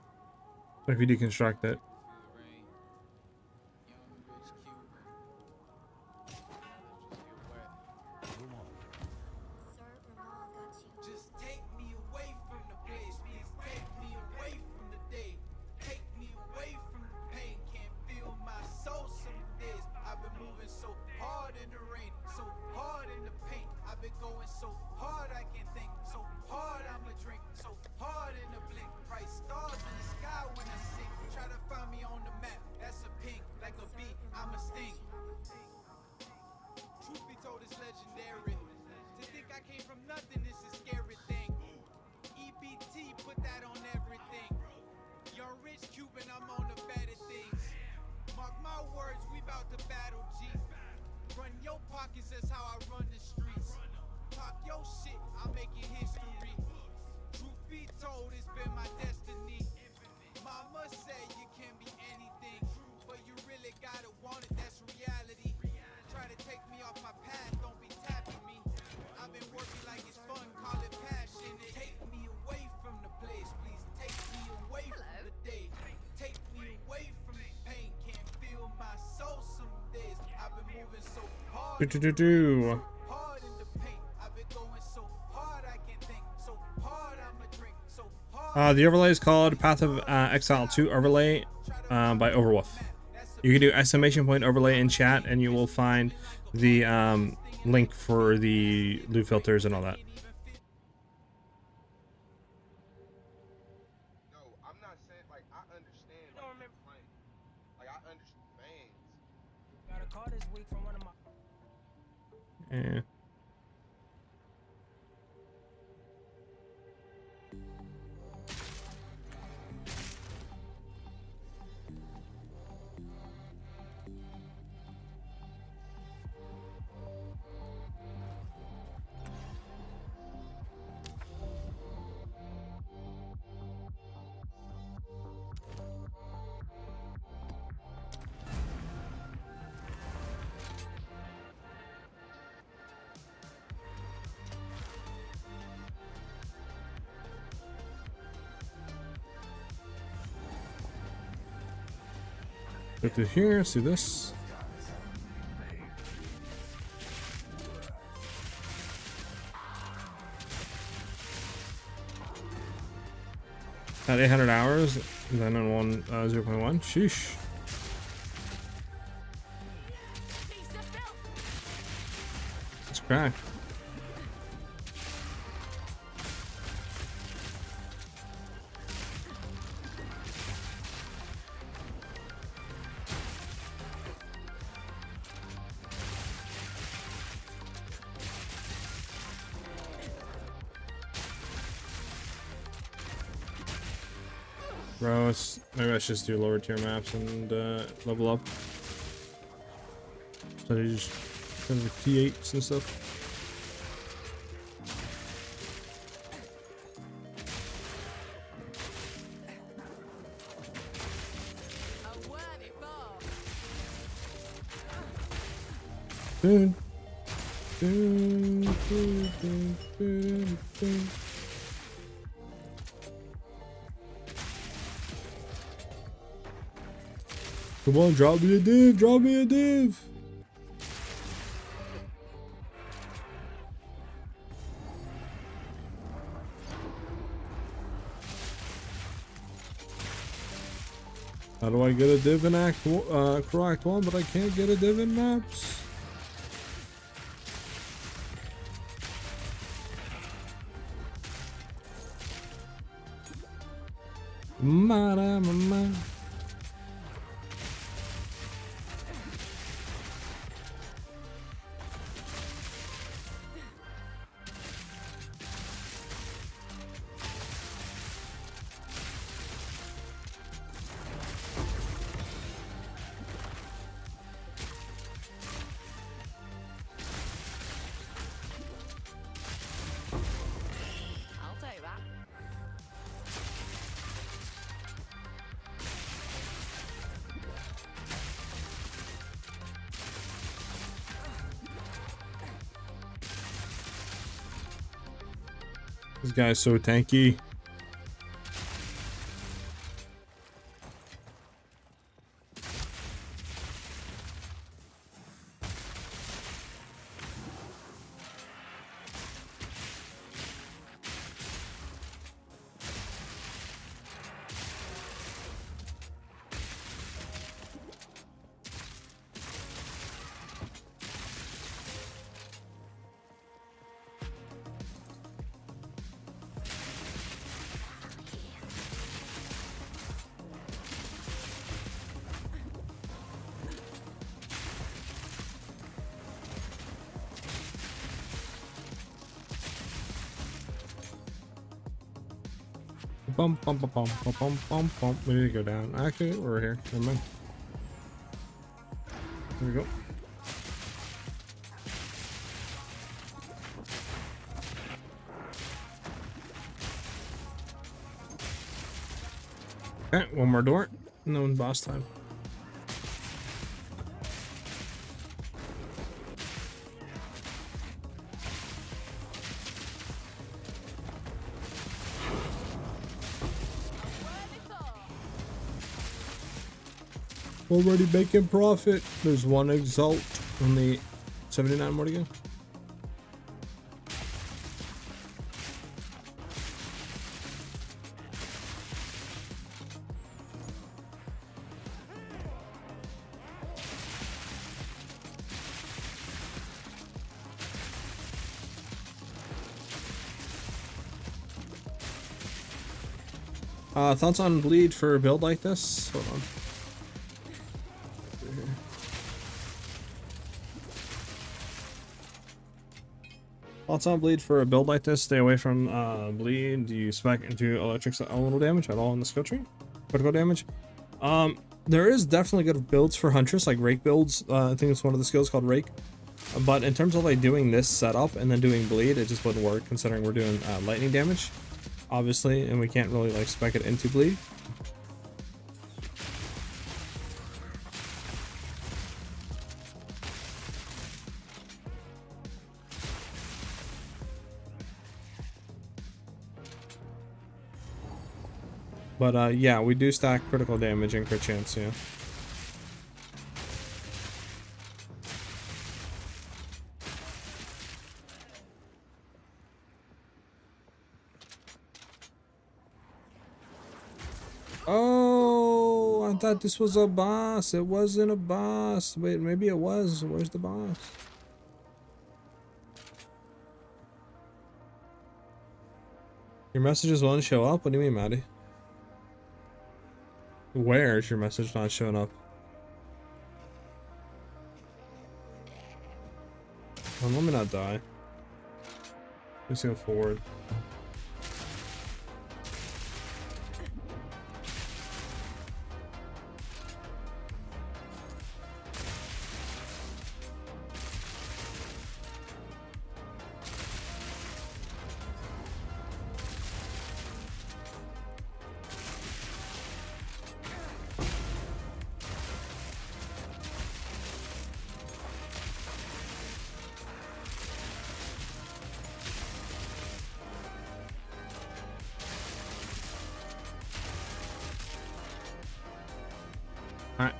If you deconstruct it. Just take me away from the place, please take me away from the day. Take me away from the pain, can't feel my soul some days. I've been moving so hard in the rain, so hard in the pain. I've been going so hard I can't think, so hard I'ma drink, so hard in the blink. Bright stars in the sky when I sing. Try to find me on the map, that's a pink, like a bee, I'm a sting. Truth be told, it's legendary. To think I came from nothing, this is scary thing. EBT, put that on everything. Young rich Cuban, I'm on the better things. Mark my words, we bout to battle, G. Run your pockets, that's how I run the streets. Talk your shit, I'm making history. Truth be told, it's been my destiny. Mama said you can be anything, but you really gotta want it, that's reality. Try to take me off my path, don't be tapping me. I've been working like it's fun, call it passion. Take me away from the place, please take me away from the day. Take me away from the pain, can't feel my soul some days. I've been moving so hard, hard in the pain. I've been going so hard I can't think, so hard I'ma drink, so hard. The overlay is called Path of Exile 2 overlay by Overwolf. You can do exclamation point overlay in chat and you will find the link for the loot filters and all that. No, I'm not saying, like, I understand, like, the complaint. Like, I understand. Got a call this week from one of my. Yeah. Go through here, see this. At 800 hours, then on 0.1. Sheesh. It's cracked. Bro, maybe I should just do lower tier maps and level up. So they just kind of T8s and stuff. A worthy bar. Dun, dun, dun, dun, dun, dun. Come on, drop me a div, drop me a div. How do I get a div in correct one, but I can't get a div in maps? Mama. I'll take that. This guy's so tanky. Bum bum bum bum bum bum bum bum. We need to go down. Actually, we're here. Never mind. Here we go. Okay, one more door. No boss time. Already making profit. There's one Exalt, only 79 more to go. Thoughts on bleed for a build like this? Hold on. Thoughts on bleed for a build like this? Stay away from bleed. Do you spec into electric elemental damage at all in the skill tree? Critical damage? There is definitely good builds for Huntress, like rake builds. I think it's one of the skills called rake. But in terms of like doing this setup and then doing bleed, it just wouldn't work considering we're doing lightning damage, obviously, and we can't really like spec it into bleed. But yeah, we do stack critical damage and crit chance, yeah. Oh, I thought this was a boss. It wasn't a boss. Wait, maybe it was. Where's the boss? Your messages won't show up? What do you mean, Maddie? Where is your message not showing up? Oh, let me not die. Let's go forward. Alright.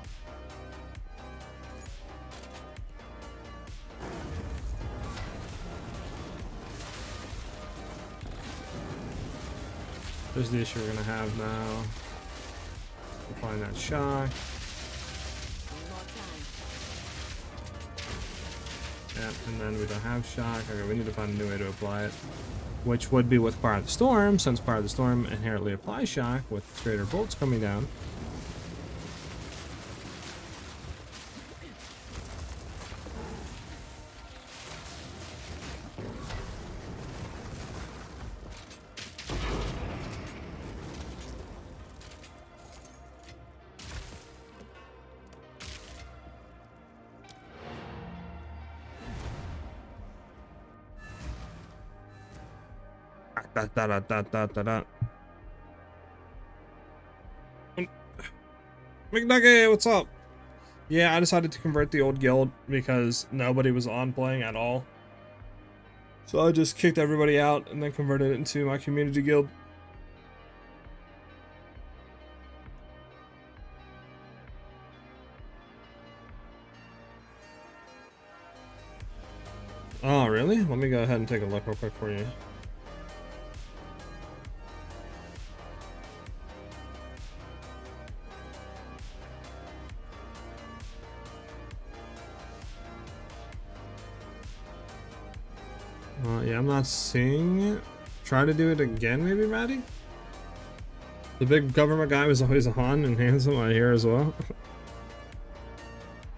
There's the issue we're gonna have now. We'll find that shock. Yeah, and then we don't have shock. Okay, we need to find a new way to apply it. Which would be with Power of the Storm, since Power of the Storm inherently applies shock with straighter bolts coming down. McNugget, what's up? Yeah, I decided to convert the old guild because nobody was on playing at all. So I just kicked everybody out and then converted it into my community guild. Oh, really? Let me go ahead and take a look real quick for you. Yeah, I'm not seeing it. Try to do it again, maybe, Maddie? The big government guy was always on and handsome on here as well.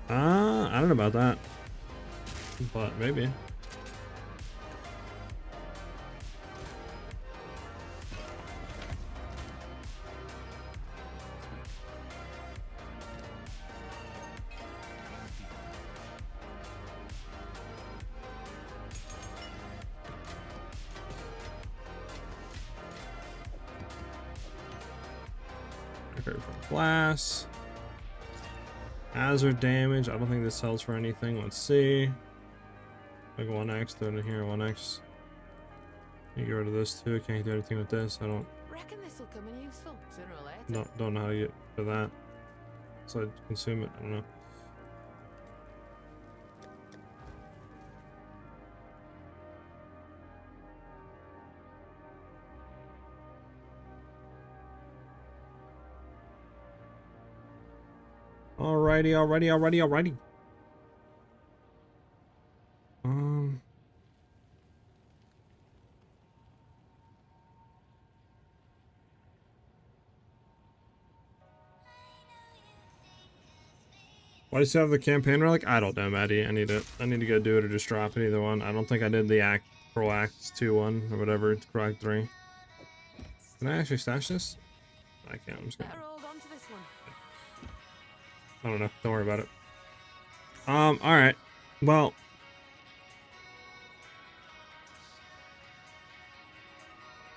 I don't know about that. But maybe. Repair from glass. Hazard damage. I don't think this sells for anything. Let's see. Like 1x, throw it in here, 1x. You get rid of this too. Can't do anything with this. I Reckon this will come in useful sooner or later. don't know how to get to that. So I consume it. I don't know. Alrighty. Why do you still have the campaign relic? I don't know, Maddie. I need to go do it or just drop it, either one. I don't think I did the Pro Acts 2 one or whatever. It's Pro Act 3. Can I actually stash this? I can't. I'm just gonna. Better hold on to this one. I don't know. Don't worry about it. Alright. Well.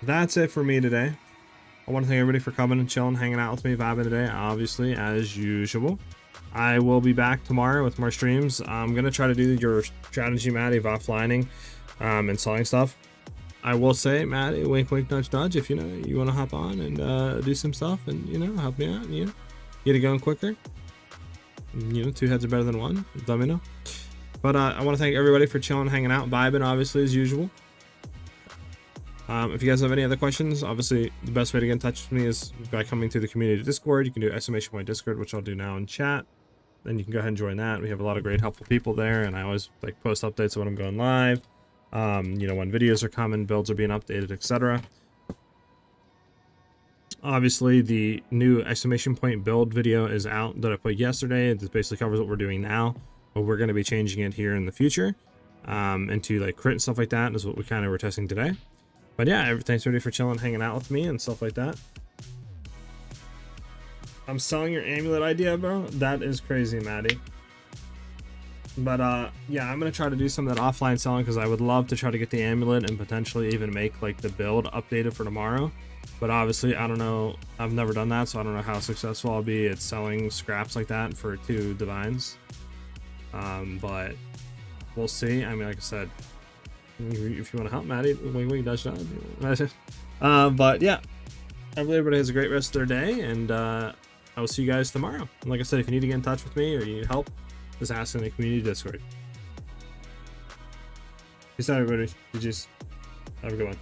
That's it for me today. I want to thank everybody for coming and chilling, hanging out with me, vibing today, obviously, as usual. I will be back tomorrow with more streams. I'm going to try to do your strategy, Maddie, of offlining and selling stuff. I will say, Maddie, wink, wink, nudge, nudge, if, you know, you want to hop on and do some stuff and, you know, help me out and, you know, get it going quicker. You know, 2 heads are better than 1. Let me know. But I want to thank everybody for chilling, hanging out, vibing, obviously, as usual. If you guys have any other questions, obviously the best way to get in touch with me is by coming to the community Discord. You can do !Discord, which I'll do now in chat. Then you can go ahead and join that. We have a lot of great helpful people there, and I always like post updates when I'm going live. You know, when videos are coming, builds are being updated, etc. Obviously, the new ! Build video is out that I put yesterday. It basically covers what we're doing now, but we're going to be changing it here in the future into like crit and stuff like that. Is what we kind of were testing today. But yeah, thanks everybody for chilling, hanging out with me and stuff like that. I'm selling your amulet idea, bro. That is crazy, Maddie. But yeah, I'm gonna try to do some of that offline selling because I would love to try to get the amulet and potentially even make like the build updated for tomorrow. But obviously, I don't know. I've never done that, so I don't know how successful I'll be at selling scraps like that for 2 divines. But we'll see. I mean, like I said, if you want to help Maddie, we does that. But yeah, hopefully everybody has a great rest of their day, and I will see you guys tomorrow. And like I said, if you need to get in touch with me or you need help, just ask in the community Discord. Peace out, everybody. GG's. Have a good one.